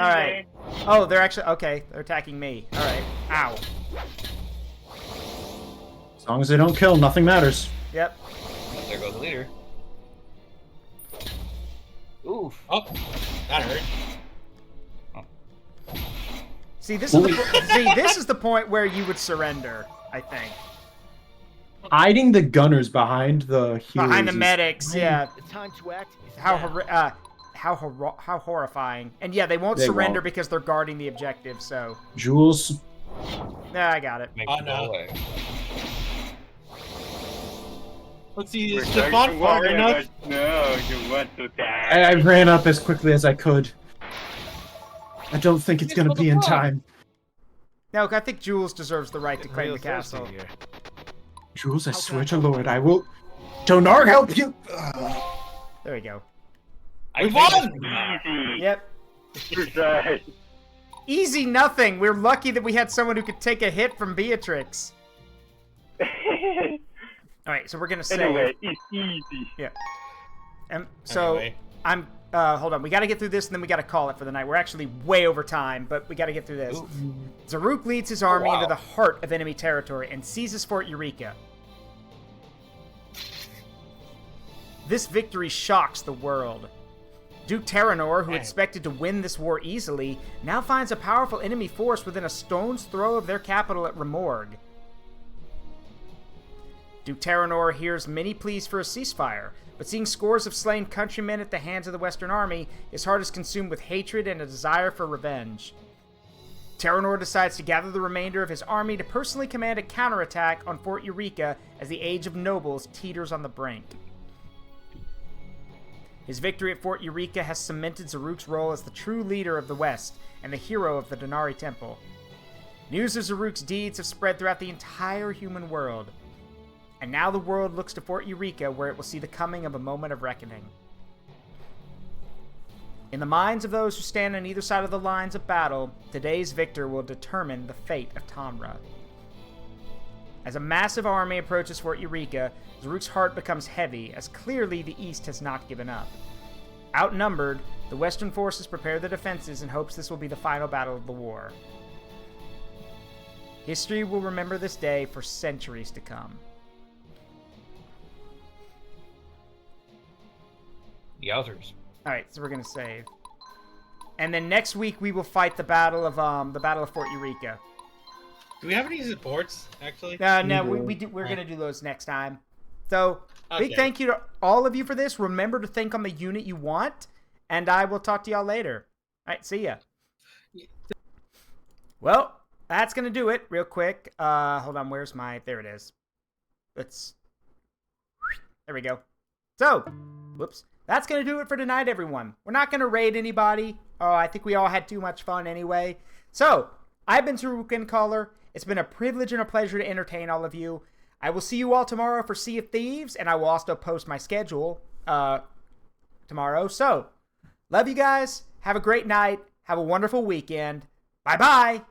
Alright. Oh, they're actually... Okay, they're attacking me. Alright. Ow. As long as they don't kill, nothing matters. Yep. There goes the leader. Oof. Oh, that hurt. See, this is the point where you would surrender, I think. Hiding the gunners behind the heroes. Behind the medics, yeah. The time to act is How horrifying. And yeah, they won't surrender because they're guarding the objective, so... Jules. Yeah, I got it. Make it go away. Let's see, is Stefan far enough? No, you want to die. I ran up as quickly as I could. I don't think it's gonna be in time. No, I think Jules deserves the right to claim the castle. Jules, I swear to Lord, I will... Donar, help you! There we go. We won! Easy. Yep. Right. Easy nothing. We're lucky that we had someone who could take a hit from Beatrix. Alright, so we're gonna say... Anyway, it's easy. Yeah. So, Anyway. I'm... hold on. We gotta get through this, and then we gotta call it for the night. We're actually way over time, but we gotta get through this. Zaruk leads his army into the heart of enemy territory and seizes Fort Eureka. This victory shocks the world. Duke Terranor, who expected to win this war easily, now finds a powerful enemy force within a stone's throw of their capital at Remorg. Duke Terranor hears many pleas for a ceasefire, but seeing scores of slain countrymen at the hands of the Western Army, his heart is consumed with hatred and a desire for revenge. Terranor decides to gather the remainder of his army to personally command a counterattack on Fort Eureka as the Age of Nobles teeters on the brink. His victory at Fort Eureka has cemented Zaruk's role as the true leader of the West and the hero of the Denari Temple. News of Zaruk's deeds have spread throughout the entire human world, and now the world looks to Fort Eureka, where it will see the coming of a moment of reckoning. In the minds of those who stand on either side of the lines of battle, today's victor will determine the fate of Tamra. As a massive army approaches Fort Eureka, Zaruk's heart becomes heavy, as clearly the East has not given up. Outnumbered, the Western forces prepare their defenses in hopes this will be the final battle of the war. History will remember this day for centuries to come. Yowzers. Alright, so we're gonna save. And then next week we will fight the battle of Fort Eureka. Do we have any supports, actually? No, we're gonna do those next time. So, big thank you to all of you for this. Remember to think on the unit you want, and I will talk to y'all later. Alright, see ya. Well, that's gonna do it real quick. Hold on, where's my... There it is. There we go. So, whoops. That's gonna do it for tonight, everyone. We're not gonna raid anybody. Oh, I think we all had too much fun anyway. So, I've been Zaruk Caller. It's been a privilege and a pleasure to entertain all of you. I will see you all tomorrow for Sea of Thieves, and I will also post my schedule tomorrow. So, love you guys. Have a great night. Have a wonderful weekend. Bye-bye.